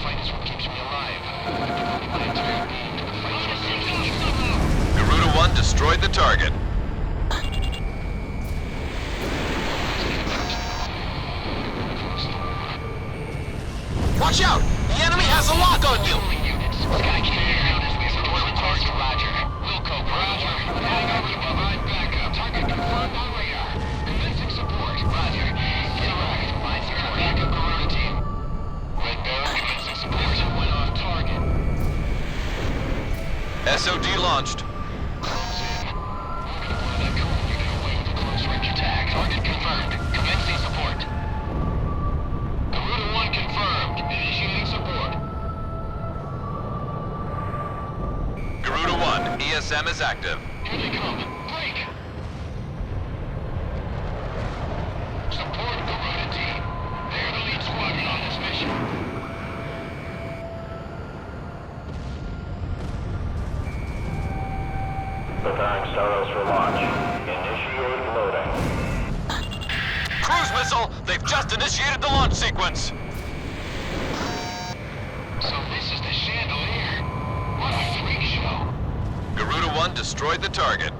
fight is what keeps me alive. My entire being to the fight. Garuda 1 destroyed the target. Watch out! The enemy has a lock on you! Sky Kid here. Support the target. Roger. Wilco, Roger. Heading over to provide backup. Target confirmed on radar. Commencing support. Roger. Interact. Provide support. Backup Garuda team. Red Baron commencing support. Went off target. SOD launched. Close in. We're gonna want that cooling unit away with a close range attack. Target confirmed. Commencing support. Garuda 1 confirmed. Initiating support. Garuda 1, ESM is active. Here they come. Break! Support Garuda team. They're the lead squadron on this mission. Preparing Starros for launch. Initiate loading. Cruise missile! They've just initiated the launch sequence! So this is the Chandelier. What a freak show. Garuda 1 destroyed the target.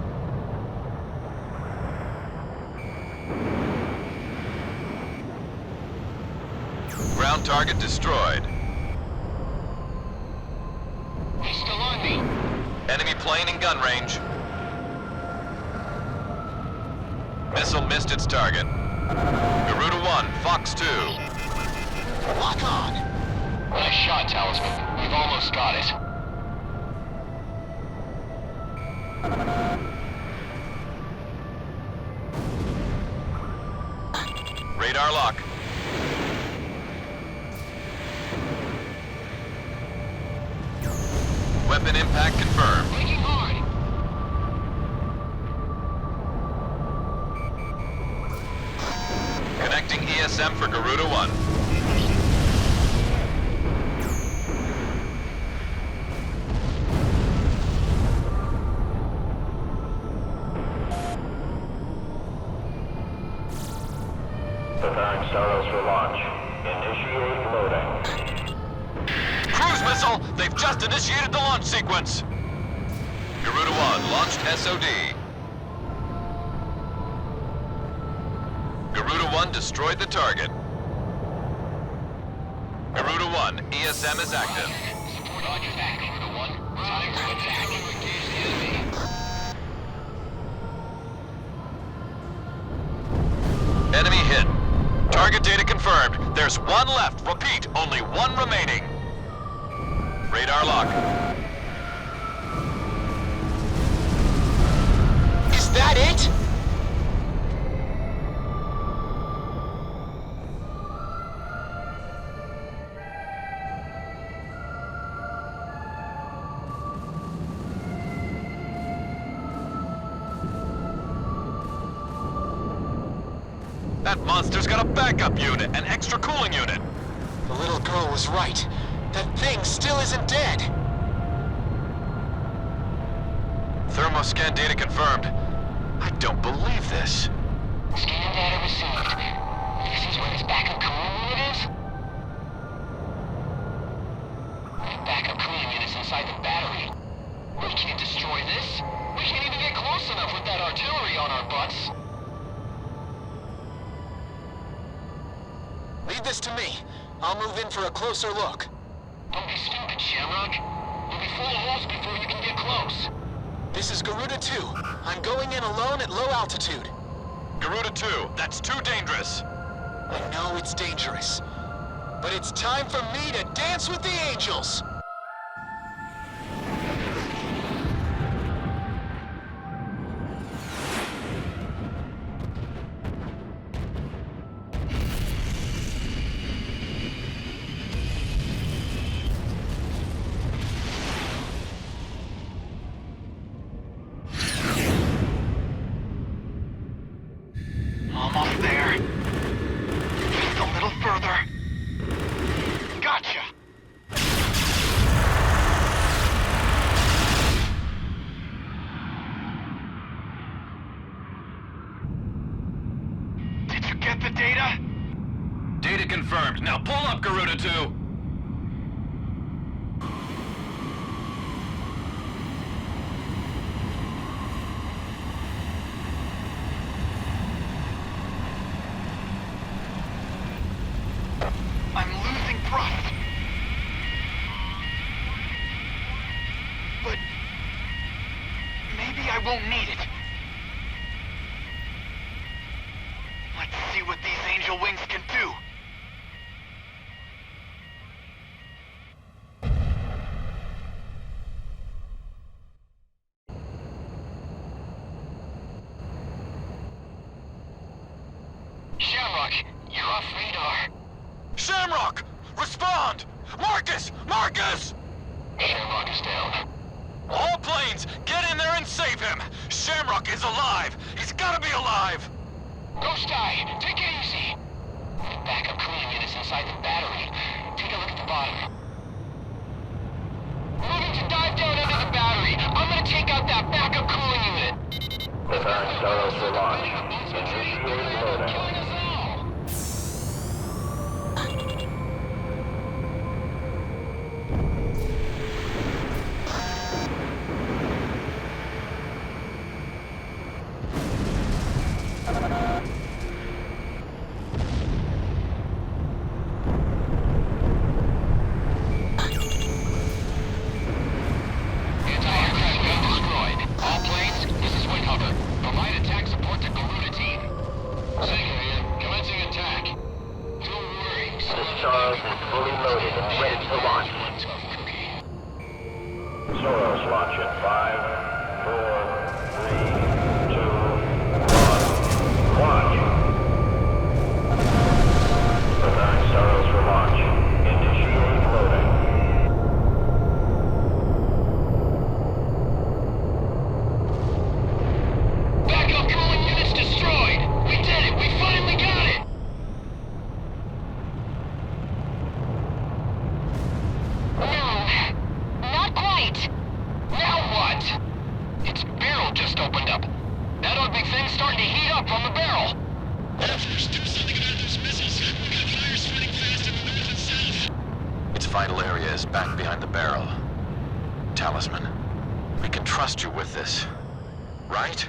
Ground target destroyed. He's still on me. Enemy plane in gun range. Missile missed its target. Garuda 1, Fox 2. Lock on! Nice shot, Talisman. We've almost got it. Radar lock. Weapon impact confirmed. Breaking hard. Connecting ESM for Garuda 1. Preparing Starros for launch. Initiate loading. Cruise missile! They've just initiated the launch sequence! Garuda 1 launched SOD. Garuda 1 destroyed the target. Garuda 1, ESM is active. Support on your back, Garuda 1. Time to attack. Engage the enemy. Enemy hit. Target data confirmed. There's one left. Repeat, only one remaining. Radar lock. Is that it? That monster's got a backup unit, an extra cooling unit. The little girl was right. That thing still isn't dead. Thermoscan data confirmed. I don't believe this. Scan data received. This is where his backup cooling unit is? The backup cooling unit's inside the battery. We can't destroy this. We can't even get close enough with that artillery on our butts. Leave this to me. I'll move in for a closer look. Don't be stupid, Shamrock. You'll be full of holes before you can get close. This is Garuda 2. I'm going in alone at low altitude. Garuda 2, that's too dangerous. I know it's dangerous, but it's time for me to dance with the angels. Almost there. Just a little further. Gotcha! Did you get the data? Data confirmed. Now pull up, Garuda 2. I'm losing thrust. But maybe I won't need it. Let's see what these angel wings can do. Shamrock, you're off radar. Shamrock! Respond! Marcus! Marcus! Shamrock is down. All planes, get in there and save him! Shamrock is alive! He's gotta be alive! Ghost Eye, take it easy. The backup cooling unit's inside the battery. Take a look at the bottom. Moving to dive down under the battery. I'm gonna take out that backup cooling unit. Preparing Starros for launch. Initiate loading. Anti-aircraft gun destroyed. All planes, this is Windhover. Provide attack support to Garuda team. Singer here, commencing attack. Don't worry. Starros is fully loaded and ready for launch. Tough cookie. Soros launch in 5, 4, 3, 2, 1. Launch. Preparing Starros for launch. Initiate loading. Backup cooling units destroyed! We did it! We finally got it! No, not quite. Now what? Its barrel just opened up. That ugly thing's starting to heat up from the barrel. Force, do something about those missiles. We got fire spreading fast in the north and south. Its vital area is back behind the barrel. Talisman, we can trust you with this, right?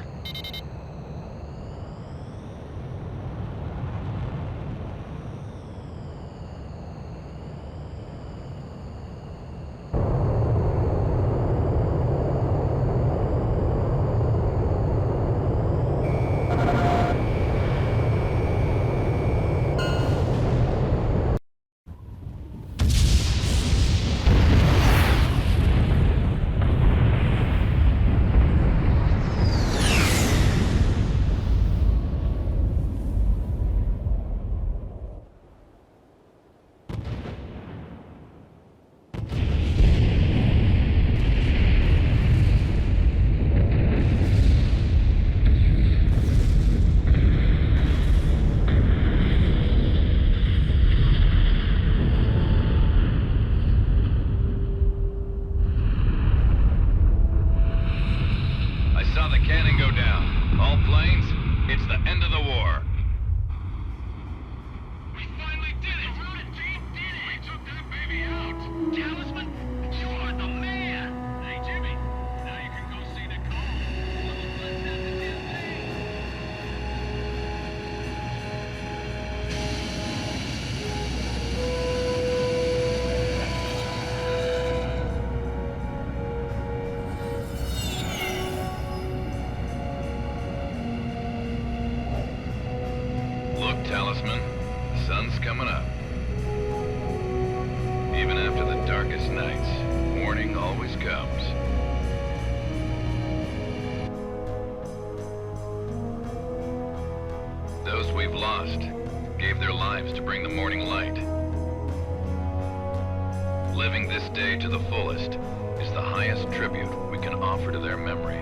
Talisman. The sun's coming up. Even after the darkest nights, morning always comes. Those we've lost gave their lives to bring the morning light. Living this day to the fullest is the highest tribute we can offer to their memory.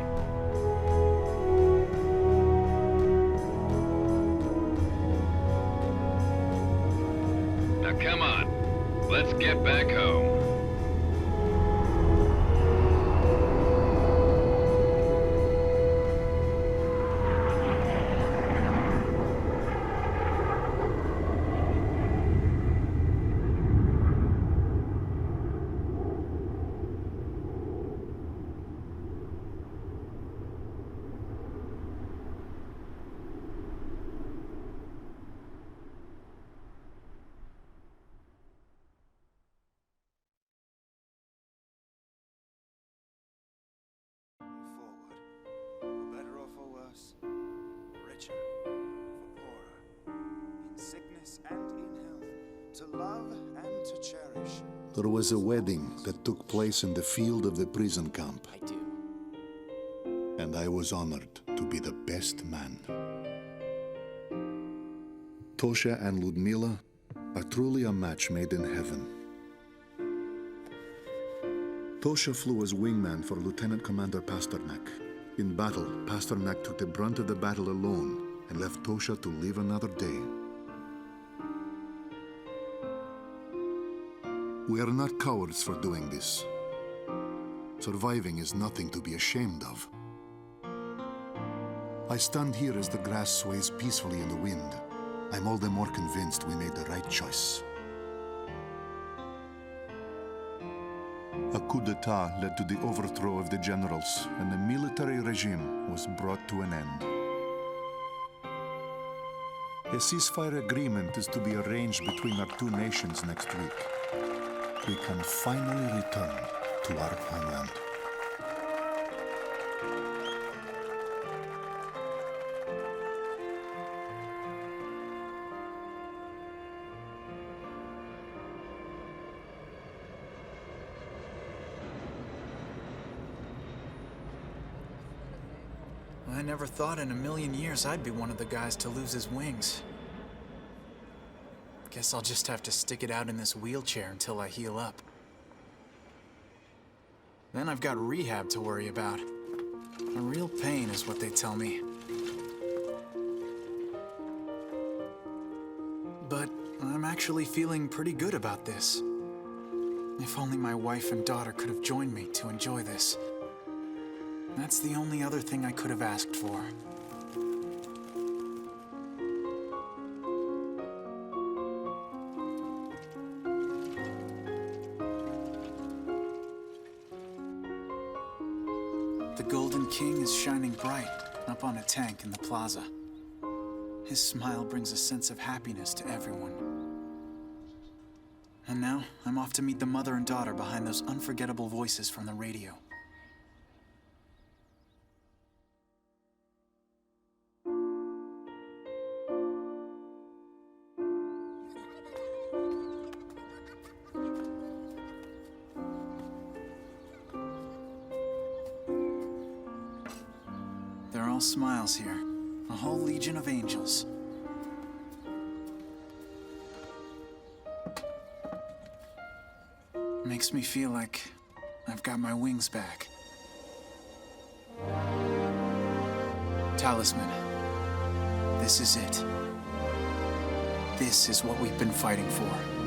Now come on, let's get back home. Richer, for poorer, in sickness and in health, to love and to cherish. There was a wedding that took place in the field of the prison camp. I do. And I was honored to be the best man. Tosha and Ludmila are truly a match made in heaven. Tosha flew as wingman for Lieutenant Commander Pasternak. In battle, Pasternak took the brunt of the battle alone and left Tosha to live another day. We are not cowards for doing this. Surviving is nothing to be ashamed of. I stand here as the grass sways peacefully in the wind. I'm all the more convinced we made the right choice. A coup d'etat led to the overthrow of the generals, and the military regime was brought to an end. A ceasefire agreement is to be arranged between our two nations next week. We can finally return to our homeland. I never thought in a million years I'd be one of the guys to lose his wings. Guess I'll just have to stick it out in this wheelchair until I heal up. Then I've got rehab to worry about. A real pain is what they tell me. But I'm actually feeling pretty good about this. If only my wife and daughter could have joined me to enjoy this. That's the only other thing I could have asked for. The Golden King is shining bright up on a tank in the plaza. His smile brings a sense of happiness to everyone. And now, I'm off to meet the mother and daughter behind those unforgettable voices from the radio. They're all smiles here. A whole legion of angels. Makes me feel like I've got my wings back. Talisman. This is it. This is what we've been fighting for.